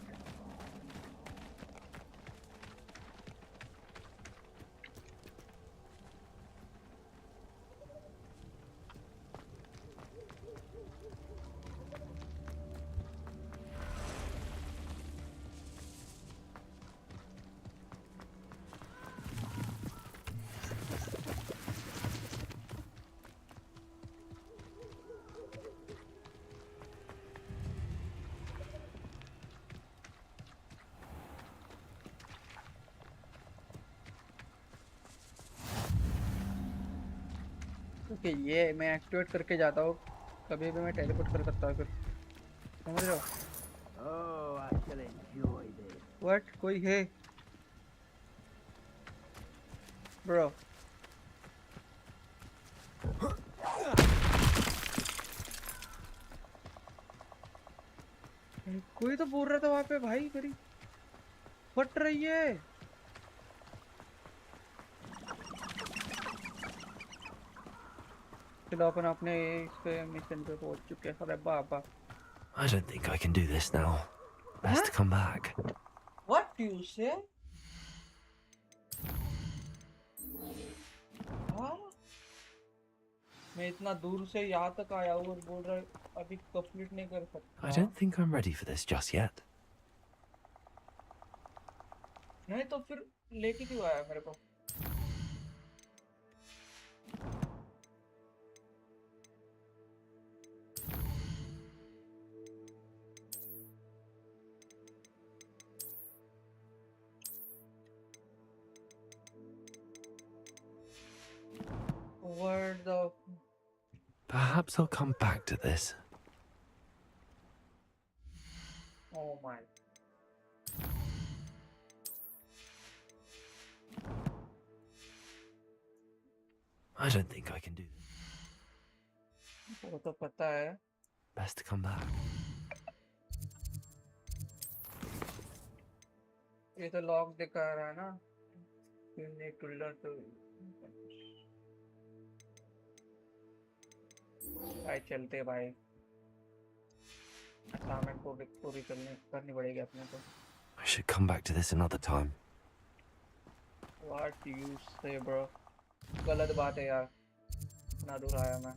Speaker 2: ओके ये मैं एक्टिवेट करके जाता हूँ कभी भी मैं टेलीपोर्ट कर सकता हूँ फिर समझ रहे हो व्हाट कोई है ब्रो कोई तो बोल रहा था वहाँ पे भाई मेरी फट रही है अपन अपने इस पे मिशन पे पहुंच चुके हैं अरे बाबा
Speaker 17: I don't think I can do this now. Best to come back.
Speaker 2: What do you say? हाँ मैं इतना दूर से यहाँ तक आया हूँ और बोल रहा अभी कंप्लीट नहीं कर सकता
Speaker 17: I don't think I'm ready for this just yet.
Speaker 2: नहीं तो फिर लेके क्यों आया मेरे को Where the
Speaker 17: Perhaps I'll come back to this.
Speaker 2: Oh my
Speaker 17: I don't think I can do this.
Speaker 2: वो तो पता है
Speaker 17: Best to come back.
Speaker 2: ये तो लॉक दिखा रहा है ना You need to learn to भाई चलते भाई असाइनमेंट को पूरी करनी पड़ेगी अपने को
Speaker 17: I should come back to this another time.
Speaker 2: What do you say bro गलत बात है यार इतना दूर आया मैं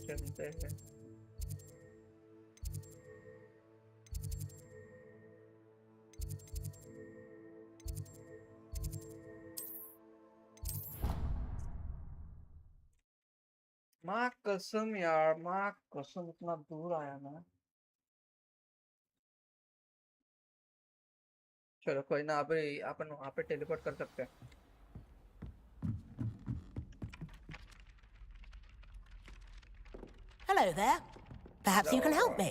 Speaker 2: चलते हैं माँ कसम यार माँ कसम इतना दूर आया मैं चलो कोई ना अपन वहाँ पे टेलीपोर्ट कर सकते हैं
Speaker 16: Hello there. Perhaps you can help me.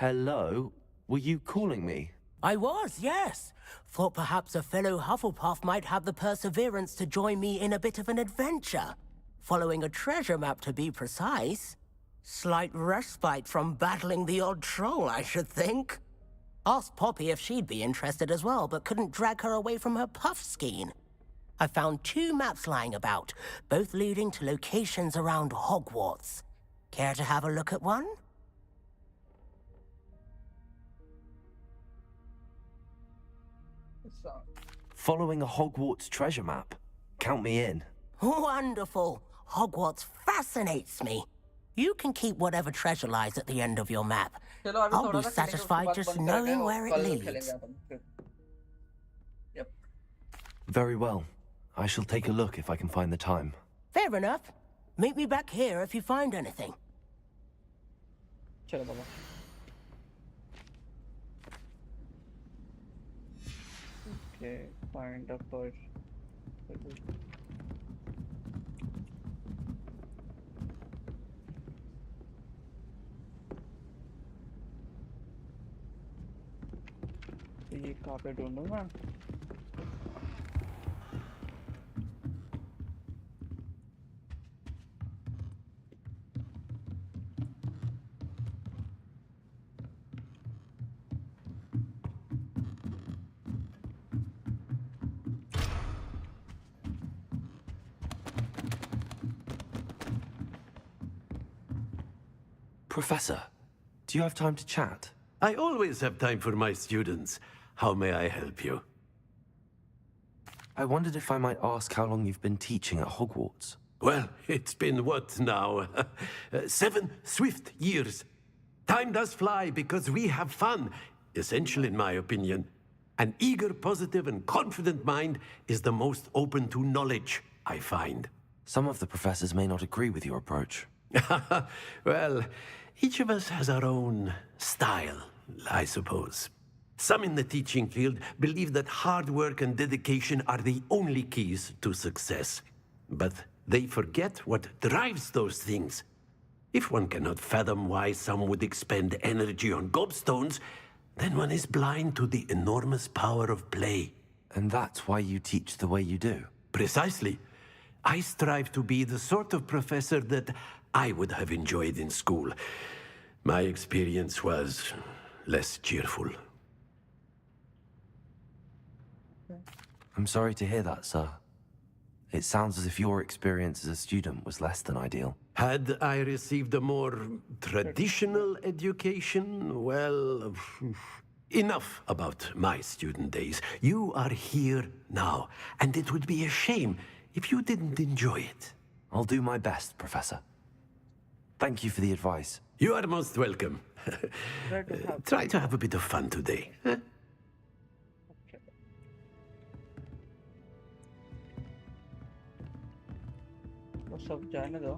Speaker 17: Hello? Were you calling me?
Speaker 16: I was, yes. Thought perhaps a fellow Hufflepuff might have the perseverance to join me in a bit of an adventure. Following a treasure map, to be precise. Slight respite from battling the odd troll, I should think. Asked Poppy if she'd be interested as well, but couldn't drag her away from her puff skiing. I found 2 maps lying about, both leading to locations around Hogwarts. Care to have a look at one?
Speaker 17: Following a Hogwarts treasure map. Count me in.
Speaker 16: Wonderful. Hogwarts fascinates me. You can keep whatever treasure lies at the end of your map. I'll be satisfied just knowing where it leads.
Speaker 17: Very well. I shall take a look if I can find the time.
Speaker 16: Fair enough. Meet me back here if you find anything.
Speaker 2: चलो बाबा. Okay, find a first. ये कहाँ पे ढूंढूंगा?
Speaker 17: Professor, do you have time to chat?
Speaker 20: I always have time for my students. How may I help you?
Speaker 17: I wondered if I might ask how long you've been teaching at Hogwarts.
Speaker 20: Well, it's been what now? 7 swift years. Time does fly because we have fun, essential in my opinion. An eager, positive, and confident mind is the most open to knowledge, I find.
Speaker 17: Some of the professors may not agree with your approach.
Speaker 20: Well, each of us has our own style, I suppose. Some in the teaching field believe that hard work and dedication are the only keys to success. But they forget what drives those things. If one cannot fathom why some would expend energy on gobstones, then one is blind to the enormous power of play.
Speaker 17: And that's why you teach the way you do?
Speaker 20: Precisely. I strive to be the sort of professor that I would have enjoyed in school. My experience was less cheerful.
Speaker 17: I'm sorry to hear that, sir. It sounds as if your experience as a student was less than ideal.
Speaker 20: Had I received a more traditional education, well, enough about my student days. You are here now, and it would be a shame if you didn't enjoy it.
Speaker 17: I'll do my best, Professor. Thank you for the advice.
Speaker 20: You are most welcome. Try to have a bit of fun today. Huh?
Speaker 2: वो सब जाने दो.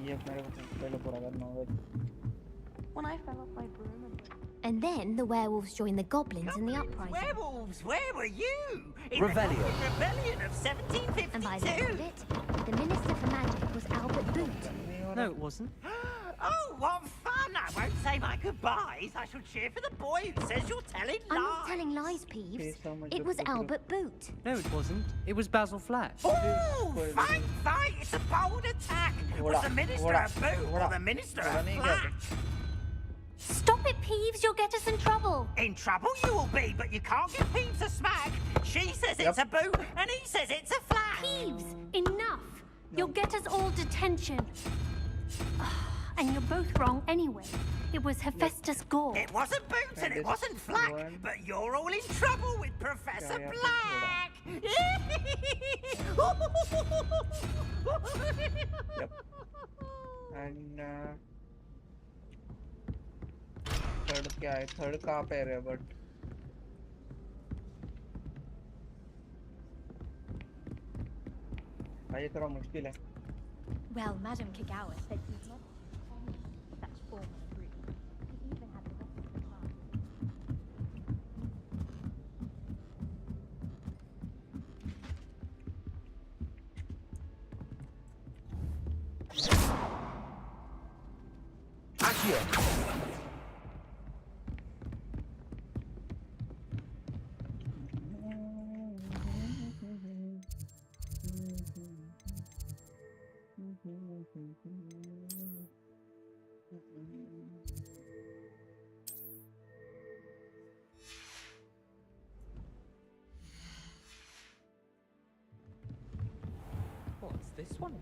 Speaker 2: ये मेरे को पहले पूरा करना होगा.
Speaker 6: When I fell off my broom and then the werewolves joined the goblins in the uprising.
Speaker 21: Werewolves, where were you?
Speaker 17: Rebellion.
Speaker 21: The rebellion of 1752.
Speaker 6: And by the end of it, the Minister for Magic was Albert Boot.
Speaker 14: No, it wasn't.
Speaker 21: Oh, what fun! I won't say my goodbyes. I shall cheer for the boy who says you're telling lies.
Speaker 6: I'm not telling lies, Peeves. It was Albert Boot.
Speaker 14: No, it wasn't. It was Basil Flash.
Speaker 21: Oh, fight, fight! It's a bold attack. Was the Minister a Boot or the Minister a Flash?
Speaker 6: Stop it, Peeves. You'll get us in trouble.
Speaker 21: In trouble you will be, but you can't give Peeves a smack. She says it's a boot, and he says it's a flash.
Speaker 22: Peeves, enough. You'll get us all detention. And you're both wrong anyway. It was Hephaestus Gore.
Speaker 21: It wasn't Boots and it wasn't Flack, but you're all in trouble with Professor Black.
Speaker 2: And third क्या है? Third कहाँ पे है but भाई ये थोड़ा मुश्किल है.
Speaker 10: Well, Madam Kagawa said he'd not such form of group. He even had the rest of the class.
Speaker 2: this one?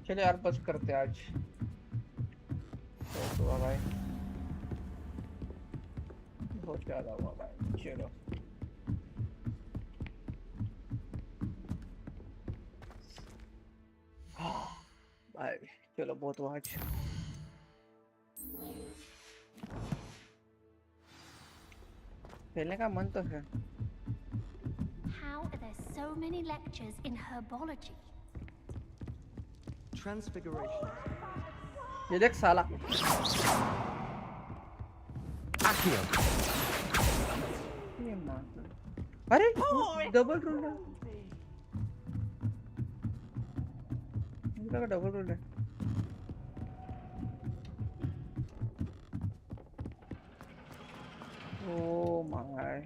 Speaker 2: चलिए यार बस करते आज तो हुआ भाई बहुत ज्यादा हुआ भाई चलो भाई चलो बहुत हुआ आज खेलने का मन तो है
Speaker 22: How are there so many lectures in herbology?
Speaker 1: Transfiguration.
Speaker 2: ये देख साला ये मार अरे डबल रोल है मुझे लगा डबल रोल है ओ माय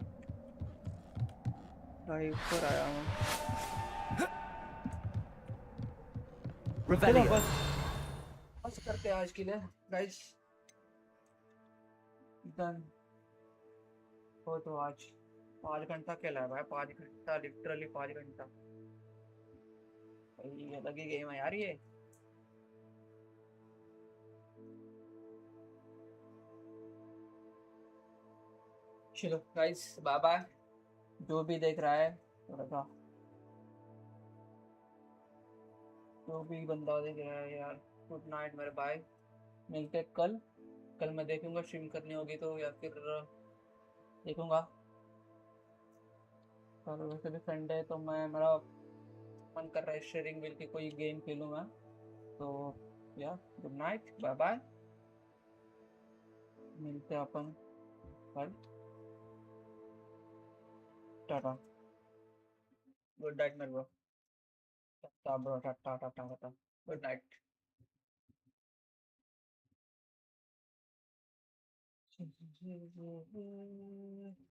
Speaker 2: भाई ऊपर आया हूँ चलो बस करते हैं आज के लिए गाइस डन हो तो आज 5 घंटा खेला है भाई 5 घंटा लिटरली 5 घंटा भाई ये अलग ही गेम है यार ये चलो गाइस बाय बाय जो भी देख रहा है थोड़ा सा जो भी बंदा देख रहा है यार गुड नाइट मेरे भाई मिलते कल मैं देखूंगा स्ट्रीम करनी होगी तो या फिर देखूंगा कल वैसे भी संडे है तो मेरा मन कर रहा है शेयरिंग विल की कोई गेम खेलूंगा तो या गुड नाइट बाय बाय मिलते अपन कल टाटा गुड नाइट मेरे bro Tata bro Tata Tata tata good night